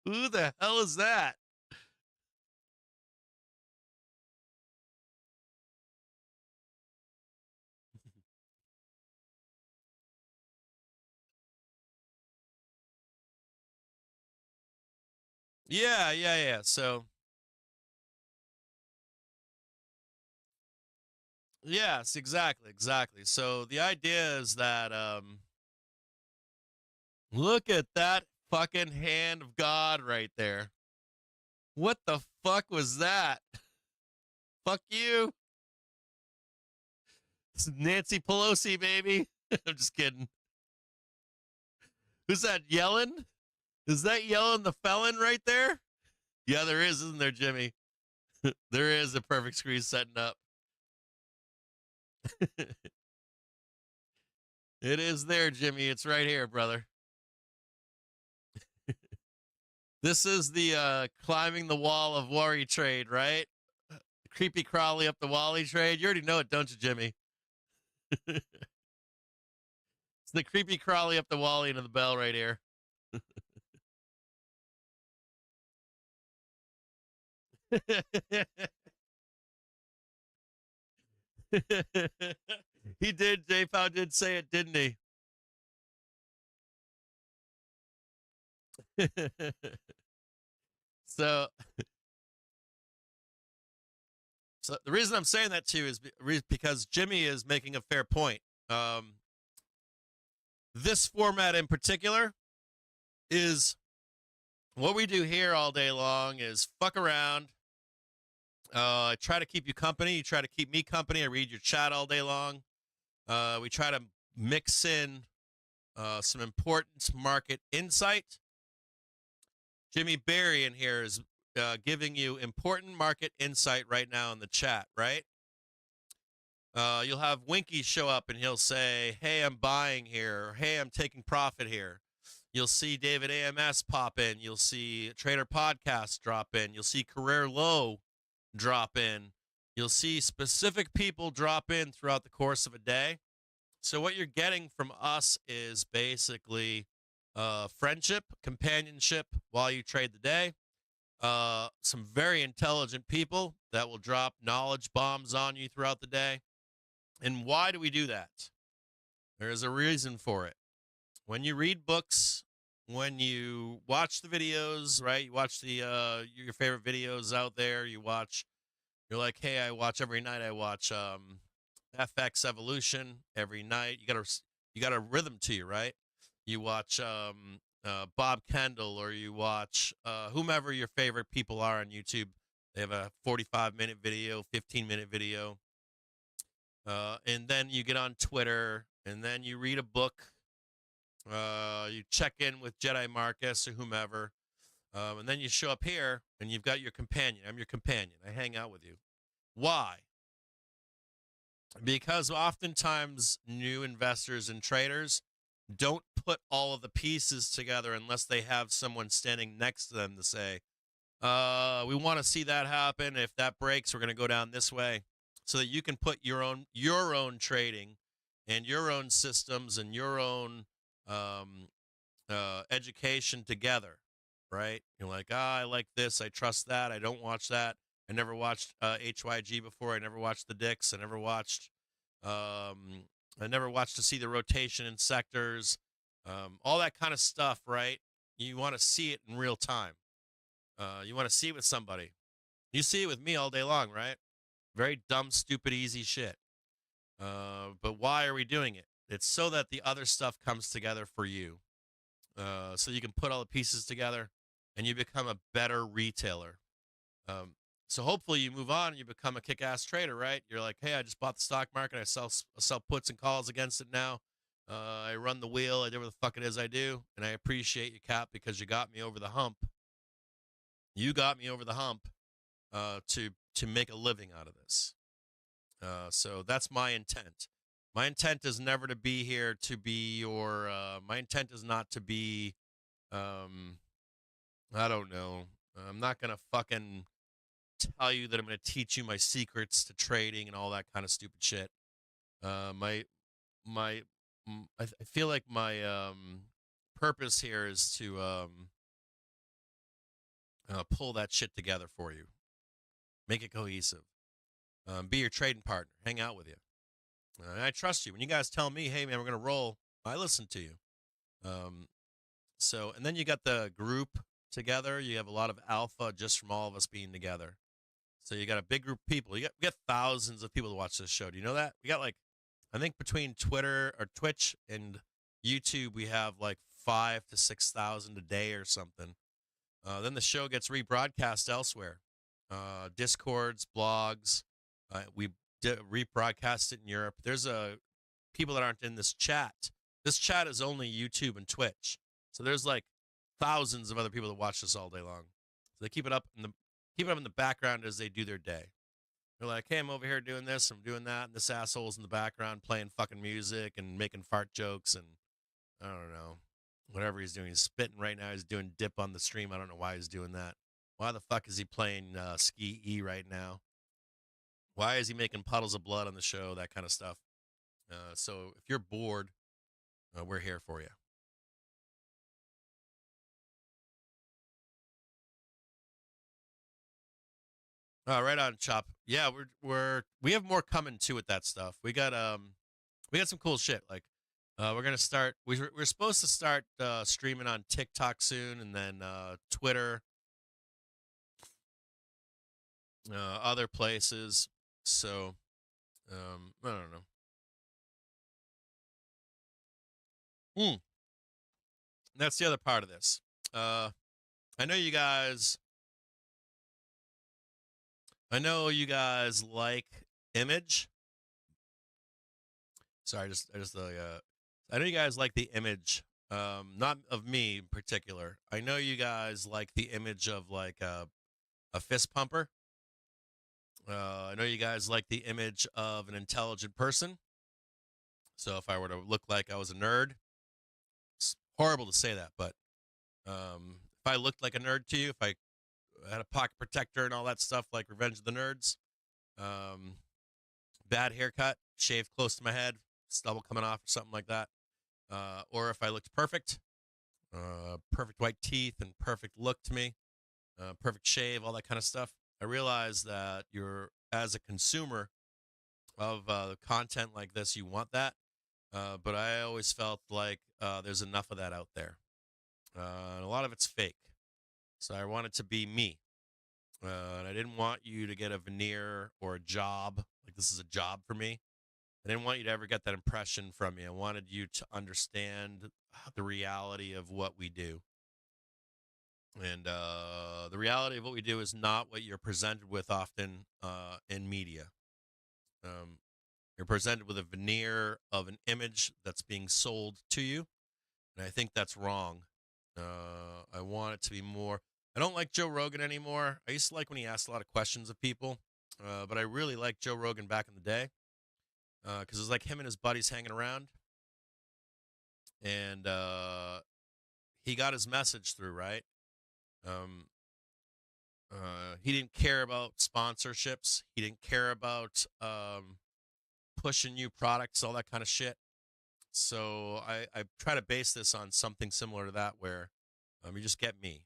Who the hell is that? Yeah. So, yes, exactly. So the idea is that, look at that fucking hand of God right there. What the fuck was that? Fuck you. It's Nancy Pelosi, baby. I'm just kidding. Who's that yelling? Is that yelling the felon right there? Yeah, there is, isn't there, Jimmy? There is a perfect screen setting up. It is there, Jimmy. It's right here, brother. This is the climbing the wall of worry trade, right? Creepy crawly up the wally trade. You already know it, don't you, Jimmy? It's the creepy crawly up the wally into the bell right here. He did. J-Pow did say it, didn't he? So the reason I'm saying that too is because Jimmy is making a fair point. This format in particular is what we do here all day long is fuck around. I try to keep you company. You try to keep me company. I read your chat all day long. We try to mix in some important market insight. Jimmy Berry in here is giving you important market insight right now in the chat, right? You'll have Winky show up and he'll say, hey, I'm buying here. Or, hey, I'm taking profit here. You'll see David AMS pop in. You'll see Trader Podcast drop in. You'll see Career Low drop in. You'll see specific people drop in throughout the course of a day. So what you're getting from us is basically friendship, companionship while you trade the day. Some very intelligent people that will drop knowledge bombs on you throughout the day. And why do we do that? There is a reason for it. When you read books, when you watch the videos, right? You watch the your favorite videos out there. You're like, hey, I watch every night. I watch FX Evolution every night. You got a rhythm to you, right? You watch Bob Kendall, or you watch whomever your favorite people are on YouTube. They have a 45-minute video, 15-minute video. And then you get on Twitter, and then you read a book. You check in with Jedi Marcus or whomever. And then you show up here, and you've got your companion. I'm your companion. I hang out with you. Why? Because oftentimes new investors and traders don't put all of the pieces together unless they have someone standing next to them to say, we want to see that happen. If that breaks, we're going to go down this way, so that you can put your own trading and your own systems and your own education together, right? You're like, I like this. I trust that. I don't watch that. I never watched HYG before. I never watched the Dicks. I never watched to see the rotation in sectors, all that kind of stuff, right? You want to see it in real time. You want to see it with somebody. You see it with me all day long, right? Very dumb, stupid, easy shit. But why are we doing it? It's so that the other stuff comes together for you. So you can put all the pieces together and you become a better retailer. So hopefully you move on and you become a kick-ass trader, right? You're like, hey, I just bought the stock market. I sell puts and calls against it now. I run the wheel. I do what the fuck it is I do, and I appreciate you, Cap, because you got me over the hump. You got me over the hump to make a living out of this. So that's my intent. My intent is never to be here to be your. My intent is not to be. I don't know. I'm not gonna fucking tell you that I'm gonna teach you my secrets to trading and all that kind of stupid shit. I feel like my purpose here is to pull that shit together for you, make it cohesive, be your trading partner, hang out with you. And I trust you. When you guys tell me, hey man, we're gonna roll, I listen to you. So, and then you got the group together. You have a lot of alpha just from all of us being together. So you got a big group of people. We got thousands of people to watch this show. Do you know that? We got like, I think between Twitter or Twitch and YouTube, we have like 5,000 to 6,000 a day or something. Then the show gets rebroadcast elsewhere. Discords, blogs. We rebroadcast it in Europe. There's people that aren't in this chat. This chat is only YouTube and Twitch. So there's like thousands of other people that watch this all day long. So they keep it up in the background as they do their day. They're like, hey, I'm over here doing this, I'm doing that, and this asshole's in the background playing fucking music and making fart jokes and I don't know, whatever he's doing. He's spitting right now. He's doing dip on the stream. I don't know why he's doing that. Why the fuck is he playing Ski E right now? Why is he making puddles of blood on the show? That kind of stuff. So if you're bored, we're here for you. Right on, Chop. Yeah, we have more coming too with that stuff. We got some cool shit. Like we're gonna start. We're supposed to start streaming on TikTok soon, and then Twitter, other places. So I don't know. That's the other part of this. I know you guys like image. Sorry, I know you guys like the image, not of me in particular. I know you guys like the image of like a fist pumper. I know you guys like the image of an intelligent person. So if I were to look like I was a nerd, it's horrible to say that, but if I looked like a nerd to you, if I had a pocket protector and all that stuff like Revenge of the Nerds, bad haircut, shaved close to my head, stubble coming off or something like that, or if I looked perfect, perfect white teeth and perfect look to me, perfect shave, all that kind of stuff, I realize that you're, as a consumer of content like this, you want that, but I always felt like there's enough of that out there, and a lot of it's fake. So I wanted to be me. And I didn't want you to get a veneer or a job. Like this is a job for me. I didn't want you to ever get that impression from me. I wanted you to understand the reality of what we do. And the reality of what we do is not what you're presented with often in media. You're presented with a veneer of an image that's being sold to you. And I think that's wrong. I want it to be more. I don't like Joe Rogan anymore. I used to like when he asked a lot of questions of people, but I really liked Joe Rogan back in the day because it was like him and his buddies hanging around, and he got his message through, right? He didn't care about sponsorships. He didn't care about pushing new products, all that kind of shit. So I try to base this on something similar to that, where you just get me.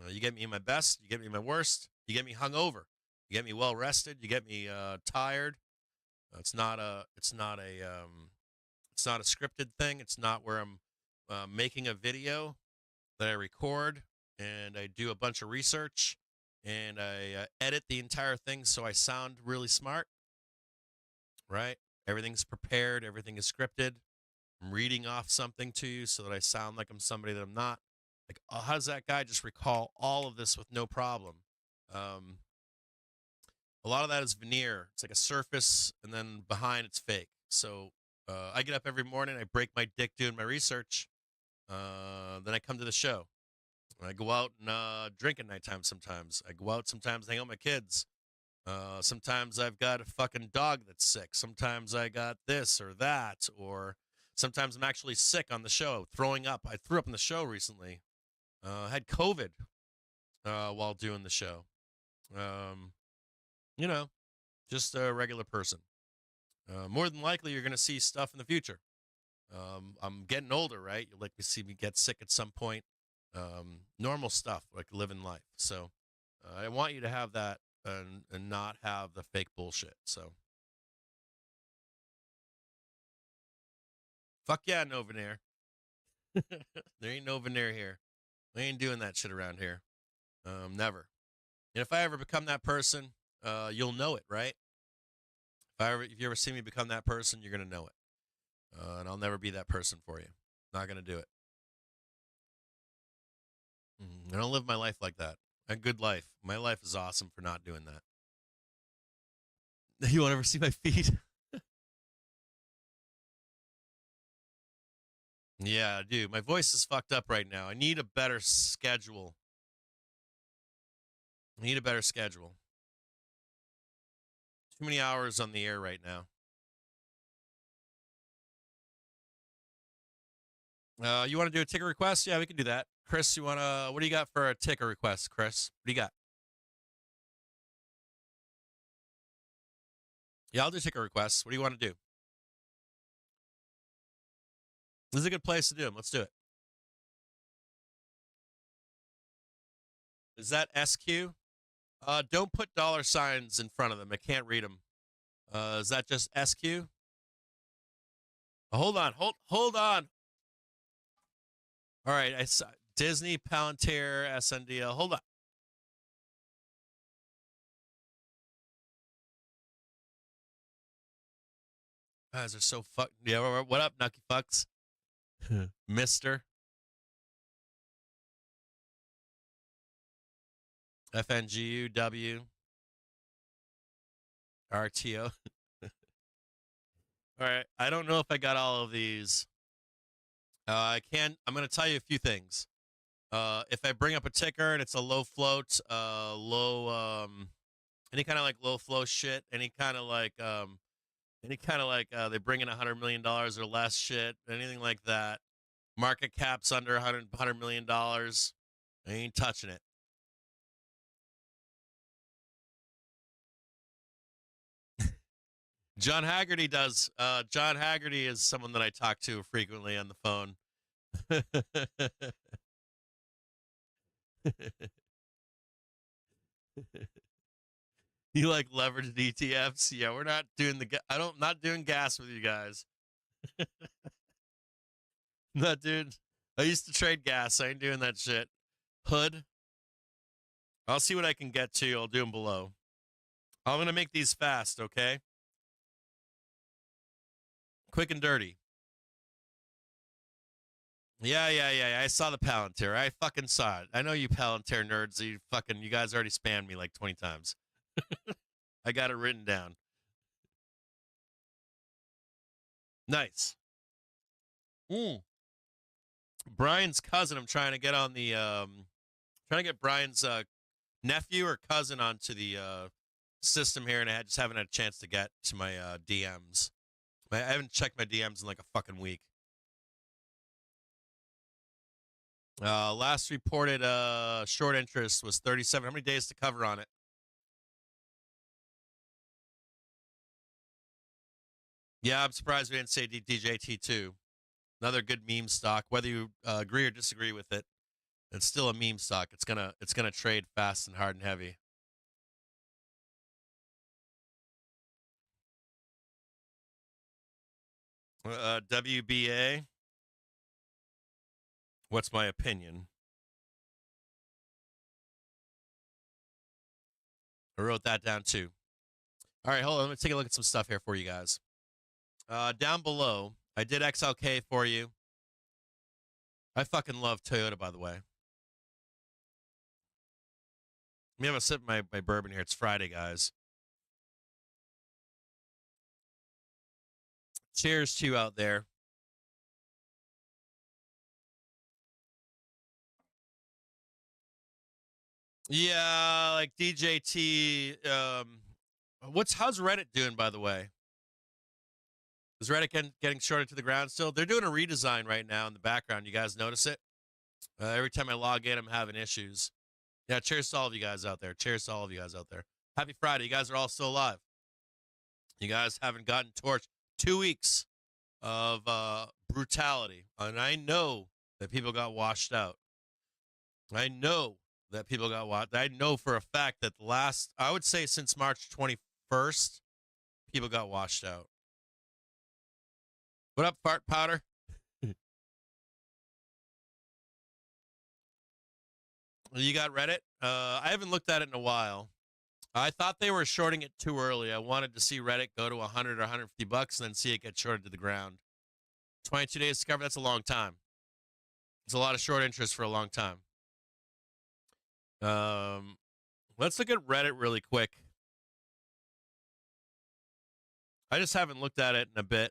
You get me in my best. You get me in my worst. You get me hungover. You get me well rested. You get me tired. It's not a scripted thing. It's not where I'm making a video that I record and I do a bunch of research and I edit the entire thing so I sound really smart. Right? Everything's prepared. Everything is scripted. I'm reading off something to you so that I sound like I'm somebody that I'm not. Like, how does that guy just recall all of this with no problem? A lot of that is veneer. It's like a surface, and then behind it's fake. So I get up every morning, I break my dick doing my research. Then I come to the show. I go out and drink at nighttime sometimes. I go out sometimes, hang out with my kids. Sometimes I've got a fucking dog that's sick. Sometimes I got this or that, or sometimes I'm actually sick on the show, throwing up. I threw up on the show recently. Had COVID while doing the show. You know, just a regular person. More than likely, you're going to see stuff in the future. I'm getting older, right? You'll like to see me get sick at some point. Normal stuff, like living life. So I want you to have that and not have the fake bullshit. So fuck yeah, no veneer. There ain't no veneer here. We ain't doing that shit around here. Never. And if I ever become that person, you'll know it, right? If you ever see me become that person, you're gonna know it. And I'll never be that person for you. Not gonna do it. I don't live my life like that. A good life. My life is awesome for not doing that. You won't ever see my feet? Yeah, dude. My voice is fucked up right now. I need a better schedule. Too many hours on the air right now. You want to do a ticker request? Yeah, we can do that. Chris, what do you got for a ticker request, Chris? What do you got? Yeah, I'll do ticker requests. What do you want to do? This is a good place to do them. Let's do it. Is that SQ? Don't put $signs in front of them. I can't read them. Is that just SQ? Hold on. Hold on. All right. I saw Disney, Palantir, SNDL. Hold on. Guys are so fucked. Yeah, what up, Nucky Fucks? Mister. FNGUW. RTO. All right. I don't know if I got all of these. I'm going to tell you a few things. If I bring up a ticker and it's a low float, any kind of like low flow shit, any kind of like they bring in $100 million or less shit, anything like that. Market cap's under $100 million. I ain't touching it. John Haggerty does. John Haggerty is someone that I talk to frequently on the phone. You like leveraged ETFs? Yeah, we're not doing not doing gas with you guys. Not doing. I used to trade gas. I ain't doing that shit. Hood. I'll see what I can get to. I'll do them below. I'm gonna make these fast, okay? Quick and dirty. Yeah. I saw the Palantir. I fucking saw it. I know you Palantir nerds. You guys already spammed me like 20 times. I got it written down. Nice. Brian's cousin. I'm trying to get on the trying to get Brian's nephew or cousin onto the system here, and I just haven't had a chance to get to my DMs. I haven't checked my DMs in like a fucking week. Last reported short interest was 37. How many days to cover on it? Yeah, I'm surprised we didn't say DJT2. Another good meme stock. Whether you agree or disagree with it, it's still a meme stock. It's gonna trade fast and hard and heavy. WBA. What's my opinion? I wrote that down too. All right, hold on. Let me take a look at some stuff here for you guys. Down below, I did XLK for you. I fucking love Toyota, by the way. Let me have a sip of my bourbon here. It's Friday, guys. Cheers to you out there. Yeah, like DJT. How's Reddit doing, by the way? Is Reddit getting shorted to the ground still? They're doing a redesign right now in the background. You guys notice it? Every time I log in, I'm having issues. Yeah, cheers to all of you guys out there. Cheers to all of you guys out there. Happy Friday. You guys are all still alive. You guys haven't gotten torched. 2 weeks of brutality. And I know that people got washed out. I know that people got washed. I know for a fact that I would say since March 21st, people got washed out. What up, fart powder? You got Reddit? I haven't looked at it in a while. I thought they were shorting it too early. I wanted to see Reddit go to 100 or 150 bucks and then see it get shorted to the ground. 22 days to cover, that's a long time. It's a lot of short interest for a long time. Let's look at Reddit really quick. I just haven't looked at it in a bit.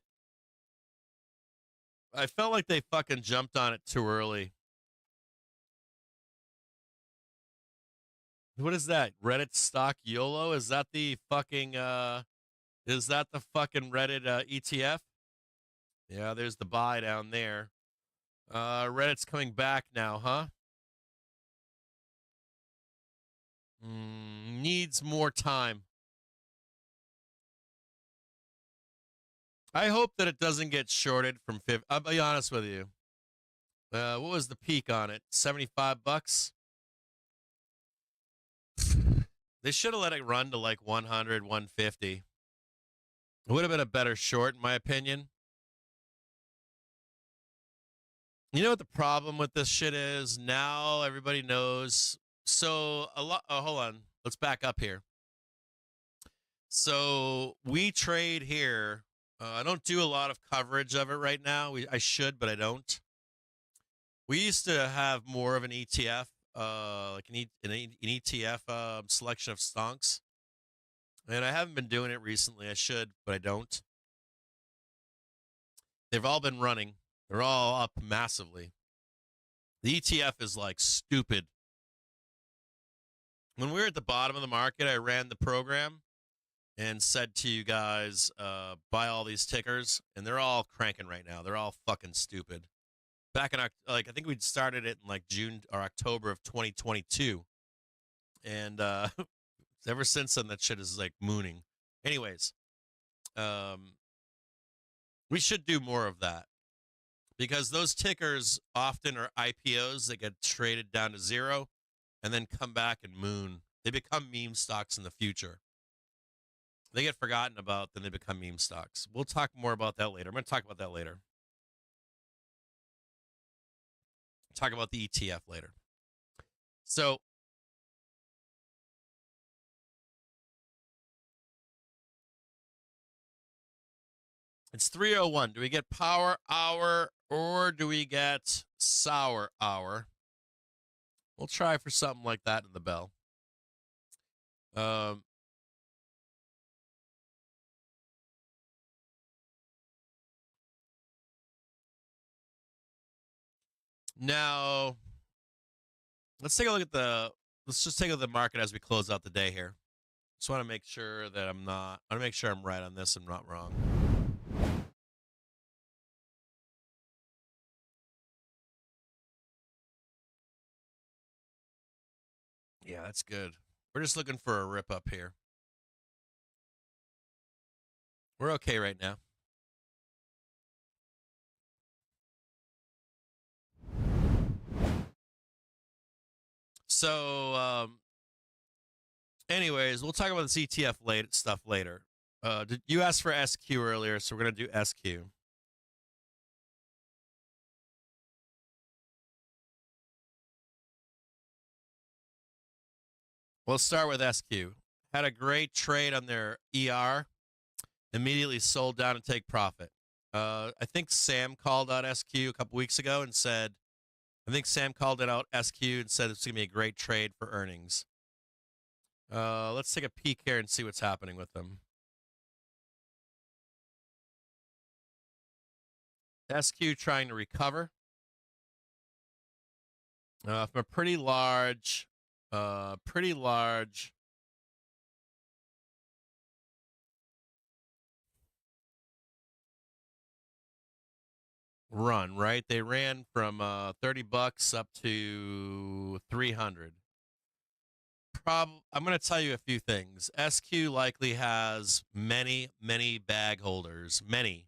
I felt like they fucking jumped on it too early. What is that? Reddit stock YOLO? Is that the fucking Reddit ETF? Yeah, there's the buy down there. Reddit's coming back now, huh? Needs more time. I hope that it doesn't get shorted from 50. I'll be honest with you. What was the peak on it? 75 bucks? They should have let it run to like 100, 150. It would have been a better short, in my opinion. You know what the problem with this shit is? Now everybody knows. So, hold on. Let's back up here. So, we trade here. I don't do a lot of coverage of it right now. I should, but I don't. We used to have more of an ETF. Like an ETF selection of stonks. And I haven't been doing it recently. I should, but I don't. They've all been running. They're all up massively. The ETF is like stupid. When we were at the bottom of the market, I ran the program and said to you guys, buy all these tickers, and they're all cranking right now. They're all fucking stupid. Back in, I think we'd started it in like June or October of 2022. And ever since then, that shit is like mooning. Anyways, we should do more of that. Because those tickers often are IPOs that get traded down to zero and then come back and moon. They become meme stocks in the future. They get forgotten about, then they become meme stocks. We'll talk more about that later. I'm going to talk about that later. Talk about the ETF later. So, it's 3:01. Do we get power hour or do we get sour hour? We'll try for something like that in the bell. Now, let's take a look at let's just take a look at the market as we close out the day here. Just want to make sure that I want to make sure I'm right on this and not wrong. Yeah, that's good. We're just looking for a rip up here. We're okay right now. So, anyways, we'll talk about this ETF stuff later. You asked for SQ earlier, so we're going to do SQ. We'll start with SQ. Had a great trade on their ER. Immediately sold down and take profit. I think Sam called out SQ a couple weeks ago and said, I think Sam called it out SQ and said it's going to be a great trade for earnings. Let's take a peek here and see what's happening with them. SQ trying to recover from a pretty large run, right? They ran from $30 up to 300. I'm going to tell you a few things. SQ likely has many bag holders. Many.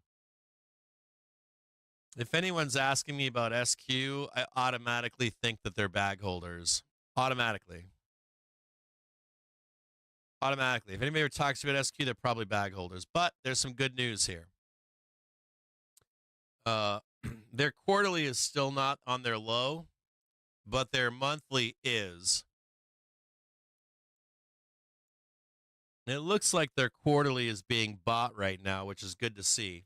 If anyone's asking me about SQ, I automatically think that they're bag holders. Automatically. If anybody ever talks about SQ, they're probably bag holders. But there's some good news here. Their quarterly is still not on their low, but their monthly is. And it looks like their quarterly is being bought right now, which is good to see.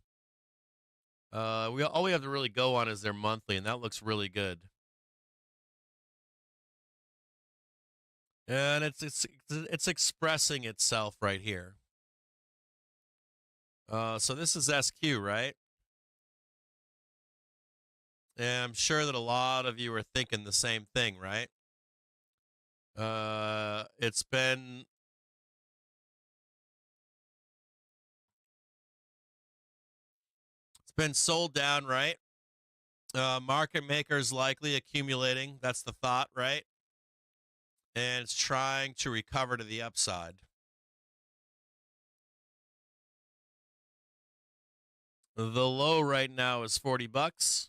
All we have to really go on is their monthly, and that looks really good. And it's expressing itself right here. So this is SQ, right? And I'm sure that a lot of you are thinking the same thing, right? It's been sold down, right? Market makers likely accumulating. That's the thought, right? And it's trying to recover to the upside. The low right now is $40,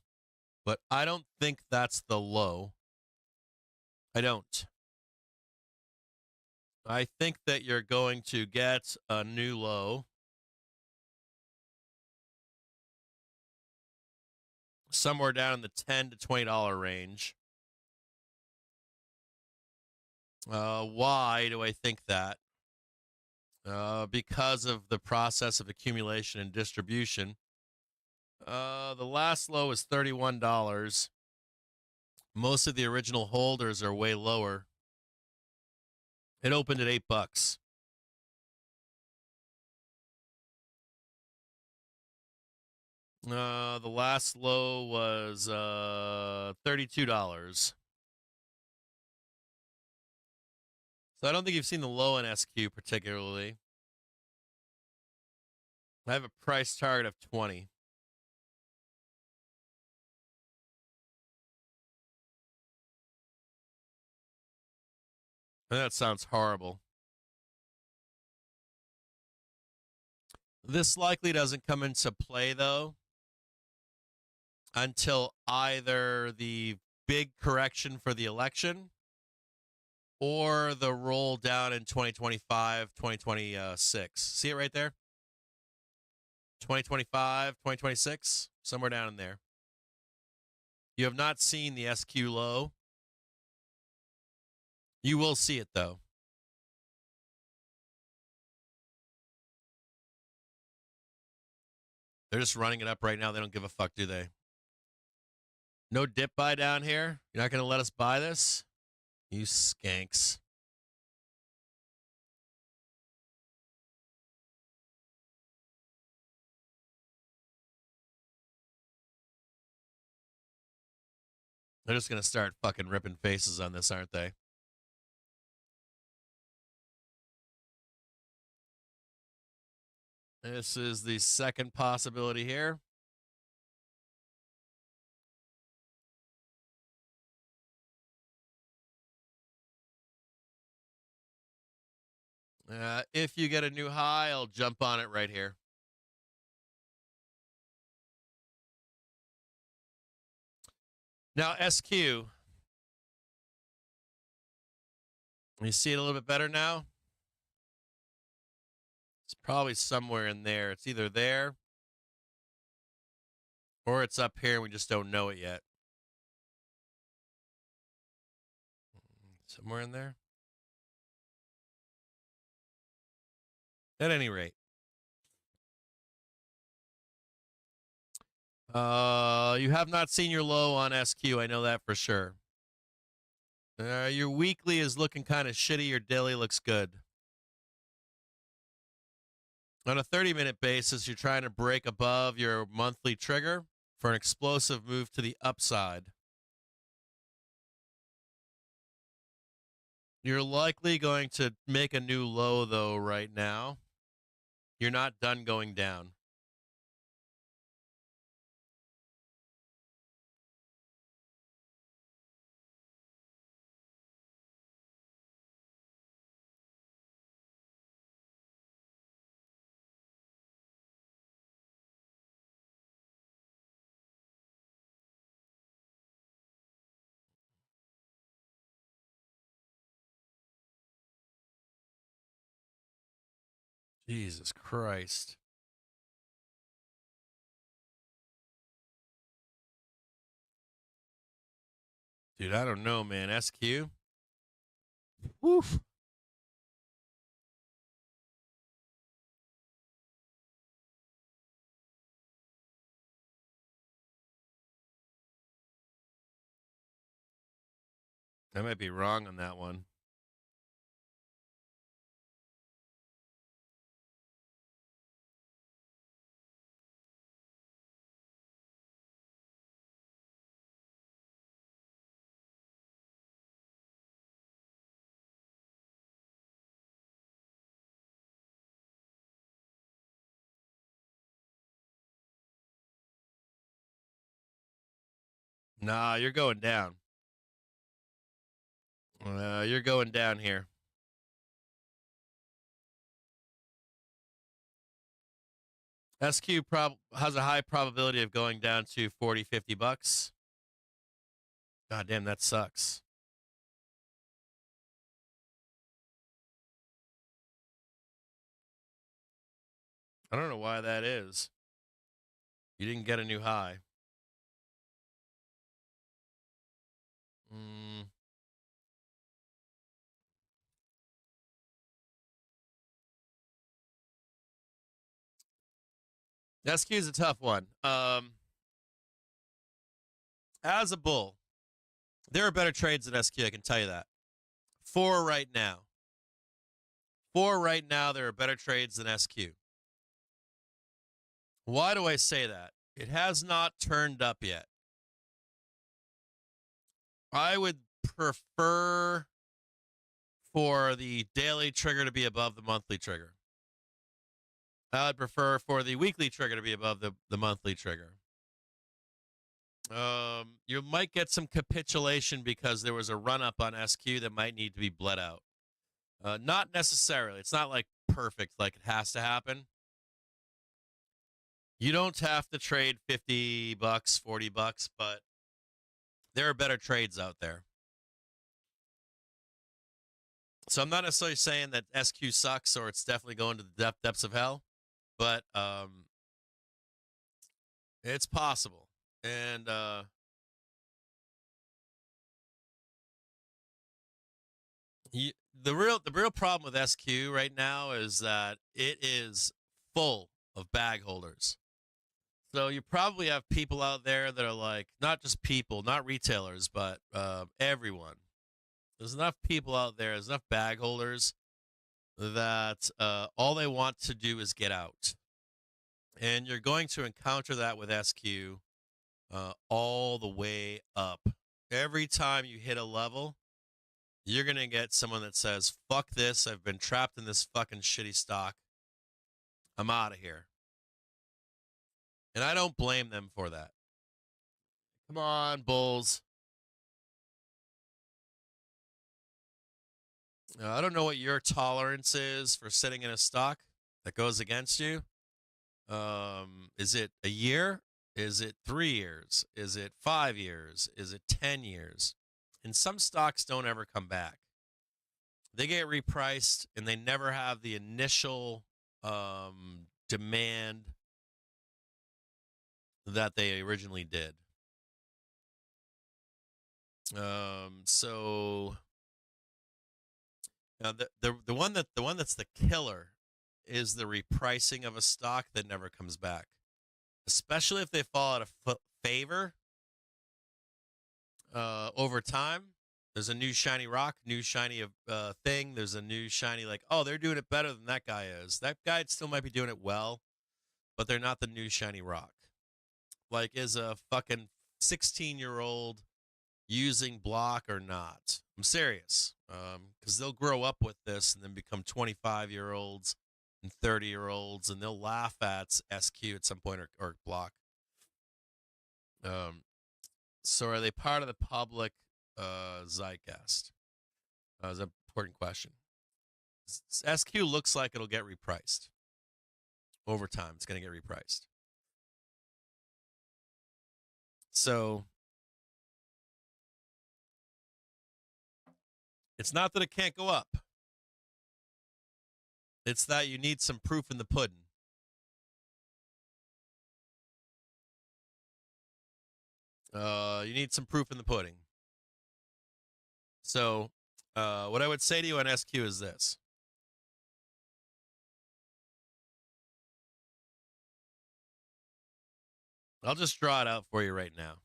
but I don't think that's the low. I don't. I think that you're going to get a new low. Somewhere down in the $10 to $20 range. Why do I think that? Because of the process of accumulation and distribution. The last low is $31. Most of the original holders are way lower. It opened at $8. The last low was $32. So I don't think you've seen the low in SQ particularly. I have a price target of 20. That sounds horrible. This likely doesn't come into play, though, until either the big correction for the election or the roll down in 2025, 2026. See it right there? 2025, 2026, somewhere down in there. You have not seen the SQ low. You will see it, though. They're just running it up right now. They don't give a fuck, do they? No dip buy down here? You're not going to let us buy this? You skanks. They're just going to start fucking ripping faces on this, aren't they? This is the second possibility here. If you get a new high, I'll jump on it right here. Now, SQ. You see it a little bit better now? It's probably somewhere in there. It's either there or it's up here and we just don't know it yet. Somewhere in there. At any rate. You have not seen your low on SQ. I know that for sure. Your weekly is looking kind of shitty. Your daily looks good. On a 30-minute basis, you're trying to break above your monthly trigger for an explosive move to the upside. You're likely going to make a new low, though, right now. You're not done going down. Jesus Christ. Dude, I don't know, man. SQ? Woof. I might be wrong on that one. Nah, you're going down. You're going down here. SQ has a high probability of going down to 40, 50 bucks. God damn, that sucks. I don't know why that is. You didn't get a new high. SQ is a tough one. As a bull, there are better trades than SQ, I can tell you that. Four right now, there are better trades than SQ. Why do I say that? It has not turned up yet. I would prefer for the daily trigger to be above the monthly trigger. I would prefer for the weekly trigger to be above the monthly trigger. You might get some capitulation because there was a run-up on SQ that might need to be bled out. Not necessarily. It's not like perfect, like it has to happen. You don't have to trade 50 bucks, 40 bucks, but there are better trades out there. So I'm not necessarily saying that SQ sucks or it's definitely going to the depths of hell, but it's possible. And the real problem with SQ right now is that it is full of bag holders. So you probably have people out there that are like, not just people, not retailers, but everyone. There's enough people out there, there's enough bag holders that all they want to do is get out. And you're going to encounter that with SQ all the way up. Every time you hit a level, you're going to get someone that says, fuck this, I've been trapped in this fucking shitty stock. I'm out of here. And I don't blame them for that. Come on, bulls. I don't know what your tolerance is for sitting in a stock that goes against you. Is it a year? Is it 3 years? Is it 5 years? Is it 10 years? And some stocks don't ever come back. They get repriced and they never have the initial demand that they originally did. So the one that's the killer is the repricing of a stock that never comes back, especially if they fall out of favor over time. There's a new shiny rock, new shiny thing. There's a new shiny, like, oh, they're doing it better than that guy is. That guy still might be doing it well, but they're not the new shiny rock. Like, is a fucking 16-year-old using block or not? I'm serious. Because they'll grow up with this and then become 25-year-olds and 30-year-olds, and they'll laugh at SQ at some point or block. So are they part of the public zeitgeist? Is an important question. SQ looks like it'll get repriced. Over time, it's going to get repriced. So it's not that it can't go up. It's that you need some proof in the pudding. You need some proof in the pudding. So what I would say to you on SQ is this. I'll just draw it out for you right now.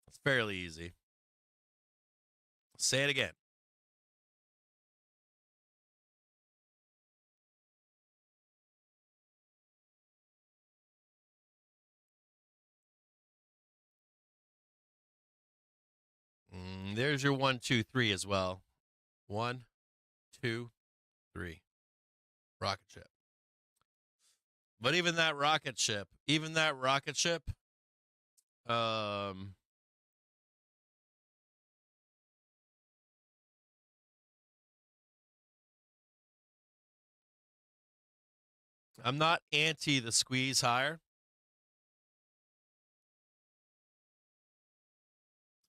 It's fairly easy. Say it again. There's your 1, 2, 3 as well. 1, 2, 3. Rocket ship. But even that rocket ship, I'm not anti the squeeze higher.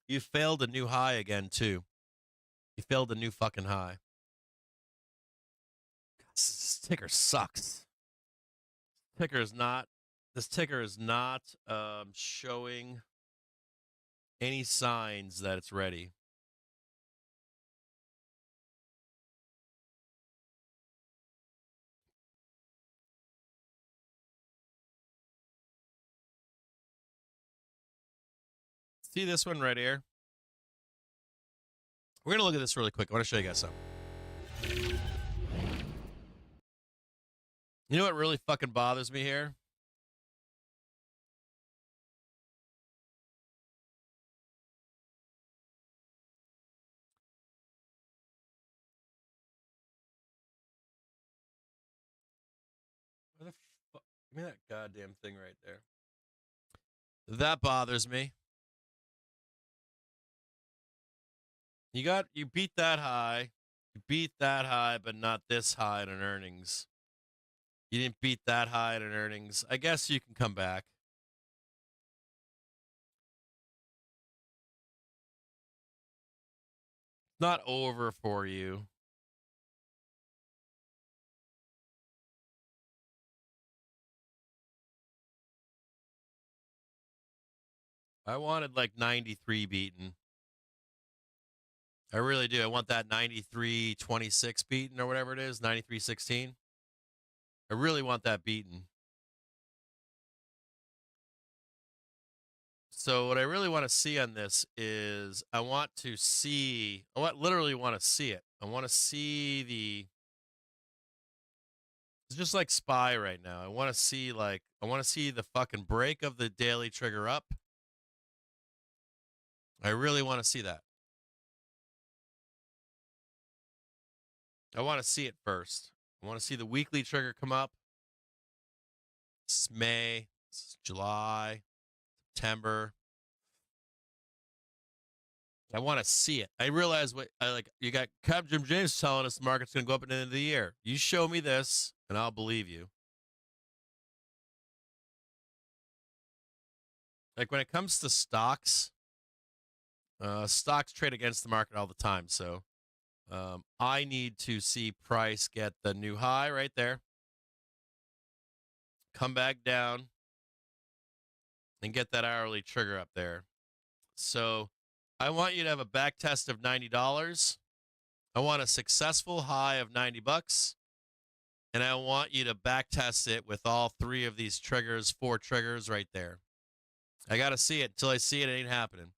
You failed a new high again, too. You failed a new fucking high. This ticker sucks. This ticker is not showing any signs that it's ready. See this one right here? We're going to look at this really quick. I want to show you guys something. You know what really fucking bothers me here? Where the fuck? Give me that goddamn thing right there. That bothers me. You beat that high. You beat that high, but not this high in earnings. You didn't beat that high in earnings. I guess you can come back. It's not over for you. I wanted like 93 beaten. I really do. I want that 93.26 beaten or whatever it is, 93.16. I really want that beaten. So what I really want to see on this is I literally want to see it. I want to see it's just like SPY right now. I want to see the fucking break of the daily trigger up. I really want to see that. I want to see it first. I want to see the weekly trigger come up. This is May, this is July, September. I want to see it. I realize you got CaptainJimJames telling us the market's going to go up at the end of the year. You show me this, and I'll believe you. Like when it comes to stocks, stocks trade against the market all the time. So I need to see price get the new high right there, come back down, and get that hourly trigger up there. So I want you to have a back test of $90. I want a successful high of $90. And I want you to back test it with all 3 of these triggers, 4 triggers right there. I got to see it. Until I see it, it ain't happening.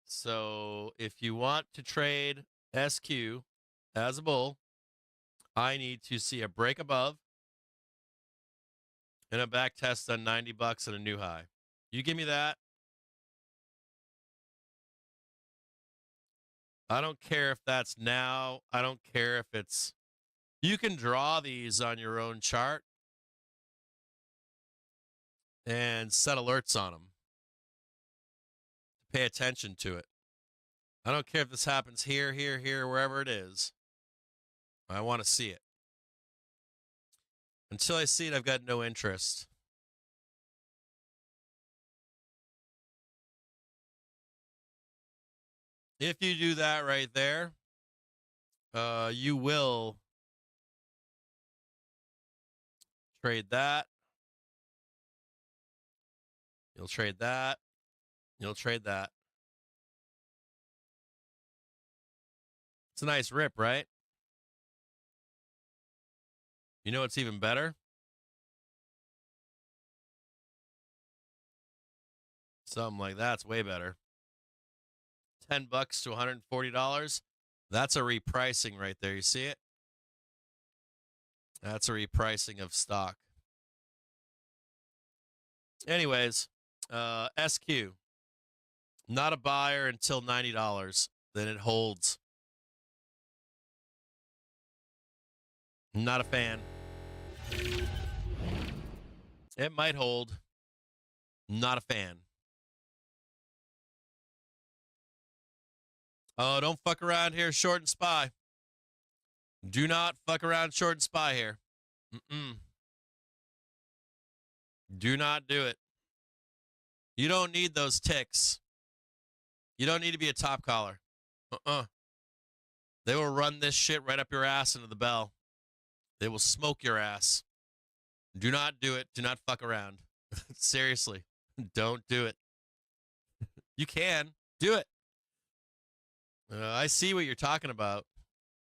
So if you want to trade SQ as a bull, I need to see a break above and a back test on 90 bucks and a new high. You give me that. I don't care if that's now. I don't care if it's... You can draw these on your own chart and set alerts on them. Pay attention to it. I don't care if this happens here, here, here, wherever it is. I want to see it. Until I see it, I've got no interest. If you do that right there, you will trade that. You'll trade that. You'll trade that. It's a nice rip, right? You know what's even better? Something like that's way better. $10 to $140. That's a repricing right there. You see it? That's a repricing of stock. Anyways, SQ. Not a buyer until $90. Then it holds. Not a fan. It might hold. Not a fan. Oh, don't fuck around here, short and spy. Do not fuck around, short and spy here. Do not do it. You don't need those ticks. You don't need to be a top collar. They will run this shit right up your ass into the bell. They will smoke your ass. Do not do it. Do not fuck around. Seriously. Don't do it. You can. Do it. I see what you're talking about.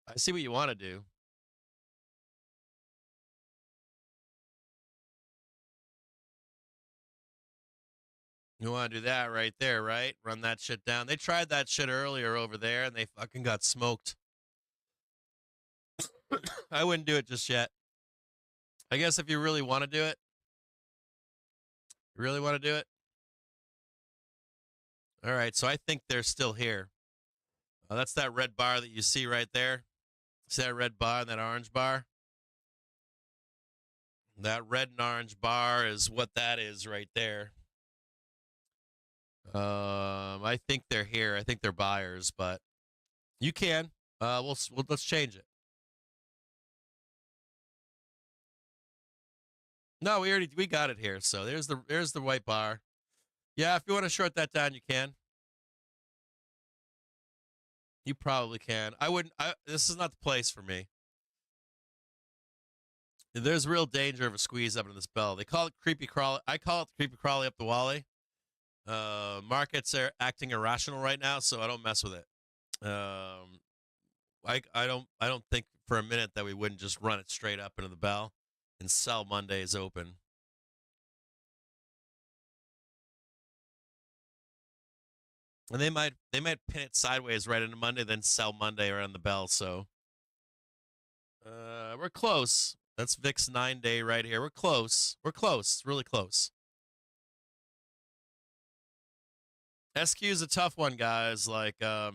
I see what you want to do. You want to do that right there, right? Run that shit down. They tried that shit earlier over there, and they fucking got smoked. I wouldn't do it just yet. I guess if you really want to do it. You really want to do it? All right, so I think they're still here. That's that red bar that you see right there. See that red bar and that orange bar? That red and orange bar is what that is right there. I think they're here. I think they're buyers, but you can. Let's change it. No, we got it here. So there's the white bar. Yeah, if you want to short that down, you can. You probably can. I wouldn't. This is not the place for me. There's real danger of a squeeze up into this bell. They call it creepy crawly. I call it creepy crawly up the wally. Markets are acting irrational right now, so I don't mess with it. I don't think for a minute that we wouldn't just run it straight up into the bell and sell Monday's open. And they might pin it sideways right into Monday, then sell Monday around the bell. So we're close. That's VIX 9-day right here. We're close. We're close. Really close. SQ is a tough one, guys. Like, how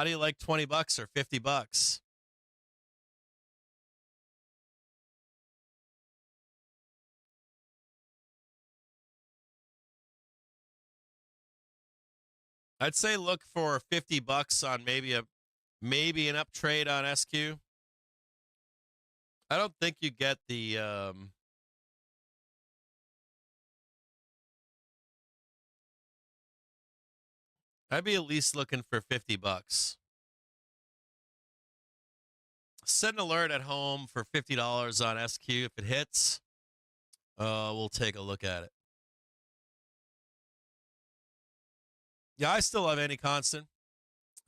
do you like $20 or $50? I'd say look for $50 on maybe an up trade on SQ. I don't think you get the I'd be at least looking for $50. Set an alert at home for $50 on SQ. If it hits, we'll take a look at it. Yeah, I still love Andy Constant.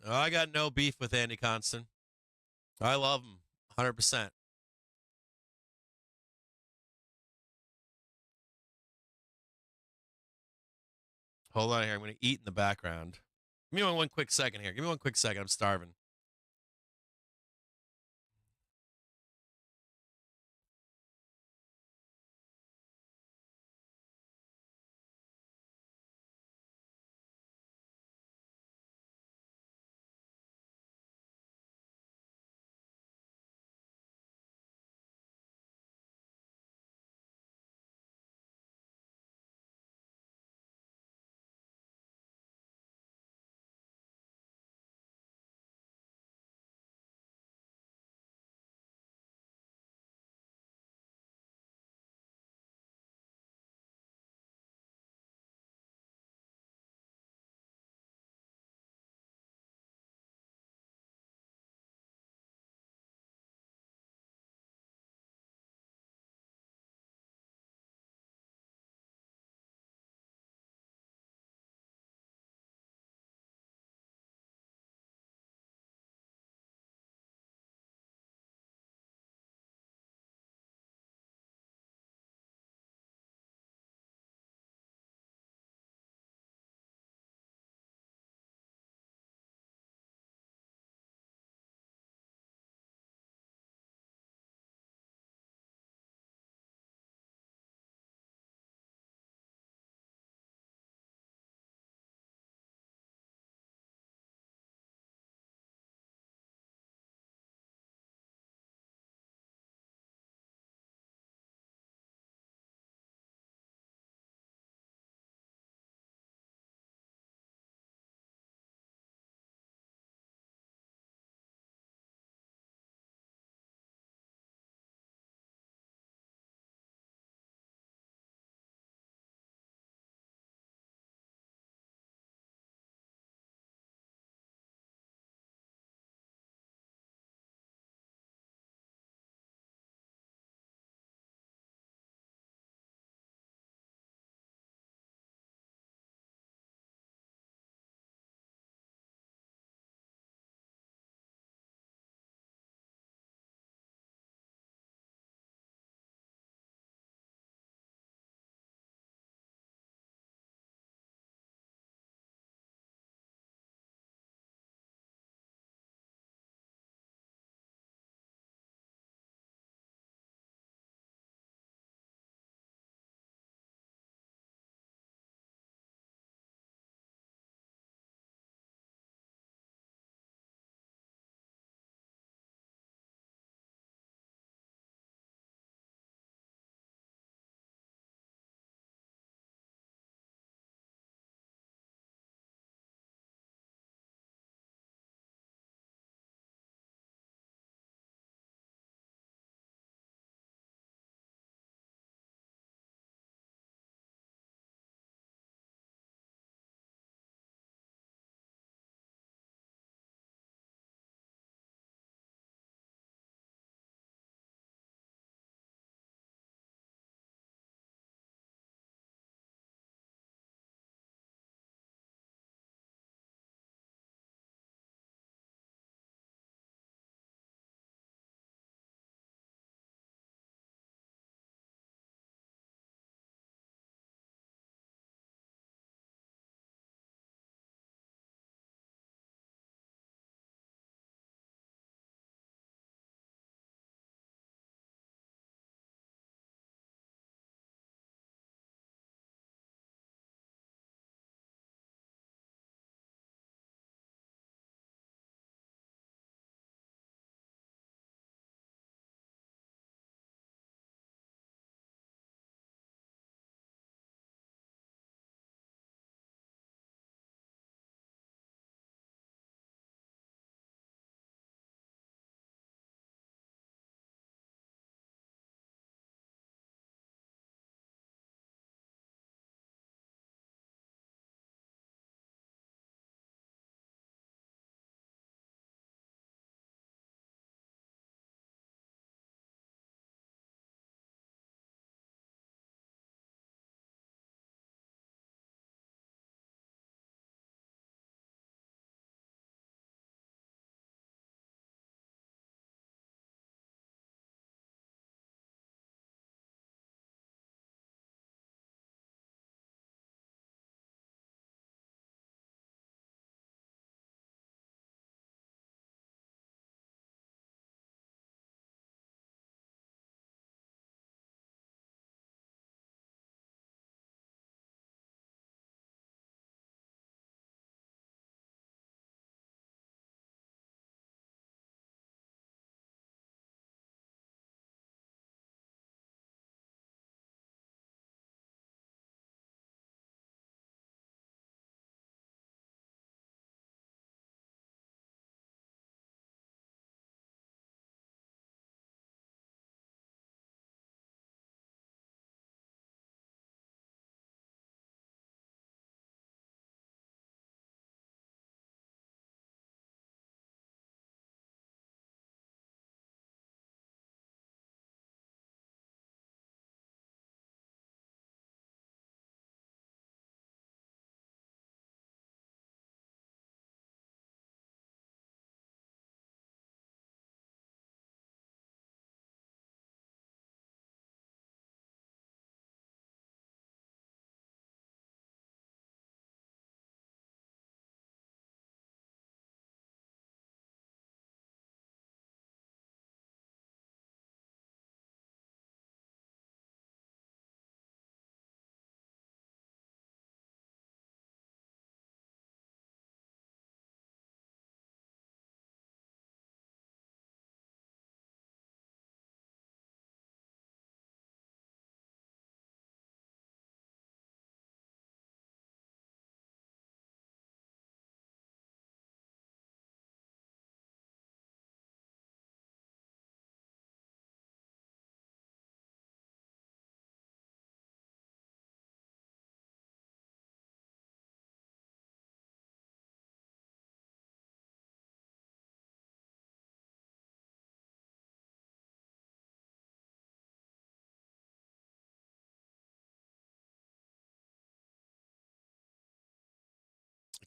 I got no beef with Andy Constant. I love him 100%. Hold on here. I'm going to eat in the background. Give me one quick second here. Give me one quick second. I'm starving.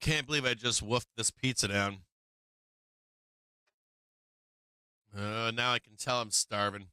Can't believe I just woofed this pizza down. Now I can tell I'm starving.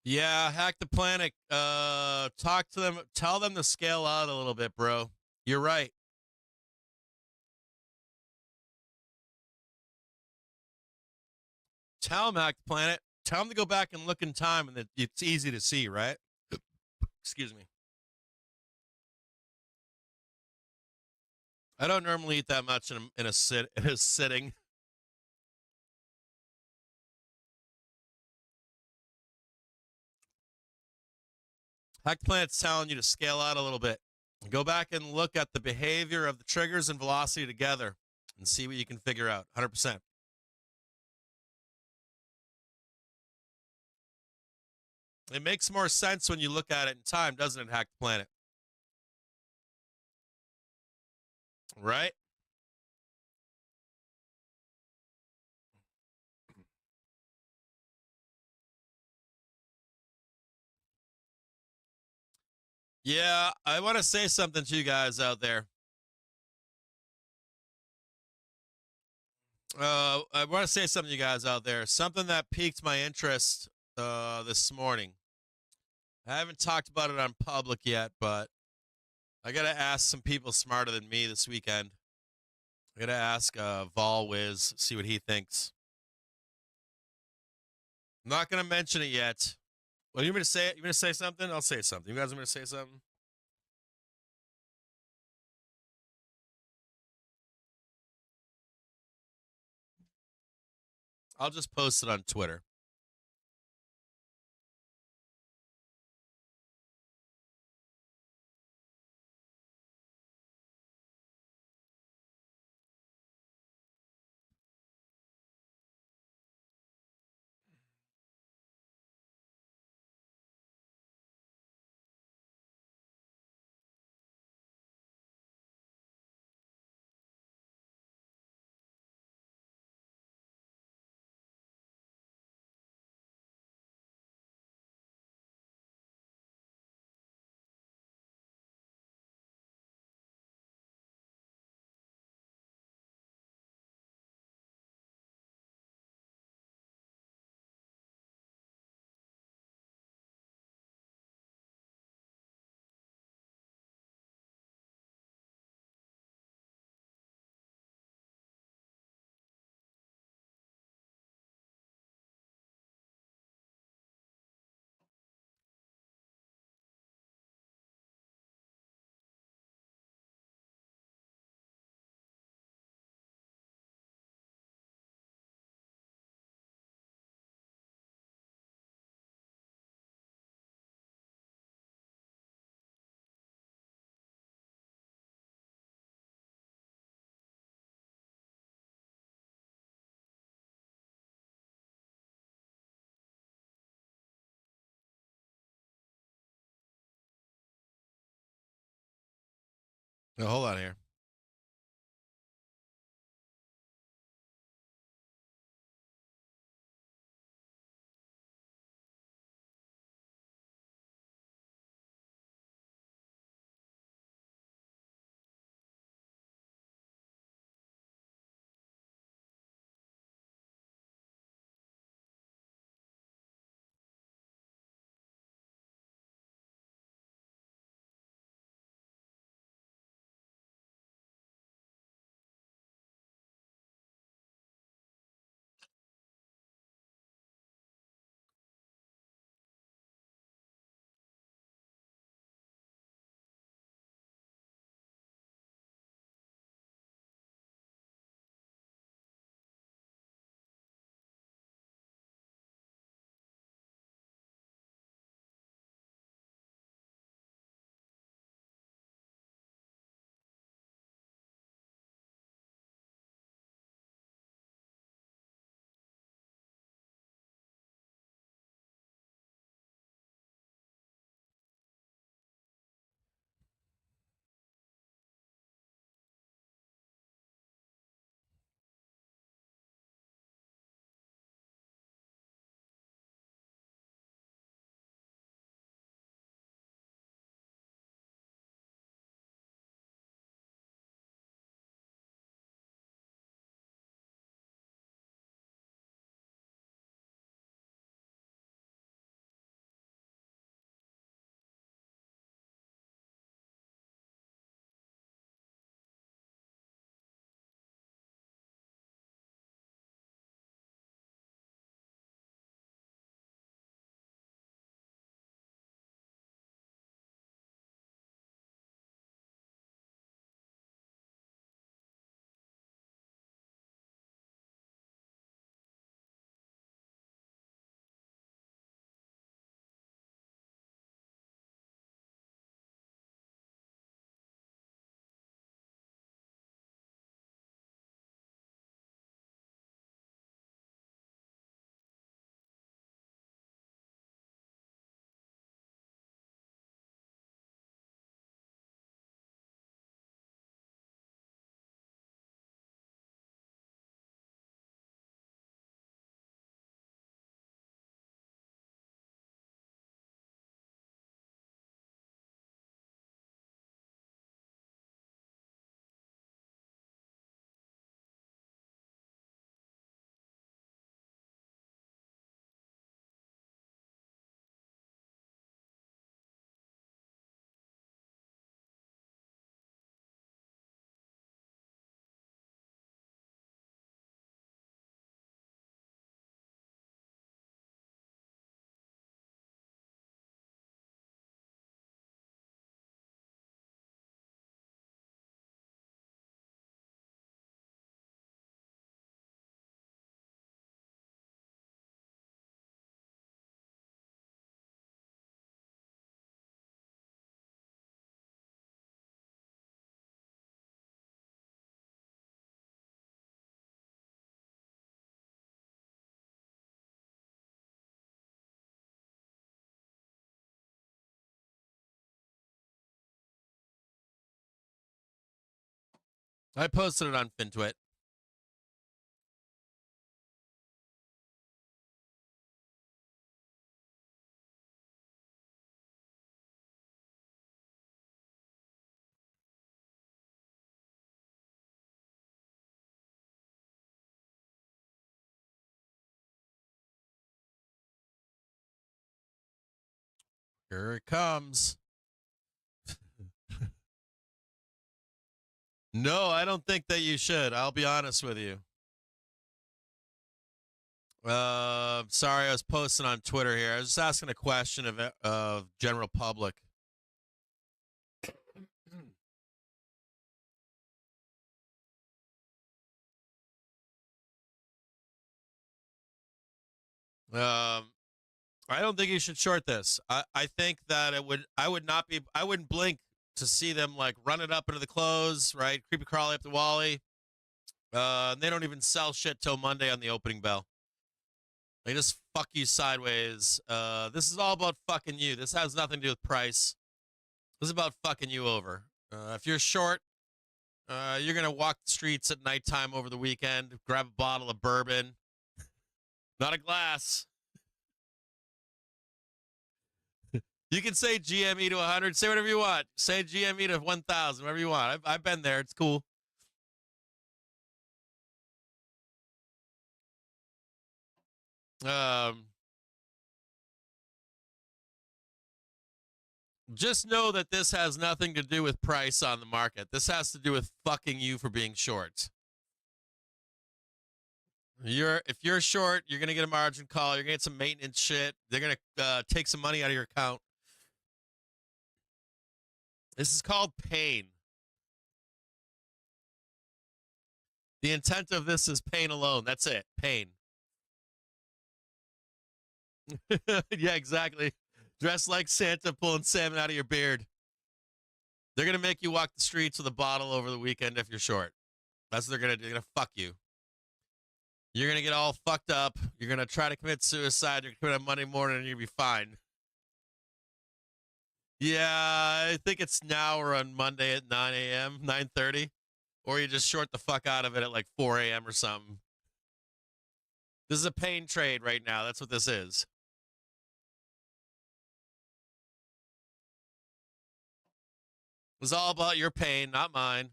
Yeah, hack the planet. Talk to them. Tell them to scale out a little bit, bro. You're right. Tell them, hack the planet. Tell them to go back and look in time, and it's easy to see, right? Excuse me. I don't normally eat that much in a sitting. Hack the planet's telling you to scale out a little bit. Go back and look at the behavior of the triggers and velocity together and see what you can figure out. 100%. It makes more sense when you look at it in time, doesn't it, Hack the Planet? Right? Yeah, I want to say something to you guys out there. I want to say something to you guys out there. Something that piqued my interest this morning. I haven't talked about it on public yet, but I got to ask some people smarter than me this weekend. I got to ask Vol Wiz, see what he thinks. I'm not going to mention it yet. Well, you want me to say it? You want me to say something? I'll say something. You guys want me to say something? I'll just post it on Twitter. Now, hold on here. I posted it on FinTwit. Here it comes. No, I don't think that you should. I'll be honest with you. Sorry, I was posting on Twitter here. I was just asking a question of general public. I don't think you should short this. I think that I wouldn't blink to see them like run it up into the close, right? Creepy crawly up the Wally. They don't even sell shit till Monday on the opening bell. They just fuck you sideways. This is all about fucking you. This has nothing to do with price. This is about fucking you over. If you're short, you're going to walk the streets at nighttime over the weekend, grab a bottle of bourbon, not a glass. You can say GME to 100. Say whatever you want. Say GME to 1,000, whatever you want. I've been there. It's cool. Just know that this has nothing to do with price on the market. This has to do with fucking you for being short. If you're short, you're gonna get a margin call. You're gonna get some maintenance shit. They're gonna take some money out of your account. This is called pain. The intent of this is pain alone. That's it. Pain. Yeah, exactly. Dress like Santa pulling salmon out of your beard. They're going to make you walk the streets with a bottle over the weekend if you're short. That's what they're going to do. They're going to fuck you. You're going to get all fucked up. You're going to try to commit suicide. You're going to commit on Monday morning and you'll be fine. Yeah, I think it's now or on Monday at 9 a.m., 9:30. Or you just short the fuck out of it at like 4 a.m. or something. This is a pain trade right now. That's what this is. It was all about your pain, not mine.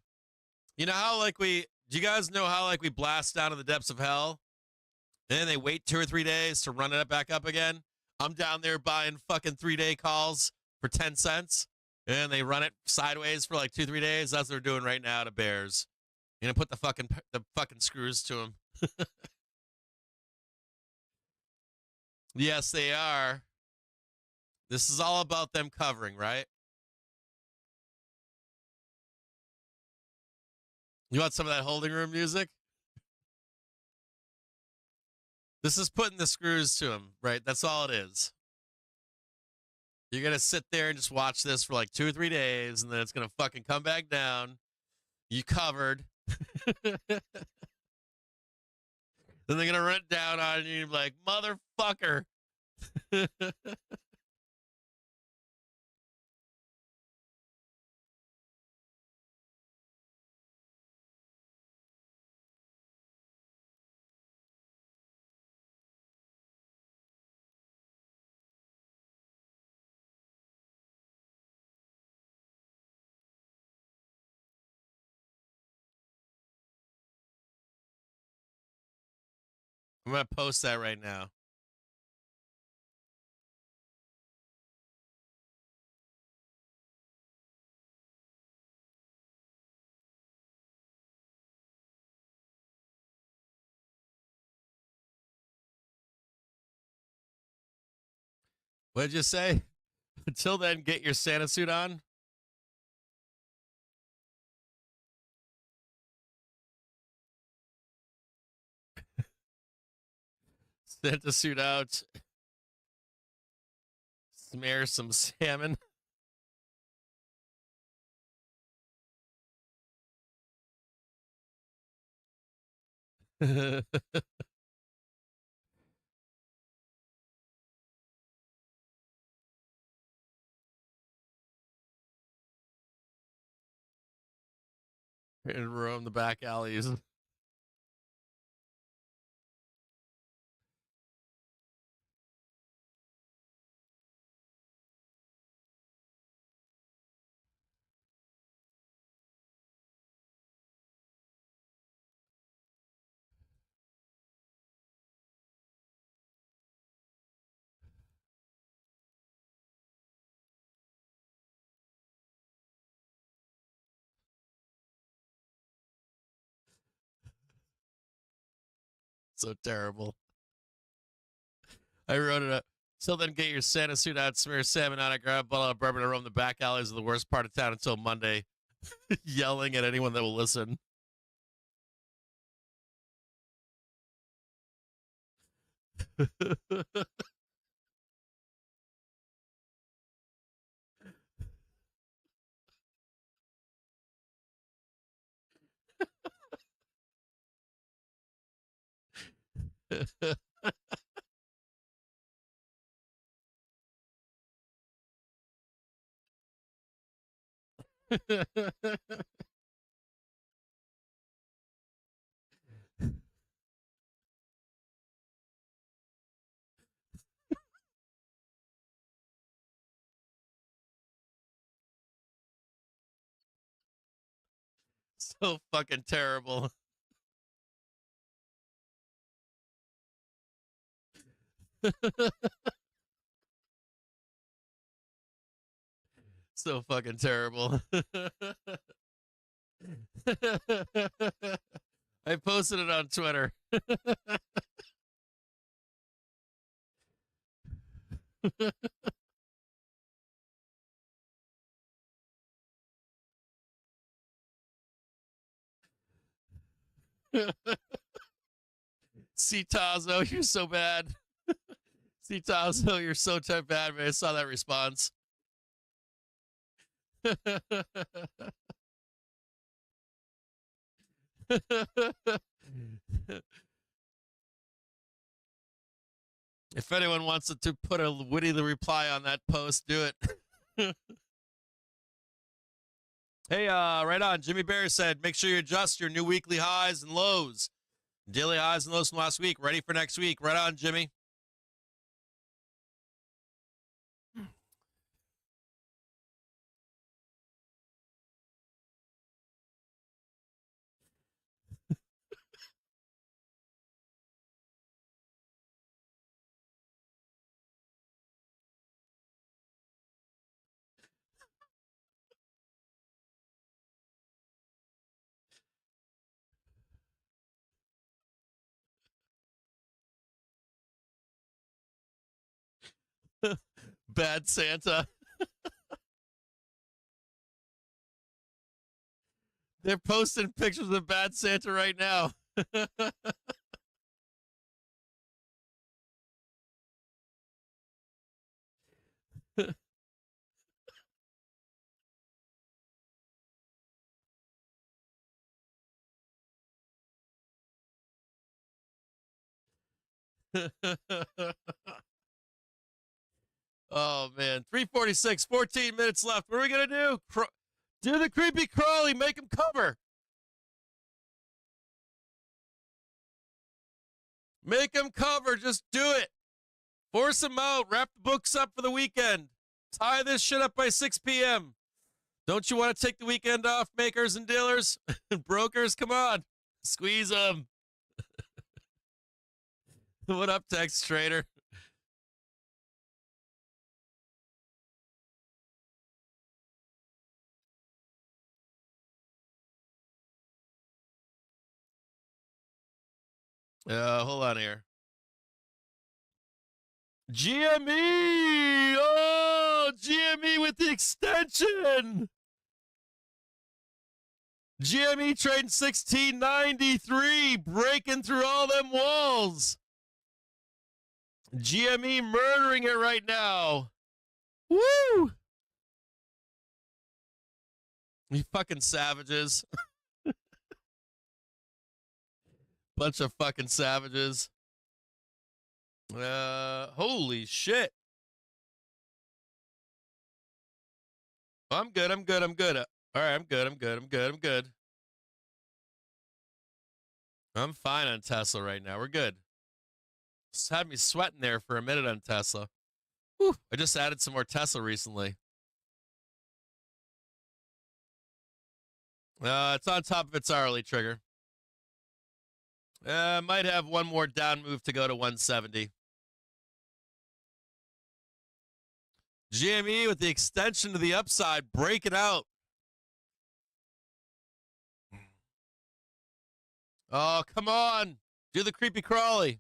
You know how do you guys know how we blast down to the depths of hell? And then they wait 2 or 3 days to run it back up again? I'm down there buying fucking 3-day calls for 10 cents. And they run it sideways for like 2-3 days. That's what they're doing right now to bears. You're gonna put the fucking screws to them. Yes, they are. This is all about them covering, right? You want some of that holding room music? This is putting the screws to him, right? That's all it is. You're going to sit there and just watch this for like 2 or 3 days, and then it's going to fucking come back down. You covered. Then they're going to run it down on you and be like, motherfucker. I'm going to post that right now. What did you say? Until then, get your Santa suit on. Santa suit out. Smear some salmon. And roam the back alleys. So terrible. I wrote it up. So then get your Santa suit out, smear salmon on it, grab a bottle of bourbon, and roam the back alleys of the worst part of town until Monday, yelling at anyone that will listen. So fucking terrible. So fucking terrible. I posted it on Twitter. See, Tazo, you're so bad. See, Tazo, you're so bad, man. I saw that response. If anyone wants to put a witty reply on that post, do it. Hey, right on. Jimmy Bear said, make sure you adjust your new weekly highs and lows. Daily highs and lows from last week. Ready for next week. Right on, Jimmy. Bad Santa. They're posting pictures of Bad Santa right now. Oh, man. 3:46, 14 minutes left. What are we going to do? Do the creepy crawly. Make him cover. Make him cover. Just do it. Force him out. Wrap the books up for the weekend. Tie this shit up by 6 p.m. Don't you want to take the weekend off, makers and dealers? Brokers, come on. Squeeze them. What up, Tex Trader? Hold on here. GME! Oh, GME with the extension! GME trading 1693, breaking through all them walls. GME murdering it right now. Woo! You fucking savages. Bunch of fucking savages. Holy shit. I'm good. All right, I'm good. I'm fine on Tesla right now. We're good. Just had me sweating there for a minute on Tesla. Whew, I just added some more Tesla recently. It's on top of its hourly trigger. Might have one more down move to go to 170. GME with the extension to the upside. Break it out. Oh, come on. Do the creepy crawly.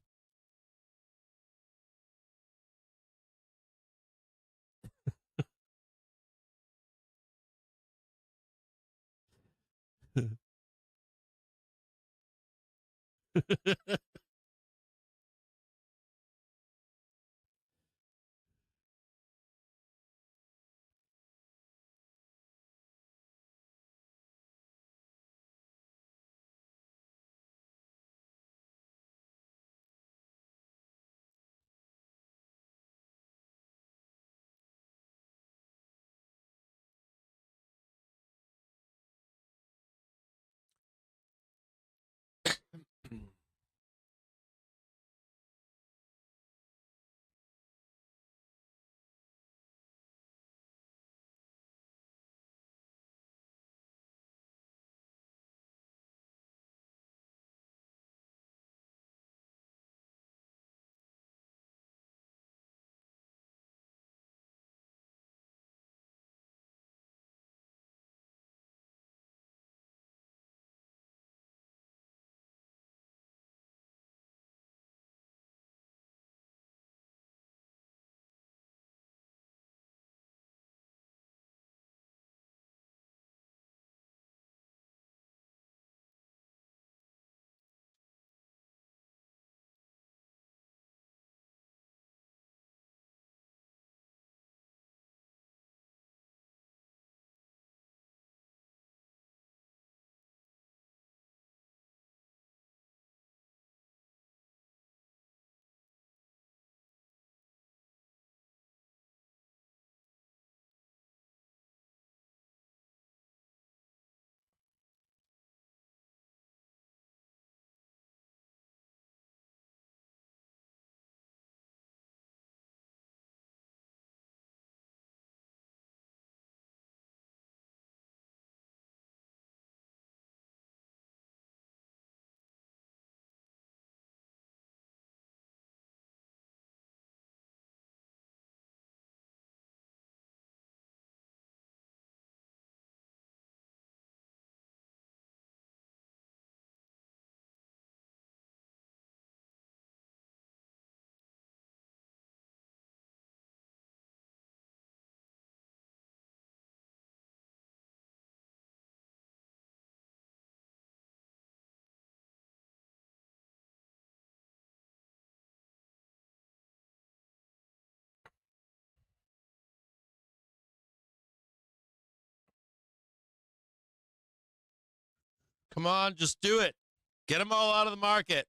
Come on, just do it. Get them all out of the market.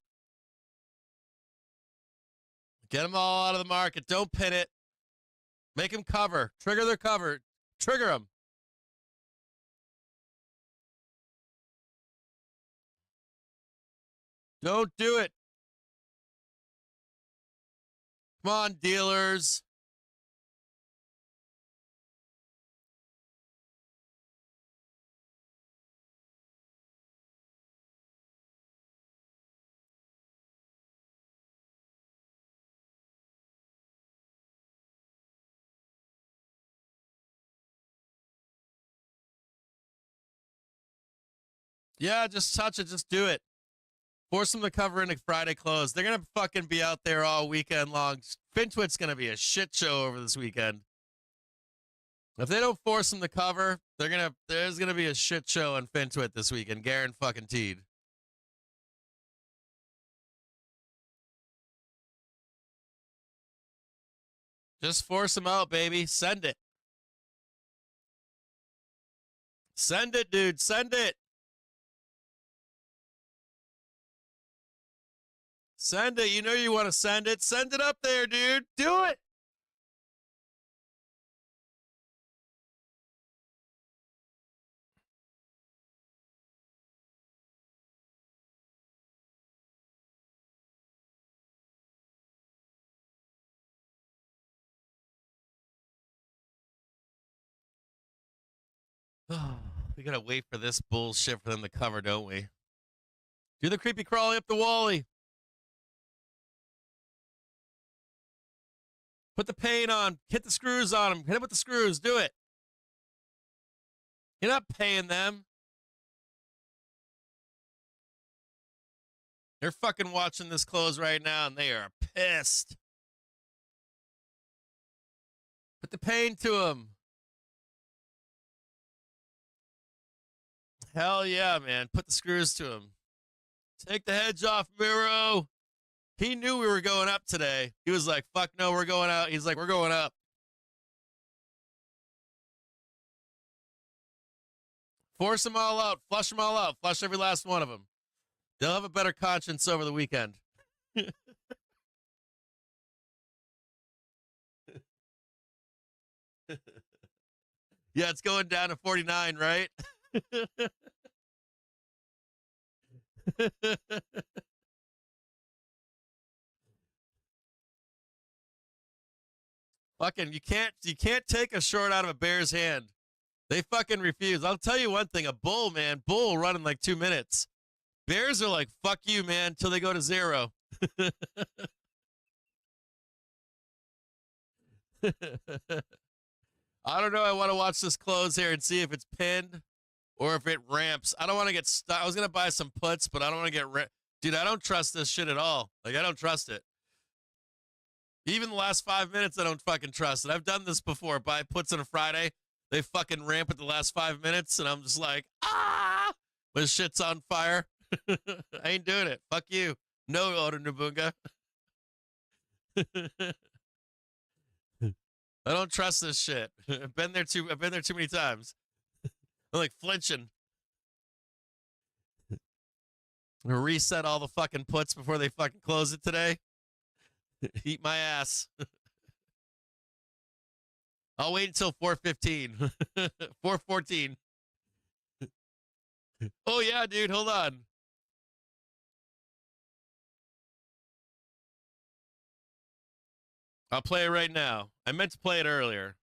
Get them all out of the market. Don't pin it. Make them cover. Trigger their cover. Trigger them. Don't do it. Come on, dealers. Yeah, just touch it. Just do it. Force them to cover in a Friday close. They're going to fucking be out there all weekend long. FinTwit's going to be a shit show over this weekend. If they don't force them to cover, there's going to be a shit show on FinTwit this weekend. Garen fucking teed. Just force them out, baby. Send it. Send it, dude. Send it. Send it. You know you want to send it. Send it up there, dude. Do it. We gotta wait for this bullshit for them to cover, don't we? Do the creepy crawly up the wally. Put the paint on. Hit the screws on them. Hit them with the screws. Do it. You're not paying them. They're fucking watching this close right now, and they are pissed. Put the pain to them. Hell yeah, man. Put the screws to him. Take the hedge off, Miro. He knew we were going up today. He was like, fuck no, we're going out. He's like, we're going up. Force them all out. Flush them all out. Flush every last one of them. They'll have a better conscience over the weekend. Yeah, it's going down to 49, right? Fucking, you can't take a short out of a bear's hand. They fucking refuse. I'll tell you one thing, a bull, man, bull will run in like 2 minutes. Bears are like, fuck you, man, till they go to 0. I don't know. I want to watch this close here and see if it's pinned or if it ramps. I don't want to get stuck. I was going to buy some puts, but I don't want to get Dude, I don't trust this shit at all. Like, I don't trust it. Even the last 5 minutes, I don't fucking trust it. I've done this before. Buy puts on a Friday. They fucking ramp at the last 5 minutes, and I'm just like, ah! My shit's on fire. I ain't doing it. Fuck you. No, Oda Nabunga. I don't trust this shit. I've been there too many times. I'm like flinching. Reset all the fucking puts before they fucking close it today. Eat my ass. I'll wait until 4:15. 4:14. Oh yeah, dude, hold on. I'll play it right now. I meant to play it earlier.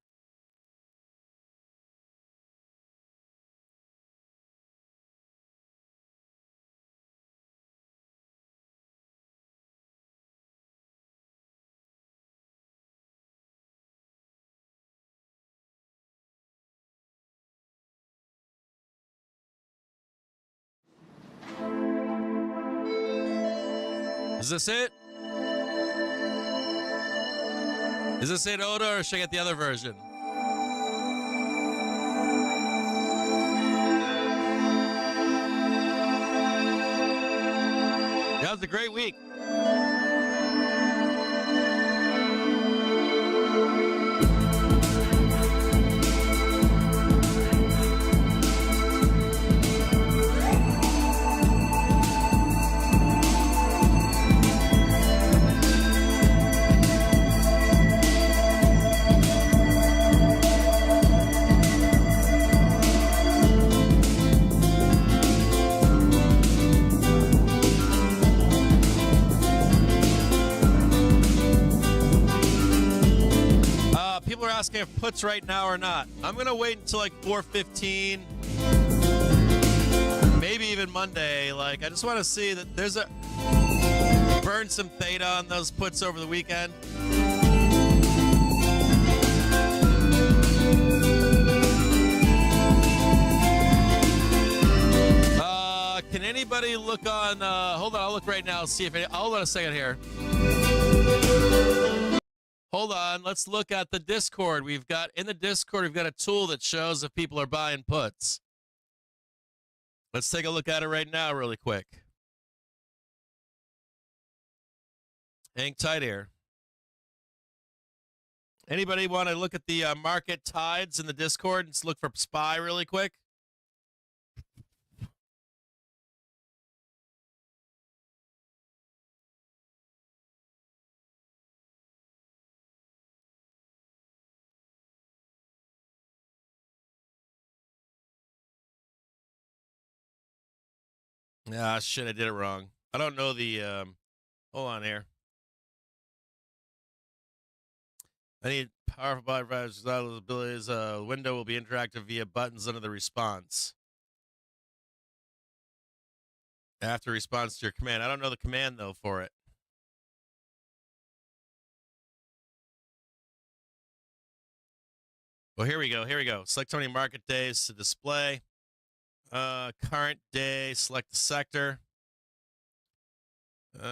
Is this it? Is this it, Oda, or should I get the other version? That was a great week. People are asking if puts right now or not. I'm going to wait until like 4:15, maybe even Monday. Like, I just want to see that there's a burn some theta on those puts over the weekend. Can anybody look on, hold on, I'll look right now, see if hold on a second here. Hold on, let's look at the Discord. In the Discord, we've got a tool that shows if people are buying puts. Let's take a look at it right now really quick. Hang tight here. Anybody want to look at the market tides in the Discord and just look for SPY really quick? Ah, shit, I did it wrong. I don't know the, hold on here. I need Powerful body abilities. Window will be interactive via buttons under the response. After response to your command. I don't know the command, though, for it. Well, here we go. Here we go. Select how many market days to display. Current day. Select the sector. No.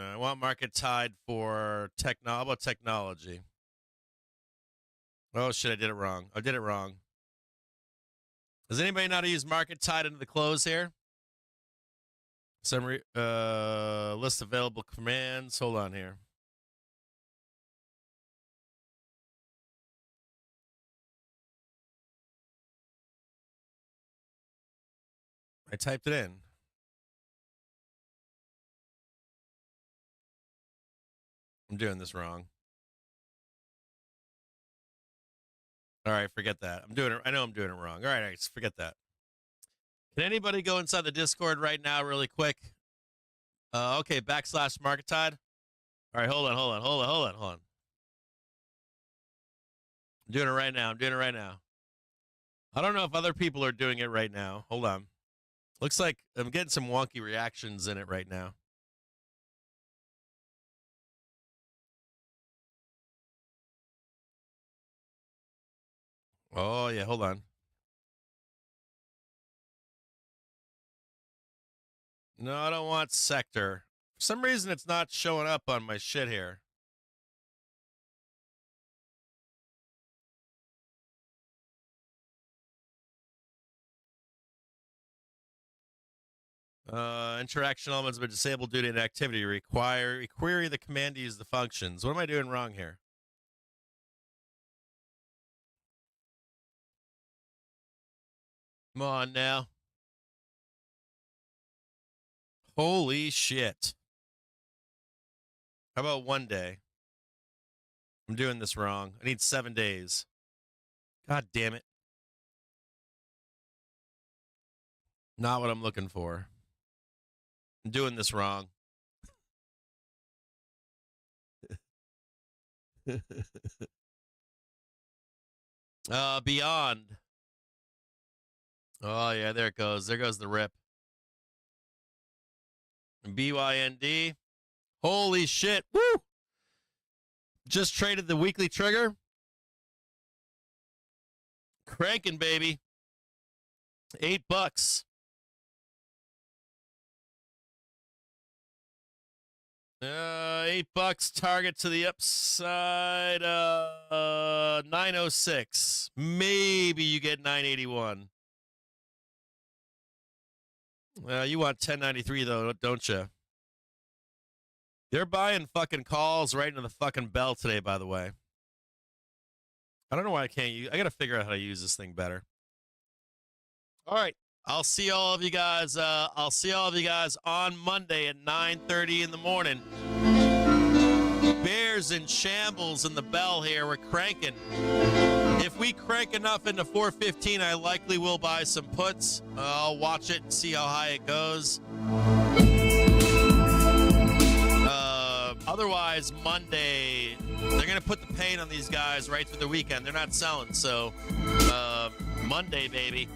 I want market tied for how about technology? Oh, shit, I did it wrong. I did it wrong. Does anybody know how to use market tied into the close here? Summary, list available commands. Hold on here. I typed it in. I'm doing this wrong. All right, forget that. I'm doing it. I know I'm doing it wrong. All right, forget that. Can anybody go inside the Discord right now really quick? Okay, / market tide. All right, hold on. I'm doing it right now. I don't know if other people are doing it right now. Hold on. Looks like I'm getting some wonky reactions in it right now. Oh, yeah, hold on. No, I don't want sector. For some reason, it's not showing up on my shit here. Interaction elements have been disabled due to inactivity. Query the command to use the functions. What am I doing wrong here? Come on now. Holy shit. How about 1 day? I'm doing this wrong. I need 7 days. God damn it. Not what I'm looking for. I'm doing this wrong. Beyond. Oh, yeah, there it goes. There goes the rip. BYND. Holy shit. Woo! Just traded the weekly trigger. Cranking, baby. $8. $8 target to the upside. 906. Maybe you get 981. You want 1093 though, don't you? They're buying fucking calls right into the fucking bell today, by the way. I don't know why I can't use. I gotta figure out how to use this thing better. All right, I'll see all of you guys. I'll see all of you guys on Monday at 9:30 in the morning. Bears in shambles in the bell here. We're cranking. If we crank enough into 415, I likely will buy some puts. I'll watch it and see how high it goes. Otherwise, Monday, they're going to put the pain on these guys right through the weekend. They're not selling, so Monday, baby.